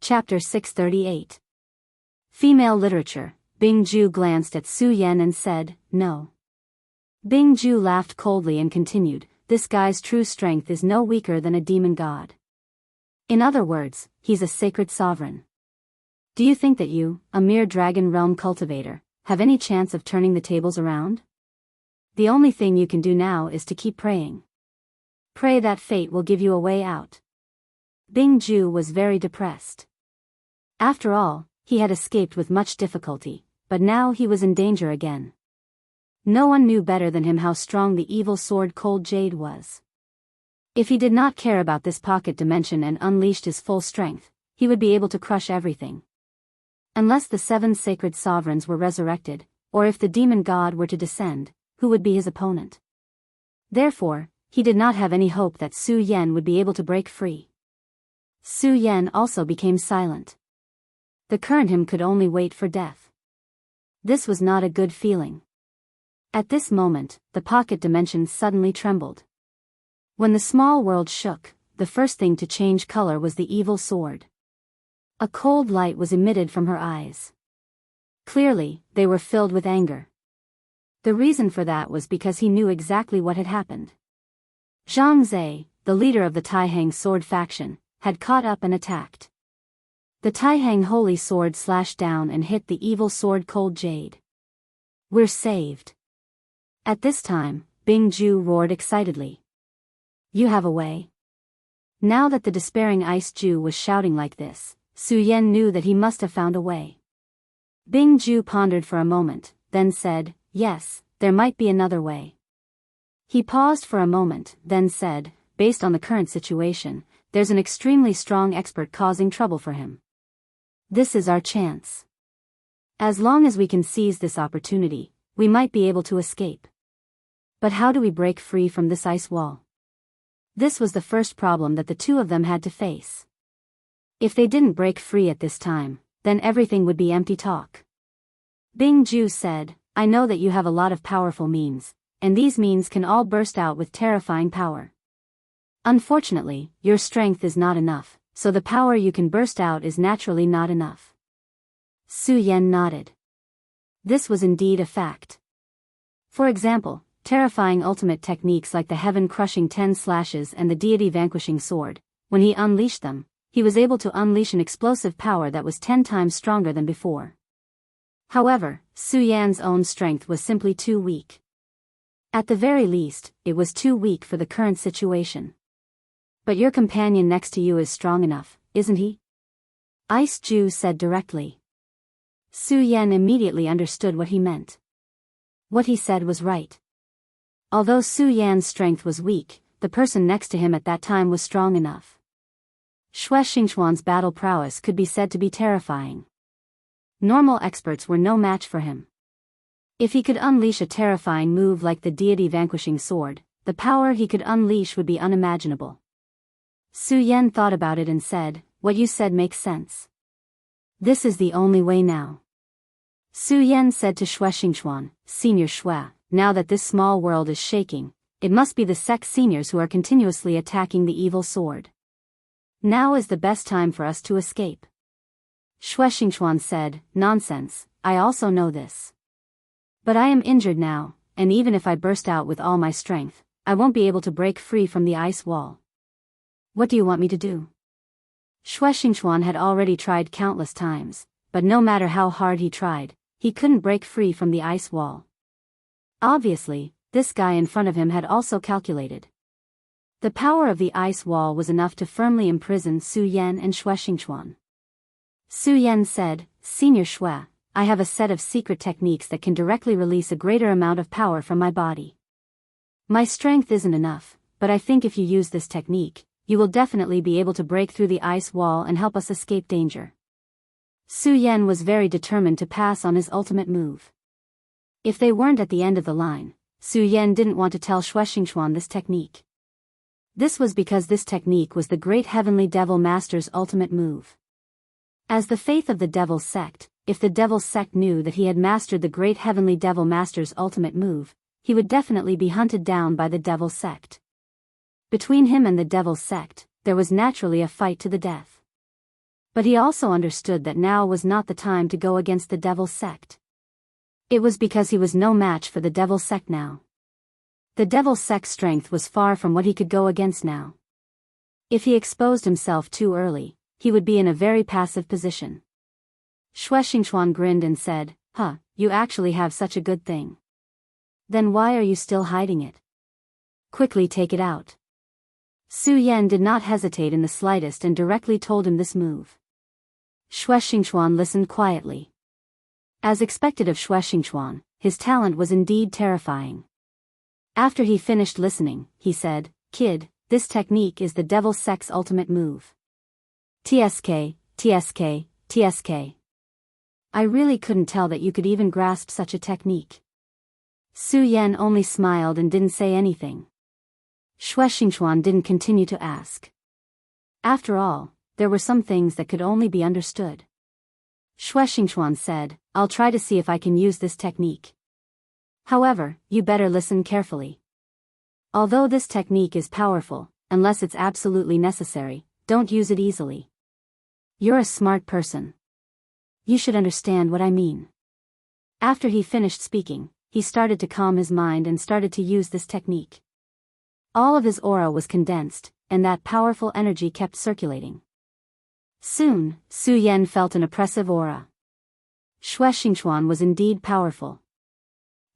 Chapter 638. Female Literature. Bing Ju glanced at Su Yan and said, "No." Bing Ju laughed coldly and continued, "This guy's true strength is no weaker than a demon god. In other words, he's a sacred sovereign. Do you think that you, a mere dragon realm cultivator, have any chance of turning the tables around? The only thing you can do now is to keep praying. Pray that fate will give you a way out." Bing Ju was very depressed. After all, he had escaped with much difficulty, but now he was in danger again. No one knew better than him how strong the evil sword Cold Jade was. If he did not care about this pocket dimension and unleashed his full strength, he would be able to crush everything. Unless the 7 sacred sovereigns were resurrected, or if the demon god were to descend, who would be his opponent? Therefore, he did not have any hope that Su Yan would be able to break free. Su Yan also became silent. The current him could only wait for death. This was not a good feeling. At this moment, the pocket dimension suddenly trembled. When the small world shook, the first thing to change color was the evil sword. A cold light was emitted from her eyes. Clearly, they were filled with anger. The reason for that was because he knew exactly what had happened. Zhang Zhe, the leader of the Taihang sword faction, had caught up and attacked. The Taihang holy sword slashed down and hit the evil sword Cold Jade. "We're saved." At this time, Bing Ju roared excitedly. "You have a way?" Now that the despairing Ice Jew was shouting like this, Su Yan knew that he must have found a way. Bing Ju pondered for a moment, then said, "Yes, there might be another way." He paused for a moment, then said, "Based on the current situation, there's an extremely strong expert causing trouble for him. This is our chance. As long as we can seize this opportunity, we might be able to escape. But how do we break free from this ice wall?" This was the first problem that the two of them had to face. If they didn't break free at this time, then everything would be empty talk. Bing Ju said, "I know that you have a lot of powerful means, and these means can all burst out with terrifying power. Unfortunately, your strength is not enough, so the power you can burst out is naturally not enough." Su Yan nodded. This was indeed a fact. For example, terrifying ultimate techniques like the heaven-crushing 10 slashes and the deity-vanquishing sword, when he unleashed them, he was able to unleash an explosive power that was 10 times stronger than before. However, Su Yan's own strength was simply too weak. At the very least, it was too weak for the current situation. "But your companion next to you is strong enough, isn't he?" Ice Jew said directly. Su Yan immediately understood what he meant. What he said was right. Although Su Yan's strength was weak, the person next to him at that time was strong enough. Xue Xingchuan's battle prowess could be said to be terrifying. Normal experts were no match for him. If he could unleash a terrifying move like the deity-vanquishing sword, the power he could unleash would be unimaginable. Su Yan thought about it and said, "What you said makes sense. This is the only way now." Su Yan said to Xue Xingchuan, "Senior Xue, now that this small world is shaking, it must be the sect seniors who are continuously attacking the evil sword. Now is the best time for us to escape." Xue Xingchuan said, "Nonsense, I also know this. But I am injured now, and even if I burst out with all my strength, I won't be able to break free from the ice wall. What do you want me to do?" Xue Xingchuan had already tried countless times, but no matter how hard he tried, he couldn't break free from the ice wall. Obviously, this guy in front of him had also calculated. The power of the ice wall was enough to firmly imprison Su Yan and Xue Xingchuan. Su Yan said, "Senior Xue, I have a set of secret techniques that can directly release a greater amount of power from my body. My strength isn't enough, but I think if you use this technique, you will definitely be able to break through the ice wall and help us escape danger." Su Yan was very determined to pass on his ultimate move. If they weren't at the end of the line, Su Yan didn't want to tell Xue Xingchuan this technique. This was because this technique was the great heavenly devil master's ultimate move. As the faith of the devil sect, if the devil sect knew that he had mastered the great heavenly devil master's ultimate move, he would definitely be hunted down by the devil sect. Between him and the devil sect, there was naturally a fight to the death. But he also understood that now was not the time to go against the Devil sect. It was because he was no match for the Devil sect now. The Devil sect's strength was far from what he could go against now. If he exposed himself too early, he would be in a very passive position. Xue Xingchuan grinned and said, "Huh, you actually have such a good thing. Then why are you still hiding it? Quickly take it out." Su Yan did not hesitate in the slightest and directly told him this move. Xue Xingchuan listened quietly. As expected of Xue Xingchuan, his talent was indeed terrifying. After he finished listening, he said, "Kid, this technique is the Devil sect's ultimate move. TSK, TSK, TSK. I really couldn't tell that you could even grasp such a technique." Su Yan only smiled and didn't say anything. Xue Xingchuan didn't continue to ask. After all, there were some things that could only be understood. Xue Xingchuan said, "I'll try to see if I can use this technique. However, you better listen carefully. Although this technique is powerful, unless it's absolutely necessary, don't use it easily. You're a smart person. You should understand what I mean." After he finished speaking, he started to calm his mind and started to use this technique. All of his aura was condensed, and that powerful energy kept circulating. Soon, Su Yan felt an oppressive aura. Xue Xingchuan was indeed powerful.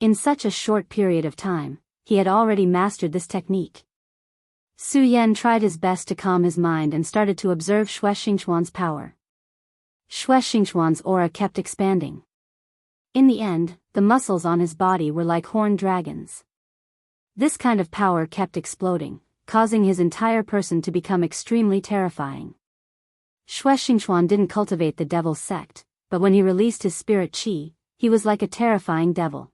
In such a short period of time, he had already mastered this technique. Su Yan tried his best to calm his mind and started to observe Xue Xingchuan's power. Xue Xingchuan's aura kept expanding. In the end, the muscles on his body were like horned dragons. This kind of power kept exploding, causing his entire person to become extremely terrifying. Xue Xingchuan didn't cultivate the Devil sect, but when he released his spirit qi, he was like a terrifying devil.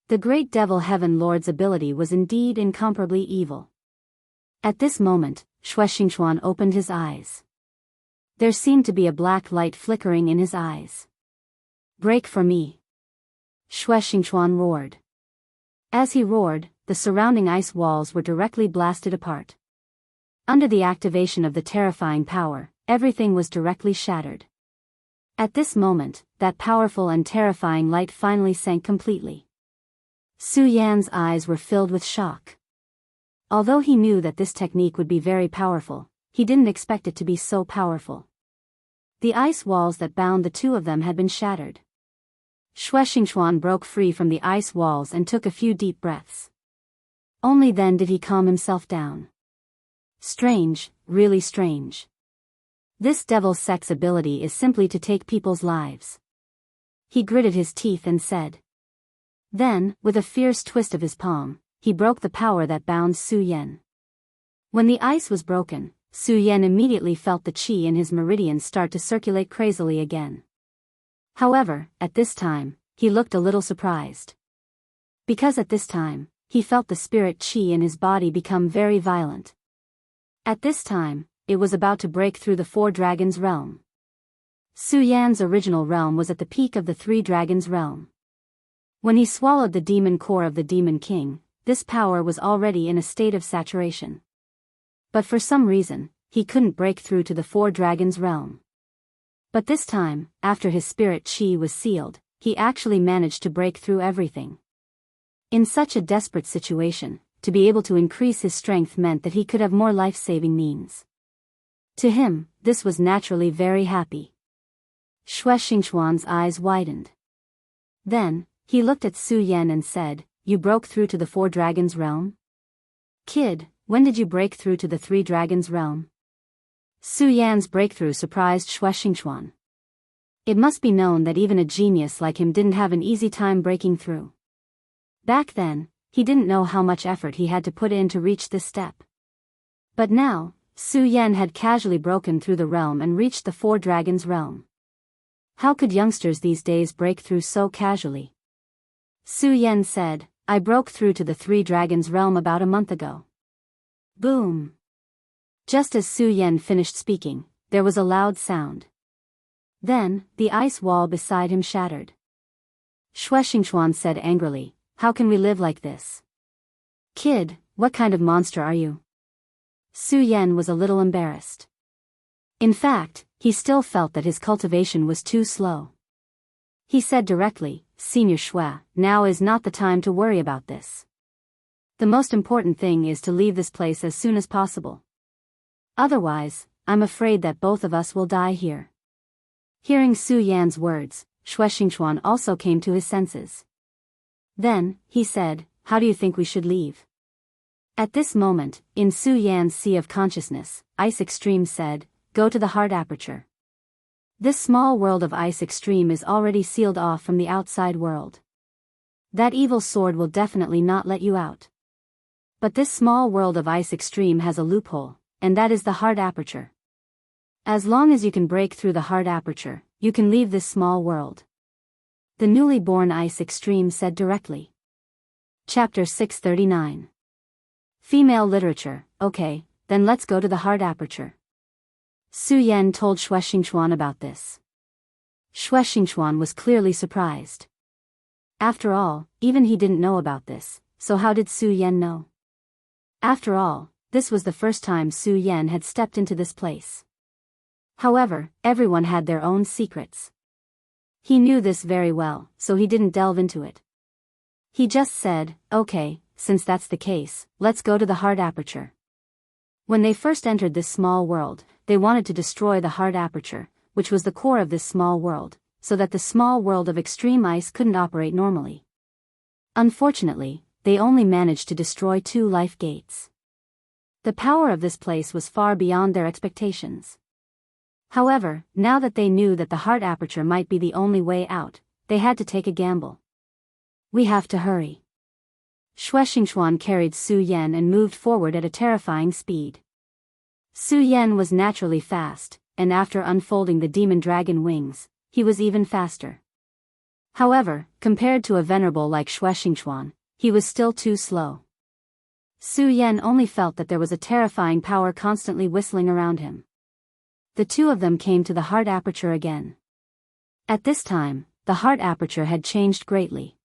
The great Devil Heaven Lord's ability was indeed incomparably evil. At this moment, Xue Xingchuan opened his eyes. There seemed to be a black light flickering in his eyes. "Break for me!" Xue Xingchuan roared. As he roared, the surrounding ice walls were directly blasted apart. Under the activation of the terrifying power, everything was directly shattered. At this moment, that powerful and terrifying light finally sank completely. Su Yan's eyes were filled with shock. Although he knew that this technique would be very powerful, he didn't expect it to be so powerful. The ice walls that bound the two of them had been shattered. Xue Xingchuan broke free from the ice walls and took a few deep breaths. Only then did he calm himself down. Strange, really strange. This Devil sect's ability is simply to take people's lives. He gritted his teeth and said. Then, with a fierce twist of his palm, he broke the power that bound Su Yan. When the ice was broken, Su Yan immediately felt the qi in his meridians start to circulate crazily again. However, at this time, he looked a little surprised. Because at this time, he felt the spirit qi in his body become very violent. At this time, it was about to break through the Four Dragons realm. Su Yan's original realm was at the peak of the Three Dragons realm. When he swallowed the demon core of the Demon King, this power was already in a state of saturation. But for some reason, he couldn't break through to the Four Dragons realm. But this time, after his spirit qi was sealed, he actually managed to break through everything. In such a desperate situation, to be able to increase his strength meant that he could have more life-saving means. To him, this was naturally very happy. Xue Xingchuan's eyes widened. Then, he looked at Su Yan and said, "You broke through to the Four Dragons realm? Kid, when did you break through to the Three Dragons realm?" Su Yan's breakthrough surprised Xue Xingchuan. It must be known that even a genius like him didn't have an easy time breaking through. Back then, he didn't know how much effort he had to put in to reach this step. But now, Su Yan had casually broken through the realm and reached the Four Dragons realm. How could youngsters these days break through so casually? Su Yan said, "I broke through to the Three Dragons realm about a month ago." Boom! Just as Su Yan finished speaking, there was a loud sound. Then, the ice wall beside him shattered. Xue Xingchuan said angrily, "How can we live like this? Kid, what kind of monster are you?" Su Yan was a little embarrassed. In fact, he still felt that his cultivation was too slow. He said directly, Senior Shui, now is not the time to worry about this. The most important thing is to leave this place as soon as possible. Otherwise, I'm afraid that both of us will die here. Hearing Su Yan's words, Shui Xingchuan also came to his senses. Then, he said, how do you think we should leave? At this moment, in Su Yan's sea of consciousness, Ice Extreme said, go to the heart aperture. This small world of Ice Extreme is already sealed off from the outside world. That evil sword will definitely not let you out. But this small world of Ice Extreme has a loophole, and that is the heart aperture. As long as you can break through the heart aperture, you can leave this small world. The newly born Ice Extreme said directly. Chapter 639. Female literature, okay, then let's go to the heart aperture. Su Yan told Shui Xingchuan about this. Shui Xingchuan was clearly surprised. After all, even he didn't know about this, so how did Su Yan know? After all, this was the first time Su Yan had stepped into this place. However, everyone had their own secrets. He knew this very well, so he didn't delve into it. He just said, okay, since that's the case, let's go to the heart aperture. When they first entered this small world, they wanted to destroy the heart aperture, which was the core of this small world, so that the small world of extreme ice couldn't operate normally. Unfortunately, they only managed to destroy 2 life gates. The power of this place was far beyond their expectations. However, now that they knew that the heart aperture might be the only way out, they had to take a gamble. We have to hurry. Shui Xingchuan carried Su Yan and moved forward at a terrifying speed. Su Yan was naturally fast, and after unfolding the demon dragon wings, he was even faster. However, compared to a venerable like Shui Xingchuan, he was still too slow. Su Yan only felt that there was a terrifying power constantly whistling around him. The two of them came to the heart aperture again. At this time, the heart aperture had changed greatly.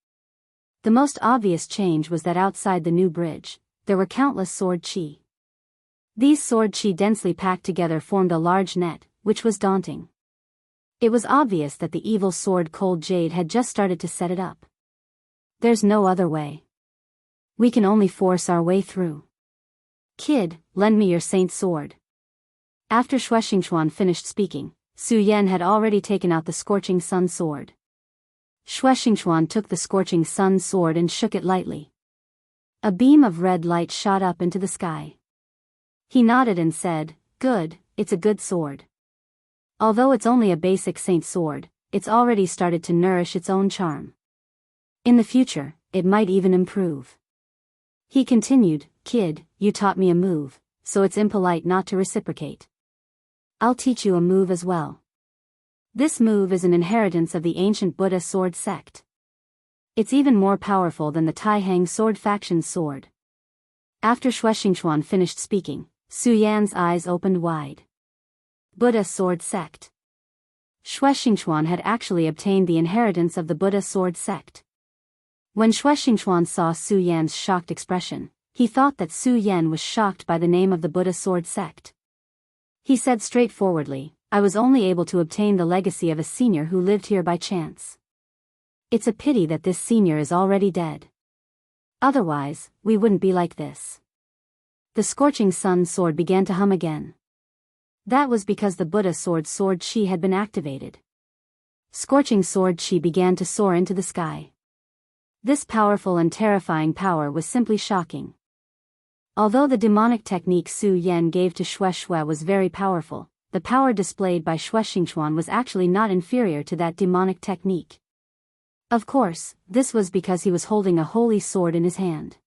The most obvious change was that outside the new bridge, there were countless sword chi. These sword chi densely packed together formed a large net, which was daunting. It was obvious that the evil sword Cold Jade had just started to set it up. There's no other way. We can only force our way through. Kid, lend me your saint sword. After Shui Xingchuan finished speaking, Su Yan had already taken out the Scorching Sun sword. Shui Xingchuan took the Scorching Sun sword and shook it lightly. A beam of red light shot up into the sky. He nodded and said, good, it's a good sword. Although it's only a basic saint sword, it's already started to nourish its own charm. In the future, it might even improve. He continued, kid, you taught me a move, so it's impolite not to reciprocate. I'll teach you a move as well. This move is an inheritance of the ancient Buddha sword sect. It's even more powerful than the Taihang sword faction's sword. After Shui Xingchuan finished speaking, Su Yan's eyes opened wide. Buddha sword sect. Shui Xingchuan had actually obtained the inheritance of the Buddha sword sect. When Shui Xingchuan saw Su Yan's shocked expression, he thought that Su Yan was shocked by the name of the Buddha sword sect. He said straightforwardly, I was only able to obtain the legacy of a senior who lived here by chance. It's a pity that this senior is already dead. Otherwise, we wouldn't be like this. The Scorching Sun sword began to hum again. That was because the Buddha sword chi had been activated. Scorching sword chi began to soar into the sky. This powerful and terrifying power was simply shocking. Although the demonic technique Su Yan gave to Shui was very powerful, the power displayed by Shui Xingchuan was actually not inferior to that demonic technique. Of course, this was because he was holding a holy sword in his hand.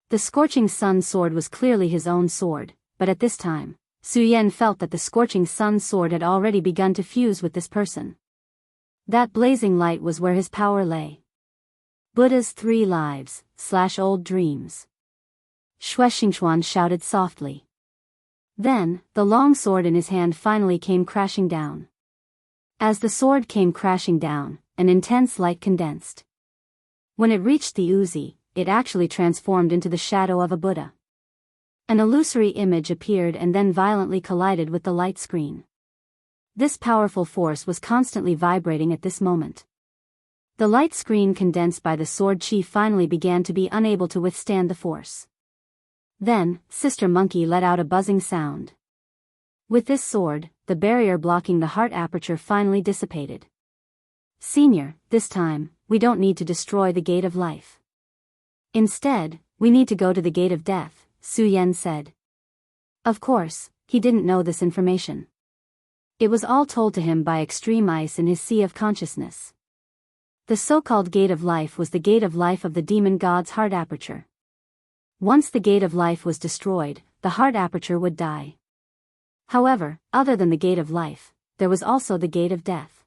The Scorching Sun sword was clearly his own sword, but at this time, Su Yan felt that the Scorching Sun sword had already begun to fuse with this person. That blazing light was where his power lay. Buddha's 3 lives, / old dreams. Shui Xingchuan shouted softly. Then, the long sword in his hand finally came crashing down. As the sword came crashing down, an intense light condensed. When it reached the Uzi, it actually transformed into the shadow of a Buddha. An illusory image appeared and then violently collided with the light screen. This powerful force was constantly vibrating at this moment. The light screen condensed by the sword chi finally began to be unable to withstand the force. Then, Sister Monkey let out a buzzing sound. With this sword, the barrier blocking the heart aperture finally dissipated. Senior, this time, we don't need to destroy the gate of life. Instead, we need to go to the gate of death, Su Yan said. Of course, he didn't know this information. It was all told to him by extreme ice in his sea of consciousness. The so-called gate of life was the gate of life of the demon god's heart aperture. Once the gate of life was destroyed, the heart aperture would die. However, other than the gate of life, there was also the gate of death.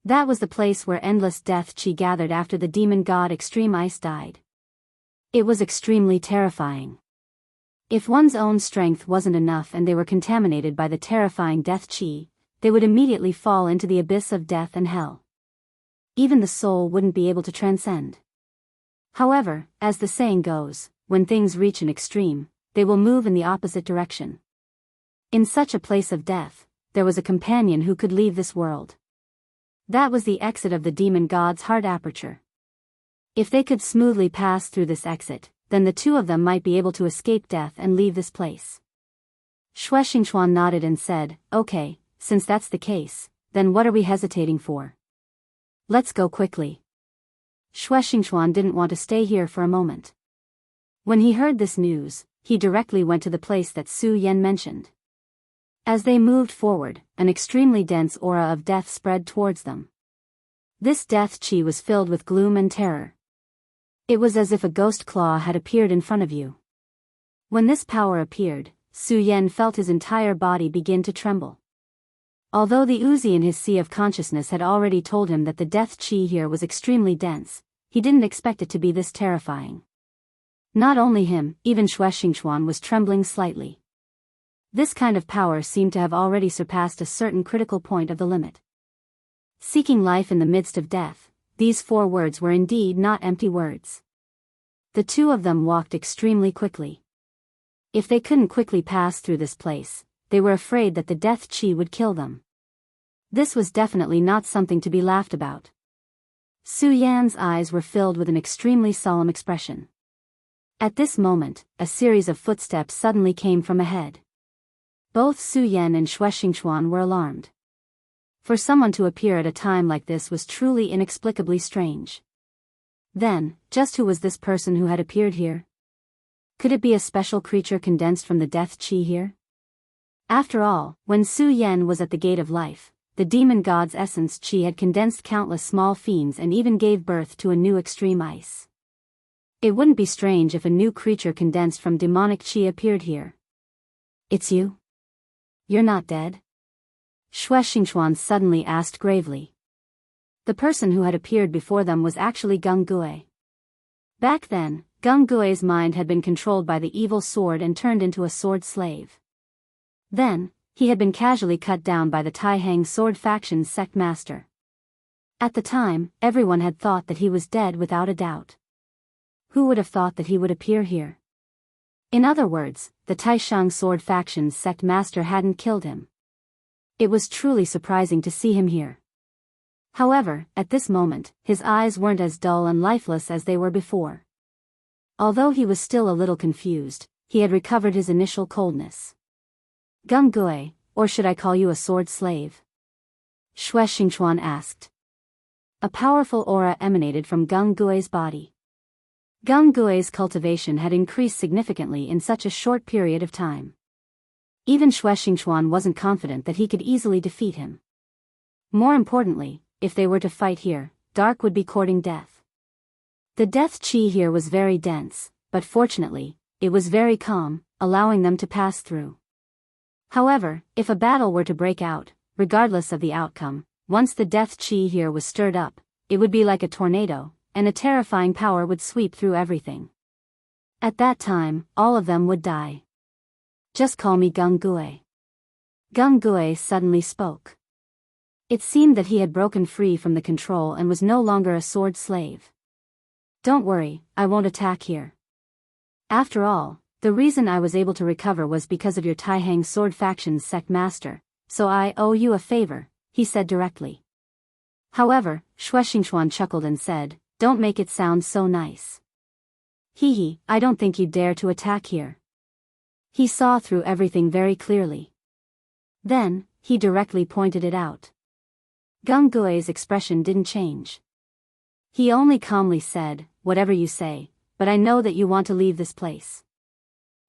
That was the place where endless death chi gathered after the demon god Extreme Ice died. It was extremely terrifying. If one's own strength wasn't enough and they were contaminated by the terrifying death chi, they would immediately fall into the abyss of death and hell. Even the soul wouldn't be able to transcend. However, as the saying goes, when things reach an extreme, they will move in the opposite direction. In such a place of death, there was a companion who could leave this world. That was the exit of the demon god's heart aperture. If they could smoothly pass through this exit, then the two of them might be able to escape death and leave this place. Xue Xingchuan nodded and said, "Okay, since that's the case, then what are we hesitating for? Let's go quickly." Xue Xingchuan didn't want to stay here for a moment. When he heard this news, he directly went to the place that Su Yan mentioned. As they moved forward, an extremely dense aura of death spread towards them. This death chi was filled with gloom and terror. It was as if a ghost claw had appeared in front of you. When this power appeared, Su Yan felt his entire body begin to tremble. Although the Uzi in his sea of consciousness had already told him that the death chi here was extremely dense, he didn't expect it to be this terrifying. Not only him, even Xue Xingchuan was trembling slightly. This kind of power seemed to have already surpassed a certain critical point of the limit. Seeking life in the midst of death, these 4 words were indeed not empty words. The two of them walked extremely quickly. If they couldn't quickly pass through this place, they were afraid that the death chi would kill them. This was definitely not something to be laughed about. Su Yan's eyes were filled with an extremely solemn expression. At this moment, a series of footsteps suddenly came from ahead. Both Su Yan and Xue Xingchuan were alarmed. For someone to appear at a time like this was truly inexplicably strange. Then, just who was this person who had appeared here? Could it be a special creature condensed from the death chi here? After all, when Su Yan was at the gate of life, the demon god's essence chi had condensed countless small fiends and even gave birth to a new extreme ice. It wouldn't be strange if a new creature condensed from demonic chi appeared here. "It's you? You're not dead?" Xue Xingchuan suddenly asked gravely. The person who had appeared before them was actually Gung Gue. Back then, Gung Gue's mind had been controlled by the evil sword and turned into a sword slave. Then, he had been casually cut down by the Taihang sword faction's sect master. At the time, everyone had thought that he was dead without a doubt. Who would have thought that he would appear here? In other words, the Taishang sword faction's sect master hadn't killed him. It was truly surprising to see him here. However, at this moment, his eyes weren't as dull and lifeless as they were before. Although he was still a little confused, he had recovered his initial coldness. "Gung Gue, or should I call you a sword slave?" Xue Xingchuan asked. A powerful aura emanated from Gung Gue's body. Gung Gue's cultivation had increased significantly in such a short period of time. Even Xue Xingchuan wasn't confident that he could easily defeat him. More importantly, if they were to fight here, Dark would be courting death. The death chi here was very dense, but fortunately, it was very calm, allowing them to pass through. However, if a battle were to break out, regardless of the outcome, once the death chi here was stirred up, it would be like a tornado, and a terrifying power would sweep through everything. At that time, all of them would die. "Just call me Gung Gue." Gung Gue suddenly spoke. It seemed that he had broken free from the control and was no longer a sword slave. "Don't worry, I won't attack here. After all, the reason I was able to recover was because of your Taihang sword faction's sect master, so I owe you a favor, he said directly. However, Shuexingchuan chuckled and said, don't make it sound so nice. Hee, I don't think you'd dare to attack here. He saw through everything very clearly. Then, he directly pointed it out. Gung Gui's expression didn't change. He only calmly said, whatever you say, but I know that you want to leave this place.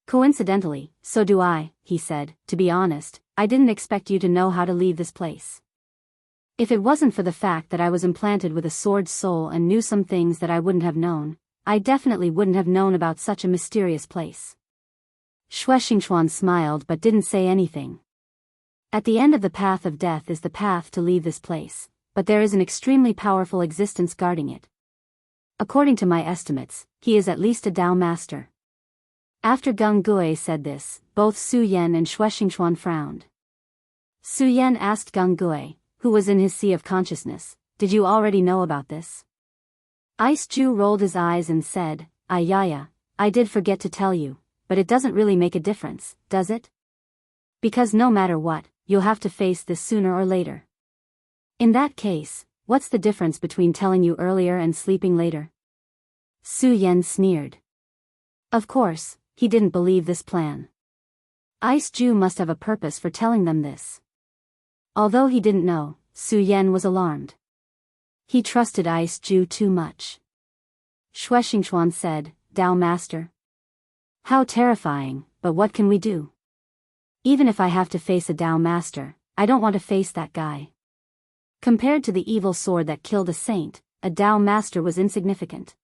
Coincidentally, so do I, he said. To be honest, I didn't expect you to know how to leave this place. If it wasn't for the fact that I was implanted with a sword soul and knew some things that I wouldn't have known, I definitely wouldn't have known about such a mysterious place. Shuexingchuan smiled but didn't say anything. At the end of the path of death is the path to leave this place, but there is an extremely powerful existence guarding it. According to my estimates, he is at least a Dao master. After Gung Gui said this, both Su Yan and Shuexingchuan frowned. Su Yan asked Gung Gui, who was in his sea of consciousness, did you already know about this? Ice Ju rolled his eyes and said, yeah, I did forget to tell you, but it doesn't really make a difference, does it? Because no matter what, you'll have to face this sooner or later. In that case, what's the difference between telling you earlier and sleeping later? Su Yan sneered. Of course, he didn't believe this plan. Ice Ju must have a purpose for telling them this. Although he didn't know, Su Yan was alarmed. He trusted Ice Ju too much. Shuexingchuan said, Dao Master. How terrifying, but what can we do? Even if I have to face a Dao Master, I don't want to face that guy. Compared to the evil sword that killed a saint, a Dao Master was insignificant.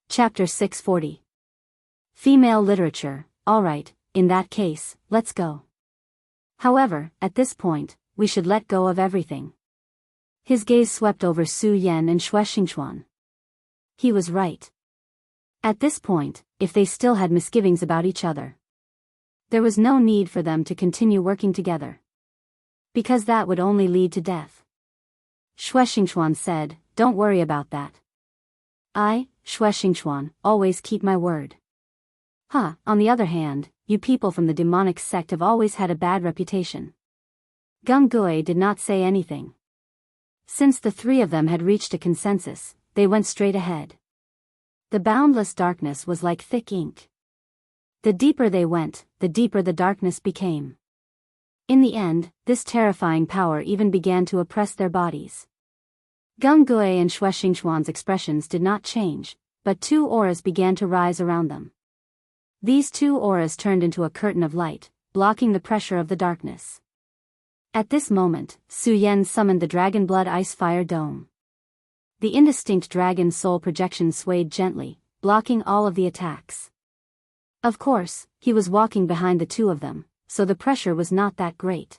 Chapter 640. Female literature. Alright, in that case, let's go. However, at this point, we should let go of everything. His gaze swept over Su Yan and Shuexingchuan. He was right. At this point, if they still had misgivings about each other, there was no need for them to continue working together. Because that would only lead to death. Shuexingchuan said, don't worry about that. I, Shuexingchuan, always keep my word. On the other hand, you people from the demonic sect have always had a bad reputation. Gung Gui did not say anything. Since the three of them had reached a consensus, they went straight ahead. The boundless darkness was like thick ink. The deeper they went, the deeper the darkness became. In the end, this terrifying power even began to oppress their bodies. Gung Gui and Shuexingchuan's expressions did not change, but two auras began to rise around them. These two auras turned into a curtain of light, blocking the pressure of the darkness. At this moment, Su Yan summoned the Dragon Blood Ice Fire Dome. The indistinct dragon soul projection swayed gently, blocking all of the attacks. Of course, he was walking behind the two of them, so the pressure was not that great.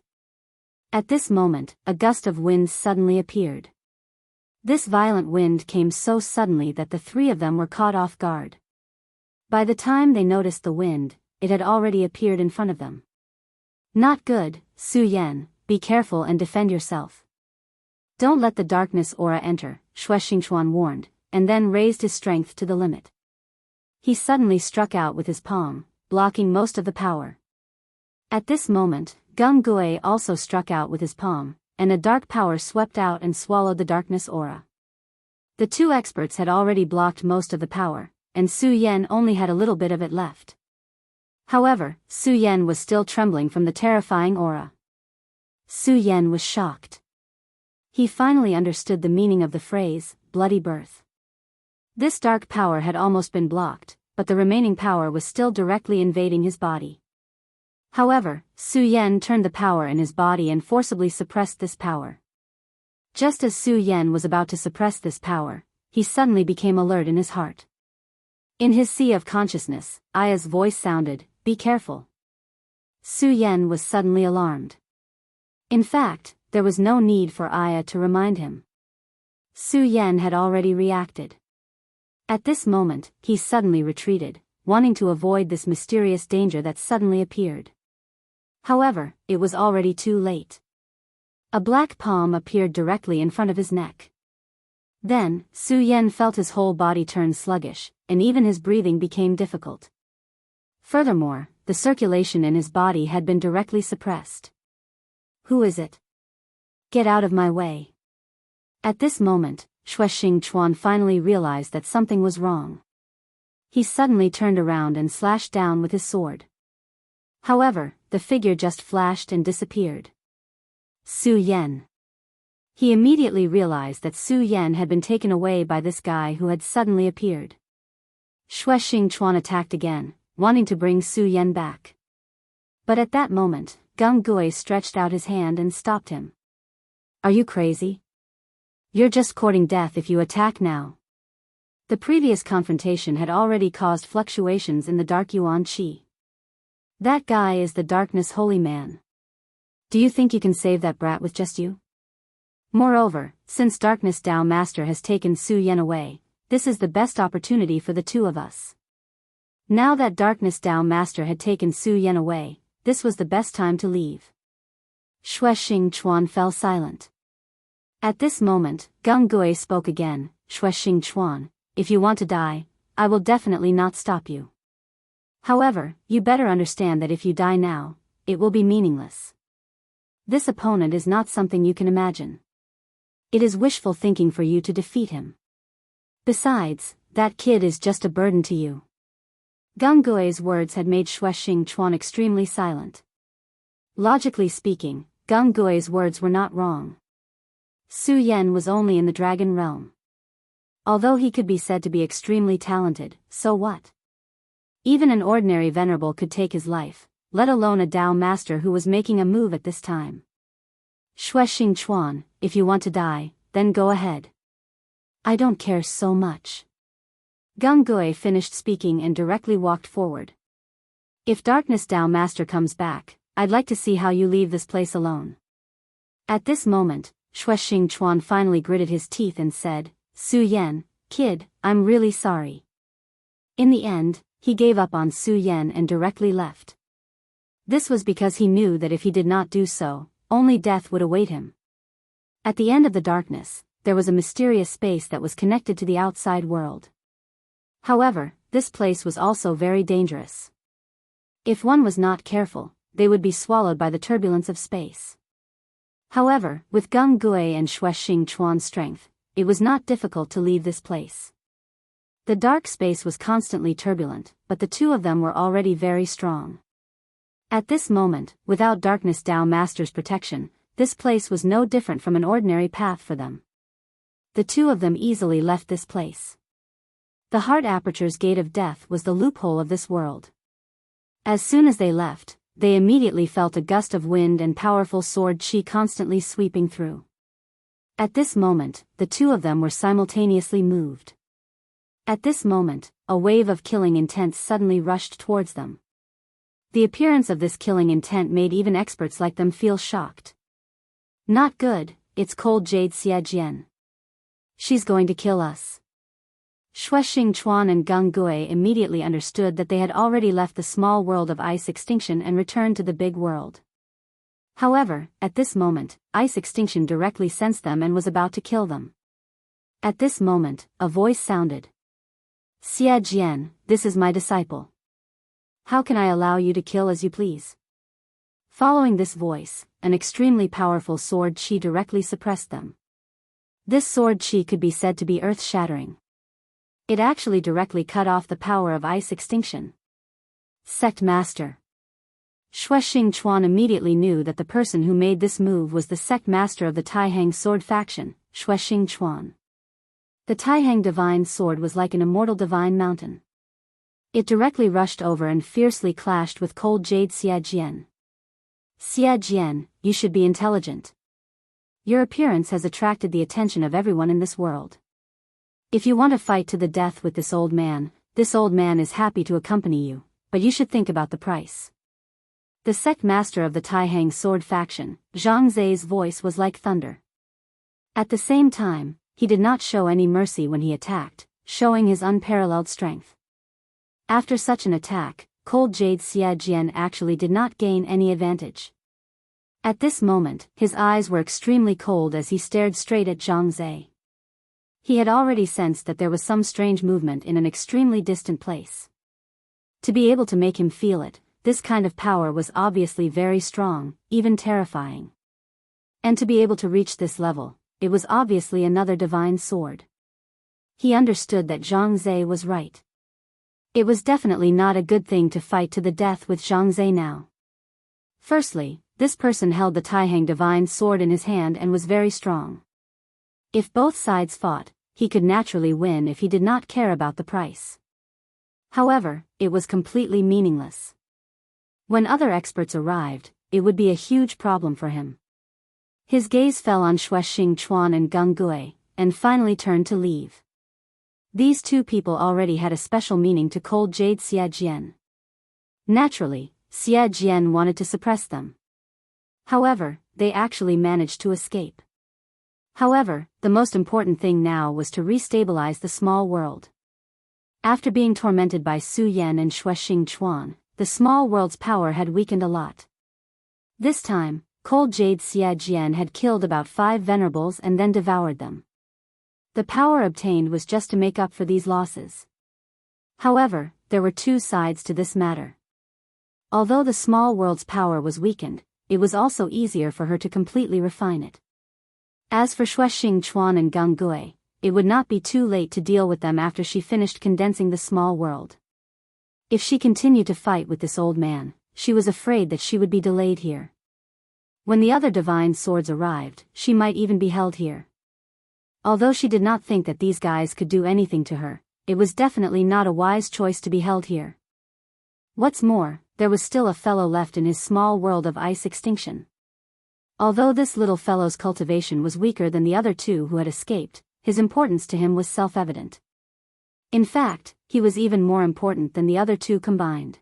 At this moment, a gust of wind suddenly appeared. This violent wind came so suddenly that the three of them were caught off guard. By the time they noticed the wind, it had already appeared in front of them. Not good, Su Yan, be careful and defend yourself. Don't let the darkness aura enter, Shuexingchuan warned, and then raised his strength to the limit. He suddenly struck out with his palm, blocking most of the power. At this moment, Gung Gui also struck out with his palm, and a dark power swept out and swallowed the darkness aura. The two experts had already blocked most of the power, and Su Yan only had a little bit of it left. However, Su Yan was still trembling from the terrifying aura. Su Yan was shocked. He finally understood the meaning of the phrase, bloody birth. This dark power had almost been blocked, but the remaining power was still directly invading his body. However, Su Yan turned the power in his body and forcibly suppressed this power. Just as Su Yan was about to suppress this power, he suddenly became alert in his heart. In his sea of consciousness, Aya's voice sounded, be careful. Su Yan was suddenly alarmed. In fact, there was no need for Aya to remind him. Su Yan had already reacted. At this moment, he suddenly retreated, wanting to avoid this mysterious danger that suddenly appeared. However, it was already too late. A black palm appeared directly in front of his neck. Then, Su Yan felt his whole body turn sluggish, and even his breathing became difficult. Furthermore, the circulation in his body had been directly suppressed. Who is it? Get out of my way. At this moment, Shueshing Chuan finally realized that something was wrong. He suddenly turned around and slashed down with his sword. However, the figure just flashed and disappeared. Su Yan. He immediately realized that Su Yan had been taken away by this guy who had suddenly appeared. Shueshing Chuan attacked again, wanting to bring Su Yan back. But at that moment, Gung Gui stretched out his hand and stopped him. Are you crazy? You're just courting death if you attack now. The previous confrontation had already caused fluctuations in the Dark Yuan Qi. That guy is the Darkness Holy Man. Do you think you can save that brat with just you? Moreover, since Darkness Dao Master has taken Su Yan away, this is the best opportunity for the two of us. Now that Darkness Dao Master had taken Su Yan away, this was the best time to leave. Shueshing Chuan fell silent. At this moment, Gung Gui spoke again. Shueshing Chuan, if you want to die, I will definitely not stop you. However, you better understand that if you die now, it will be meaningless. This opponent is not something you can imagine. It is wishful thinking for you to defeat him. Besides, that kid is just a burden to you. Gung Gui's words had made Shueshing Chuan extremely silent. Logically speaking, Gung Gui's words were not wrong. Su Yan was only in the dragon realm. Although he could be said to be extremely talented, so what? Even an ordinary venerable could take his life, let alone a Dao master who was making a move at this time. Shueshing Chuan, if you want to die, then go ahead. I don't care so much. Gung Gui finished speaking and directly walked forward. If Darkness Dao Master comes back, I'd like to see how you leave this place alone. At this moment, Shueshing Chuan finally gritted his teeth and said, Su Yan, kid, I'm really sorry. In the end, he gave up on Su Yan and directly left. This was because he knew that if he did not do so, only death would await him. At the end of the darkness, there was a mysterious space that was connected to the outside world. However, this place was also very dangerous. If one was not careful, they would be swallowed by the turbulence of space. However, with Gung Gui and Shueshing Chuan's strength, it was not difficult to leave this place. The dark space was constantly turbulent, but the two of them were already very strong. At this moment, without Darkness Dao Master's protection, this place was no different from an ordinary path for them. The two of them easily left this place. The Heart Aperture's Gate of Death was the loophole of this world. As soon as they left, they immediately felt a gust of wind and powerful sword chi constantly sweeping through. At this moment, the two of them were simultaneously moved. At this moment, a wave of killing intent suddenly rushed towards them. The appearance of this killing intent made even experts like them feel shocked. Not good, it's cold Jade Xiajian. She's going to kill us. Shueshing Chuan and Gung Gui immediately understood that they had already left the small world of ice extinction and returned to the big world. However, at this moment, ice extinction directly sensed them and was about to kill them. At this moment, a voice sounded. Xiajian, this is my disciple. How can I allow you to kill as you please? Following this voice, an extremely powerful sword chi directly suppressed them. This sword chi could be said to be earth-shattering. It actually directly cut off the power of ice extinction. Sect Master. Shueshing Chuan immediately knew that the person who made this move was the Sect Master of the Taihang Sword faction, Shueshing Chuan. The Taihang Divine Sword was like an immortal divine mountain. It directly rushed over and fiercely clashed with cold Jade Xiajian. Xiajian, you should be intelligent. Your appearance has attracted the attention of everyone in this world. If you want to fight to the death with this old man is happy to accompany you, but you should think about the price. The Sect Master of the Taihang Sword faction, Zhang Zai's voice was like thunder. At the same time, he did not show any mercy when he attacked, showing his unparalleled strength. After such an attack, cold Jade Xiajian actually did not gain any advantage. At this moment, his eyes were extremely cold as he stared straight at Zhang Zai. He had already sensed that there was some strange movement in an extremely distant place. To be able to make him feel it, this kind of power was obviously very strong, even terrifying. And to be able to reach this level, it was obviously another divine sword. He understood that Zhang Zhe was right. It was definitely not a good thing to fight to the death with Zhang Zhe now. Firstly, this person held the Taihang divine sword in his hand and was very strong. If both sides fought, he could naturally win if he did not care about the price. However, it was completely meaningless. When other experts arrived, it would be a huge problem for him. His gaze fell on Xuexing Chuan and Geng Gui, and finally turned to leave. These two people already had a special meaning to cold Jade Xie Jian. Naturally, Xie Jian wanted to suppress them. However, they actually managed to escape. However, the most important thing now was to restabilize the small world. After being tormented by Su Yan and Xuexing Chuan, the small world's power had weakened a lot. This time, cold Jade Xie Jian had killed about 5 venerables and then devoured them. The power obtained was just to make up for these losses. However, there were two sides to this matter. Although the small world's power was weakened, it was also easier for her to completely refine it. As for Xuexing Chuan and Geng Gui, it would not be too late to deal with them after she finished condensing the small world. If she continued to fight with this old man, she was afraid that she would be delayed here. When the other divine swords arrived, she might even be held here. Although she did not think that these guys could do anything to her, it was definitely not a wise choice to be held here. What's more, there was still a fellow left in his small world of ice extinction. Although this little fellow's cultivation was weaker than the other two who had escaped, his importance to him was self-evident. In fact, he was even more important than the other two combined.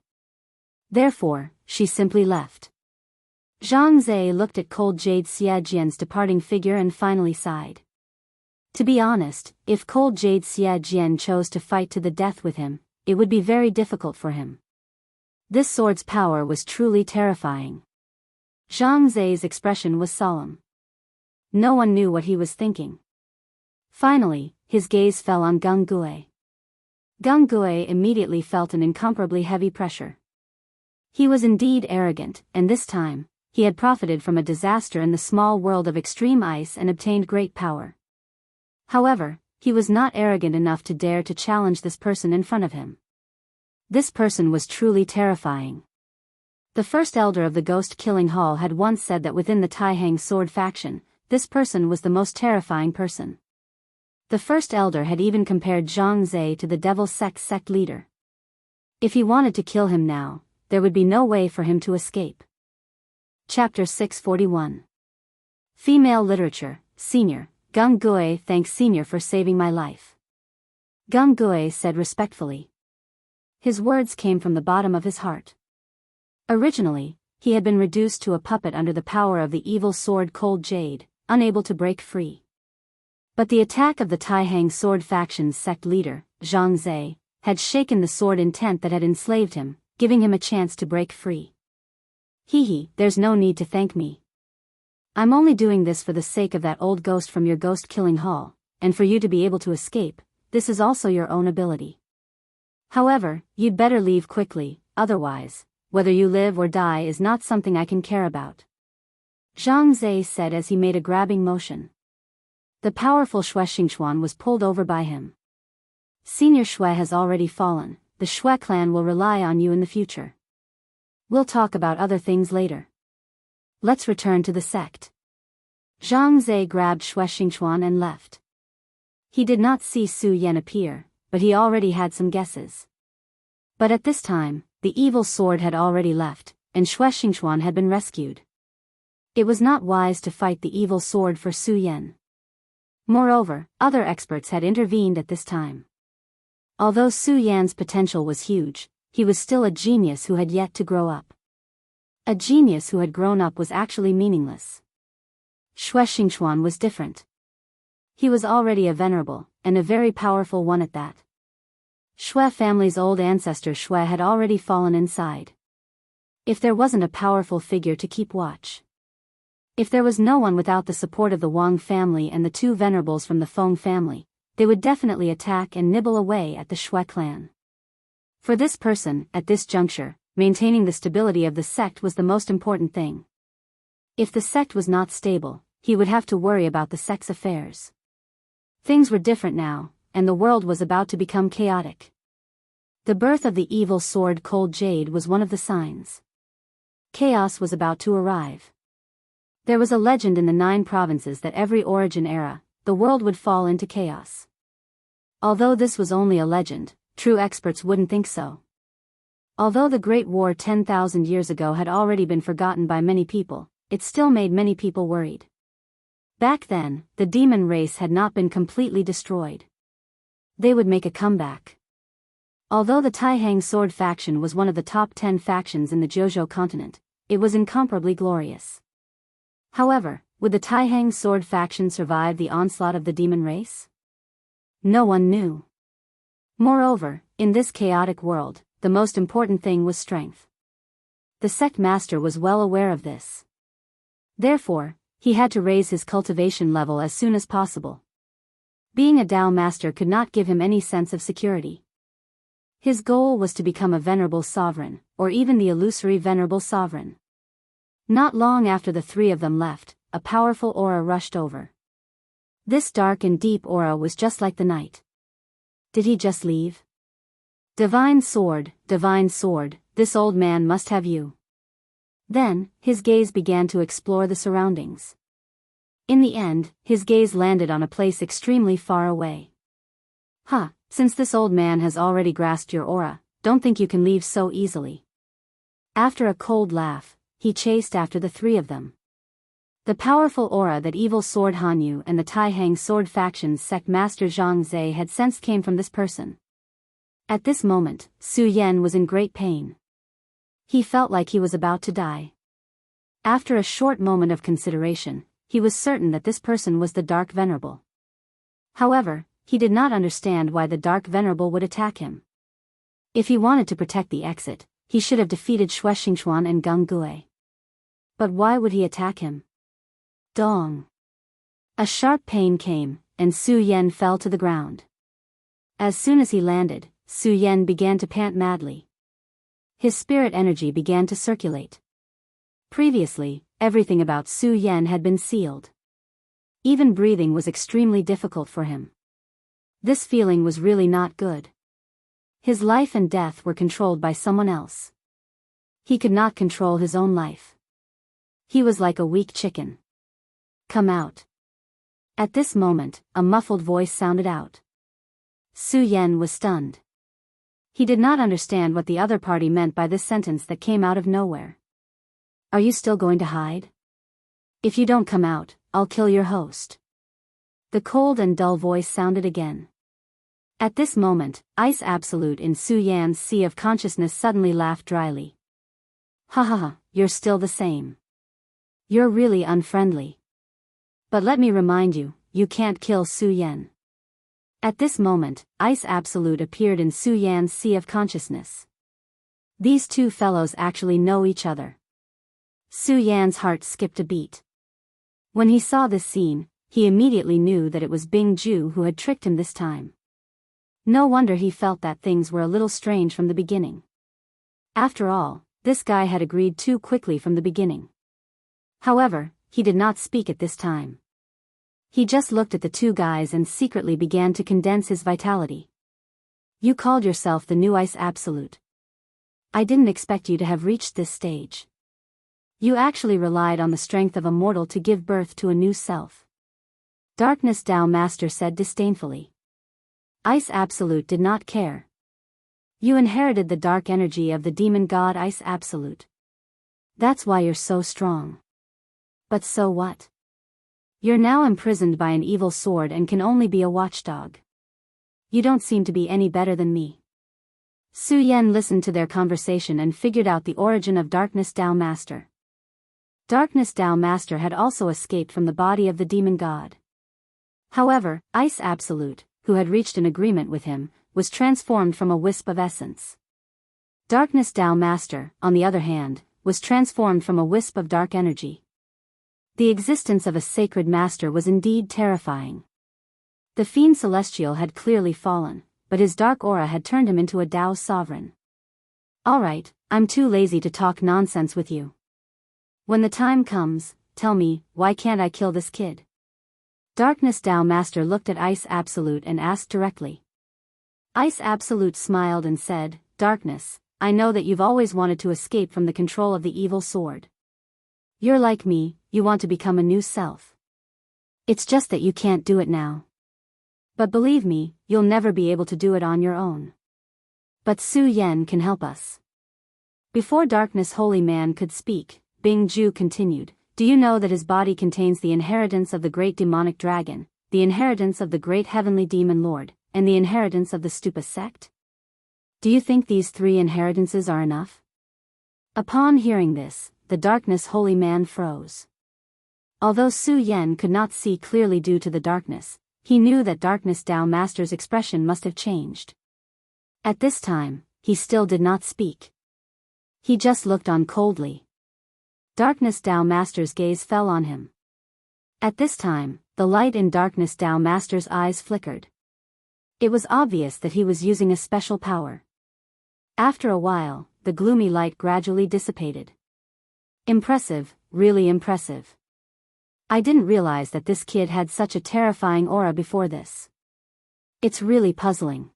Therefore, she simply left. Zhang Zhe looked at cold Jade Xie Jian's departing figure and finally sighed. To be honest, if cold Jade Xie Jian chose to fight to the death with him, it would be very difficult for him. This sword's power was truly terrifying. Zhang Zhe's expression was solemn. No one knew what he was thinking. Finally, his gaze fell on Geng Gui. Geng Gui immediately felt an incomparably heavy pressure. He was indeed arrogant, and this time, he had profited from a disaster in the small world of extreme ice and obtained great power. However, he was not arrogant enough to dare to challenge this person in front of him. This person was truly terrifying. The first elder of the ghost-killing hall had once said that within the Taihang sword faction, this person was the most terrifying person. The first elder had even compared Zhang Zhe to the devil sect leader. If he wanted to kill him now, there would be no way for him to escape. Chapter 641. Female Literature, Senior. Geng Gui thanks Senior for saving my life. Geng Gui said respectfully. His words came from the bottom of his heart. Originally, he had been reduced to a puppet under the power of the evil sword Cold Jade, unable to break free. But the attack of the Taihang sword faction's sect leader, Zhang Zhe, had shaken the sword intent that had enslaved him, giving him a chance to break free. There's no need to thank me. I'm only doing this for the sake of that old ghost from your ghost-killing hall, and for you to be able to escape. This is also your own ability. However, you'd better leave quickly, otherwise, whether you live or die is not something I can care about. Zhang Zhe said as he made a grabbing motion. The powerful Xuexing Chuan was pulled over by him. Senior Xue has already fallen, the Xue clan will rely on you in the future. We'll talk about other things later. Let's return to the sect. Zhang Zhe grabbed Xuexing Chuan and left. He did not see Su Yan appear, but he already had some guesses. But at this time, the evil sword had already left, and Xuexing Chuan had been rescued. It was not wise to fight the evil sword for Su Yan. Moreover, other experts had intervened at this time. Although Su Yan's potential was huge, he was still a genius who had yet to grow up. A genius who had grown up was actually meaningless. Xuexing Chuan was different. He was already a venerable, and a very powerful one at that. Xue family's old ancestor Xue had already fallen inside. If there wasn't a powerful figure to keep watch. If there was no one without the support of the Wang family and the 2 venerables from the Feng family, they would definitely attack and nibble away at the Xue clan. For this person, at this juncture, maintaining the stability of the sect was the most important thing. If the sect was not stable, he would have to worry about the sex affairs. Things were different now, and the world was about to become chaotic. The birth of the evil sword Cold Jade was one of the signs. Chaos was about to arrive. There was a legend in the 9 provinces that every origin era, the world would fall into chaos. Although this was only a legend, true experts wouldn't think so. Although the Great War 10,000 years ago had already been forgotten by many people, it still made many people worried. Back then, the demon race had not been completely destroyed. They would make a comeback. Although the Taihang sword faction was one of the top 10 factions in the Jianghu continent, it was incomparably glorious. However, would the Taihang sword faction survive the onslaught of the demon race? No one knew. Moreover, in this chaotic world, the most important thing was strength. The sect master was well aware of this. Therefore, he had to raise his cultivation level as soon as possible. Being a Dao master could not give him any sense of security. His goal was to become a venerable sovereign, or even the illusory venerable sovereign. Not long after the 3 of them left, a powerful aura rushed over. This dark and deep aura was just like the night. Did he just leave? Divine sword, this old man must have you. Then, his gaze began to explore the surroundings. In the end, his gaze landed on a place extremely far away. Since this old man has already grasped your aura, don't think you can leave so easily. After a cold laugh, he chased after the 3 of them. The powerful aura that evil sword Hanyu and the Taihang sword faction's sect master Zhang Zhe had sensed came from this person. At this moment, Su Yan was in great pain. He felt like he was about to die. After a short moment of consideration, he was certain that this person was the Dark Venerable. However, he did not understand why the Dark Venerable would attack him. If he wanted to protect the exit, he should have defeated Xue Xingchuan and Geng Gue. But why would he attack him? Dong! A sharp pain came, and Su Yan fell to the ground. As soon as he landed, Su Yan began to pant madly. His spirit energy began to circulate. Previously, everything about Su Yan had been sealed. Even breathing was extremely difficult for him. This feeling was really not good. His life and death were controlled by someone else. He could not control his own life. He was like a weak chicken. Come out. At this moment, a muffled voice sounded out. Su Yan was stunned. He did not understand what the other party meant by this sentence that came out of nowhere. Are you still going to hide? If you don't come out, I'll kill your host. The cold and dull voice sounded again. At this moment, Ice Absolute in Su Yan's sea of consciousness suddenly laughed dryly. Ha ha ha, you're still the same. You're really unfriendly. But let me remind you, you can't kill Su Yan. At this moment, Ice Absolute appeared in Su Yan's sea of consciousness. These 2 fellows actually know each other. Su Yan's heart skipped a beat. When he saw this scene, he immediately knew that it was Bing Ju who had tricked him this time. No wonder he felt that things were a little strange from the beginning. After all, this guy had agreed too quickly from the beginning. However, he did not speak at this time. He just looked at the 2 guys and secretly began to condense his vitality. You called yourself the new Ice Absolute. I didn't expect you to have reached this stage. You actually relied on the strength of a mortal to give birth to a new self. Darkness Dao Master said disdainfully. Ice Absolute did not care. You inherited the dark energy of the demon god Ice Absolute. That's why you're so strong. But so what? You're now imprisoned by an evil sword and can only be a watchdog. You don't seem to be any better than me. Su Yan listened to their conversation and figured out the origin of Darkness Dao Master. Darkness Dao Master had also escaped from the body of the demon god. However, Ice Absolute, who had reached an agreement with him, was transformed from a wisp of essence. Darkness Dao Master, on the other hand, was transformed from a wisp of dark energy. The existence of a sacred master was indeed terrifying. The fiend celestial had clearly fallen, but his dark aura had turned him into a Dao sovereign. Alright, I'm too lazy to talk nonsense with you. When the time comes, tell me, why can't I kill this kid? Darkness Tao Master looked at Ice Absolute and asked directly. Ice Absolute smiled and said, Darkness, I know that you've always wanted to escape from the control of the evil sword. You're like me, you want to become a new self. It's just that you can't do it now. But believe me, you'll never be able to do it on your own. But Su Yan can help us. Before Darkness Holy Man could speak, Bing Ju continued, do you know that his body contains the inheritance of the great demonic dragon, the inheritance of the great heavenly demon lord, and the inheritance of the Stupa sect? Do you think these 3 inheritances are enough? Upon hearing this, the Darkness Holy Man froze. Although Su Yan could not see clearly due to the darkness, he knew that Darkness Tao Master's expression must have changed. At this time, he still did not speak. He just looked on coldly. Darkness Tao Master's gaze fell on him. At this time, the light in Darkness Tao Master's eyes flickered. It was obvious that he was using a special power. After a while, the gloomy light gradually dissipated. Impressive, really impressive. I didn't realize that this kid had such a terrifying aura before this. It's really puzzling.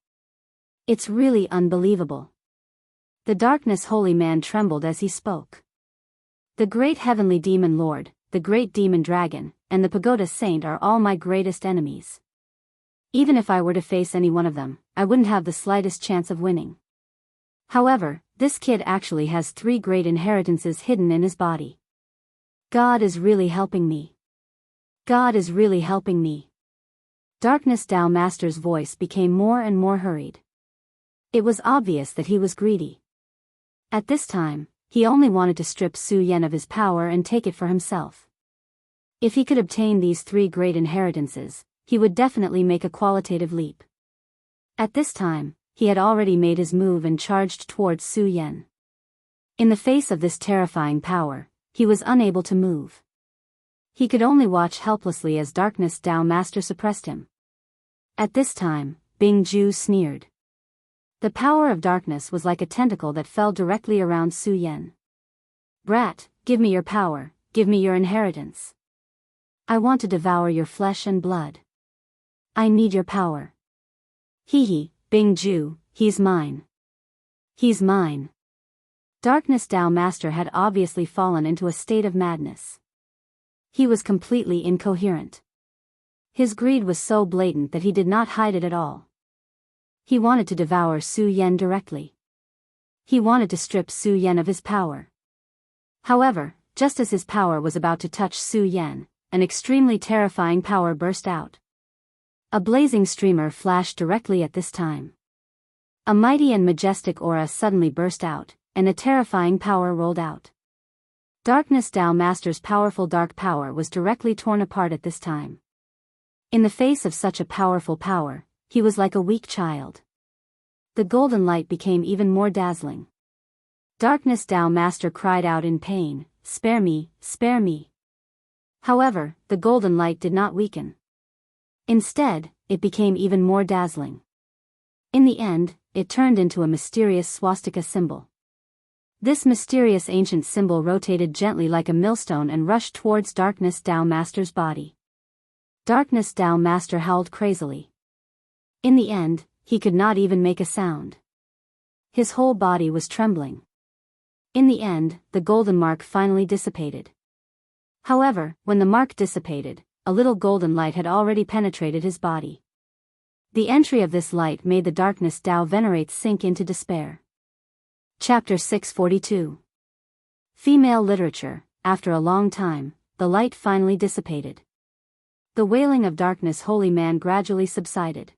It's really unbelievable. The Darkness Holy Man trembled as he spoke. The great heavenly demon lord, the great demon dragon, and the pagoda saint are all my greatest enemies. Even if I were to face any one of them, I wouldn't have the slightest chance of winning. However, this kid actually has 3 great inheritances hidden in his body. God is really helping me. God is really helping me. Darkness Tao Master's voice became more and more hurried. It was obvious that he was greedy. At this time, he only wanted to strip Su Yan of his power and take it for himself. If he could obtain these 3 great inheritances, he would definitely make a qualitative leap. At this time, he had already made his move and charged towards Su Yan. In the face of this terrifying power, he was unable to move. He could only watch helplessly as Darkness Tao Master suppressed him. At this time, Bing Ju sneered. The power of darkness was like a tentacle that fell directly around Su Yan. Brat, give me your power, give me your inheritance. I want to devour your flesh and blood. I need your power. Hee, Bing Ju, he's mine. He's mine. Darkness Tao Master had obviously fallen into a state of madness. He was completely incoherent. His greed was so blatant that he did not hide it at all. He wanted to devour Su Yan directly. He wanted to strip Su Yan of his power. However, just as his power was about to touch Su Yan, an extremely terrifying power burst out. A blazing streamer flashed directly at this time. A mighty and majestic aura suddenly burst out, and a terrifying power rolled out. Darkness Tao Master's powerful dark power was directly torn apart at this time. In the face of such a powerful power, he was like a weak child. The golden light became even more dazzling. Darkness Tao Master cried out in pain, "Spare me, spare me." However, the golden light did not weaken. Instead, it became even more dazzling. In the end, it turned into a mysterious swastika symbol. This mysterious ancient symbol rotated gently like a millstone and rushed towards Darkness Tao Master's body. Darkness Tao Master howled crazily. In the end, he could not even make a sound. His whole body was trembling. In the end, the golden mark finally dissipated. However, when the mark dissipated, a little golden light had already penetrated his body. The entry of this light made the Darkness Tao Venerates sink into despair. Chapter 642. Female Literature. After a long time, the light finally dissipated. The wailing of Darkness Holy Man gradually subsided.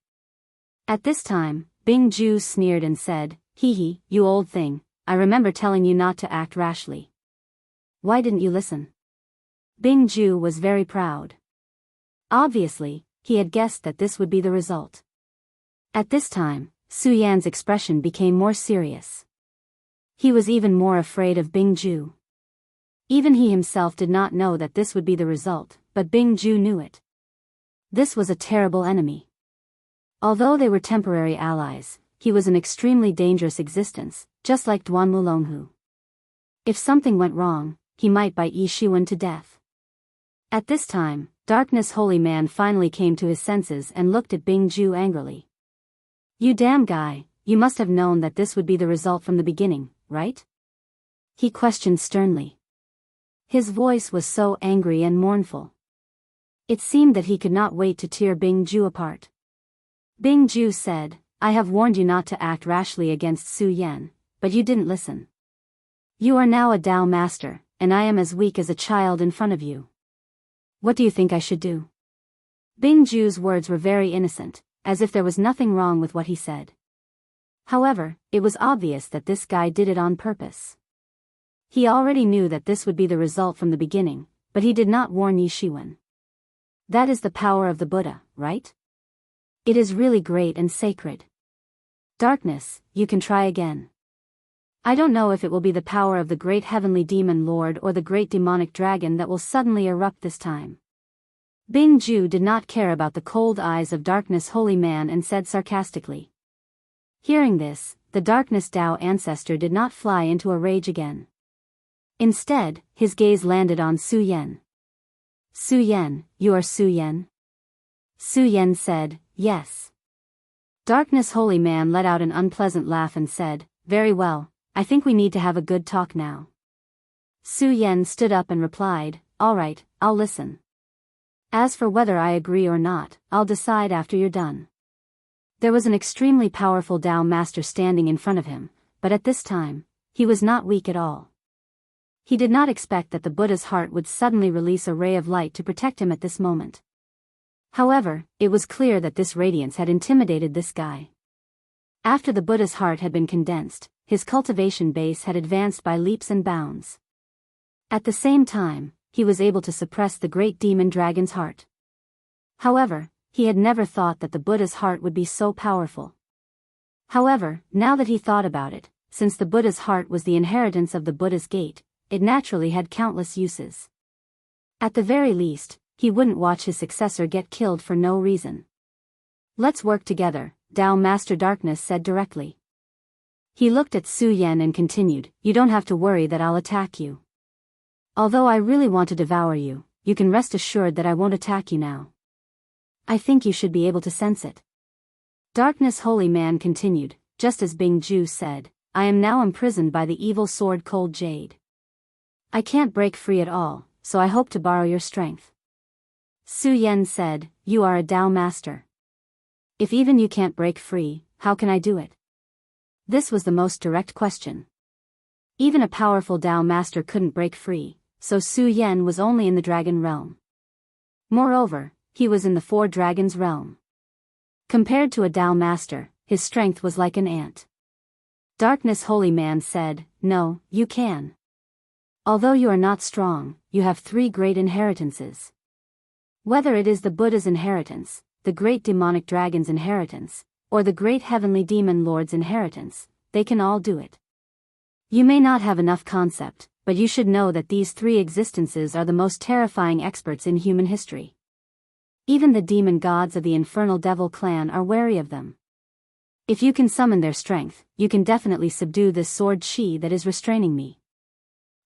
At this time, Bing Ju sneered and said, "Hee, you old thing, I remember telling you not to act rashly. Why didn't you listen?" Bing Ju was very proud. Obviously, he had guessed that this would be the result. At this time, Su Yan's expression became more serious. He was even more afraid of Bing Ju. Even he himself did not know that this would be the result, but Bing Ju knew it. This was a terrible enemy. Although they were temporary allies, he was an extremely dangerous existence, just like Duan Mulonghu. If something went wrong, he might bite Yi Shiwen to death. At this time, Darkness Holy Man finally came to his senses and looked at Bingju angrily. You damn guy, you must have known that this would be the result from the beginning, right? He questioned sternly. His voice was so angry and mournful. It seemed that he could not wait to tear Bingju apart. Bingju said, I have warned you not to act rashly against Su Yan, but you didn't listen. You are now a Tao master, and I am as weak as a child in front of you. What do you think I should do? Bingju's words were very innocent, as if there was nothing wrong with what he said. However, it was obvious that this guy did it on purpose. He already knew that this would be the result from the beginning, but he did not warn Yi Shiwen. That is the power of the Buddha, right? It is really great and sacred. Darkness, you can try again. I don't know if it will be the power of the great heavenly demon lord or the great demonic dragon that will suddenly erupt this time. Bingju did not care about the cold eyes of Darkness Holy Man and said sarcastically. Hearing this, the Darkness Tao ancestor did not fly into a rage again. Instead, his gaze landed on Su Yan. Su Yan, you are Su Yan? Su Yan said, yes. Darkness Holy Man let out an unpleasant laugh and said, very well, I think we need to have a good talk now. Su Yan stood up and replied, all right, I'll listen. As for whether I agree or not, I'll decide after you're done. There was an extremely powerful Tao master standing in front of him, but at this time, he was not weak at all. He did not expect that the Buddha's heart would suddenly release a ray of light to protect him at this moment. However, it was clear that this radiance had intimidated this guy. After the Buddha's heart had been condensed, his cultivation base had advanced by leaps and bounds. At the same time, he was able to suppress the great demon dragon's heart. However, he had never thought that the Buddha's heart would be so powerful. However, now that he thought about it, since the Buddha's heart was the inheritance of the Buddha's gate, it naturally had countless uses. At the very least, he wouldn't watch his successor get killed for no reason. Let's work together, Tao Master Darkness said directly. He looked at Su Yan and continued, you don't have to worry that I'll attack you. Although I really want to devour you, you can rest assured that I won't attack you now. I think you should be able to sense it. Darkness Holy Man continued, just as Bingju said, I am now imprisoned by the evil sword Cold Jade. I can't break free at all, so I hope to borrow your strength. Su Yan said, you are a Tao master. If even you can't break free, how can I do it? This was the most direct question. Even a powerful Tao master couldn't break free, so Su Yan was only in the dragon realm. Moreover, he was in the four dragons realm. Compared to a Tao master, his strength was like an ant. Darkness Holy Man said, no, you can. Although you are not strong, you have three great inheritances. Whether it is the Buddha's inheritance, the great demonic dragon's inheritance, or the great heavenly demon lord's inheritance, they can all do it. You may not have enough concept, but you should know that these three existences are the most terrifying experts in human history. Even the demon gods of the infernal devil clan are wary of them. If you can summon their strength, you can definitely subdue this sword chi that is restraining me.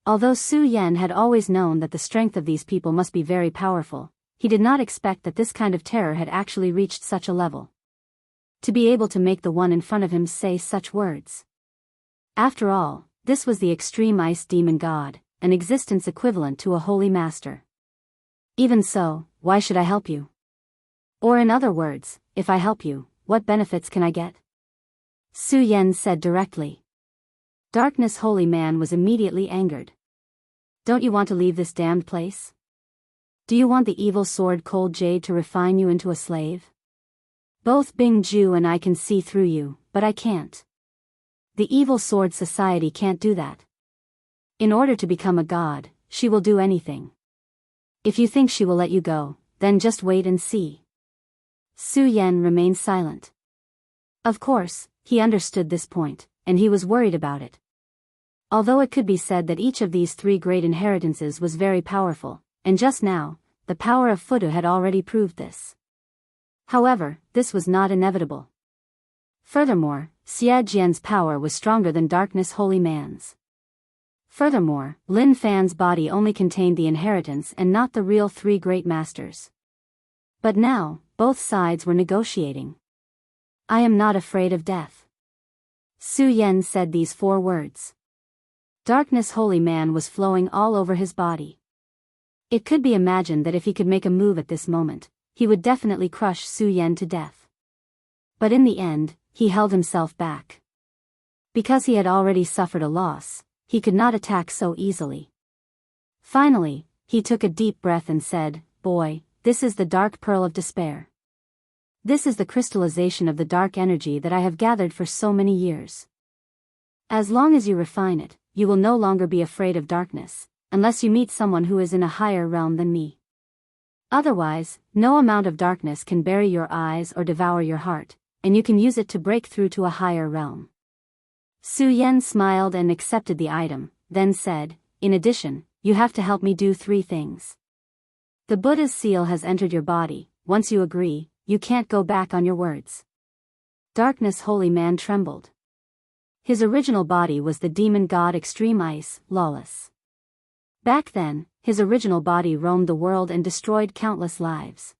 Although Su Yan had always known that the strength of these people must be very powerful, he did not expect that this kind of terror had actually reached such a level. To be able to make the one in front of him say such words. After all, this was the extreme ice demon god, an existence equivalent to a holy master. Even so, why should I help you? Or in other words, if I help you, what benefits can I get? Su Yan said directly. Darkness Holy Man was immediately angered. Don't you want to leave this damned place? Do you want the evil sword Cold Jade to refine you into a slave? Both Bingju and I can see through you, but I can't. The evil sword society can't do that. In order to become a god, she will do anything. If you think she will let you go, then just wait and see. Su Yan remained silent. Of course, he understood this point, and he was worried about it. Although it could be said that each of these three great inheritances was very powerful, and just now, the power of Fudu had already proved this. However, this was not inevitable. Furthermore, Xie Jian's power was stronger than Darkness Holy Man's. Furthermore, Lin Fan's body only contained the inheritance and not the real three great masters. But now, both sides were negotiating. I am not afraid of death. Su Yan said these 4 words. Darkness holy man was flowing all over his body. It could be imagined that if he could make a move at this moment, he would definitely crush Su Yan to death. But in the end, he held himself back. Because he had already suffered a loss, he could not attack so easily. Finally, he took a deep breath and said, "Boy, this is the dark pearl of despair. This is the crystallization of the dark energy that I have gathered for so many years. As long as you refine it, you will no longer be afraid of darkness, unless you meet someone who is in a higher realm than me. Otherwise, no amount of darkness can bury your eyes or devour your heart, and you can use it to break through to a higher realm." Su Yan smiled and accepted the item, then said, "In addition, you have to help me do 3 things. The Buddha's seal has entered your body. Once you agree, you can't go back on your words." Darkness holy man trembled. His original body was the demon god Extreme Ice, Lawless. Back then, his original body roamed the world and destroyed countless lives.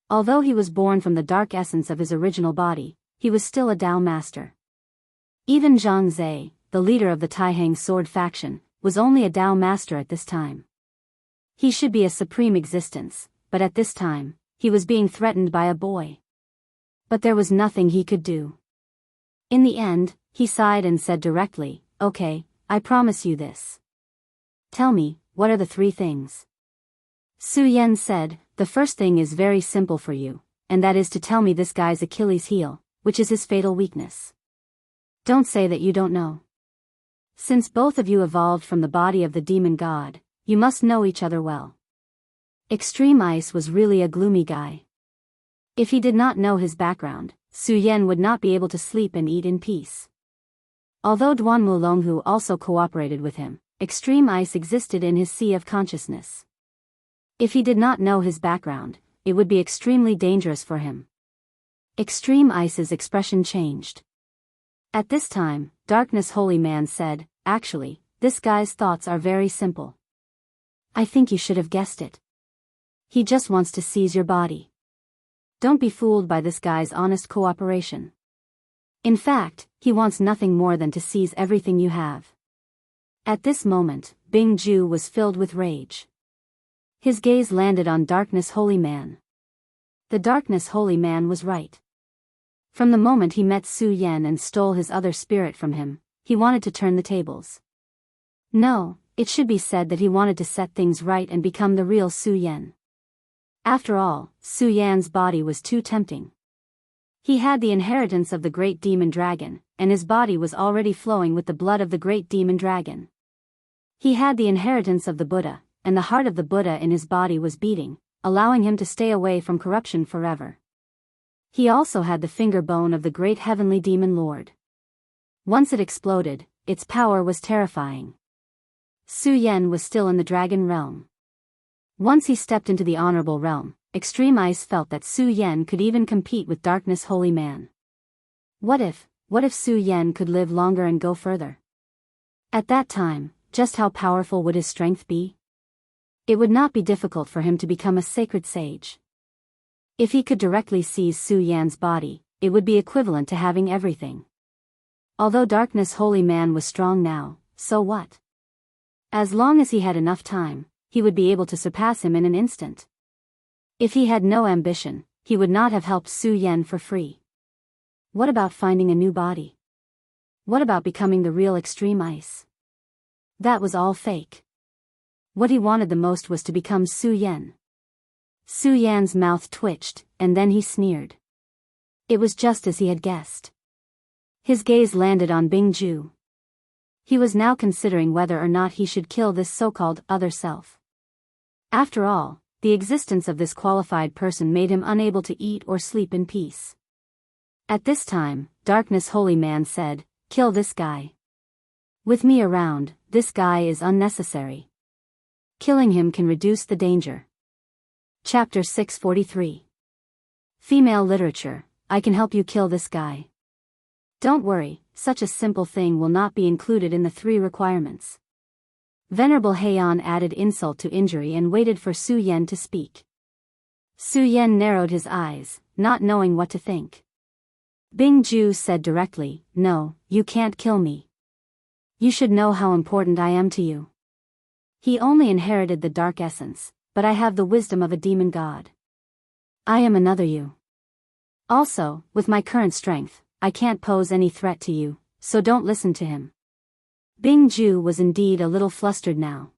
Although he was born from the dark essence of his original body, he was still a Tao master. Even Zhang Zhe, the leader of the Taihang sword faction, was only a Tao master at this time. He should be a supreme existence, but at this time, he was being threatened by a boy. But there was nothing he could do. In the end, he sighed and said directly, "Okay, I promise you this. Tell me, what are the 3 things?" Su Yan said, "The first thing is very simple for you, and that is to tell me this guy's Achilles heel, which is his fatal weakness. Don't say that you don't know. Since both of you evolved from the body of the demon god, you must know each other well." Extreme Ice was really a gloomy guy. If he did not know his background, Su Yan would not be able to sleep and eat in peace. Although Duan Mulonghu also cooperated with him, Extreme Ice existed in his sea of consciousness. If he did not know his background, it would be extremely dangerous for him. Extreme Ice's expression changed. At this time, Darkness Holy Man said, "Actually, this guy's thoughts are very simple. I think you should have guessed it. He just wants to seize your body. Don't be fooled by this guy's honest cooperation. In fact, he wants nothing more than to seize everything you have." At this moment, Bing Ju was filled with rage. His gaze landed on Darkness Holy Man. The Darkness Holy Man was right. From the moment he met Su Yan and stole his other spirit from him, he wanted to turn the tables. No, it should be said that he wanted to set things right and become the real Su Yan. After all, Su Yan's body was too tempting. He had the inheritance of the great demon dragon, and his body was already flowing with the blood of the great demon dragon. He had the inheritance of the Buddha, and the heart of the Buddha in his body was beating, allowing him to stay away from corruption forever. He also had the finger bone of the great heavenly demon lord. Once it exploded, its power was terrifying. Su Yan was still in the dragon realm. Once he stepped into the honorable realm, Extreme Ice felt that Su Yan could even compete with Darkness Holy Man. What if Su Yan could live longer and go further? At that time, just how powerful would his strength be? It would not be difficult for him to become a sacred sage. If he could directly seize Su Yan's body, it would be equivalent to having everything. Although Darkness Holy Man was strong now, so what? As long as he had enough time, he would be able to surpass him in an instant. If he had no ambition, he would not have helped Su Yan for free. What about finding a new body? What about becoming the real Extreme Ice? That was all fake. What he wanted the most was to become Su Yan. Su Yan's mouth twitched, and then he sneered. It was just as he had guessed. His gaze landed on Bing Ju. He was now considering whether or not he should kill this so-called other self. After all, the existence of this qualified person made him unable to eat or sleep in peace. At this time, Darkness Holy Man said, "Kill this guy. With me around, this guy is unnecessary. Killing him can reduce the danger." Chapter 643. Female Literature, I can help you kill this guy. Don't worry, such a simple thing will not be included in the 3 requirements. Venerable Heian added insult to injury and waited for Su Yan to speak. Su Yan narrowed his eyes, not knowing what to think. Bing Ju said directly, "No, you can't kill me. You should know how important I am to you. He only inherited the dark essence, but I have the wisdom of a demon god. I am another you. Also, with my current strength, I can't pose any threat to you, so don't listen to him." Bing Ju was indeed a little flustered now.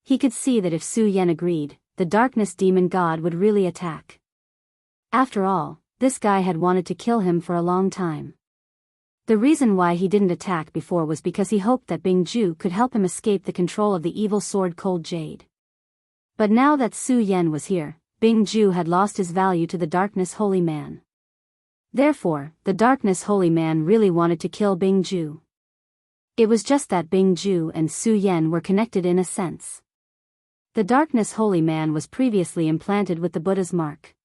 He could see that if Su Yan agreed, the darkness demon god would really attack. After all, this guy had wanted to kill him for a long time. The reason why he didn't attack before was because he hoped that Bing Ju could help him escape the control of the evil sword Cold Jade. But now that Su Yan was here, Bing Ju had lost his value to the darkness holy man. Therefore, the darkness holy man really wanted to kill Bing Ju. It was just that Bing Ju and Su Yan were connected in a sense. The darkness holy man was previously implanted with the Buddha's mark.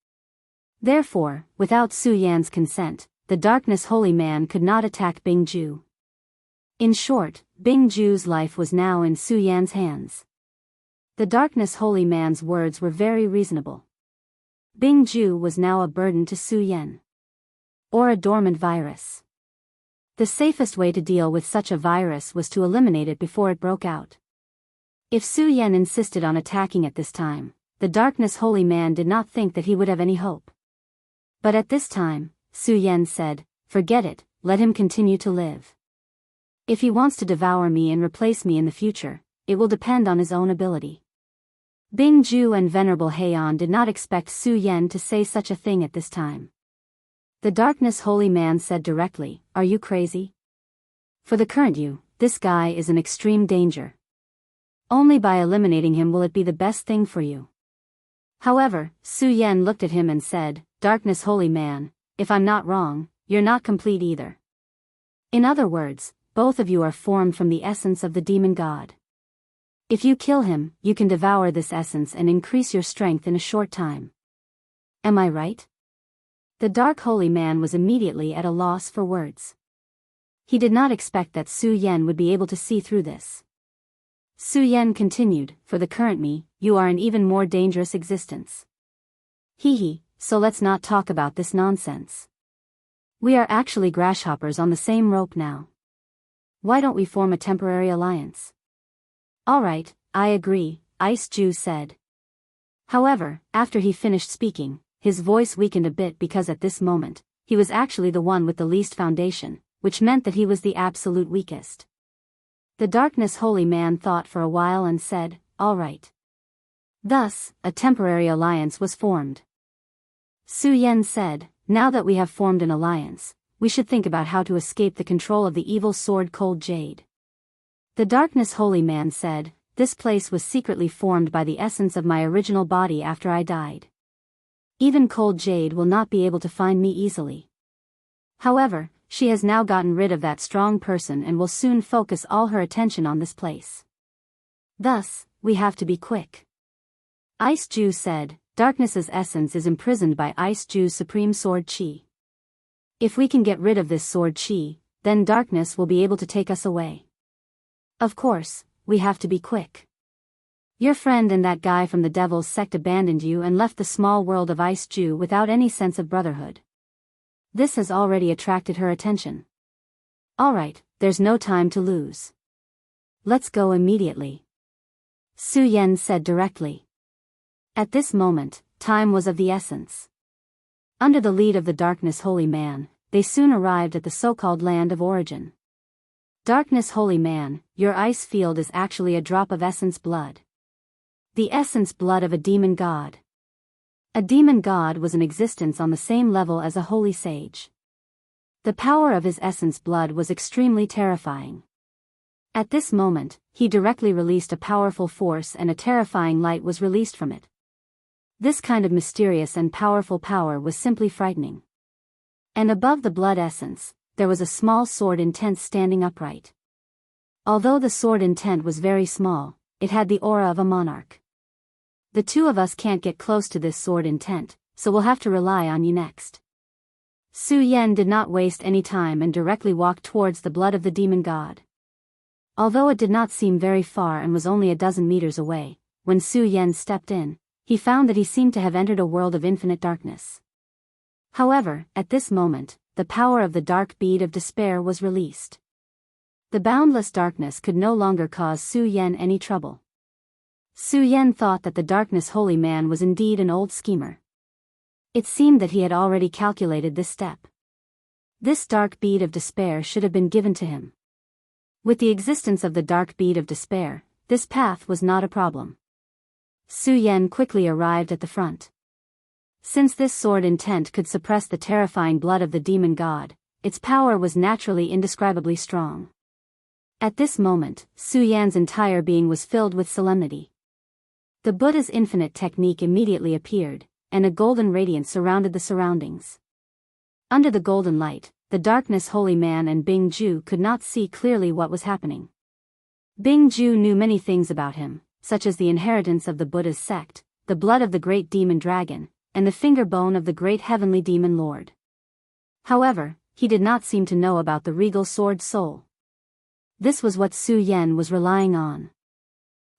Therefore, without Su Yan's consent, the darkness holy man could not attack Bing Ju. In short, Bing Ju's life was now in Su Yan's hands. The darkness holy man's words were very reasonable. Bing Ju was now a burden to Su Yan. Or a dormant virus. The safest way to deal with such a virus was to eliminate it before it broke out. If Su Yan insisted on attacking at this time, the darkness holy man did not think that he would have any hope. But at this time, Su Yan said, "Forget it, let him continue to live. If he wants to devour me and replace me in the future, it will depend on his own ability." Bing Ju and Venerable Heian did not expect Su Yan to say such a thing at this time. The darkness holy man said directly, "Are you crazy? For the current you, this guy is an extreme danger. Only by eliminating him will it be the best thing for you." However, Su Yan looked at him and said, "Darkness holy man, if I'm not wrong, you're not complete either. In other words, both of you are formed from the essence of the demon god. If you kill him, you can devour this essence and increase your strength in a short time. Am I right?" The dark holy man was immediately at a loss for words. He did not expect that Su Yan would be able to see through this. Su Yan continued, "For the current me, you are an even more dangerous existence. Hee, so let's not talk about this nonsense. We are actually grasshoppers on the same rope now. Why don't we form a temporary alliance?" "Alright, I agree," Ice Ju said. However, after he finished speaking, his voice weakened a bit because at this moment, he was actually the one with the least foundation, which meant that he was the absolute weakest. The darkness holy man thought for a while and said, "All right." Thus, a temporary alliance was formed. Su Yan said, "Now that we have formed an alliance, we should think about how to escape the control of the evil sword Cold Jade." The darkness holy man said, "This place was secretly formed by the essence of my original body after I died. Even Cold Jade will not be able to find me easily. However, she has now gotten rid of that strong person and will soon focus all her attention on this place. Thus, we have to be quick." Ice Ju said, "Darkness's essence is imprisoned by Ice Ju's supreme sword Qi. If we can get rid of this sword Qi, then darkness will be able to take us away. Of course, we have to be quick. Your friend and that guy from the Devil's Sect abandoned you and left the small world of Ice Ju without any sense of brotherhood. This has already attracted her attention. Alright, there's no time to lose. Let's go immediately," Su Yan said directly. At this moment, time was of the essence. Under the lead of the darkness holy man, they soon arrived at the so-called land of origin. "Darkness holy man, your ice field is actually a drop of essence blood. The essence blood of a demon god. A demon god was in existence on the same level as a holy sage. The power of his essence blood was extremely terrifying. At this moment, he directly released a powerful force and a terrifying light was released from it. This kind of mysterious and powerful power was simply frightening. And above the blood essence, there was a small sword intent standing upright. Although the sword intent was very small, it had the aura of a monarch. The two of us can't get close to this sword intent, so we'll have to rely on you next." Su Yan did not waste any time and directly walked towards the blood of the demon god. Although it did not seem very far and was only a dozen meters away, when Su Yan stepped in, he found that he seemed to have entered a world of infinite darkness. However, at this moment, the power of the dark bead of despair was released. The boundless darkness could no longer cause Su Yan any trouble. Su Yan thought that the darkness holy man was indeed an old schemer. It seemed that he had already calculated this step. This dark bead of despair should have been given to him. With the existence of the dark bead of despair, this path was not a problem. Su Yan quickly arrived at the front. Since this sword intent could suppress the terrifying blood of the demon god, its power was naturally indescribably strong. At this moment, Su Yan's entire being was filled with solemnity. The Buddha's infinite technique immediately appeared, and a golden radiance surrounded the surroundings. Under the golden light, the darkness holy man and Bing Ju could not see clearly what was happening. Bing Ju knew many things about him, such as the inheritance of the Buddha's sect, the blood of the great demon dragon, and the finger bone of the great heavenly demon lord. However, he did not seem to know about the regal sword soul. This was what Su Yan was relying on.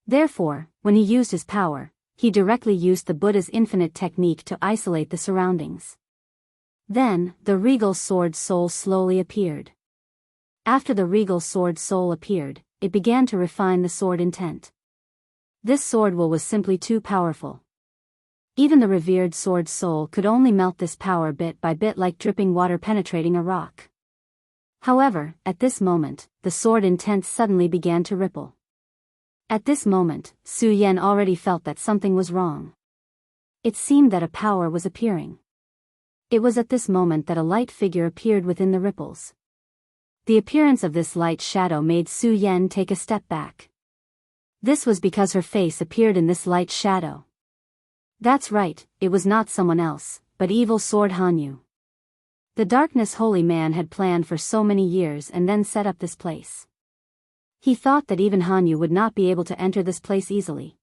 Therefore, when he used his power, he directly used the Buddha's infinite technique to isolate the surroundings. Then, the regal sword soul slowly appeared. After the regal sword soul appeared, it began to refine the sword intent. This sword will was simply too powerful. Even the revered sword soul could only melt this power bit by bit like dripping water penetrating a rock. However, at this moment, the sword intent suddenly began to ripple. At this moment, Su Yan already felt that something was wrong. It seemed that a power was appearing. It was at this moment that a light figure appeared within the ripples. The appearance of this light shadow made Su Yan take a step back. This was because her face appeared in this light shadow. That's right, it was not someone else, but evil sword Hanyu. The darkness holy man had planned for so many years and then set up this place. He thought that even Hanyu would not be able to enter this place easily.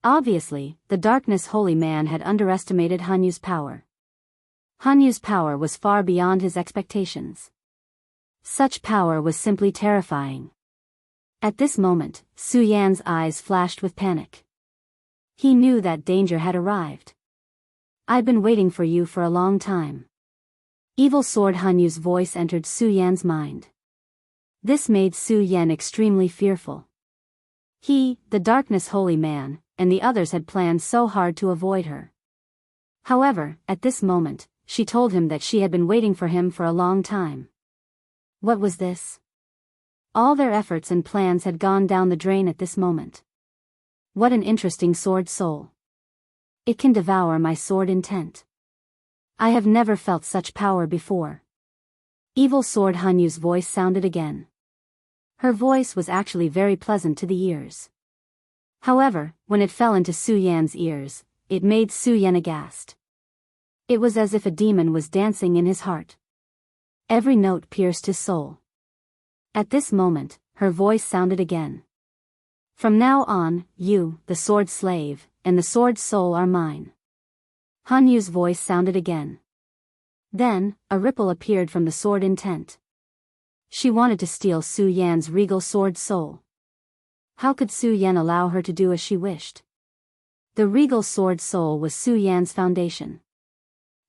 Obviously, the darkness holy man had underestimated Hanyu's power. Hanyu's power was far beyond his expectations. Such power was simply terrifying. At this moment, Su Yan's eyes flashed with panic. He knew that danger had arrived. I've been waiting for you for a long time. Evil sword Hanyu's voice entered Su Yan's mind. This made Su Yan extremely fearful. He, the darkness holy man, and the others had planned so hard to avoid her. However, at this moment, she told him that she had been waiting for him for a long time. What was this? All their efforts and plans had gone down the drain at this moment. What an interesting sword soul. It can devour my sword intent. I have never felt such power before. Evil sword Hanyu's voice sounded again. Her voice was actually very pleasant to the ears. However, when it fell into Su Yan's ears, it made Su Yan aghast. It was as if a demon was dancing in his heart. Every note pierced his soul. At this moment, her voice sounded again. From now on, you, the sword slave, and the sword soul are mine. Hanyu's voice sounded again. Then, a ripple appeared from the sword intent. She wanted to steal Su Yan's regal sword soul. How could Su Yan allow her to do as she wished? The regal sword soul was Su Yan's foundation.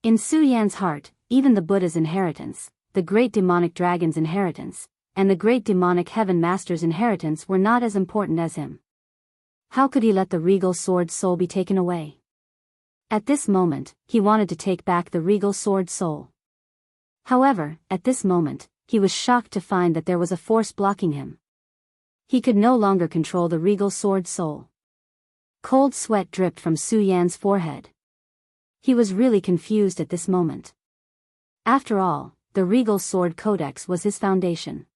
In Su Yan's heart, even the Buddha's inheritance, the great demonic dragon's inheritance, and the great demonic heaven master's inheritance were not as important as him. How could he let the regal sword soul be taken away? At this moment, he wanted to take back the regal sword soul. However, at this moment, he was shocked to find that there was a force blocking him. He could no longer control the regal sword soul. Cold sweat dripped from Su Yan's forehead. He was really confused at this moment. After all, the regal sword codex was his foundation.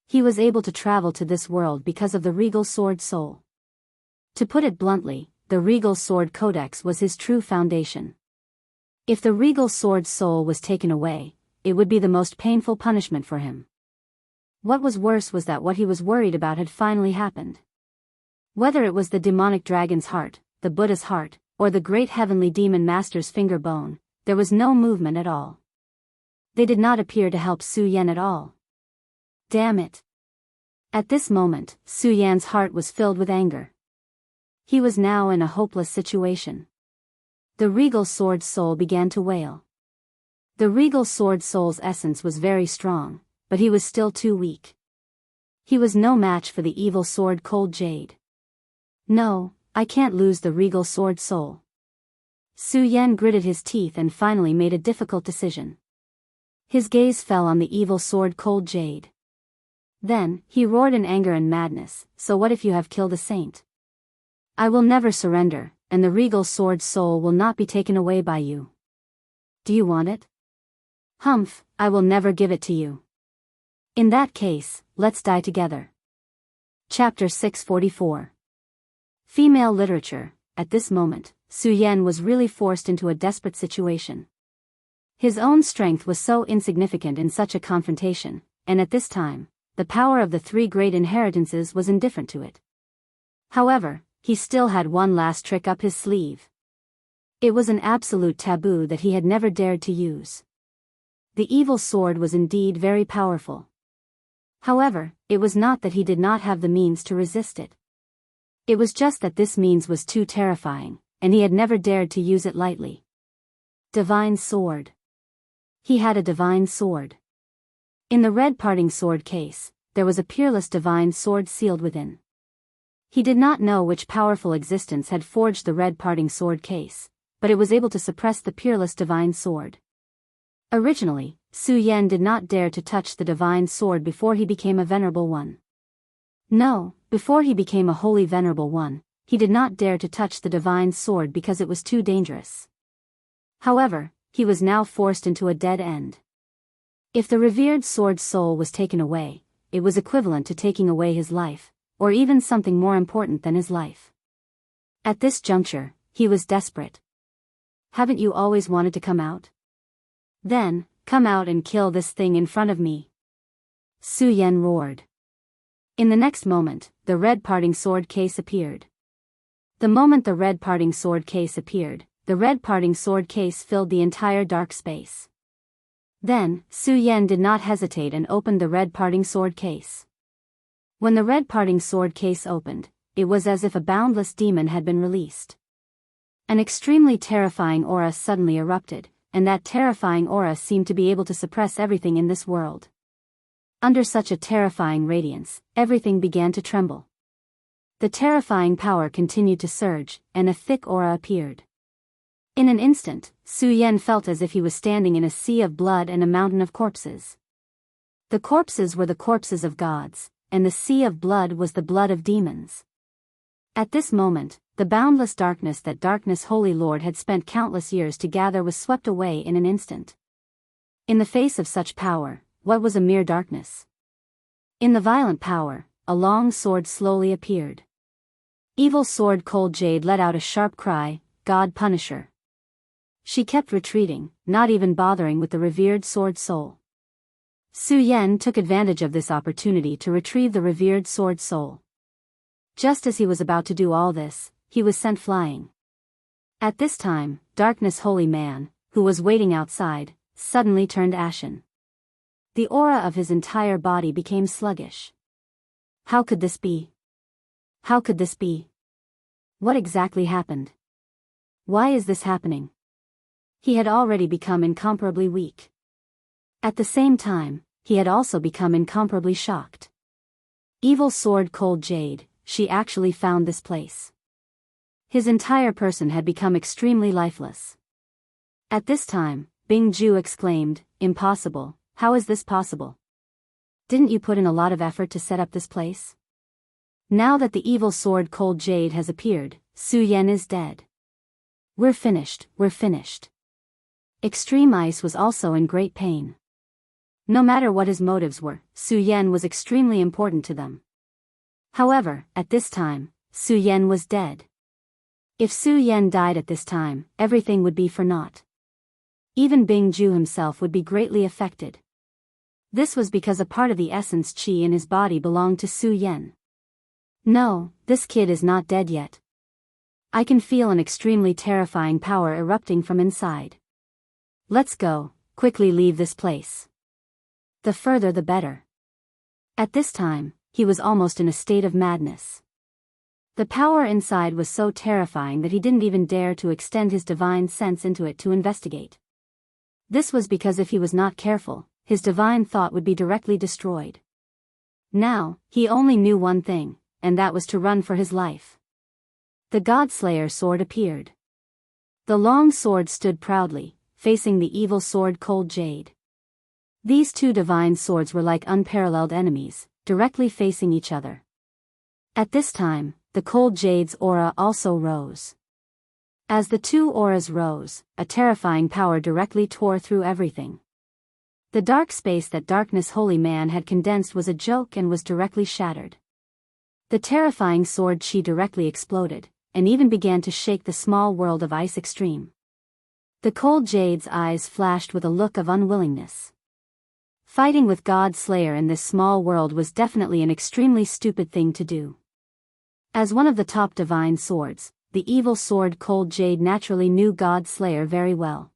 He was able to travel to this world because of the regal sword soul. To put it bluntly, the regal sword codex was his true foundation. If the regal sword soul was taken away, it would be the most painful punishment for him. What was worse was that what he was worried about had finally happened. Whether it was the demonic dragon's heart, the Buddha's heart, or the great heavenly demon master's finger bone, there was no movement at all. They did not appear to help Su Yan at all. Damn it. At this moment, Su Yan's heart was filled with anger. He was now in a hopeless situation. The regal sword soul began to wail. The regal sword soul's essence was very strong, but he was still too weak. He was no match for the evil sword cold jade. No, I can't lose the regal sword soul. Su Yan gritted his teeth and finally made a difficult decision. His gaze fell on the evil sword cold jade. Then, he roared in anger and madness, so what if you have killed a saint? I will never surrender, and the regal sword soul will not be taken away by you. Do you want it? Humph, I will never give it to you. In that case, let's die together. Chapter 644. Female Literature. At this moment, Su Yan was really forced into a desperate situation. His own strength was so insignificant in such a confrontation, and at this time, the power of the three great inheritances was indifferent to it. However, he still had one last trick up his sleeve. It was an absolute taboo that he had never dared to use. The evil sword was indeed very powerful. However, it was not that he did not have the means to resist it. It was just that this means was too terrifying, and he had never dared to use it lightly. Divine Sword. He had a divine sword. In the red parting sword case, there was a peerless divine sword sealed within. He did not know which powerful existence had forged the red parting sword case, but it was able to suppress the peerless divine sword. Originally, Su Yan did not dare to touch the divine sword before he became a venerable one. No, before he became a holy venerable one, he did not dare to touch the divine sword because it was too dangerous. However, he was now forced into a dead end. If the revered sword soul was taken away, it was equivalent to taking away his life, or even something more important than his life. At this juncture, he was desperate. Haven't you always wanted to come out? Then, come out and kill this thing in front of me. Su Yan roared. In the next moment, the red parting sword case appeared. The moment the red parting sword case appeared, the red parting sword case filled the entire dark space. Then, Su Yan did not hesitate and opened the red parting sword case. When the red parting sword case opened, it was as if a boundless demon had been released. An extremely terrifying aura suddenly erupted, and that terrifying aura seemed to be able to suppress everything in this world. Under such a terrifying radiance, everything began to tremble. The terrifying power continued to surge, and a thick aura appeared. In an instant, Su Yan felt as if he was standing in a sea of blood and a mountain of corpses. The corpses were the corpses of gods, and the sea of blood was the blood of demons. At this moment, the boundless darkness that Darkness Holy Lord had spent countless years to gather was swept away in an instant. In the face of such power, what was a mere darkness? In the violent power, a long sword slowly appeared. Evil Sword Cold Jade let out a sharp cry, God Punisher. She kept retreating, not even bothering with the revered sword soul. Su Yan took advantage of this opportunity to retrieve the revered sword soul. Just as he was about to do all this, he was sent flying. At this time, Darkness Holy Man, who was waiting outside, suddenly turned ashen. The aura of his entire body became sluggish. How could this be? How could this be? What exactly happened? Why is this happening? He had already become incomparably weak. At the same time, he had also become incomparably shocked. Evil Sword Cold Jade, she actually found this place. His entire person had become extremely lifeless. At this time, Bingju exclaimed, Impossible, how is this possible? Didn't you put in a lot of effort to set up this place? Now that the evil sword Cold Jade has appeared, Su Yan is dead. We're finished, we're finished. Extreme Ice was also in great pain. No matter what his motives were, Su Yan was extremely important to them. However, at this time, Su Yan was dead. If Su Yan died at this time, everything would be for naught. Even Bingju himself would be greatly affected. This was because a part of the essence qi in his body belonged to Su Yan. No, this kid is not dead yet. I can feel an extremely terrifying power erupting from inside. Let's go, quickly leave this place. The further the better. At this time, he was almost in a state of madness. The power inside was so terrifying that he didn't even dare to extend his divine sense into it to investigate. This was because if he was not careful, his divine thought would be directly destroyed. Now, he only knew one thing, and that was to run for his life. The God-Slayer sword appeared. The long sword stood proudly, facing the evil sword Cold Jade. These two divine swords were like unparalleled enemies, directly facing each other. At this time, the Cold Jade's aura also rose. As the two auras rose, a terrifying power directly tore through everything. The dark space that Darkness Holy Man had condensed was a joke and was directly shattered. The terrifying sword chi directly exploded, and even began to shake the small world of Ice Extreme. The Cold Jade's eyes flashed with a look of unwillingness. Fighting with God Slayer in this small world was definitely an extremely stupid thing to do. As one of the top divine swords, the evil sword Cold Jade naturally knew God Slayer very well.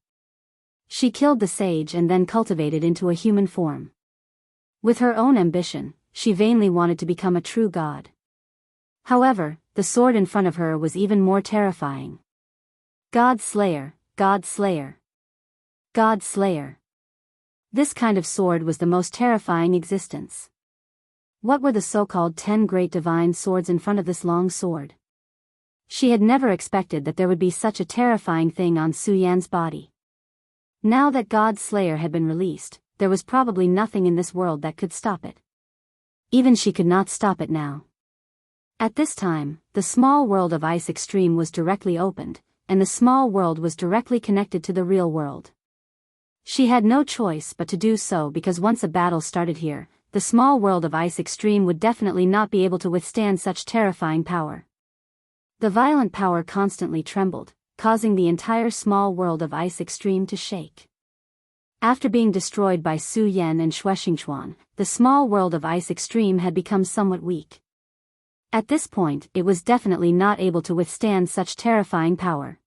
She killed the sage and then cultivated into a human form. With her own ambition, she vainly wanted to become a true god. However, the sword in front of her was even more terrifying. God Slayer, God Slayer. God Slayer. This kind of sword was the most terrifying existence. What were the so-called 10 great divine swords in front of this long sword? She had never expected that there would be such a terrifying thing on Su Yan's body. Now that God Slayer had been released, there was probably nothing in this world that could stop it. Even she could not stop it now. At this time, the small world of Ice Extreme was directly opened, and the small world was directly connected to the real world. She had no choice but to do so because once a battle started here, the small world of Ice Extreme would definitely not be able to withstand such terrifying power. The violent power constantly trembled, causing the entire small world of Ice Extreme to shake. After being destroyed by Su Yan and Shuexingchuan, the small world of Ice Extreme had become somewhat weak. At this point, it was definitely not able to withstand such terrifying power.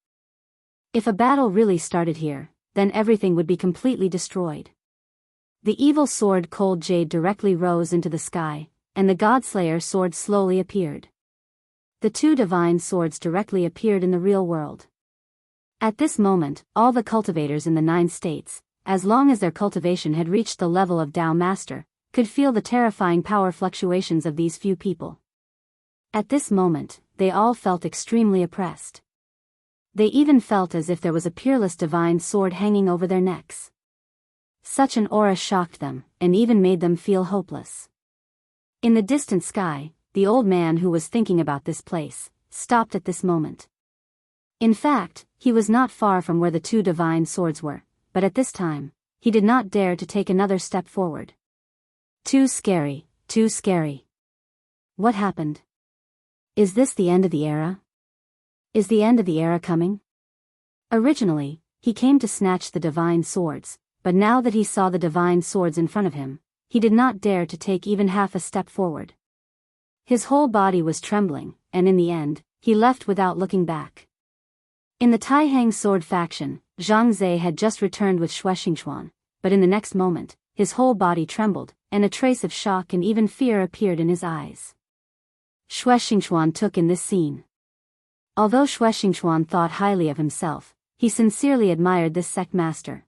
If a battle really started here, then everything would be completely destroyed. The evil sword Cold Jade directly rose into the sky, and the Godslayer sword slowly appeared. The two divine swords directly appeared in the real world. At this moment, all the cultivators in the 9 states, as long as their cultivation had reached the level of Tao Master, could feel the terrifying power fluctuations of these few people. At this moment, they all felt extremely oppressed. They even felt as if there was a peerless divine sword hanging over their necks. Such an aura shocked them, and even made them feel hopeless. In the distant sky, the old man who was thinking about this place, stopped at this moment. In fact, he was not far from where the two divine swords were, but at this time, he did not dare to take another step forward. Too scary, too scary. What happened? Is this the end of the era? Is the end of the era coming? Originally, he came to snatch the divine swords, but now that he saw the divine swords in front of him, he did not dare to take even half a step forward. His whole body was trembling, and in the end, he left without looking back. In the Taihang sword faction, Zhang Zhe had just returned with Shuexingchuan, but in the next moment, his whole body trembled, and a trace of shock and even fear appeared in his eyes. Shuexingchuan took in this scene. Although Shuexingchuan thought highly of himself, he sincerely admired this sect master.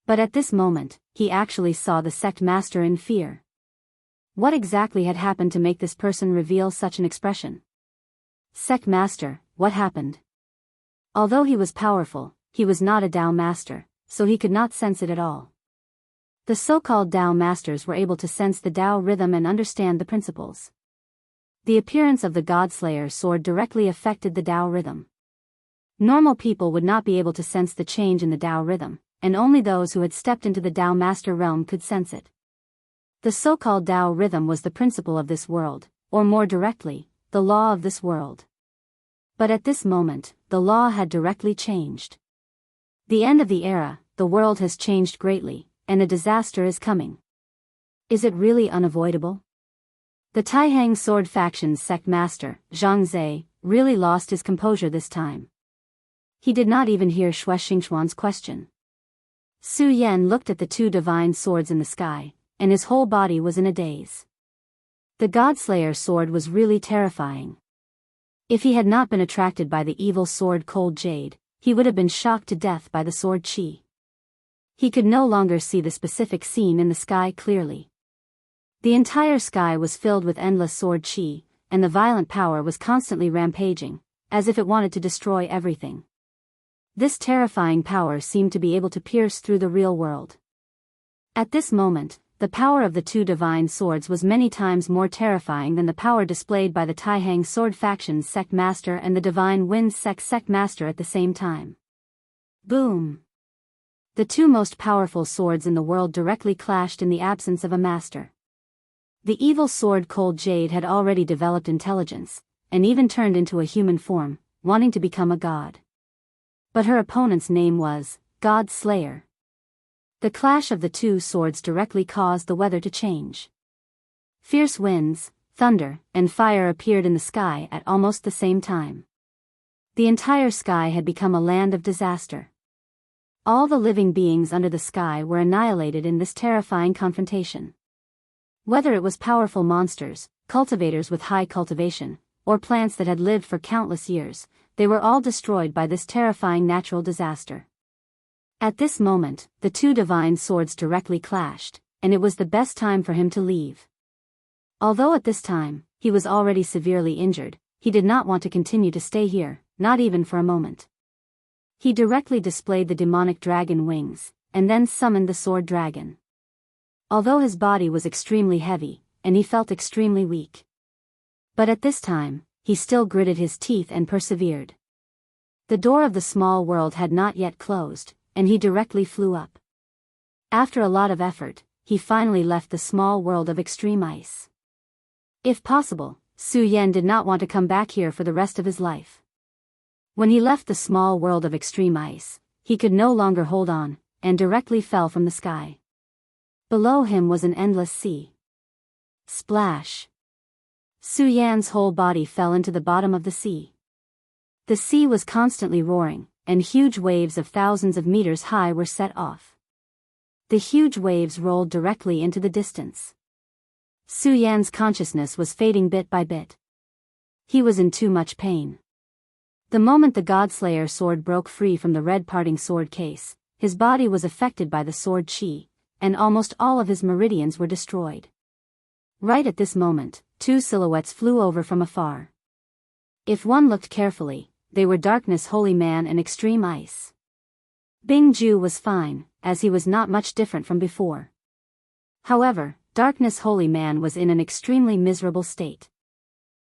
But at this moment, he actually saw the sect master in fear. What exactly had happened to make this person reveal such an expression? Sect master, what happened? Although he was powerful, he was not a Tao master, so he could not sense it at all. The so-called Tao masters were able to sense the Tao rhythm and understand the principles. The appearance of the Godslayer sword directly affected the Tao rhythm. Normal people would not be able to sense the change in the Tao rhythm, and only those who had stepped into the Tao master realm could sense it. The so-called Tao rhythm was the principle of this world, or more directly, the law of this world. But at this moment, the law had directly changed. The end of the era, the world has changed greatly, and a disaster is coming. Is it really unavoidable? The Taihang sword faction's sect master, Zhang Zhe, really lost his composure this time. He did not even hear Shuexingchuan's question. Su Yan looked at the two divine swords in the sky, and his whole body was in a daze. The Godslayer sword was really terrifying. If he had not been attracted by the evil sword Cold Jade, he would have been shocked to death by the sword Qi. He could no longer see the specific scene in the sky clearly. The entire sky was filled with endless sword Qi, and the violent power was constantly rampaging, as if it wanted to destroy everything. This terrifying power seemed to be able to pierce through the real world. At this moment, the power of the two divine swords was many times more terrifying than the power displayed by the Taihang Sword Faction's Sect Master and the Divine Winds Sect Master at the same time. Boom! The two most powerful swords in the world directly clashed in the absence of a master. The evil sword Cold Jade had already developed intelligence, and even turned into a human form, wanting to become a god. But her opponent's name was God Slayer. The clash of the two swords directly caused the weather to change. Fierce winds, thunder, and fire appeared in the sky at almost the same time. The entire sky had become a land of disaster. All the living beings under the sky were annihilated in this terrifying confrontation. Whether it was powerful monsters, cultivators with high cultivation, or plants that had lived for countless years, they were all destroyed by this terrifying natural disaster. At this moment, the two divine swords directly clashed, and it was the best time for him to leave. Although at this time, he was already severely injured, he did not want to continue to stay here, not even for a moment. He directly displayed the demonic dragon wings, and then summoned the sword dragon. Although his body was extremely heavy, and he felt extremely weak. But at this time, he still gritted his teeth and persevered. The door of the small world had not yet closed, and he directly flew up. After a lot of effort, he finally left the small world of extreme ice. If possible, Su Yan did not want to come back here for the rest of his life. When he left the small world of extreme ice, he could no longer hold on, and directly fell from the sky. Below him was an endless sea. Splash! Su Yan's whole body fell into the bottom of the sea. The sea was constantly roaring, and huge waves of thousands of meters high were set off. The huge waves rolled directly into the distance. Su Yan's consciousness was fading bit by bit. He was in too much pain. The moment the Godslayer sword broke free from the red parting sword case, his body was affected by the sword Qi, and almost all of his meridians were destroyed. Right at this moment, two silhouettes flew over from afar. If one looked carefully, they were Darkness Holy Man and Extreme Ice. Bingju was fine, as he was not much different from before. However, Darkness Holy Man was in an extremely miserable state.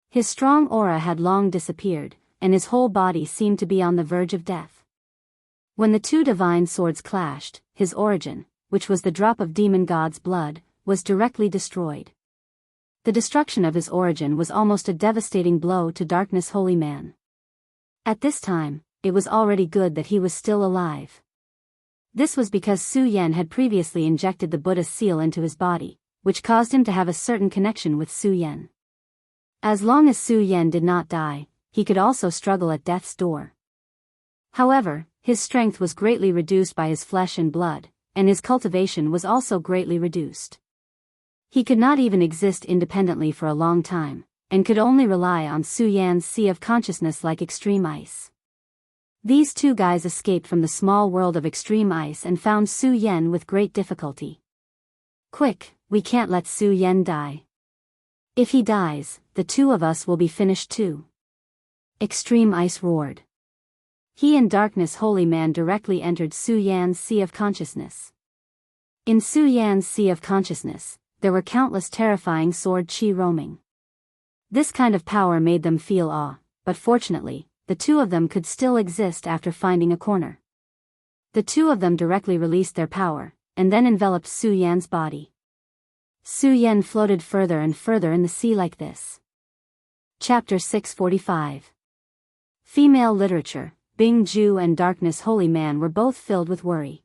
His strong aura had long disappeared, and his whole body seemed to be on the verge of death. When the two divine swords clashed, his origin, which was the drop of demon god's blood, was directly destroyed. The destruction of his origin was almost a devastating blow to Darkness Holy Man. At this time, it was already good that he was still alive. This was because Su Yan had previously injected the Buddha seal into his body, which caused him to have a certain connection with Su Yan. As long as Su Yan did not die, he could also struggle at death's door. However, his strength was greatly reduced by his flesh and blood, and his cultivation was also greatly reduced. He could not even exist independently for a long time, and could only rely on Su Yan's sea of consciousness like extreme ice. These two guys escaped from the small world of extreme ice and found Su Yan with great difficulty. Quick, we can't let Su Yan die. If he dies, the two of us will be finished too. Extreme Ice roared. He and Darkness Holy Man directly entered Su Yan's sea of consciousness. In Su Yan's sea of consciousness, there were countless terrifying sword Qi roaming. This kind of power made them feel awe, but fortunately, the two of them could still exist after finding a corner. The two of them directly released their power, and then enveloped Su Yan's body. Su Yan floated further and further in the sea like this. Chapter 645. Female literature. Bingju and Darkness Holy Man were both filled with worry.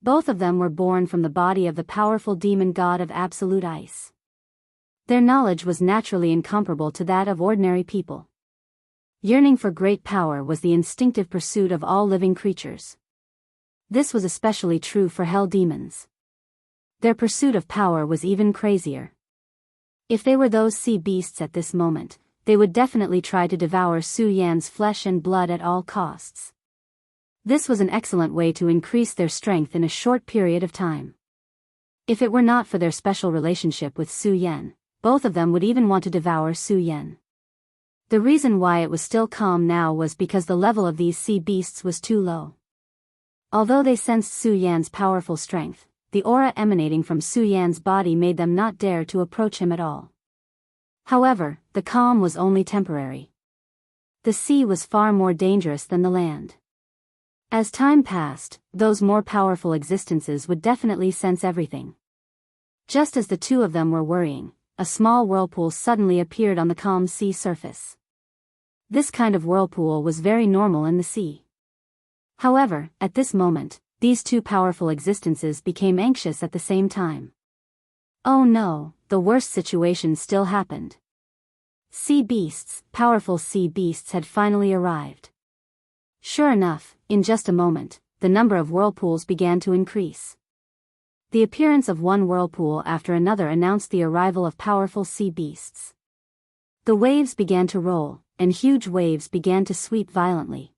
Both of them were born from the body of the powerful demon god of absolute ice. Their knowledge was naturally incomparable to that of ordinary people. Yearning for great power was the instinctive pursuit of all living creatures. This was especially true for hell demons. Their pursuit of power was even crazier. If they were those sea beasts at this moment, they would definitely try to devour Su Yan's flesh and blood at all costs. This was an excellent way to increase their strength in a short period of time. If it were not for their special relationship with Su Yan, both of them would even want to devour Su Yan. The reason why it was still calm now was because the level of these sea beasts was too low. Although they sensed Su Yan's powerful strength, the aura emanating from Su Yan's body made them not dare to approach him at all. However, the calm was only temporary. The sea was far more dangerous than the land. As time passed, those more powerful existences would definitely sense everything. Just as the two of them were worrying, a small whirlpool suddenly appeared on the calm sea surface. This kind of whirlpool was very normal in the sea. However, at this moment, these two powerful existences became anxious at the same time. Oh no, the worst situation still happened. Sea beasts, powerful sea beasts had finally arrived. Sure enough, in just a moment, the number of whirlpools began to increase. The appearance of one whirlpool after another announced the arrival of powerful sea beasts. The waves began to roll, and huge waves began to sweep violently.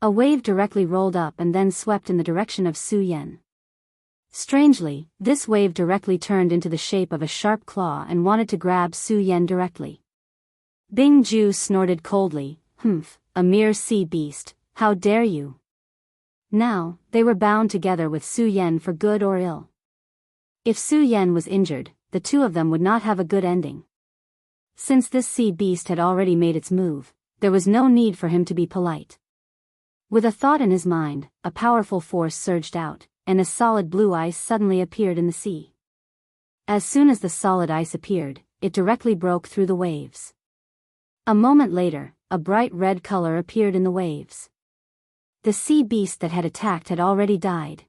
A wave directly rolled up and then swept in the direction of Su Yan. Strangely, this wave directly turned into the shape of a sharp claw and wanted to grab Su Yan directly. Bing Ju snorted coldly, "Humph, a mere sea beast, how dare you?" Now, they were bound together with Su Yan for good or ill. If Su Yan was injured, the two of them would not have a good ending. Since this sea beast had already made its move, there was no need for him to be polite. With a thought in his mind, a powerful force surged out, and a solid blue ice suddenly appeared in the sea. As soon as the solid ice appeared, it directly broke through the waves. A moment later, a bright red color appeared in the waves. The sea beast that had attacked had already died.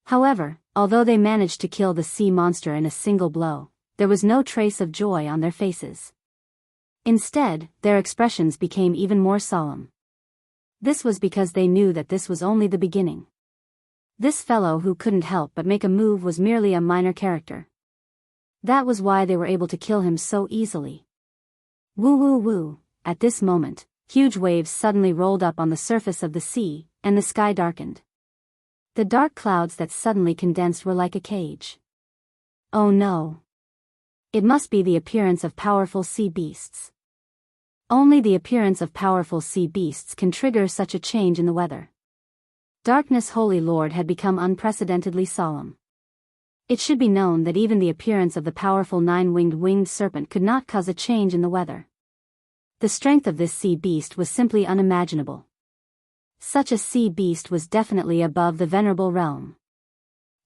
However, although they managed to kill the sea monster in a single blow, there was no trace of joy on their faces. Instead, their expressions became even more solemn. This was because they knew that this was only the beginning. This fellow who couldn't help but make a move was merely a minor character. That was why they were able to kill him so easily. Woo woo woo, at this moment, huge waves suddenly rolled up on the surface of the sea, and the sky darkened. The dark clouds that suddenly condensed were like a cage. Oh no! It must be the appearance of powerful sea beasts. Only the appearance of powerful sea beasts can trigger such a change in the weather. Darkness Holy Lord had become unprecedentedly solemn. It should be known that even the appearance of the powerful winged serpent could not cause a change in the weather. The strength of this sea beast was simply unimaginable. Such a sea beast was definitely above the venerable realm.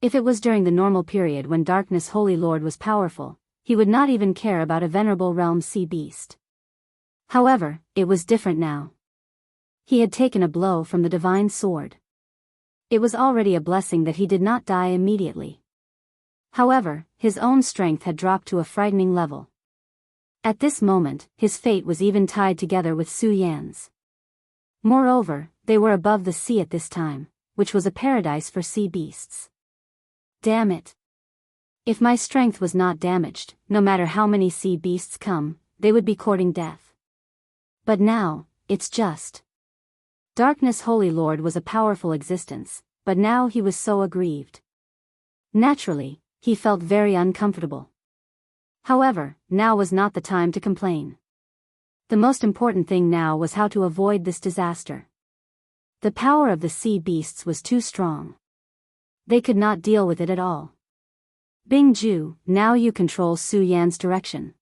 If it was during the normal period when Darkness Holy Lord was powerful, he would not even care about a venerable realm sea beast. However, it was different now. He had taken a blow from the divine sword. It was already a blessing that he did not die immediately. However, his own strength had dropped to a frightening level. At this moment, his fate was even tied together with Su Yan's. Moreover, they were above the sea at this time, which was a paradise for sea beasts. Damn it! If my strength was not damaged, no matter how many sea beasts come, they would be courting death. But now, it's just. Darkness Holy Lord was a powerful existence, but now he was so aggrieved. Naturally, he felt very uncomfortable. However, now was not the time to complain. The most important thing now was how to avoid this disaster. The power of the sea beasts was too strong. They could not deal with it at all. Bing Ju, now you control Su Yan's direction.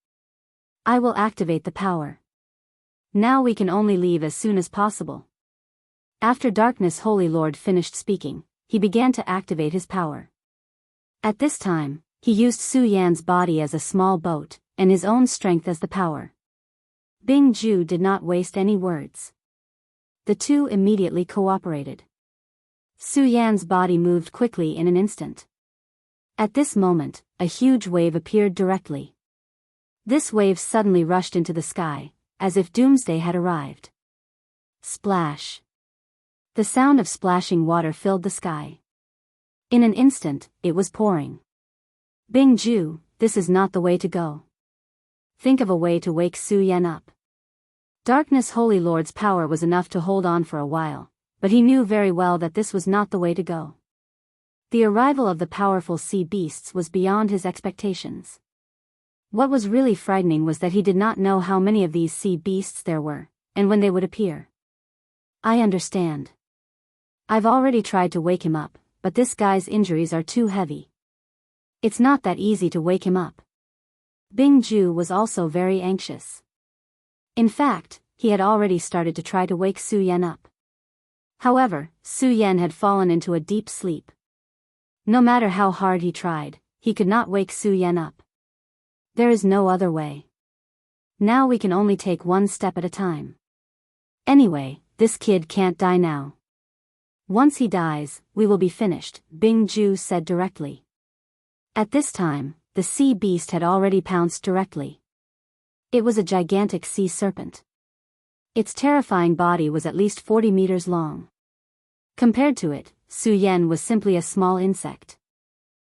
I will activate the power. Now we can only leave as soon as possible. After Darkness Holy Lord finished speaking, he began to activate his power. At this time, he used Su Yan's body as a small boat, and his own strength as the power. Bing Ju did not waste any words. The two immediately cooperated. Su Yan's body moved quickly in an instant. At this moment, a huge wave appeared directly. This wave suddenly rushed into the sky, as if doomsday had arrived. Splash! The sound of splashing water filled the sky. In an instant, it was pouring. Bing Ju, this is not the way to go. Think of a way to wake Su Yan up. Darkness Holy Lord's power was enough to hold on for a while, but he knew very well that this was not the way to go. The arrival of the powerful sea beasts was beyond his expectations. What was really frightening was that he did not know how many of these sea beasts there were, and when they would appear. I understand. I've already tried to wake him up, but this guy's injuries are too heavy. It's not that easy to wake him up. Bingju was also very anxious. In fact, he had already started to try to wake Su Yan up. However, Su Yan had fallen into a deep sleep. No matter how hard he tried, he could not wake Su Yan up. There is no other way. Now we can only take one step at a time. Anyway, this kid can't die now. Once he dies, we will be finished, Bingju said directly. At this time, the sea beast had already pounced directly. It was a gigantic sea serpent. Its terrifying body was at least 40 meters long. Compared to it, Su Yan was simply a small insect.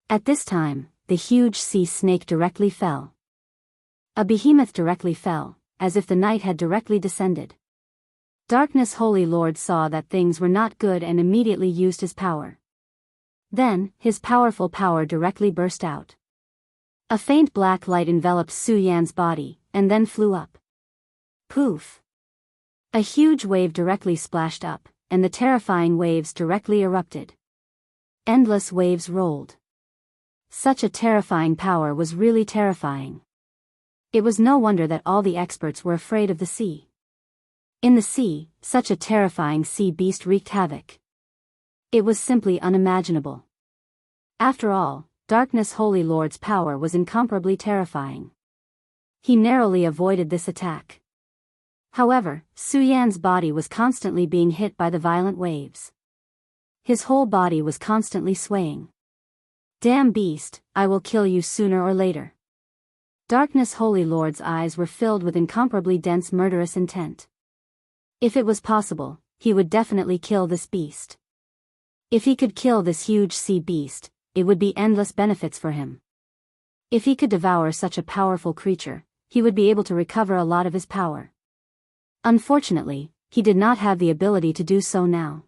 At this time, the huge sea snake directly fell. A behemoth directly fell, as if the night had directly descended. Darkness Holy Lord saw that things were not good and immediately used his power. Then, his powerful power directly burst out. A faint black light enveloped Su Yan's body, and then flew up. Poof! A huge wave directly splashed up, and the terrifying waves directly erupted. Endless waves rolled. Such a terrifying power was really terrifying. It was no wonder that all the experts were afraid of the sea. In the sea, such a terrifying sea beast wreaked havoc. It was simply unimaginable. After all, Darkness Holy Lord's power was incomparably terrifying. He narrowly avoided this attack. However, Su Yan's body was constantly being hit by the violent waves. His whole body was constantly swaying. Damn beast, I will kill you sooner or later. Darkness Holy Lord's eyes were filled with incomparably dense murderous intent. If it was possible, he would definitely kill this beast. If he could kill this huge sea beast, it would be endless benefits for him. If he could devour such a powerful creature, he would be able to recover a lot of his power. Unfortunately, he did not have the ability to do so now.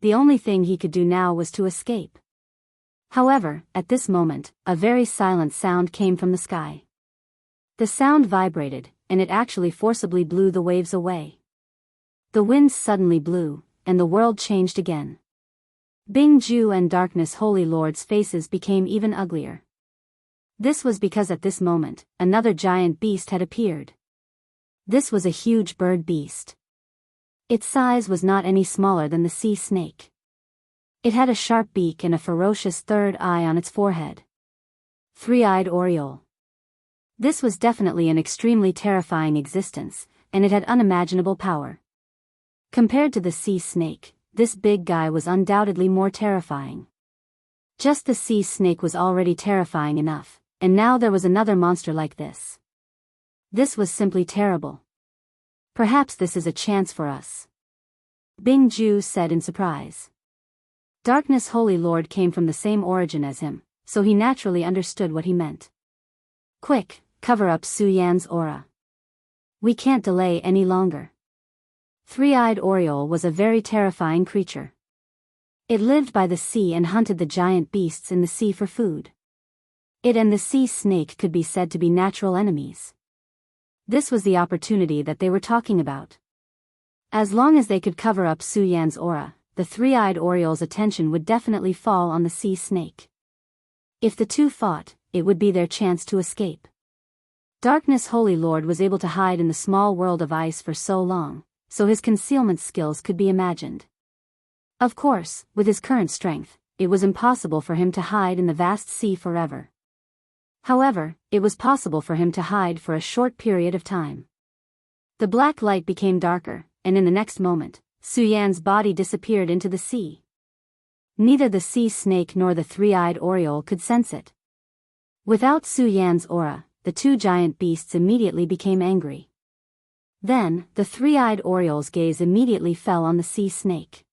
The only thing he could do now was to escape. However, at this moment, a very silent sound came from the sky. The sound vibrated, and it actually forcibly blew the waves away. The winds suddenly blew, and the world changed again. Bingju and Darkness Holy Lord's faces became even uglier. This was because at this moment, another giant beast had appeared. This was a huge bird beast. Its size was not any smaller than the sea snake. It had a sharp beak and a ferocious third eye on its forehead. Three-eyed Oriole. This was definitely an extremely terrifying existence, and it had unimaginable power. Compared to the sea snake, this big guy was undoubtedly more terrifying. Just the sea snake was already terrifying enough, and now there was another monster like this. This was simply terrible. Perhaps this is a chance for us. Bingju said in surprise. Darkness Holy Lord came from the same origin as him, so he naturally understood what he meant. Quick, cover up Su Yan's aura. We can't delay any longer. Three-eyed Oriole was a very terrifying creature. It lived by the sea and hunted the giant beasts in the sea for food. It and the sea snake could be said to be natural enemies. This was the opportunity that they were talking about. As long as they could cover up Su Yan's aura, the three-eyed Oriole's attention would definitely fall on the sea snake. If the two fought, it would be their chance to escape. Darkness Holy Lord was able to hide in the small world of ice for so long, so his concealment skills could be imagined. Of course, with his current strength, it was impossible for him to hide in the vast sea forever. However, it was possible for him to hide for a short period of time. The black light became darker, and in the next moment, Su Yan's body disappeared into the sea. Neither the sea snake nor the three-eyed Oriole could sense it. Without Su Yan's aura, the two giant beasts immediately became angry. Then, the three-eyed Oriole's gaze immediately fell on the sea snake.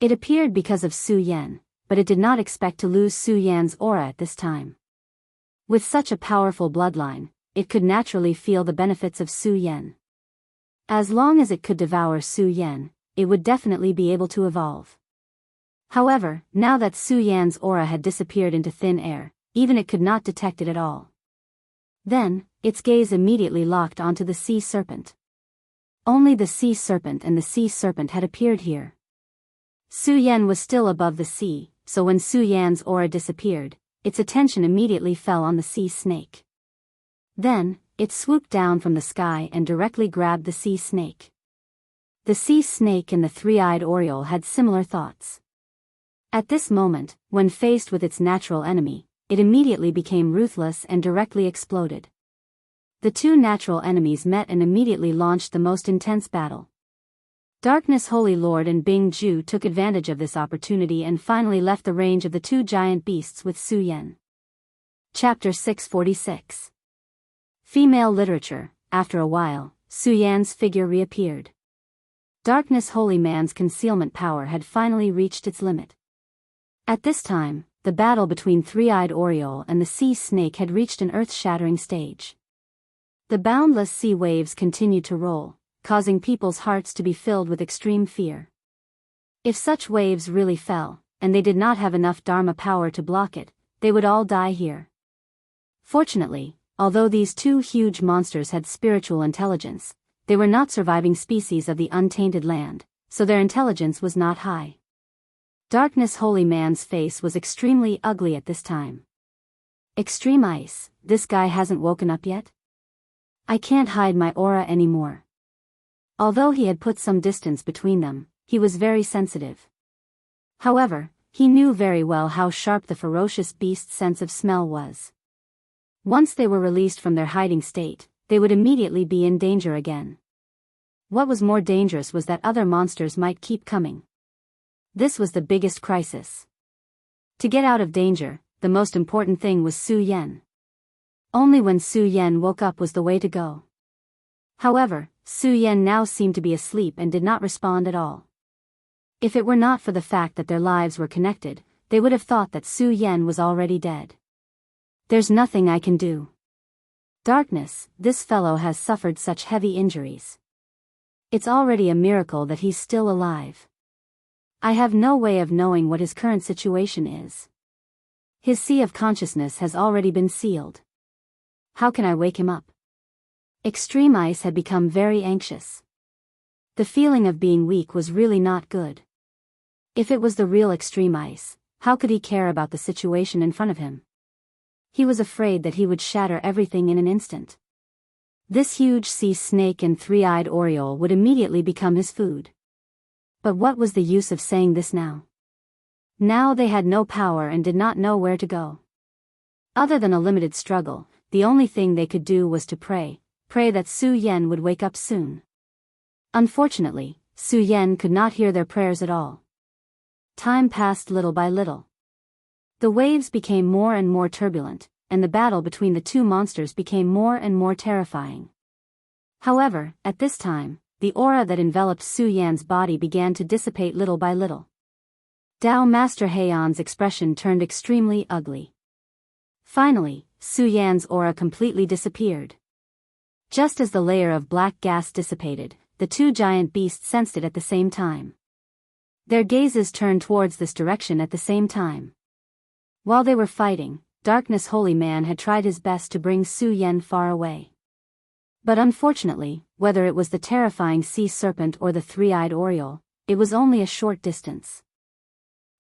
It appeared because of Su Yan, but it did not expect to lose Su Yan's aura at this time. With such a powerful bloodline, it could naturally feel the benefits of Su Yan. As long as it could devour Su Yan, it would definitely be able to evolve. However, now that Su Yan's aura had disappeared into thin air, even it could not detect it at all. Then, its gaze immediately locked onto the sea serpent. Only the sea serpent and the sea serpent had appeared here. Su Yan was still above the sea, so when Su Yan's aura disappeared, its attention immediately fell on the sea snake. Then, it swooped down from the sky and directly grabbed the sea snake. The sea snake and the three-eyed oriole had similar thoughts. At this moment, when faced with its natural enemy, it immediately became ruthless and directly exploded. The two natural enemies met and immediately launched the most intense battle. Darkness Holy Lord and Bing Ju took advantage of this opportunity and finally left the range of the two giant beasts with Su Yan. Chapter 646. Female Literature. After a while, Su Yan's figure reappeared. Darkness Holy Man's concealment power had finally reached its limit. At this time, the battle between Three-Eyed Oriole and the sea snake had reached an earth-shattering stage. The boundless sea waves continued to roll, causing people's hearts to be filled with extreme fear. If such waves really fell, and they did not have enough Dharma power to block it, they would all die here. Fortunately, although these two huge monsters had spiritual intelligence, they were not surviving species of the untainted land, so their intelligence was not high. Darkness Holy Man's face was extremely ugly at this time. Extreme Ice, this guy hasn't woken up yet? I can't hide my aura anymore. Although he had put some distance between them, he was very sensitive. However, he knew very well how sharp the ferocious beast's sense of smell was. Once they were released from their hiding state, they would immediately be in danger again. What was more dangerous was that other monsters might keep coming. This was the biggest crisis. To get out of danger, the most important thing was Su Yan. Only when Su Yan woke up was the way to go. However, Su Yan now seemed to be asleep and did not respond at all. If it were not for the fact that their lives were connected, they would have thought that Su Yan was already dead. There's nothing I can do. Darkness, this fellow has suffered such heavy injuries. It's already a miracle that he's still alive. I have no way of knowing what his current situation is. His sea of consciousness has already been sealed. How can I wake him up? Extreme Ice had become very anxious. The feeling of being weak was really not good. If it was the real Extreme Ice, how could he care about the situation in front of him? He was afraid that he would shatter everything in an instant. This huge sea snake and three-eyed oriole would immediately become his food. But what was the use of saying this now? Now they had no power and did not know where to go. Other than a limited struggle, the only thing they could do was to pray that Su Yan would wake up soon. Unfortunately, Su Yan could not hear their prayers at all. Time passed little by little. The waves became more and more turbulent, and the battle between the two monsters became more and more terrifying. However, at this time, the aura that enveloped Su Yan's body began to dissipate little by little. Dao Master Heian's expression turned extremely ugly. Finally, Su Yan's aura completely disappeared. Just as the layer of black gas dissipated, the two giant beasts sensed it at the same time. Their gazes turned towards this direction at the same time. While they were fighting, Darkness Holy Man had tried his best to bring Su Yan far away. But unfortunately, whether it was the terrifying sea serpent or the three-eyed oriole, it was only a short distance.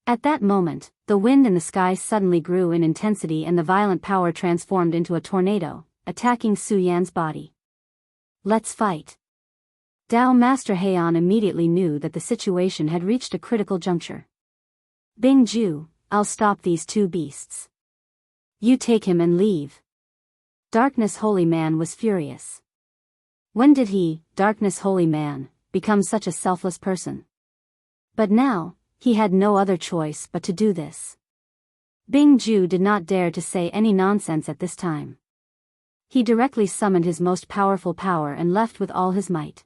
At that moment, the wind in the sky suddenly grew in intensity and the violent power transformed into a tornado, attacking Su Yan's body. Let's fight. Dao Master Heian immediately knew that the situation had reached a critical juncture. Bing Ju, I'll stop these two beasts. You take him and leave. Darkness Holy Man was furious. When did he, Darkness Holy Man, become such a selfless person? But now, he had no other choice but to do this. Bing Ju did not dare to say any nonsense at this time. He directly summoned his most powerful power and left with all his might.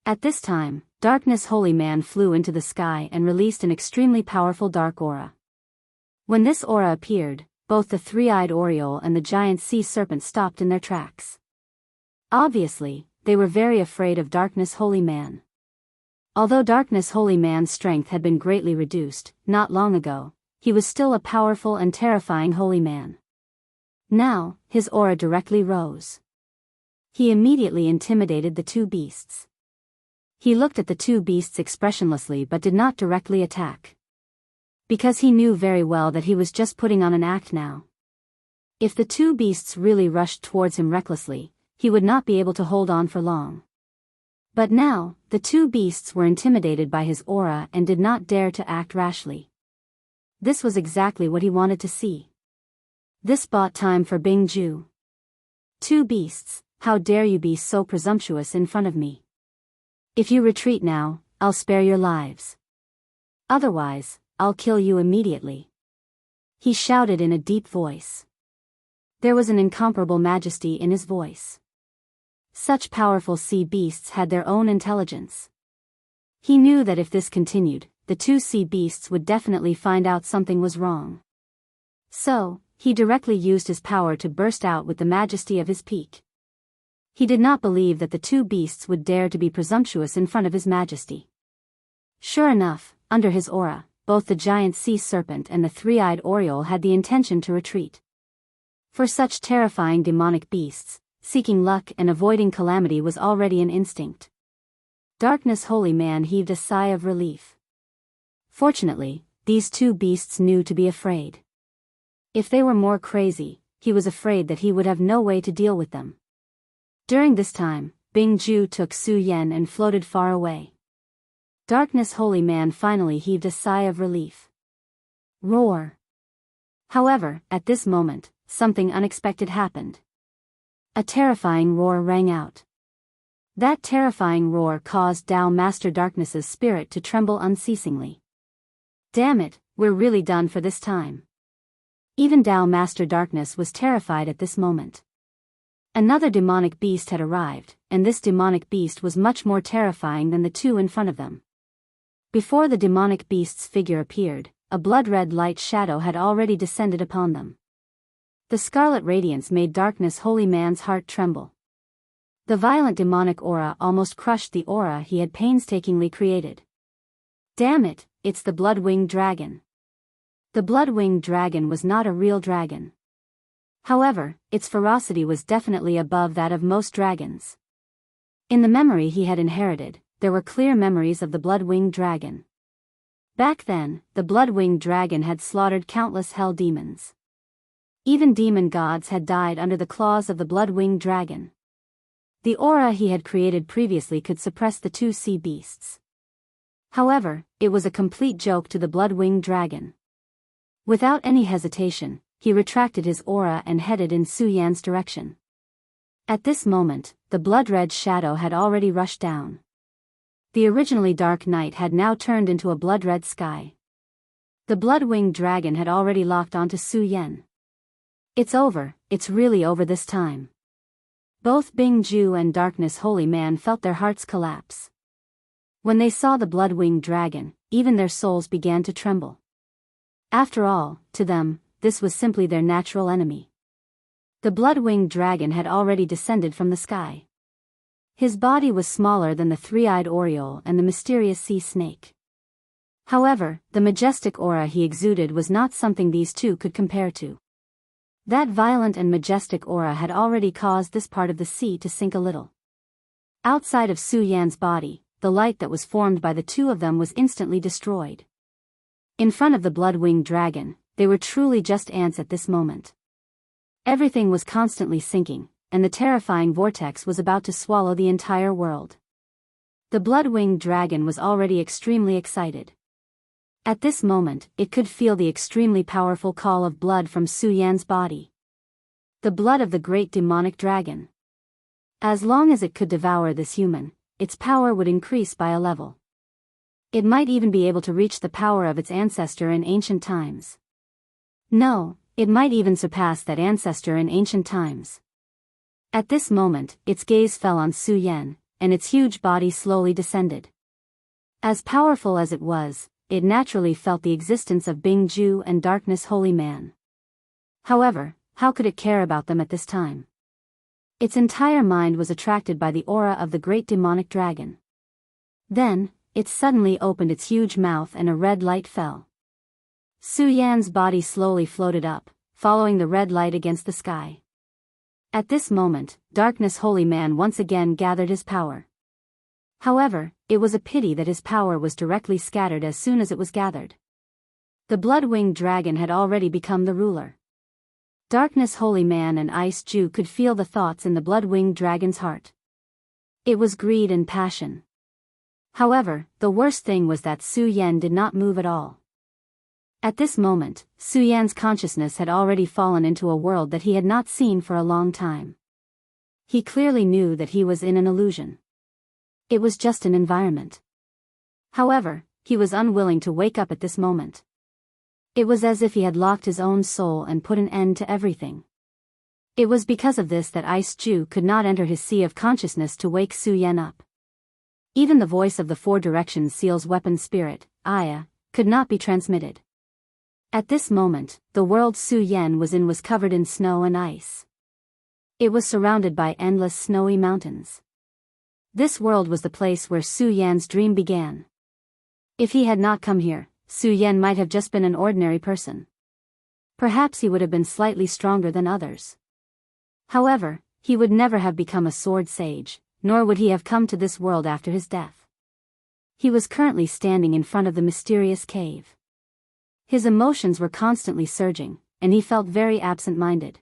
At this time, Darkness Holy Man flew into the sky and released an extremely powerful dark aura. When this aura appeared, both the three-eyed oriole and the giant sea serpent stopped in their tracks. Obviously, they were very afraid of Darkness Holy Man. Although Darkness Holy Man's strength had been greatly reduced, not long ago, he was still a powerful and terrifying holy man. Now, his aura directly rose. He immediately intimidated the two beasts. He looked at the two beasts expressionlessly but did not directly attack. Because he knew very well that he was just putting on an act now. If the two beasts really rushed towards him recklessly, he would not be able to hold on for long. But now, the two beasts were intimidated by his aura and did not dare to act rashly. This was exactly what he wanted to see. This bought time for Bingju. Two beasts, how dare you be so presumptuous in front of me? If you retreat now, I'll spare your lives. Otherwise, I'll kill you immediately. He shouted in a deep voice. There was an incomparable majesty in his voice. Such powerful sea beasts had their own intelligence. He knew that if this continued, the two sea beasts would definitely find out something was wrong. So, he directly used his power to burst out with the majesty of his peak. He did not believe that the two beasts would dare to be presumptuous in front of his majesty. Sure enough, under his aura, both the giant sea serpent and the three-eyed oriole had the intention to retreat. For such terrifying demonic beasts, seeking luck and avoiding calamity was already an instinct. Darkness Holy Man heaved a sigh of relief. Fortunately, these two beasts knew to be afraid. If they were more crazy, he was afraid that he would have no way to deal with them. During this time, Bingju took Su Yan and floated far away. Darkness Holy Man finally heaved a sigh of relief. Roar! However, at this moment, something unexpected happened. A terrifying roar rang out. That terrifying roar caused Tao Master Darkness's spirit to tremble unceasingly. Damn it, we're really done for this time. Even Tao Master Darkness was terrified at this moment. Another demonic beast had arrived, and this demonic beast was much more terrifying than the two in front of them. Before the demonic beast's figure appeared, a blood-red light shadow had already descended upon them. The scarlet radiance made Darkness Holy Man's heart tremble. The violent demonic aura almost crushed the aura he had painstakingly created. Damn it, it's the blood-winged dragon. The blood-winged dragon was not a real dragon. However, its ferocity was definitely above that of most dragons. In the memory he had inherited, there were clear memories of the blood-winged dragon. Back then, the blood-winged dragon had slaughtered countless hell demons. Even demon gods had died under the claws of the blood-winged dragon. The aura he had created previously could suppress the two sea beasts. However, it was a complete joke to the blood-winged dragon. Without any hesitation, he retracted his aura and headed in Su Yan's direction. At this moment, the blood-red shadow had already rushed down. The originally dark night had now turned into a blood-red sky. The blood-winged dragon had already locked onto Su Yan. It's over, it's really over this time. Both Bingju and Darkness Holy Man felt their hearts collapse. When they saw the blood-winged dragon, even their souls began to tremble. After all, to them, this was simply their natural enemy. The blood-winged dragon had already descended from the sky. His body was smaller than the three-eyed oriole and the mysterious sea snake. However, the majestic aura he exuded was not something these two could compare to. That violent and majestic aura had already caused this part of the sea to sink a little. Outside of Su Yan's body, the light that was formed by the two of them was instantly destroyed. In front of the blood-winged dragon, they were truly just ants at this moment. Everything was constantly sinking, and the terrifying vortex was about to swallow the entire world. The blood-winged dragon was already extremely excited. At this moment, it could feel the extremely powerful call of blood from Su Yan's body. The blood of the great demonic dragon. As long as it could devour this human, its power would increase by a level. It might even be able to reach the power of its ancestor in ancient times. No, it might even surpass that ancestor in ancient times. At this moment, its gaze fell on Su Yan, and its huge body slowly descended. As powerful as it was, it naturally felt the existence of Bingju and Darkness Holy Man. However, how could it care about them at this time? Its entire mind was attracted by the aura of the great demonic dragon. Then, it suddenly opened its huge mouth and a red light fell. Su Yan's body slowly floated up, following the red light against the sky. At this moment, Darkness Holy Man once again gathered his power. However, it was a pity that his power was directly scattered as soon as it was gathered. The blood-winged dragon had already become the ruler. Darkness Holy Man and Ice Jew could feel the thoughts in the blood-winged dragon's heart. It was greed and passion. However, the worst thing was that Su Yan did not move at all. At this moment, Su Yan's consciousness had already fallen into a world that he had not seen for a long time. He clearly knew that he was in an illusion. It was just an environment. However, he was unwilling to wake up at this moment. It was as if he had locked his own soul and put an end to everything. It was because of this that Ice Jew could not enter his sea of consciousness to wake Su Yan up. Even the voice of the Four Directions Seal's weapon spirit, Aya, could not be transmitted. At this moment, the world Su Yan was in was covered in snow and ice. It was surrounded by endless snowy mountains. This world was the place where Su Yan's dream began. If he had not come here, Su Yan might have just been an ordinary person. Perhaps he would have been slightly stronger than others. However, he would never have become a sword sage, nor would he have come to this world after his death. He was currently standing in front of the mysterious cave. His emotions were constantly surging, and he felt very absent-minded.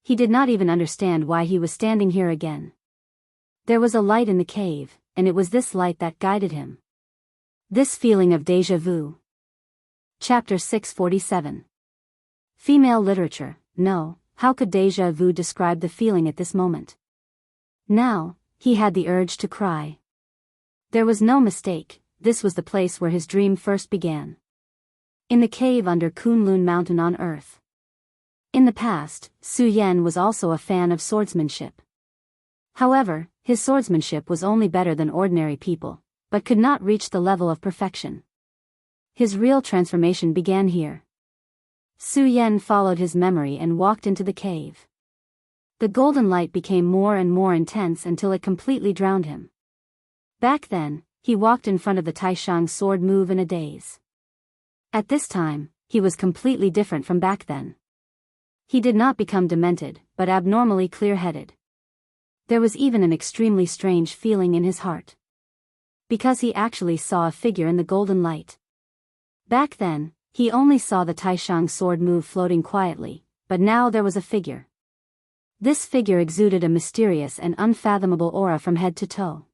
He did not even understand why he was standing here again. There was a light in the cave, and it was this light that guided him. This feeling of déjà vu. Chapter 647. Female literature. No, how could déjà vu describe the feeling at this moment? Now, he had the urge to cry. There was no mistake, this was the place where his dream first began. In the cave under Kunlun Mountain on Earth. In the past, Su Yan was also a fan of swordsmanship. However, his swordsmanship was only better than ordinary people, but could not reach the level of perfection. His real transformation began here. Su Yan followed his memory and walked into the cave. The golden light became more and more intense until it completely drowned him. Back then, he walked in front of the Taishang sword move in a daze. At this time, he was completely different from back then. He did not become demented, but abnormally clear-headed. There was even an extremely strange feeling in his heart. Because he actually saw a figure in the golden light. Back then, he only saw the Taishang sword move floating quietly, but now there was a figure. This figure exuded a mysterious and unfathomable aura from head to toe.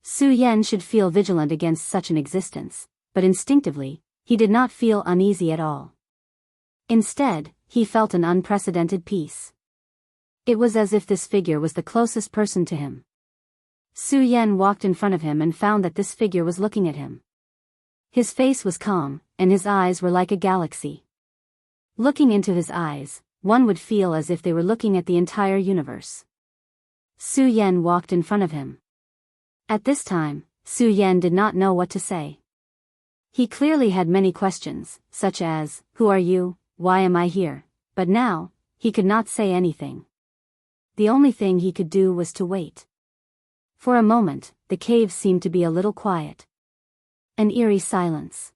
Su Yan should feel vigilant against such an existence, but instinctively, he did not feel uneasy at all. Instead, he felt an unprecedented peace. It was as if this figure was the closest person to him. Su Yan walked in front of him and found that this figure was looking at him. His face was calm, and his eyes were like a galaxy. Looking into his eyes, one would feel as if they were looking at the entire universe. Su Yan walked in front of him. At this time, Su Yan did not know what to say. He clearly had many questions, such as, "Who are you? Why am I here?" But now, he could not say anything. The only thing he could do was to wait. For a moment, the cave seemed to be a little quiet. An eerie silence.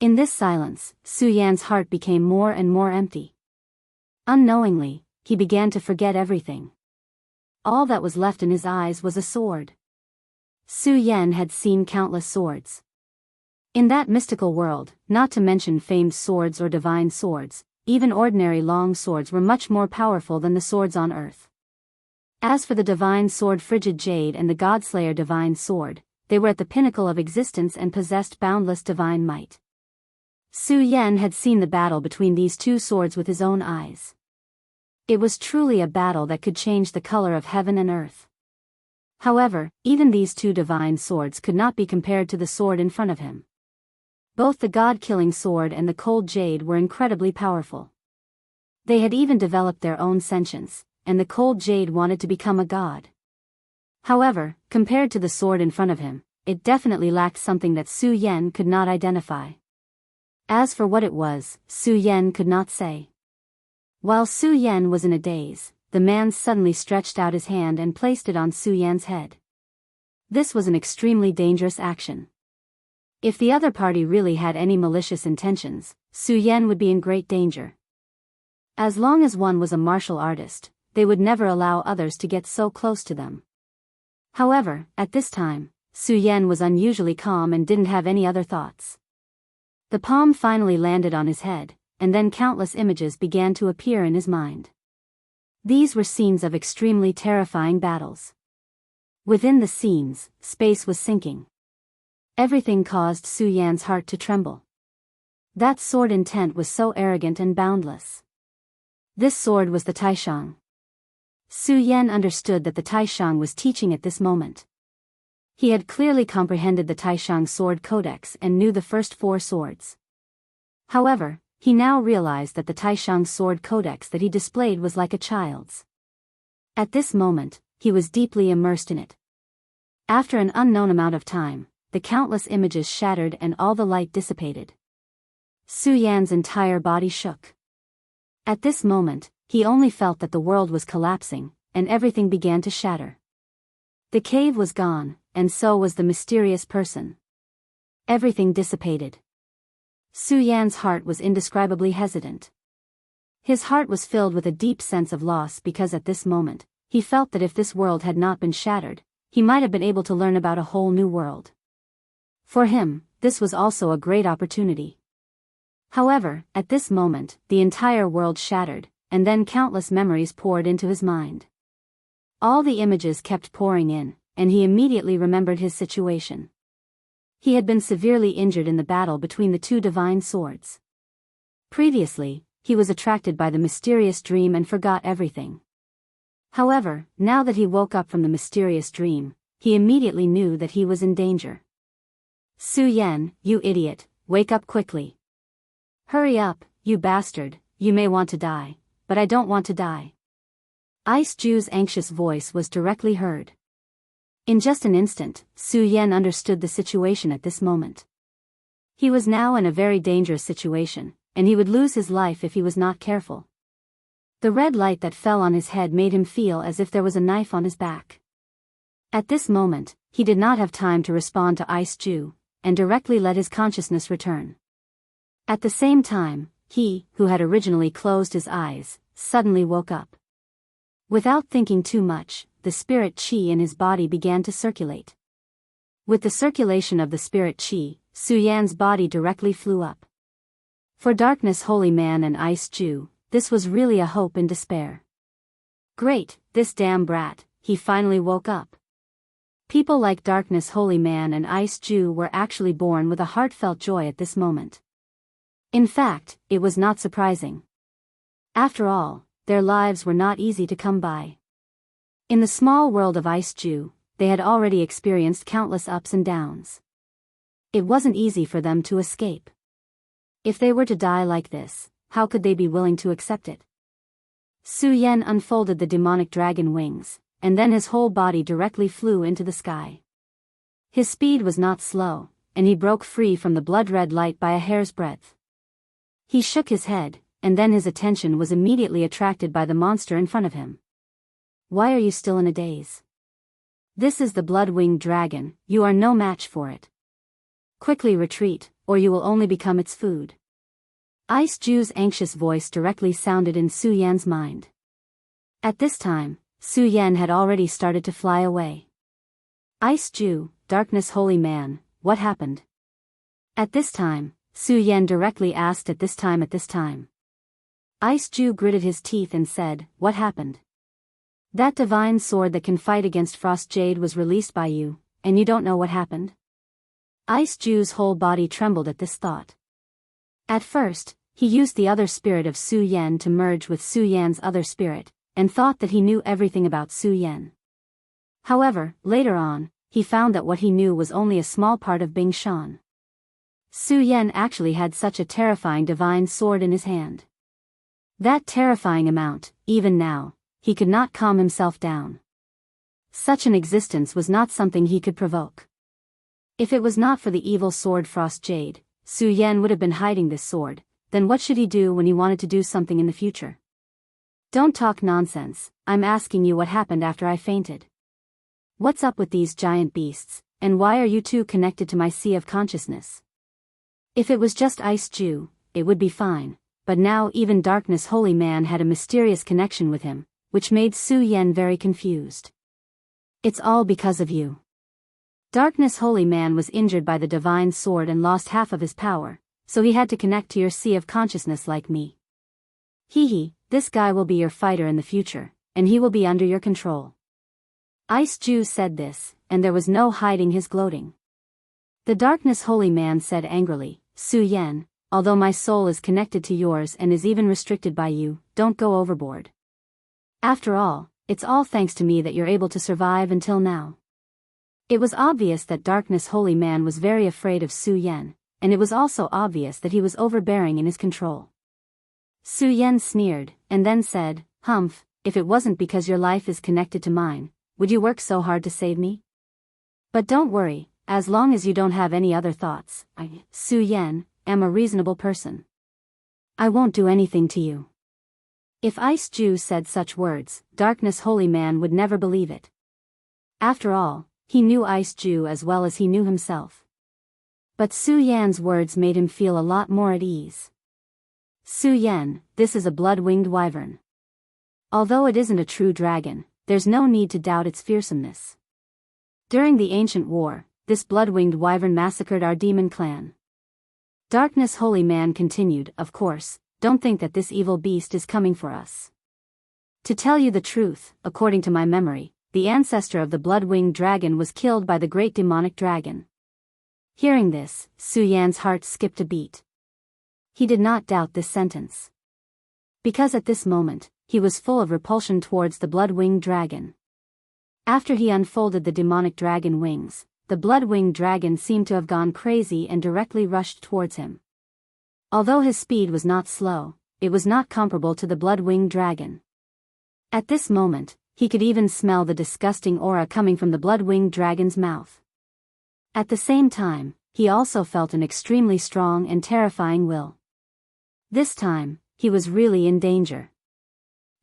In this silence, Su Yan's heart became more and more empty. Unknowingly, he began to forget everything. All that was left in his eyes was a sword. Su Yan had seen countless swords. In that mystical world, not to mention famed swords or divine swords, even ordinary long swords were much more powerful than the swords on earth. As for the divine sword Frigid Jade and the Godslayer divine sword, they were at the pinnacle of existence and possessed boundless divine might. Su Yan had seen the battle between these two swords with his own eyes. It was truly a battle that could change the color of heaven and earth. However, even these two divine swords could not be compared to the sword in front of him. Both the god-killing sword and the cold jade were incredibly powerful. They had even developed their own sentience, and the cold jade wanted to become a god. However, compared to the sword in front of him, it definitely lacked something that Su Yan could not identify. As for what it was, Su Yan could not say. While Su Yan was in a daze, the man suddenly stretched out his hand and placed it on Su Yan's head. This was an extremely dangerous action. If the other party really had any malicious intentions, Su Yan would be in great danger. As long as one was a martial artist, they would never allow others to get so close to them. However, at this time, Su Yan was unusually calm and didn't have any other thoughts. The palm finally landed on his head, and then countless images began to appear in his mind. These were scenes of extremely terrifying battles. Within the scenes, space was sinking. Everything caused Su Yan's heart to tremble. That sword intent was so arrogant and boundless. This sword was the Taishang. Su Yan understood that the Taishang was teaching at this moment. He had clearly comprehended the Taishang sword codex and knew the first 4 swords. However, he now realized that the Taishang sword codex that he displayed was like a child's. At this moment, he was deeply immersed in it. After an unknown amount of time, the countless images shattered and all the light dissipated. Su Yan's entire body shook. At this moment, he only felt that the world was collapsing, and everything began to shatter. The cave was gone, and so was the mysterious person. Everything dissipated. Su Yan's heart was indescribably hesitant. His heart was filled with a deep sense of loss because at this moment, he felt that if this world had not been shattered, he might have been able to learn about a whole new world. For him, this was also a great opportunity. However, at this moment, the entire world shattered, and then countless memories poured into his mind. All the images kept pouring in, and he immediately remembered his situation. He had been severely injured in the battle between the 2 divine swords. Previously, he was attracted by the mysterious dream and forgot everything. However, now that he woke up from the mysterious dream, he immediately knew that he was in danger. Su Yan, you idiot, wake up quickly. Hurry up, you bastard, you may want to die, but I don't want to die. Ice Ju's anxious voice was directly heard. In just an instant, Su Yan understood the situation at this moment. He was now in a very dangerous situation, and he would lose his life if he was not careful. The red light that fell on his head made him feel as if there was a knife on his back. At this moment, he did not have time to respond to Ice Ju, and directly let his consciousness return. At the same time, he, who had originally closed his eyes, suddenly woke up. Without thinking too much, the spirit qi in his body began to circulate. With the circulation of the spirit qi, Su Yan's body directly flew up. For Darkness Holy Man and Ice Ju, this was really a hope in despair. Great, this damn brat, he finally woke up. People like Darkness Holy Man and Ice Ju were actually born with a heartfelt joy at this moment. In fact, it was not surprising. After all, their lives were not easy to come by. In the small world of Ice Ju, they had already experienced countless ups and downs. It wasn't easy for them to escape. If they were to die like this, how could they be willing to accept it? Su Yan unfolded the demonic dragon wings, and then his whole body directly flew into the sky. His speed was not slow, and he broke free from the blood-red light by a hair's breadth. He shook his head, and then his attention was immediately attracted by the monster in front of him. Why are you still in a daze? This is the blood-winged dragon, you are no match for it. Quickly retreat, or you will only become its food. Ice Ju's anxious voice directly sounded in Su Yan's mind. At this time, Su Yan had already started to fly away. Ice Ju, Darkness Holy Man, what happened? At this time, Su Yan directly asked at this time. Ice Ju gritted his teeth and said, what happened? That divine sword that can fight against Frost Jade was released by you, and you don't know what happened? Ice Ju's whole body trembled at this thought. At first, he used the other spirit of Su Yan to merge with Su Yan's other spirit, and thought that he knew everything about Su Yan. However, later on, he found that what he knew was only a small part of Bing Shan. Su Yan actually had such a terrifying divine sword in his hand. That terrifying amount, even now, he could not calm himself down. Such an existence was not something he could provoke. If it was not for the evil sword Frost Jade, Su Yan would have been hiding this sword, then what should he do when he wanted to do something in the future? Don't talk nonsense, I'm asking you what happened after I fainted. What's up with these giant beasts, and why are you two connected to my sea of consciousness? If it was just Ice Jew, it would be fine, but now even Darkness Holy Man had a mysterious connection with him, which made Su Yan very confused. It's all because of you. Darkness Holy Man was injured by the divine sword and lost half of his power, so he had to connect to your sea of consciousness like me. Hee, this guy will be your fighter in the future, and he will be under your control. Ice Jew said this, and there was no hiding his gloating. The Darkness Holy Man said angrily, Su Yan, although my soul is connected to yours and is even restricted by you, don't go overboard. After all, it's all thanks to me that you're able to survive until now. It was obvious that Darkness Holy Man was very afraid of Su Yan, and it was also obvious that he was overbearing in his control. Su Yan sneered, and then said, Humph, if it wasn't because your life is connected to mine, would you work so hard to save me? But don't worry, as long as you don't have any other thoughts, I, Su Yan, am a reasonable person. I won't do anything to you. If Ice Jew said such words, Darkness Holy Man would never believe it. After all, he knew Ice Jew as well as he knew himself. But Su Yan's words made him feel a lot more at ease. Su Yan, this is a blood-winged wyvern. Although it isn't a true dragon, there's no need to doubt its fearsomeness. During the ancient war, this blood-winged wyvern massacred our demon clan. Darkness Holy Man continued, of course, don't think that this evil beast is coming for us. To tell you the truth, according to my memory, the ancestor of the blood-winged dragon was killed by the great demonic dragon. Hearing this, Su Yan's heart skipped a beat. He did not doubt this sentence. Because at this moment, he was full of repulsion towards the blood-winged dragon. After he unfolded the demonic dragon wings, the blood-winged dragon seemed to have gone crazy and directly rushed towards him. Although his speed was not slow, it was not comparable to the blood-winged dragon. At this moment, he could even smell the disgusting aura coming from the blood-winged dragon's mouth. At the same time, he also felt an extremely strong and terrifying will. This time, he was really in danger.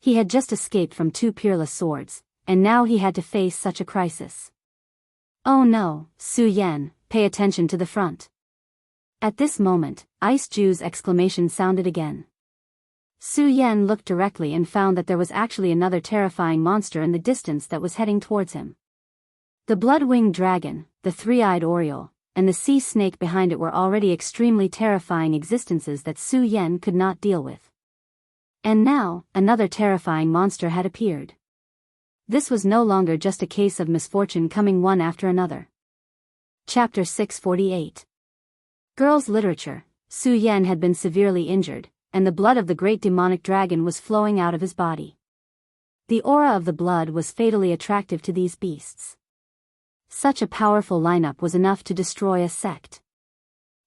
He had just escaped from two peerless swords, and now he had to face such a crisis. Oh no, Su Yan, pay attention to the front. At this moment, Ice Jew's exclamation sounded again. Su Yan looked directly and found that there was actually another terrifying monster in the distance that was heading towards him. The blood-winged dragon, the three-eyed oriole, and the sea snake behind it were already extremely terrifying existences that Su Yan could not deal with. And now, another terrifying monster had appeared. This was no longer just a case of misfortune coming one after another. Chapter 648. Girls' Literature. Su Yan had been severely injured, and the blood of the great demonic dragon was flowing out of his body. The aura of the blood was fatally attractive to these beasts. Such a powerful lineup was enough to destroy a sect.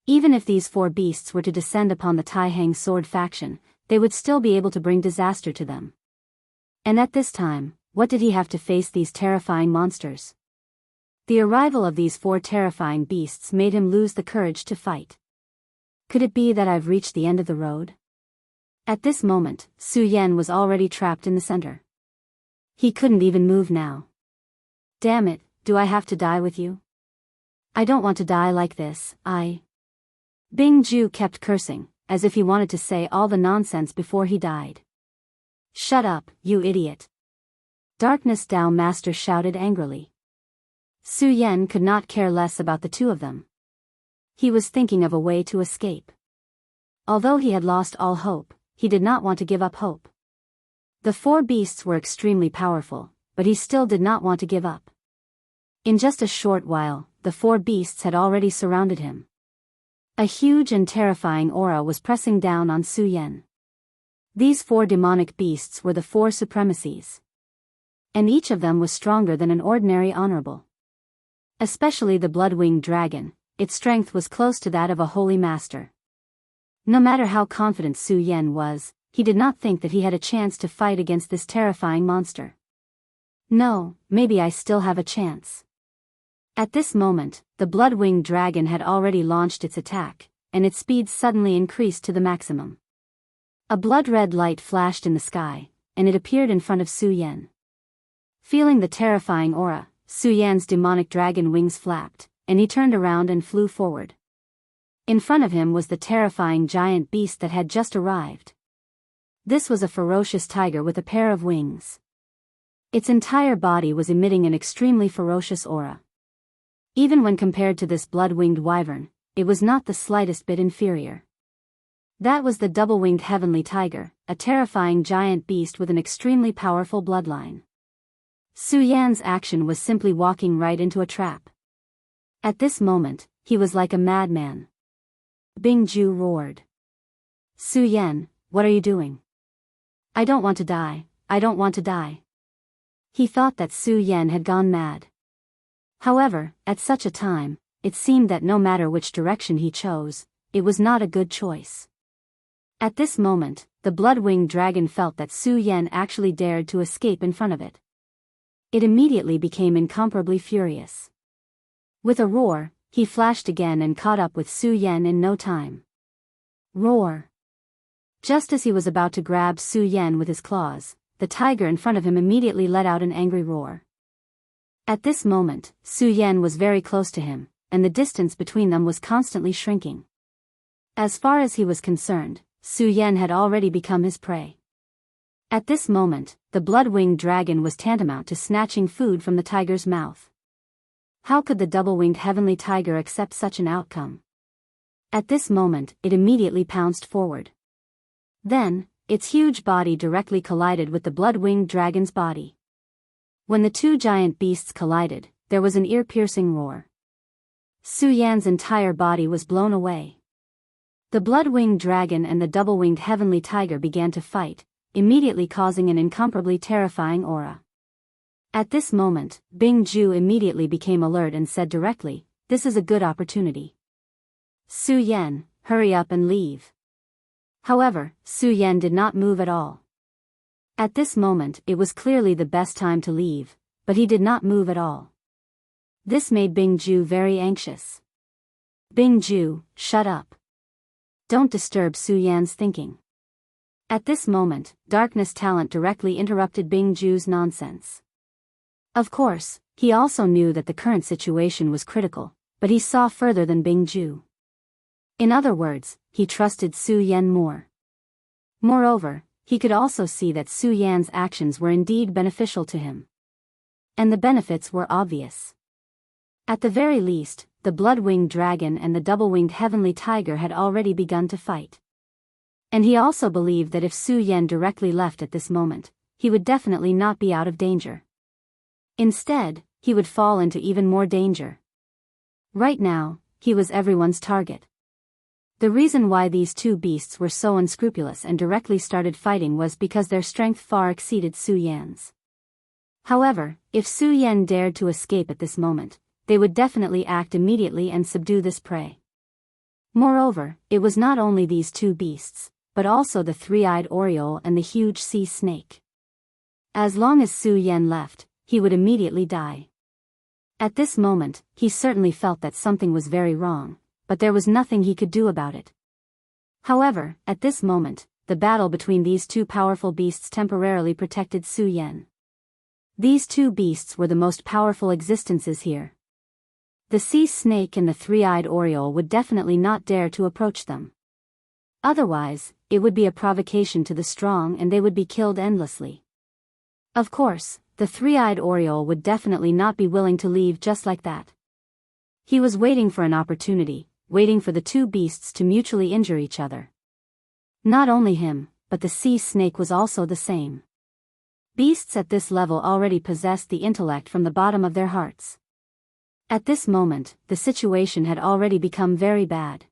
Even if these four beasts were to descend upon the Taihang sword faction, they would still be able to bring disaster to them. And at this time, what did he have to face these terrifying monsters? The arrival of these four terrifying beasts made him lose the courage to fight. Could it be that I've reached the end of the road? At this moment, Su Yan was already trapped in the center. He couldn't even move now. Damn it, do I have to die with you? I don't want to die like this, Bing Ju kept cursing, as if he wanted to say all the nonsense before he died. Shut up, you idiot. Darkness Dao Master shouted angrily. Su Yan could not care less about the two of them. He was thinking of a way to escape. Although he had lost all hope, he did not want to give up hope. The four beasts were extremely powerful, but he still did not want to give up. In just a short while, the four beasts had already surrounded him. A huge and terrifying aura was pressing down on Su Yan. These four demonic beasts were the four supremacies. And each of them was stronger than an ordinary honorable. Especially the blood-winged dragon, its strength was close to that of a holy master. No matter how confident Su Yan was, he did not think that he had a chance to fight against this terrifying monster. No, maybe I still have a chance. At this moment, the blood-winged dragon had already launched its attack, and its speed suddenly increased to the maximum. A blood-red light flashed in the sky, and it appeared in front of Su Yan. Feeling the terrifying aura, Su Yan's demonic dragon wings flapped, and he turned around and flew forward. In front of him was the terrifying giant beast that had just arrived. This was a ferocious tiger with a pair of wings. Its entire body was emitting an extremely ferocious aura. Even when compared to this blood-winged wyvern, it was not the slightest bit inferior. That was the double-winged heavenly tiger, a terrifying giant beast with an extremely powerful bloodline. Su Yan's action was simply walking right into a trap. At this moment, he was like a madman. Bingju roared. Su Yan, what are you doing? I don't want to die, I don't want to die. He thought that Su Yan had gone mad. However, at such a time, it seemed that no matter which direction he chose, it was not a good choice. At this moment, the blood-winged dragon felt that Su Yan actually dared to escape in front of it. It immediately became incomparably furious. With a roar, he flashed again and caught up with Su Yan in no time. Roar! Just as he was about to grab Su Yan with his claws, the tiger in front of him immediately let out an angry roar. At this moment, Su Yan was very close to him, and the distance between them was constantly shrinking. As far as he was concerned, Su Yan had already become his prey. At this moment, the blood-winged dragon was tantamount to snatching food from the tiger's mouth. How could the double-winged heavenly tiger accept such an outcome? At this moment, it immediately pounced forward. Then, its huge body directly collided with the blood-winged dragon's body. When the two giant beasts collided, there was an ear-piercing roar. Su Yan's entire body was blown away. The blood-winged dragon and the double-winged heavenly tiger began to fight, immediately causing an incomparably terrifying aura. At this moment, Bingju immediately became alert and said directly, "This is a good opportunity. Su Yan, hurry up and leave." However, Su Yan did not move at all. At this moment it was clearly the best time to leave, but he did not move at all. This made Bingju very anxious. "Bingju, shut up. Don't disturb Su Yan's thinking." At this moment, Darkness Talent directly interrupted Bingju's nonsense. Of course, he also knew that the current situation was critical, but he saw further than Bingju. In other words, he trusted Su Yan more. Moreover, he could also see that Su Yan's actions were indeed beneficial to him. And the benefits were obvious. At the very least, the blood-winged dragon and the double-winged heavenly tiger had already begun to fight. And he also believed that if Su Yan directly left at this moment, he would definitely not be out of danger. Instead, he would fall into even more danger. Right now, he was everyone's target. The reason why these two beasts were so unscrupulous and directly started fighting was because their strength far exceeded Su Yan's. However, if Su Yan dared to escape at this moment, they would definitely act immediately and subdue this prey. Moreover, it was not only these two beasts, but also the three-eyed oriole and the huge sea snake. As long as Su Yan left, he would immediately die. At this moment, he certainly felt that something was very wrong, but there was nothing he could do about it. However, at this moment, the battle between these two powerful beasts temporarily protected Su Yan. These two beasts were the most powerful existences here. The sea snake and the three-eyed oriole would definitely not dare to approach them. Otherwise, it would be a provocation to the strong and they would be killed endlessly. Of course, the three-eyed oriole would definitely not be willing to leave just like that. He was waiting for an opportunity, waiting for the two beasts to mutually injure each other. Not only him, but the sea snake was also the same. Beasts at this level already possessed the intellect from the bottom of their hearts. At this moment, the situation had already become very bad.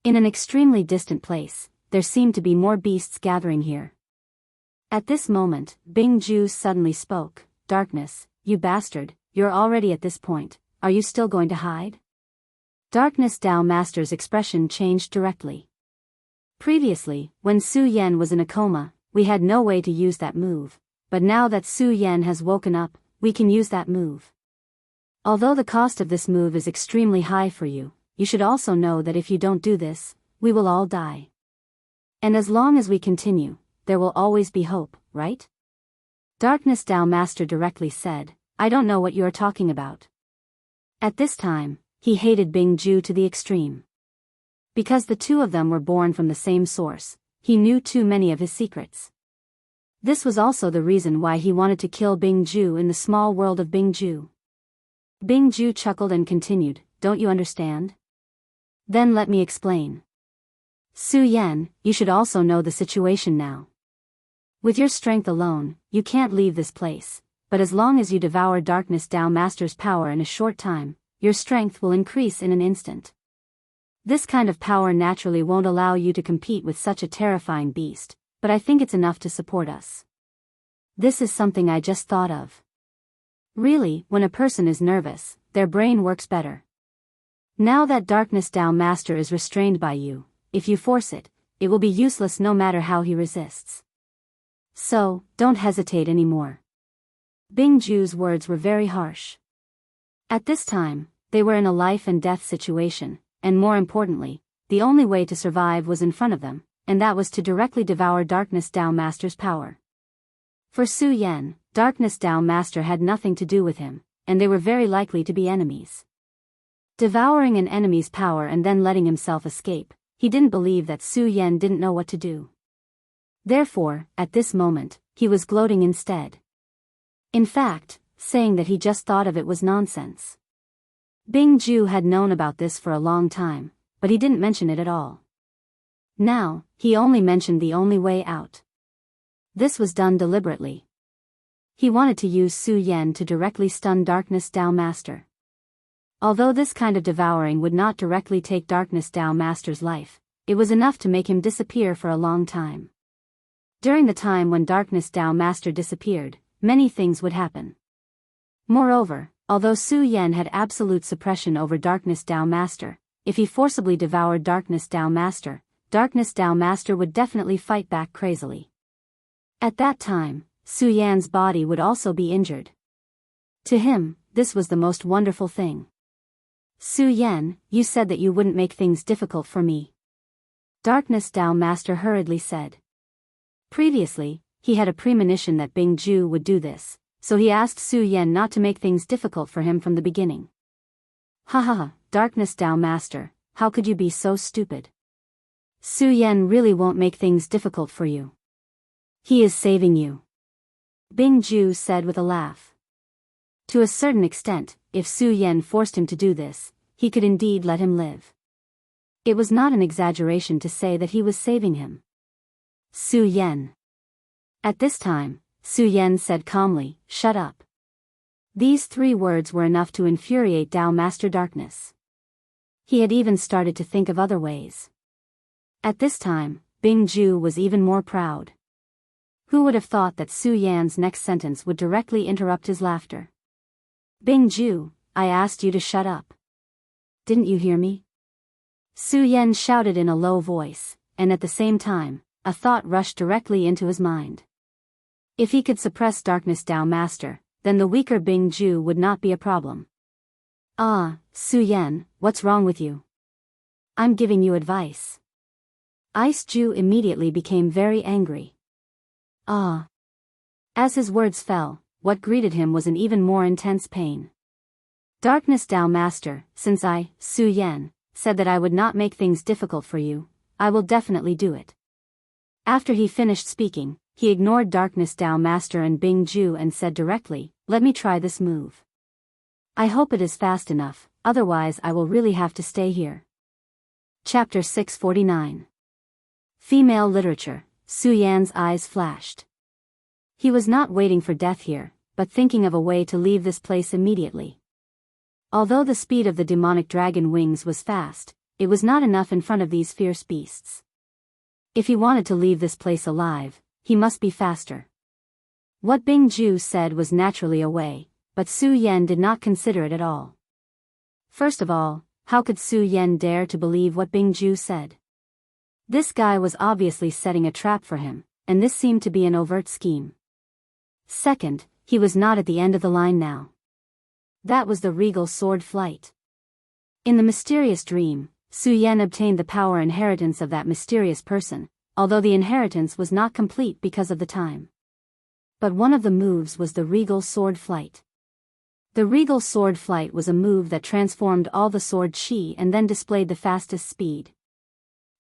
In an extremely distant place, there seemed to be more beasts gathering here. At this moment, Bingju suddenly spoke, "Darkness, you bastard, you're already at this point, are you still going to hide?" Darkness Dao Master's expression changed directly. Previously, when Su Yan was in a coma, we had no way to use that move, but now that Su Yan has woken up, we can use that move. Although the cost of this move is extremely high for you, you should also know that if you don't do this, we will all die. And as long as we continue, there will always be hope, right? Darkness Tao Master directly said, I don't know what you are talking about. At this time, he hated Bing Ju to the extreme. Because the two of them were born from the same source, he knew too many of his secrets. This was also the reason why he wanted to kill Bing Ju in the small world of Bing Ju. Bing Ju chuckled and continued, don't you understand? Then let me explain. Su Yan, you should also know the situation now. With your strength alone, you can't leave this place, but as long as you devour Darkness Tao Master's power in a short time, your strength will increase in an instant. This kind of power naturally won't allow you to compete with such a terrifying beast, but I think it's enough to support us. This is something I just thought of. Really, when a person is nervous, their brain works better. Now that Darkness Tao Master is restrained by you, if you force it, it will be useless no matter how he resists. So, don't hesitate anymore. Bing Ju's words were very harsh. At this time, they were in a life and death situation, and more importantly, the only way to survive was in front of them, and that was to directly devour Darkness Tao Master's power. For Su Yan, Darkness Tao Master had nothing to do with him, and they were very likely to be enemies. Devouring an enemy's power and then letting himself escape, he didn't believe that Su Yan didn't know what to do. Therefore, at this moment, he was gloating instead. In fact, saying that he just thought of it was nonsense. Bing Ju had known about this for a long time, but he didn't mention it at all. Now, he only mentioned the only way out. This was done deliberately. He wanted to use Su Yan to directly stun Darkness Tao Master. Although this kind of devouring would not directly take Darkness Tao Master's life, it was enough to make him disappear for a long time. During the time when Darkness Tao Master disappeared, many things would happen. Moreover, although Su Yan had absolute suppression over Darkness Tao Master, if he forcibly devoured Darkness Tao Master would definitely fight back crazily. At that time, Su Yan's body would also be injured. To him, this was the most wonderful thing. Su Yan, you said that you wouldn't make things difficult for me. Darkness Tao Master hurriedly said. Previously, he had a premonition that Bing Ju would do this, so he asked Su Yan not to make things difficult for him from the beginning. Ha ha ha, Darkness Tao Master, how could you be so stupid? Su Yan really won't make things difficult for you. He is saving you. Bing Ju said with a laugh. To a certain extent, if Su Yan forced him to do this, he could indeed let him live. It was not an exaggeration to say that he was saving him. Su Yan. At this time, Su Yan said calmly, shut up. These 3 words were enough to infuriate Tao Master Darkness. He had even started to think of other ways. At this time, Bing Ju was even more proud. Who would have thought that Su Yan's next sentence would directly interrupt his laughter? Bing Ju, I asked you to shut up. Didn't you hear me? Su Yan shouted in a low voice, and at the same time, a thought rushed directly into his mind. If he could suppress Darkness Tao Master, then the weaker Bing Ju would not be a problem. Ah, Su Yan, what's wrong with you? I'm giving you advice. Ice Ju immediately became very angry. Ah. As his words fell, what greeted him was an even more intense pain. Darkness Tao Master, since I, Su Yan, said that I would not make things difficult for you, I will definitely do it. After he finished speaking, he ignored Darkness Tao Master and Bing Ju and said directly, let me try this move. I hope it is fast enough, otherwise I will really have to stay here. Chapter 649. Female Literature. Su Yan's eyes flashed. He was not waiting for death here, but thinking of a way to leave this place immediately. Although the speed of the demonic dragon wings was fast, it was not enough in front of these fierce beasts. If he wanted to leave this place alive, he must be faster. What Bing Ju said was naturally a way, but Su Yan did not consider it at all. First of all, how could Su Yan dare to believe what Bing Ju said? This guy was obviously setting a trap for him, and this seemed to be an overt scheme. Second, he was not at the end of the line now. That was the regal sword flight. In the mysterious dream, Su Yan obtained the power inheritance of that mysterious person, although the inheritance was not complete because of the time. But one of the moves was the regal sword flight. The regal sword flight was a move that transformed all the sword chi and then displayed the fastest speed.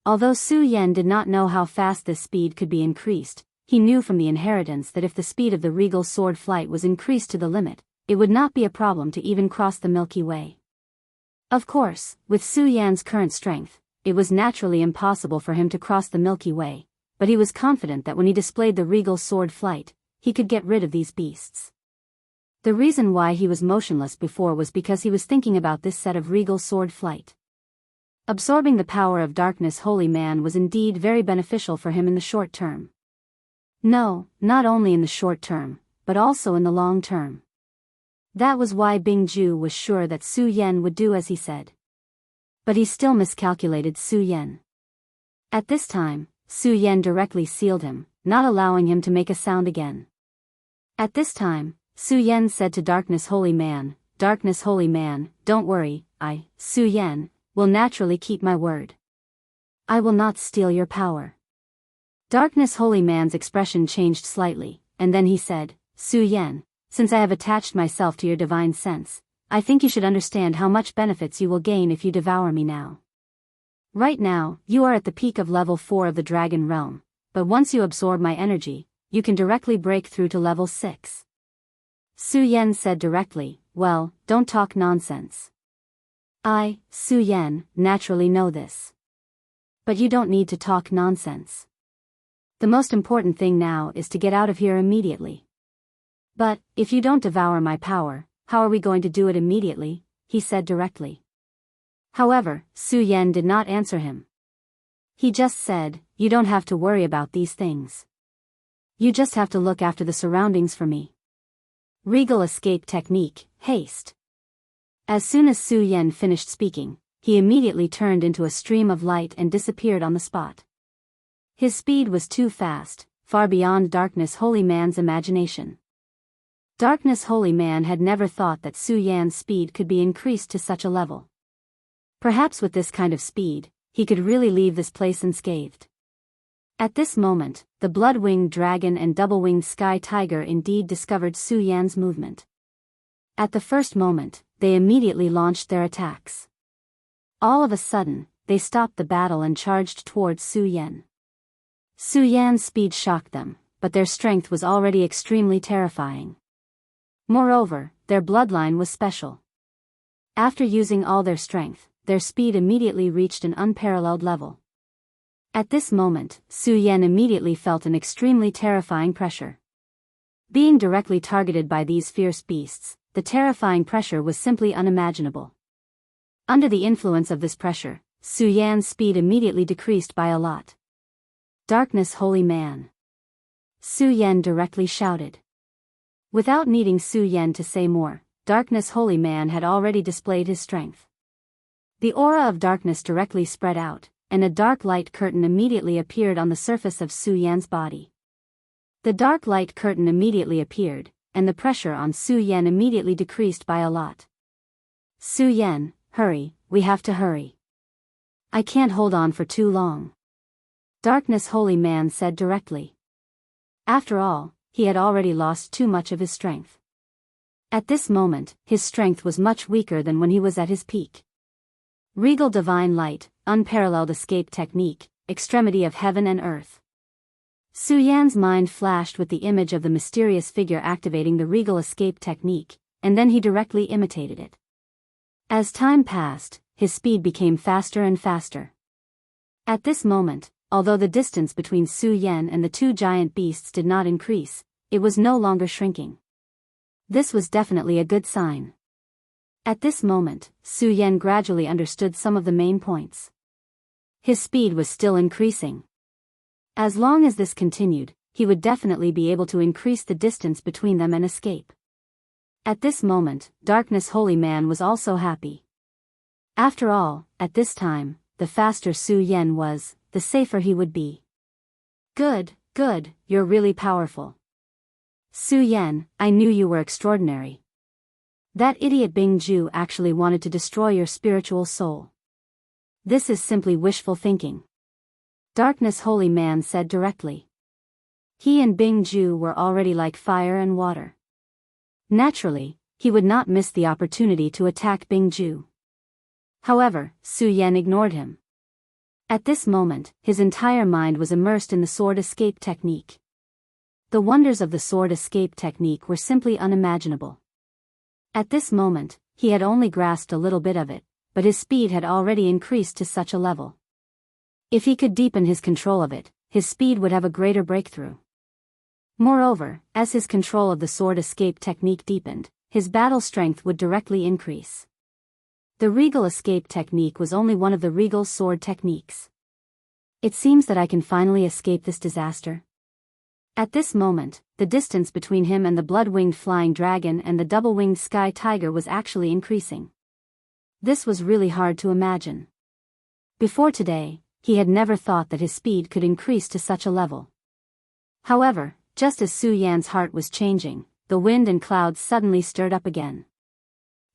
Although Su Yan did not know how fast this speed could be increased, he knew from the inheritance that if the speed of the regal sword flight was increased to the limit, it would not be a problem to even cross the Milky Way. Of course, with Su Yan's current strength, it was naturally impossible for him to cross the Milky Way, but he was confident that when he displayed the regal sword flight, he could get rid of these beasts. The reason why he was motionless before was because he was thinking about this set of regal sword flight. Absorbing the power of darkness holy man was indeed very beneficial for him in the short term. No, not only in the short term, but also in the long term. That was why Bingju was sure that Su Yan would do as he said. But he still miscalculated Su Yan. At this time, Su Yan directly sealed him, not allowing him to make a sound again. At this time, Su Yan said to Darkness Holy Man, don't worry, I, Su Yan, will naturally keep my word. I will not steal your power. Darkness Holy Man's expression changed slightly, and then he said, Su Yan, since I have attached myself to your divine sense, I think you should understand how much benefits you will gain if you devour me now. Right now, you are at the peak of level 4 of the Dragon Realm, but once you absorb my energy, you can directly break through to level 6. Su Yan said directly, well, don't talk nonsense. I, Su Yan, naturally know this. But you don't need to talk nonsense. The most important thing now is to get out of here immediately. But, if you don't devour my power, how are we going to do it immediately? He said directly. However, Su Yan did not answer him. He just said, you don't have to worry about these things. You just have to look after the surroundings for me. Regal escape technique, haste. As soon as Su Yan finished speaking, he immediately turned into a stream of light and disappeared on the spot. His speed was too fast, far beyond Darkness Holy Man's imagination. Darkness Holy Man had never thought that Su Yan's speed could be increased to such a level. Perhaps with this kind of speed, he could really leave this place unscathed. At this moment, the blood-winged dragon and double-winged sky tiger indeed discovered Su Yan's movement. At the first moment, they immediately launched their attacks. All of a sudden, they stopped the battle and charged towards Su Yan. Su Yan's speed shocked them, but their strength was already extremely terrifying. Moreover, their bloodline was special. After using all their strength, their speed immediately reached an unparalleled level. At this moment, Su Yan immediately felt an extremely terrifying pressure. Being directly targeted by these fierce beasts, the terrifying pressure was simply unimaginable. Under the influence of this pressure, Su Yan's speed immediately decreased by a lot. Darkness Holy Man. Su Yan directly shouted. Without needing Su Yan to say more, Darkness Holy Man had already displayed his strength. The aura of darkness directly spread out, and a dark light curtain immediately appeared on the surface of Su Yan's body. The dark light curtain immediately appeared, and the pressure on Su Yan immediately decreased by a lot. Su Yan, hurry, we have to hurry. I can't hold on for too long. Darkness Holy Man said directly. After all, he had already lost too much of his strength. At this moment, his strength was much weaker than when he was at his peak. Regal Divine Light, unparalleled escape technique, extremity of heaven and earth. Su Yan's mind flashed with the image of the mysterious figure activating the regal escape technique, and then he directly imitated it. As time passed, his speed became faster and faster. At this moment, although the distance between Su Yan and the two giant beasts did not increase, it was no longer shrinking. This was definitely a good sign. At this moment, Su Yan gradually understood some of the main points. His speed was still increasing. As long as this continued, he would definitely be able to increase the distance between them and escape. At this moment, Darkness Holy Man was also happy. After all, at this time, the faster Su Yan was, the safer he would be. Good, you're really powerful. Su Yan, I knew you were extraordinary. That idiot Bingju actually wanted to destroy your spiritual soul. This is simply wishful thinking. Darkness Holy Man said directly. He and Bingju were already like fire and water. Naturally, he would not miss the opportunity to attack Bingju. However, Su Yan ignored him. At this moment, his entire mind was immersed in the sword escape technique. The wonders of the sword escape technique were simply unimaginable. At this moment, he had only grasped a little bit of it, but his speed had already increased to such a level. If he could deepen his control of it, his speed would have a greater breakthrough. Moreover, as his control of the sword escape technique deepened, his battle strength would directly increase. The regal escape technique was only one of the regal sword techniques. It seems that I can finally escape this disaster. At this moment, the distance between him and the blood-winged flying dragon and the double-winged sky tiger was actually increasing. This was really hard to imagine. Before today, he had never thought that his speed could increase to such a level. However, just as Su Yan's heart was changing, the wind and clouds suddenly stirred up again.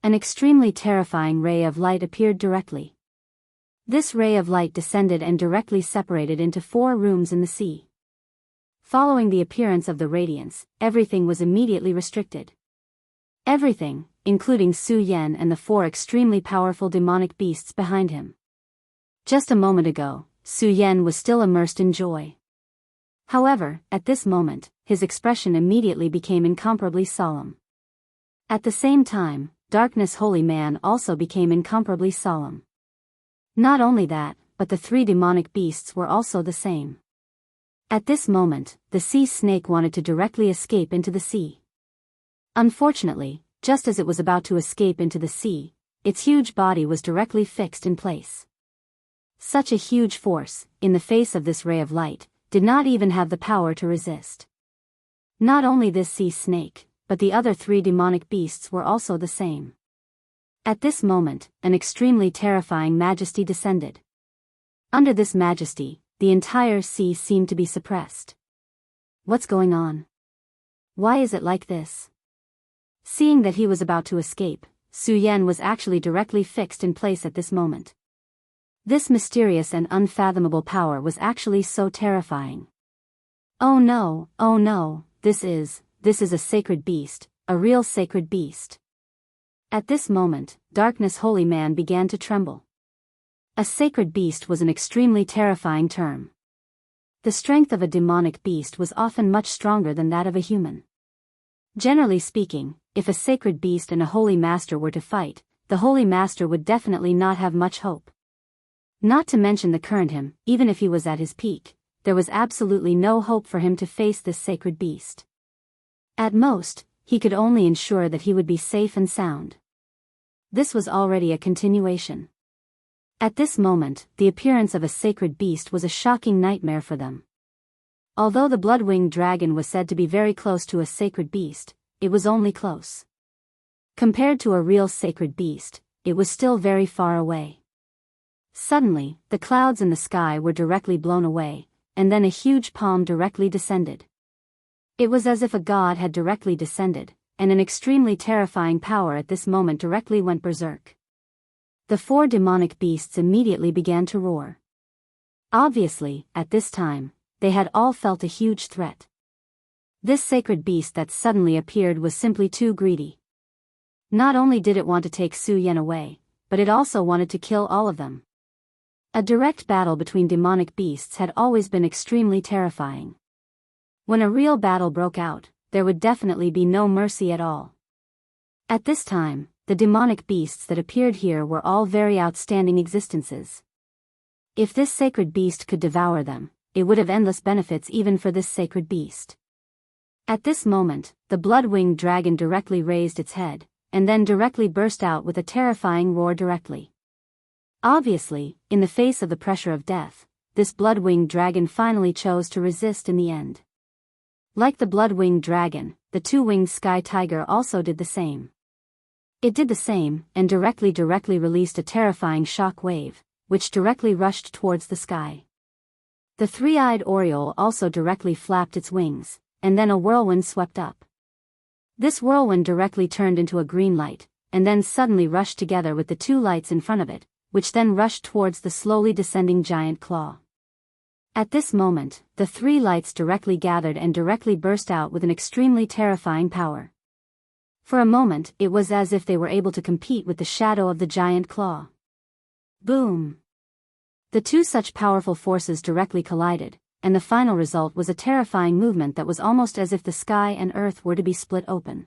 An extremely terrifying ray of light appeared directly. This ray of light descended and directly separated into 4 rooms in the sea. Following the appearance of the radiance, everything was immediately restricted. Everything, including Su Yan and the 4 extremely powerful demonic beasts behind him. Just a moment ago, Su Yan was still immersed in joy. However, at this moment, his expression immediately became incomparably solemn. At the same time, Darkness Holy Man also became incomparably solemn. Not only that, but the 3 demonic beasts were also the same. At this moment, the sea snake wanted to directly escape into the sea. Unfortunately, just as it was about to escape into the sea, its huge body was directly fixed in place. Such a huge force, in the face of this ray of light, did not even have the power to resist. Not only this sea snake, but the other 3 demonic beasts were also the same. At this moment, an extremely terrifying majesty descended. Under this majesty, the entire sea seemed to be suppressed. What's going on? Why is it like this? Seeing that he was about to escape, Su Yan was actually directly fixed in place at this moment. This mysterious and unfathomable power was actually so terrifying. Oh no, this is a sacred beast, a real sacred beast. At this moment, Darkness Holy Man began to tremble. A sacred beast was an extremely terrifying term. The strength of a demonic beast was often much stronger than that of a human. Generally speaking, if a sacred beast and a holy master were to fight, the holy master would definitely not have much hope. Not to mention the current him, even if he was at his peak, there was absolutely no hope for him to face this sacred beast. At most, he could only ensure that he would be safe and sound. This was already a continuation. At this moment, the appearance of a sacred beast was a shocking nightmare for them. Although the blood-winged dragon was said to be very close to a sacred beast, it was only close. Compared to a real sacred beast, it was still very far away. Suddenly, the clouds in the sky were directly blown away, and then a huge palm directly descended. It was as if a god had directly descended, and an extremely terrifying power at this moment directly went berserk. The 4 demonic beasts immediately began to roar. Obviously, at this time, they had all felt a huge threat. This sacred beast that suddenly appeared was simply too greedy. Not only did it want to take Su Yan away, but it also wanted to kill all of them. A direct battle between demonic beasts had always been extremely terrifying. When a real battle broke out, there would definitely be no mercy at all. At this time, the demonic beasts that appeared here were all very outstanding existences. If this sacred beast could devour them, it would have endless benefits even for this sacred beast. At this moment, the blood-winged dragon directly raised its head, and then directly burst out with a terrifying roar directly. Obviously, in the face of the pressure of death, this blood-winged dragon finally chose to resist in the end. Like the blood-winged dragon, the 2-winged sky tiger also did the same. It did the same, and directly released a terrifying shock wave, which directly rushed towards the sky. The 3-eyed oriole also directly flapped its wings, and then a whirlwind swept up. This whirlwind directly turned into a green light, and then suddenly rushed together with the 2 lights in front of it, which then rushed towards the slowly descending giant claw. At this moment, the three lights directly gathered and directly burst out with an extremely terrifying power. For a moment, it was as if they were able to compete with the shadow of the giant claw. Boom! The two such powerful forces directly collided, and the final result was a terrifying movement that was almost as if the sky and earth were to be split open.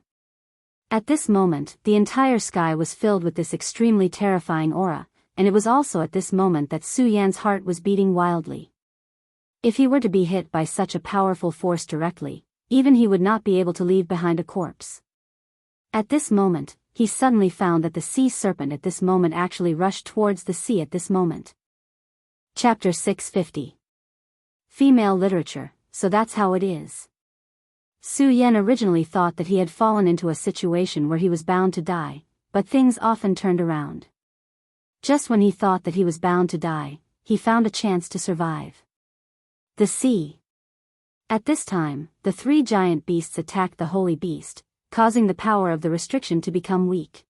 At this moment, the entire sky was filled with this extremely terrifying aura, and it was also at this moment that Su Yan's heart was beating wildly. If he were to be hit by such a powerful force directly, even he would not be able to leave behind a corpse. At this moment, he suddenly found that the sea serpent at this moment actually rushed towards the sea at this moment. Chapter 650. Female Literature, So That's How It Is. Su Yan originally thought that he had fallen into a situation where he was bound to die, but things often turned around. Just when he thought that he was bound to die, he found a chance to survive. The sea. At this time, the three giant beasts attacked the holy beast, causing the power of the restriction to become weak.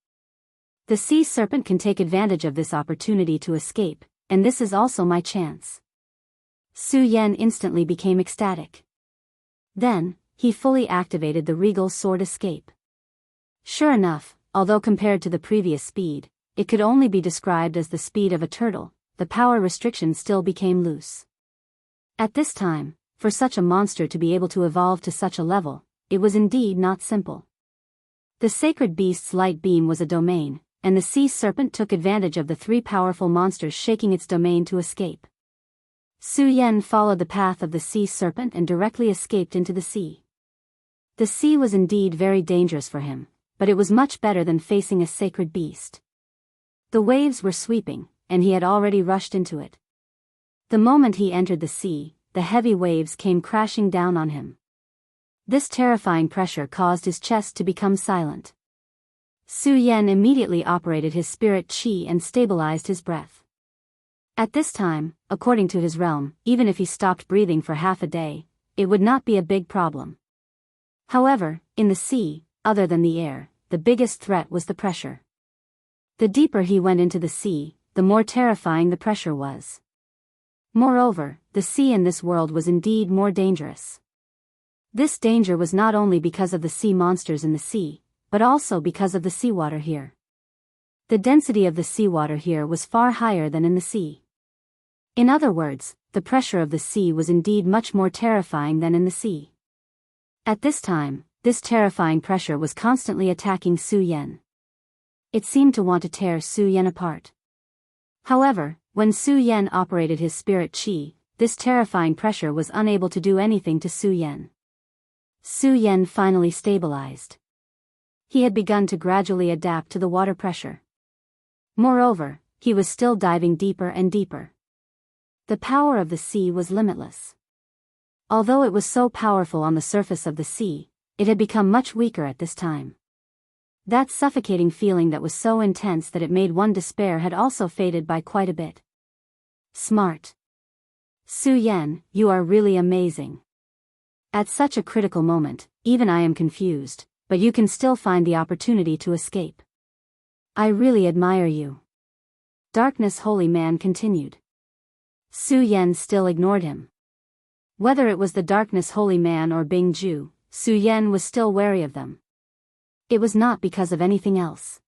The sea serpent can take advantage of this opportunity to escape, and this is also my chance. Su Yan instantly became ecstatic. Then, he fully activated the regal sword escape. Sure enough, although compared to the previous speed, it could only be described as the speed of a turtle, the power restriction still became loose. At this time, for such a monster to be able to evolve to such a level, it was indeed not simple. The sacred beast's light beam was a domain, and the sea serpent took advantage of the three powerful monsters shaking its domain to escape. Su Yan followed the path of the sea serpent and directly escaped into the sea. The sea was indeed very dangerous for him, but it was much better than facing a sacred beast. The waves were sweeping, and he had already rushed into it. The moment he entered the sea, the heavy waves came crashing down on him. This terrifying pressure caused his chest to become silent. Su Yan immediately operated his spirit chi and stabilized his breath. At this time, according to his realm, even if he stopped breathing for half a day, it would not be a big problem. However, in the sea, other than the air, the biggest threat was the pressure. The deeper he went into the sea, the more terrifying the pressure was. Moreover, the sea in this world was indeed more dangerous. This danger was not only because of the sea monsters in the sea, but also because of the seawater here. The density of the seawater here was far higher than in the sea. In other words, the pressure of the sea was indeed much more terrifying than in the sea. At this time, this terrifying pressure was constantly attacking Su Yan. It seemed to want to tear Su Yan apart. However, when Su Yan operated his spirit chi, this terrifying pressure was unable to do anything to Su Yan. Su Yan finally stabilized. He had begun to gradually adapt to the water pressure. Moreover, he was still diving deeper and deeper. The power of the sea was limitless. Although it was so powerful on the surface of the sea, it had become much weaker at this time. That suffocating feeling that was so intense that it made one despair had also faded by quite a bit. Smart. Su Yan, you are really amazing. At such a critical moment, even I am confused, but you can still find the opportunity to escape. I really admire you. Darkness Holy Man continued. Su Yan still ignored him. Whether it was the Darkness Holy Man or Bingju, Su Yan was still wary of them. It was not because of anything else.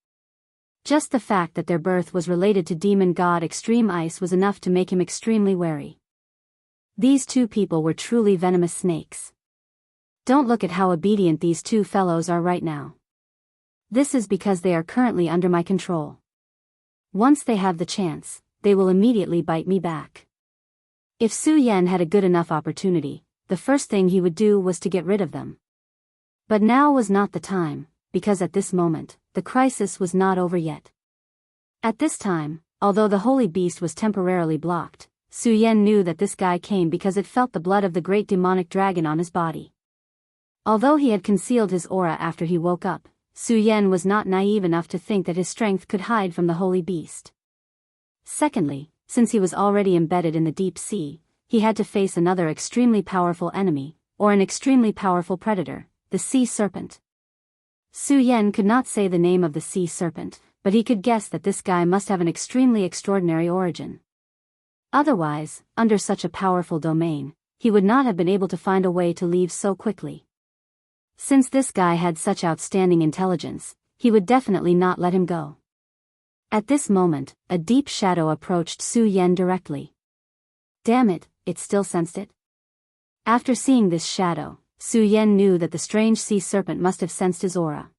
Just the fact that their birth was related to demon god Extreme Ice was enough to make him extremely wary. These two people were truly venomous snakes. Don't look at how obedient these two fellows are right now. This is because they are currently under my control. Once they have the chance, they will immediately bite me back. If Su Yan had a good enough opportunity, the first thing he would do was to get rid of them. But now was not the time, because at this moment, the crisis was not over yet. At this time, although the holy beast was temporarily blocked, Su Yan knew that this guy came because it felt the blood of the great demonic dragon on his body. Although he had concealed his aura after he woke up, Su Yan was not naive enough to think that his strength could hide from the holy beast. Secondly, since he was already embedded in the deep sea, he had to face another extremely powerful enemy, or an extremely powerful predator, the sea serpent. Su Yan could not say the name of the sea serpent, but he could guess that this guy must have an extremely extraordinary origin. Otherwise, under such a powerful domain, he would not have been able to find a way to leave so quickly. Since this guy had such outstanding intelligence, he would definitely not let him go. At this moment, a deep shadow approached Su Yan directly. Damn it, it still sensed it. After seeing this shadow, Su Yan knew that the strange sea serpent must have sensed his aura.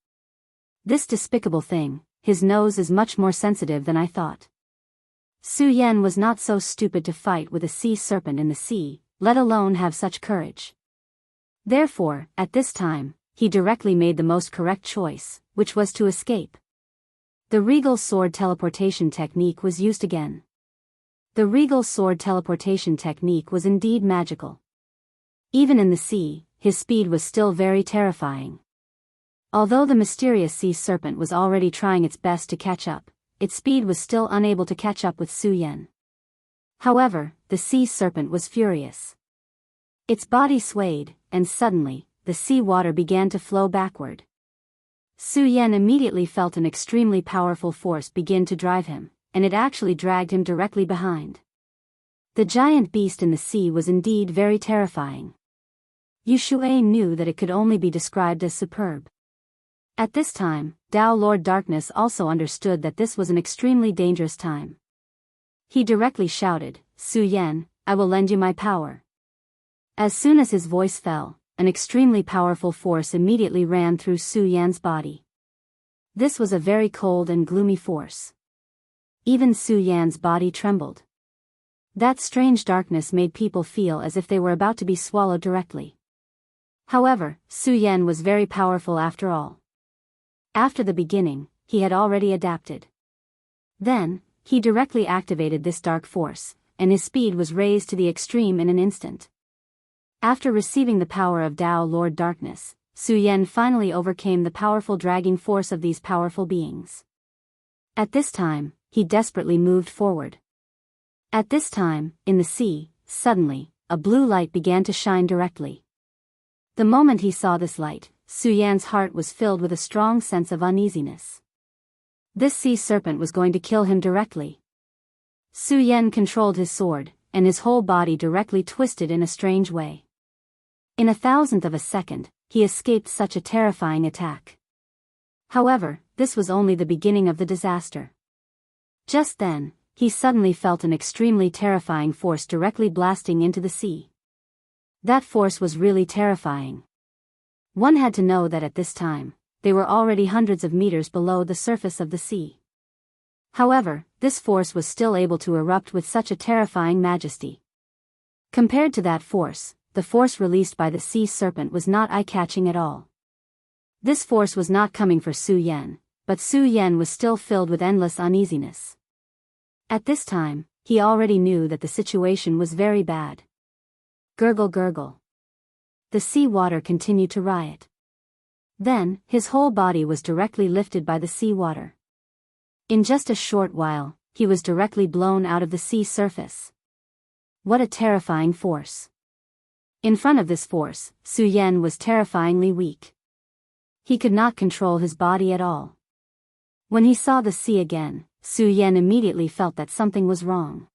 This despicable thing, his nose is much more sensitive than I thought. Su Yan was not so stupid to fight with a sea serpent in the sea, let alone have such courage. Therefore, at this time, he directly made the most correct choice, which was to escape. The regal sword teleportation technique was used again. The regal sword teleportation technique was indeed magical. Even in the sea, his speed was still very terrifying. Although the mysterious sea serpent was already trying its best to catch up, its speed was still unable to catch up with Su Yan. However, the sea serpent was furious. Its body swayed, and suddenly, the sea water began to flow backward. Su Yan immediately felt an extremely powerful force begin to drive him, and it actually dragged him directly behind. The giant beast in the sea was indeed very terrifying. Yu Shui knew that it could only be described as superb. At this time, Dao Lord Darkness also understood that this was an extremely dangerous time. He directly shouted, "Su Yan, I will lend you my power." As soon as his voice fell, an extremely powerful force immediately ran through Su Yan's body. This was a very cold and gloomy force. Even Su Yan's body trembled. That strange darkness made people feel as if they were about to be swallowed directly. However, Su Yan was very powerful after all. After the beginning, he had already adapted. Then, he directly activated this dark force, and his speed was raised to the extreme in an instant. After receiving the power of Dao Lord Darkness, Su Yan finally overcame the powerful dragging force of these powerful beings. At this time, he desperately moved forward. At this time, in the sea, suddenly, a blue light began to shine directly. The moment he saw this light, Su Yan's heart was filled with a strong sense of uneasiness. This sea serpent was going to kill him directly. Su Yan controlled his sword, and his whole body directly twisted in a strange way. In a thousandth of a second, he escaped such a terrifying attack. However, this was only the beginning of the disaster. Just then, he suddenly felt an extremely terrifying force directly blasting into the sea. That force was really terrifying. One had to know that at this time, they were already hundreds of meters below the surface of the sea. However, this force was still able to erupt with such a terrifying majesty. Compared to that force, the force released by the sea serpent was not eye-catching at all. This force was not coming for Su Yan, but Su Yan was still filled with endless uneasiness. At this time, he already knew that the situation was very bad. Gurgle gurgle. The sea water continued to riot. Then, his whole body was directly lifted by the sea water. In just a short while, he was directly blown out of the sea surface. What a terrifying force. In front of this force, Su Yan was terrifyingly weak. He could not control his body at all. When he saw the sea again, Su Yan immediately felt that something was wrong.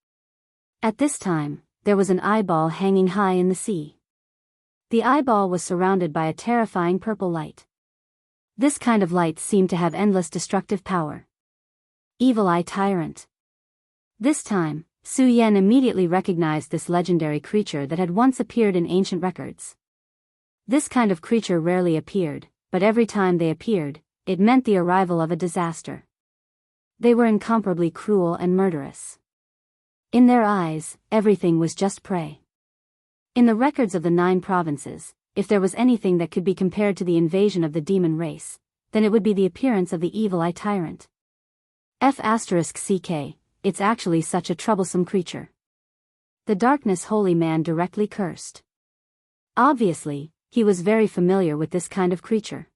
At this time, there was an eyeball hanging high in the sea. The eyeball was surrounded by a terrifying purple light. This kind of light seemed to have endless destructive power. Evil Eye Tyrant. This time, Su Yan immediately recognized this legendary creature that had once appeared in ancient records. This kind of creature rarely appeared, but every time they appeared, it meant the arrival of a disaster. They were incomparably cruel and murderous. In their eyes, everything was just prey. In the records of the 9 provinces, if there was anything that could be compared to the invasion of the demon race, then it would be the appearance of the Evil Eye Tyrant. F***ck, it's actually such a troublesome creature. The Darkness Holy Man directly cursed. Obviously, he was very familiar with this kind of creature.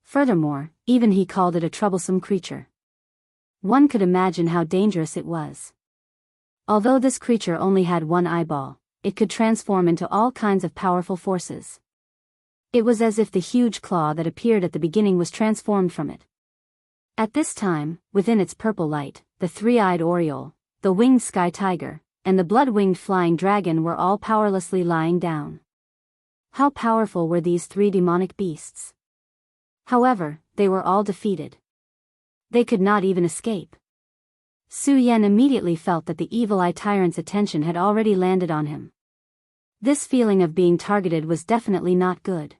Furthermore, even he called it a troublesome creature. One could imagine how dangerous it was. Although this creature only had one eyeball, it could transform into all kinds of powerful forces. It was as if the huge claw that appeared at the beginning was transformed from it. At this time, within its purple light, the 3-eyed oriole, the winged sky tiger, and the blood-winged flying dragon were all powerlessly lying down. How powerful were these three demonic beasts? However, they were all defeated. They could not even escape. Su Yan immediately felt that the evil eye tyrant's attention had already landed on him. This feeling of being targeted was definitely not good.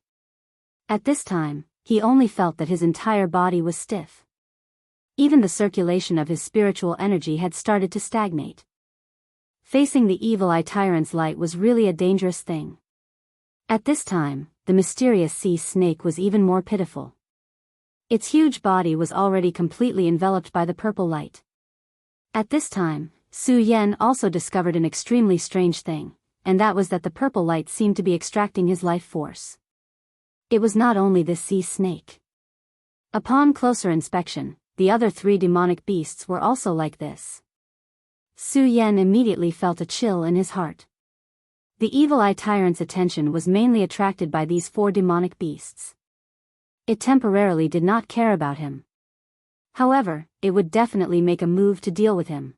At this time, he only felt that his entire body was stiff. Even the circulation of his spiritual energy had started to stagnate. Facing the evil eye tyrant's light was really a dangerous thing. At this time, the mysterious sea snake was even more pitiful. Its huge body was already completely enveloped by the purple light. At this time, Su Yan also discovered an extremely strange thing, and that was that the purple light seemed to be extracting his life force. It was not only this sea snake. Upon closer inspection, the other three demonic beasts were also like this. Su Yan immediately felt a chill in his heart. The evil eye tyrant's attention was mainly attracted by these four demonic beasts. It temporarily did not care about him. However, it would definitely make a move to deal with him.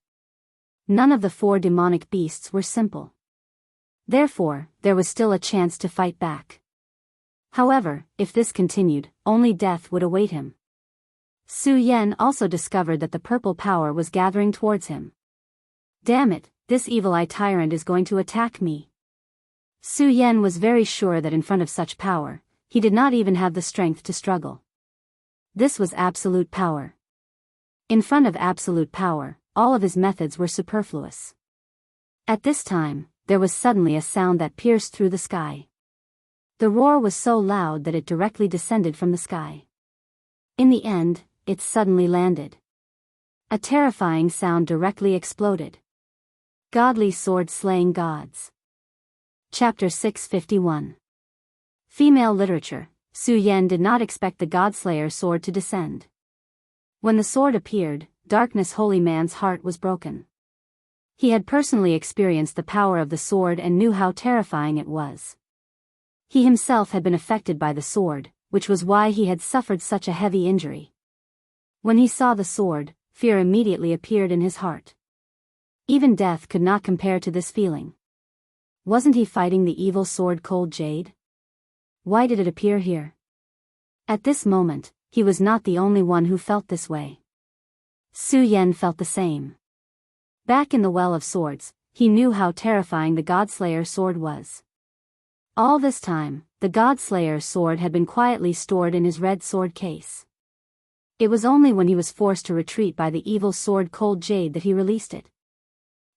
None of the four demonic beasts were simple. Therefore, there was still a chance to fight back. However, if this continued, only death would await him. Su Yan also discovered that the purple power was gathering towards him. Damn it, this evil eye tyrant is going to attack me. Su Yan was very sure that in front of such power, he did not even have the strength to struggle. This was absolute power. In front of absolute power, all of his methods were superfluous. At this time, there was suddenly a sound that pierced through the sky. The roar was so loud that it directly descended from the sky. In the end, it suddenly landed. A terrifying sound directly exploded. Godly sword slaying gods. Chapter 651. Female literature. Su Yan did not expect the Godslayer sword to descend. When the sword appeared, Darkness Holy Man's heart was broken. He had personally experienced the power of the sword and knew how terrifying it was. He himself had been affected by the sword, which was why he had suffered such a heavy injury. When he saw the sword, fear immediately appeared in his heart. Even death could not compare to this feeling. Wasn't he fighting the evil sword Cold Jade? Why did it appear here? At this moment, he was not the only one who felt this way. Su Yan felt the same. Back in the Well of Swords, he knew how terrifying the Godslayer sword was. All this time, the Godslayer sword had been quietly stored in his red sword case. It was only when he was forced to retreat by the evil sword Cold Jade that he released it.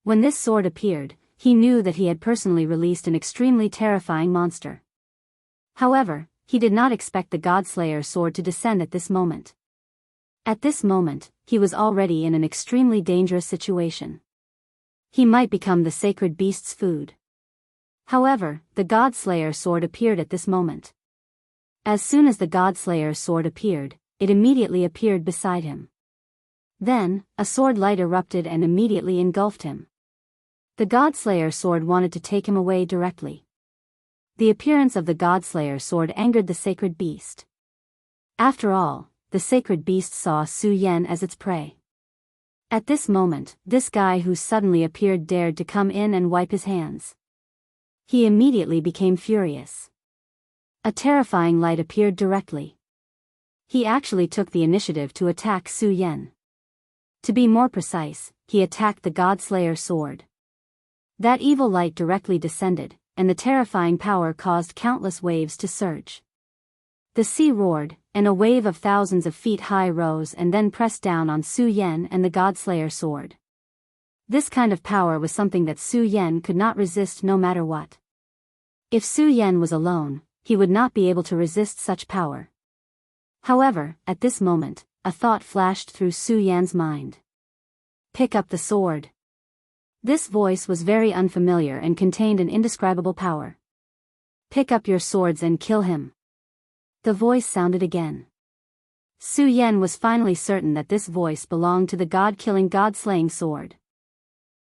When this sword appeared, he knew that he had personally released an extremely terrifying monster. However, he did not expect the Godslayer sword to descend at this moment. At this moment, he was already in an extremely dangerous situation. He might become the sacred beast's food. However, the Godslayer sword appeared at this moment. As soon as the Godslayer sword appeared, it immediately appeared beside him. Then, a sword light erupted and immediately engulfed him. The Godslayer sword wanted to take him away directly. The appearance of the Godslayer sword angered the sacred beast. After all, the sacred beast saw Su Yan as its prey. At this moment, this guy who suddenly appeared dared to come in and wipe his hands. He immediately became furious. A terrifying light appeared directly. He actually took the initiative to attack Su Yan. To be more precise, he attacked the Godslayer sword. That evil light directly descended, and the terrifying power caused countless waves to surge. The sea roared, and a wave of thousands of feet high rose and then pressed down on Su Yan and the Godslayer sword. This kind of power was something that Su Yan could not resist no matter what. If Su Yan was alone, he would not be able to resist such power. However, at this moment, a thought flashed through Su Yan's mind. Pick up the sword. This voice was very unfamiliar and contained an indescribable power. Pick up your swords and kill him. The voice sounded again. Su Yan was finally certain that this voice belonged to the god-killing, god-slaying sword.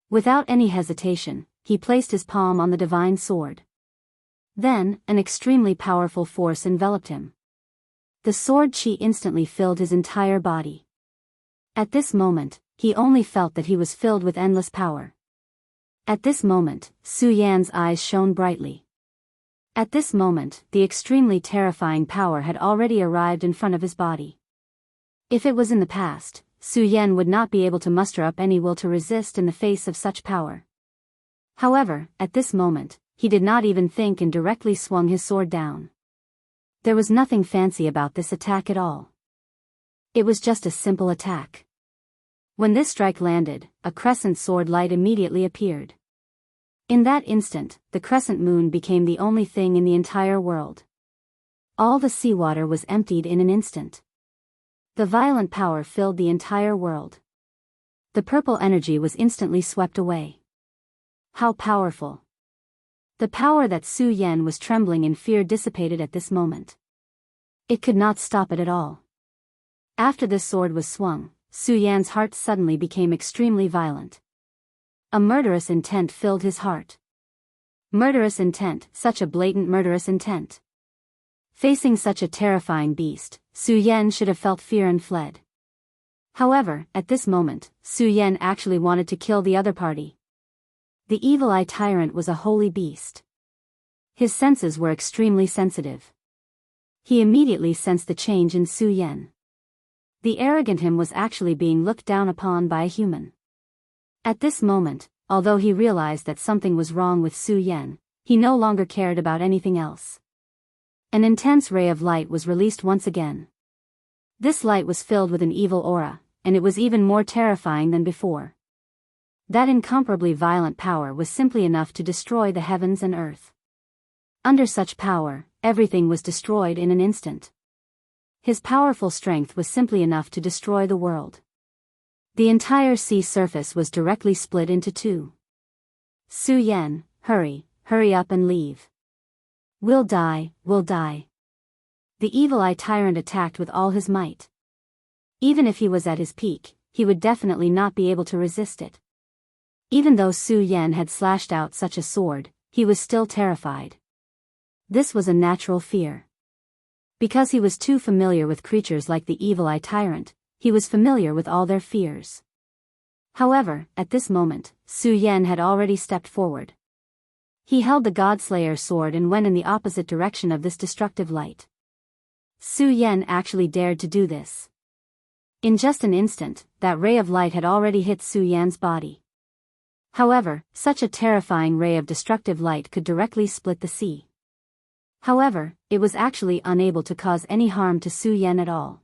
Without any hesitation, he placed his palm on the divine sword. Then, an extremely powerful force enveloped him. The sword chi instantly filled his entire body. At this moment, he only felt that he was filled with endless power. At this moment, Su Yan's eyes shone brightly. At this moment, the extremely terrifying power had already arrived in front of his body. If it was in the past, Su Yan would not be able to muster up any will to resist in the face of such power. However, at this moment, he did not even think and directly swung his sword down. There was nothing fancy about this attack at all. It was just a simple attack. When this strike landed, a crescent sword light immediately appeared. In that instant, the crescent moon became the only thing in the entire world. All the seawater was emptied in an instant. The violent power filled the entire world. The purple energy was instantly swept away. How powerful! The power that Su Yan was trembling in fear dissipated at this moment. It could not stop it at all. After this sword was swung, Su Yan's heart suddenly became extremely violent. A murderous intent filled his heart. Murderous intent, such a blatant murderous intent. Facing such a terrifying beast, Su Yan should have felt fear and fled. However, at this moment, Su Yan actually wanted to kill the other party. The evil eye tyrant was a holy beast. His senses were extremely sensitive. He immediately sensed the change in Su Yan. The arrogant him was actually being looked down upon by a human. At this moment, although he realized that something was wrong with Su Yan, he no longer cared about anything else. An intense ray of light was released once again. This light was filled with an evil aura, and it was even more terrifying than before. That incomparably violent power was simply enough to destroy the heavens and earth. Under such power, everything was destroyed in an instant. His powerful strength was simply enough to destroy the world. The entire sea surface was directly split into two. Su Yan, hurry up and leave. We'll die. The evil eye tyrant attacked with all his might. Even if he was at his peak, he would definitely not be able to resist it. Even though Su Yan had slashed out such a sword, he was still terrified. This was a natural fear. Because he was too familiar with creatures like the evil eye tyrant, he was familiar with all their fears. However, at this moment, Su Yan had already stepped forward. He held the Godslayer sword and went in the opposite direction of this destructive light. Su Yan actually dared to do this. In just an instant, that ray of light had already hit Su Yan's body. However, such a terrifying ray of destructive light could directly split the sea. However, it was actually unable to cause any harm to Su Yan at all.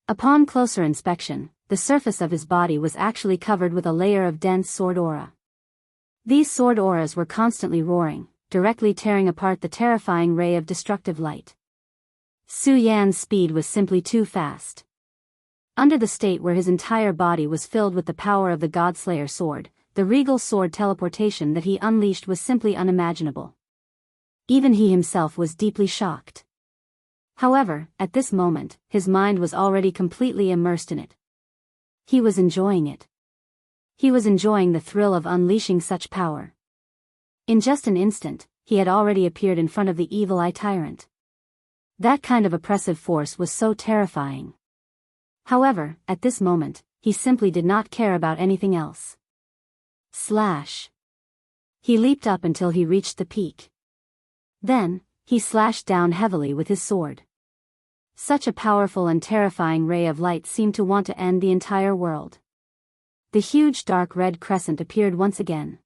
Upon closer inspection, the surface of his body was actually covered with a layer of dense sword aura. These sword auras were constantly roaring, directly tearing apart the terrifying ray of destructive light. Su Yan's speed was simply too fast. Under the state where his entire body was filled with the power of the Godslayer sword, the regal sword teleportation that he unleashed was simply unimaginable. Even he himself was deeply shocked. However, at this moment, his mind was already completely immersed in it. He was enjoying it. He was enjoying the thrill of unleashing such power. In just an instant, he had already appeared in front of the evil eye tyrant. That kind of oppressive force was so terrifying. However, at this moment, he simply did not care about anything else. Slash. He leaped up until he reached the peak. Then, he slashed down heavily with his sword. Such a powerful and terrifying ray of light seemed to want to end the entire world. The huge dark red crescent appeared once again.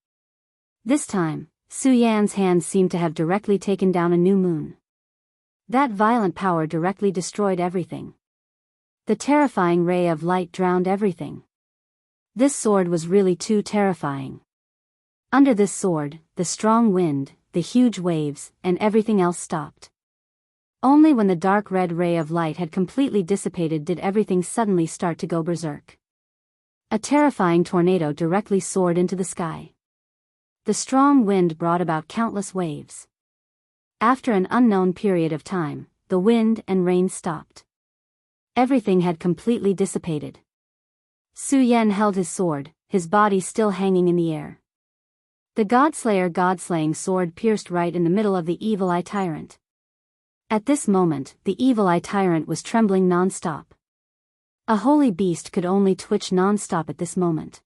This time, Su Yan's hand seemed to have directly taken down a new moon. That violent power directly destroyed everything. The terrifying ray of light drowned everything. This sword was really too terrifying. Under this sword, the strong wind, the huge waves, and everything else stopped. Only when the dark red ray of light had completely dissipated did everything suddenly start to go berserk. A terrifying tornado directly soared into the sky. The strong wind brought about countless waves. After an unknown period of time, the wind and rain stopped. Everything had completely dissipated. Su Yan held his sword, his body still hanging in the air. The Godslayer God-slaying sword pierced right in the middle of the evil eye tyrant. At this moment, the evil eye tyrant was trembling non-stop. A holy beast could only twitch non-stop at this moment.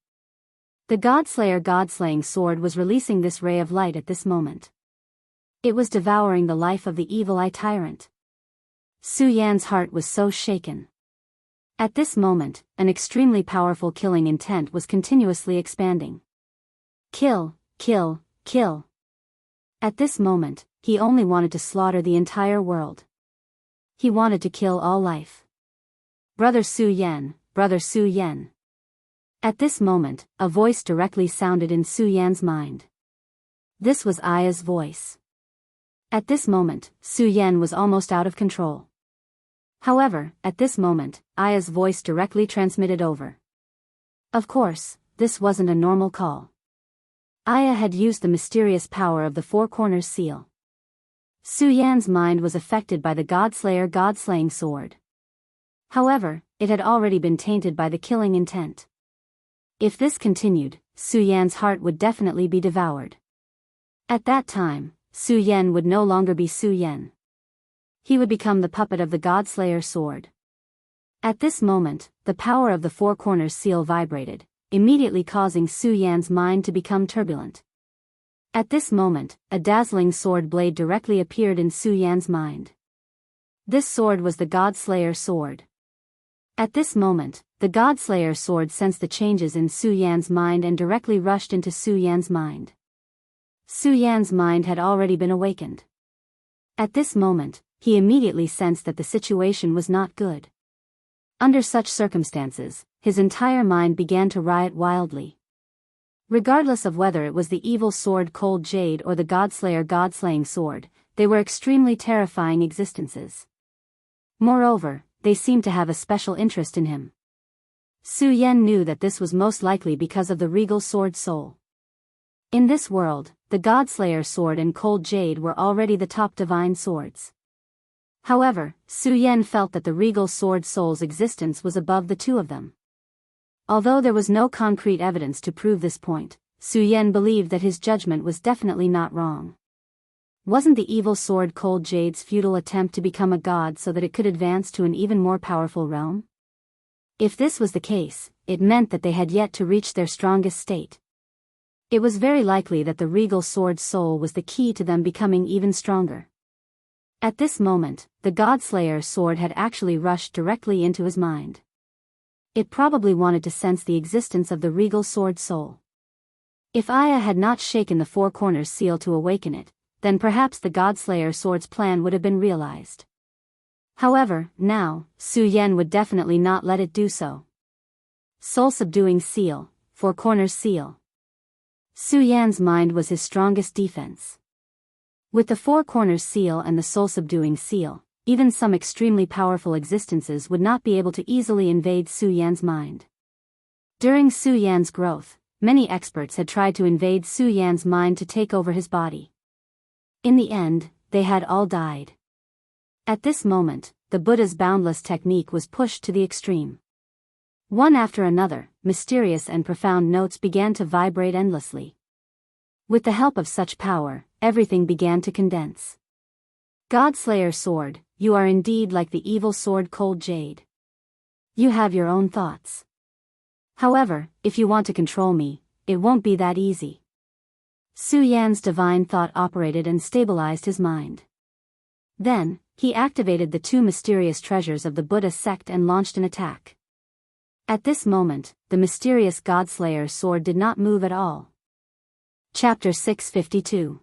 The God-slaying sword was releasing this ray of light at this moment. It was devouring the life of the evil eye tyrant. Su Yan's heart was so shaken. At this moment, an extremely powerful killing intent was continuously expanding. Kill, kill, kill. At this moment, he only wanted to slaughter the entire world. He wanted to kill all life. Brother Su Yan, Brother Su Yan. At this moment, a voice directly sounded in Su Yan's mind. This was Aya's voice. At this moment, Su Yan was almost out of control. However, at this moment, Aya's voice directly transmitted over. Of course, this wasn't a normal call. Aya had used the mysterious power of the Four Corners seal. Su Yan's mind was affected by the God-slaying sword. However, it had already been tainted by the killing intent. If this continued, Su Yan's heart would definitely be devoured. At that time, Su Yan would no longer be Su Yan. He would become the puppet of the God-slayer sword. At this moment, the power of the Four Corners seal vibrated, immediately causing Su Yan's mind to become turbulent. At this moment, a dazzling sword blade directly appeared in Su Yan's mind. This sword was the God-slayer sword. At this moment, the God-slayer sword sensed the changes in Su Yan's mind and directly rushed into Su Yan's mind. Su Yan's mind had already been awakened. At this moment, he immediately sensed that the situation was not good. Under such circumstances, his entire mind began to riot wildly. Regardless of whether it was the evil sword Cold Jade or the God-slaying sword, they were extremely terrifying existences. Moreover, they seemed to have a special interest in him. Su Yan knew that this was most likely because of the regal sword soul. In this world, the God-slayer sword and Cold Jade were already the top divine swords. However, Su Yan felt that the regal sword soul's existence was above the two of them. Although there was no concrete evidence to prove this point, Su Yan believed that his judgment was definitely not wrong. Wasn't the evil sword Cold Jade's futile attempt to become a god so that it could advance to an even more powerful realm? If this was the case, it meant that they had yet to reach their strongest state. It was very likely that the regal sword soul was the key to them becoming even stronger. At this moment, the God-slayer sword had actually rushed directly into his mind. It probably wanted to sense the existence of the regal sword soul. If Aya had not shaken the Four Corners seal to awaken it, then perhaps the God-slayer sword's plan would have been realized. However, now, Su Yan would definitely not let it do so. Soul-subduing seal, Four Corners seal. Su Yan's mind was his strongest defense. With the Four Corners seal and the soul-subduing seal, even some extremely powerful existences would not be able to easily invade Su Yan's mind. During Su Yan's growth, many experts had tried to invade Su Yan's mind to take over his body. In the end, they had all died. At this moment, the Buddha's boundless technique was pushed to the extreme. One after another, mysterious and profound notes began to vibrate endlessly. With the help of such power, everything began to condense. God-slayer sword, you are indeed like the evil sword Cold Jade. You have your own thoughts. However, if you want to control me, it won't be that easy. Su Yan's divine thought operated and stabilized his mind. Then, he activated the two mysterious treasures of the Buddha sect and launched an attack. At this moment, the mysterious God-slayer sword did not move at all. Chapter 652.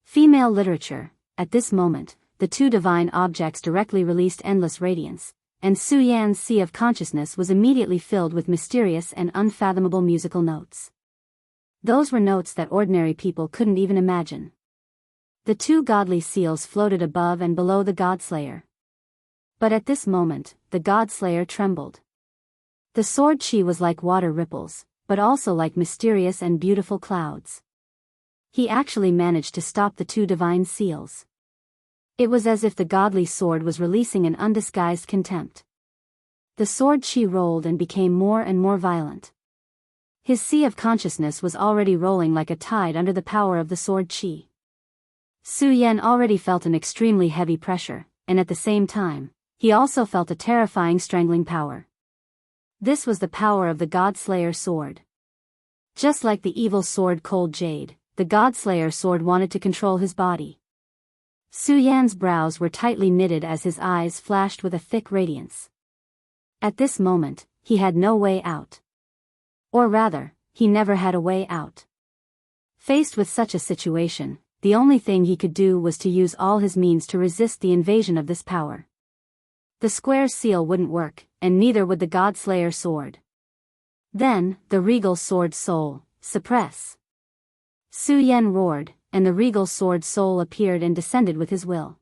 Female literature. At this moment, the two divine objects directly released endless radiance, and Su Yan's sea of consciousness was immediately filled with mysterious and unfathomable musical notes. Those were notes that ordinary people couldn't even imagine. The two godly seals floated above and below the God-slayer. But at this moment, the God-slayer trembled. The sword chi was like water ripples, but also like mysterious and beautiful clouds. He actually managed to stop the two divine seals. It was as if the godly sword was releasing an undisguised contempt. The sword chi rolled and became more and more violent. His sea of consciousness was already rolling like a tide under the power of the sword chi. Su Yan already felt an extremely heavy pressure, and at the same time, he also felt a terrifying strangling power. This was the power of the God-slayer sword. Just like the evil sword Cold Jade, the Godslayer sword wanted to control his body. Su Yan's brows were tightly knitted as his eyes flashed with a thick radiance. At this moment, he had no way out. Or rather, he never had a way out. Faced with such a situation, the only thing he could do was to use all his means to resist the invasion of this power. The square seal wouldn't work, and neither would the Godslayer sword. Then, the regal sword soul, suppress. Su Yan roared, and the regal sword soul appeared and descended with his will.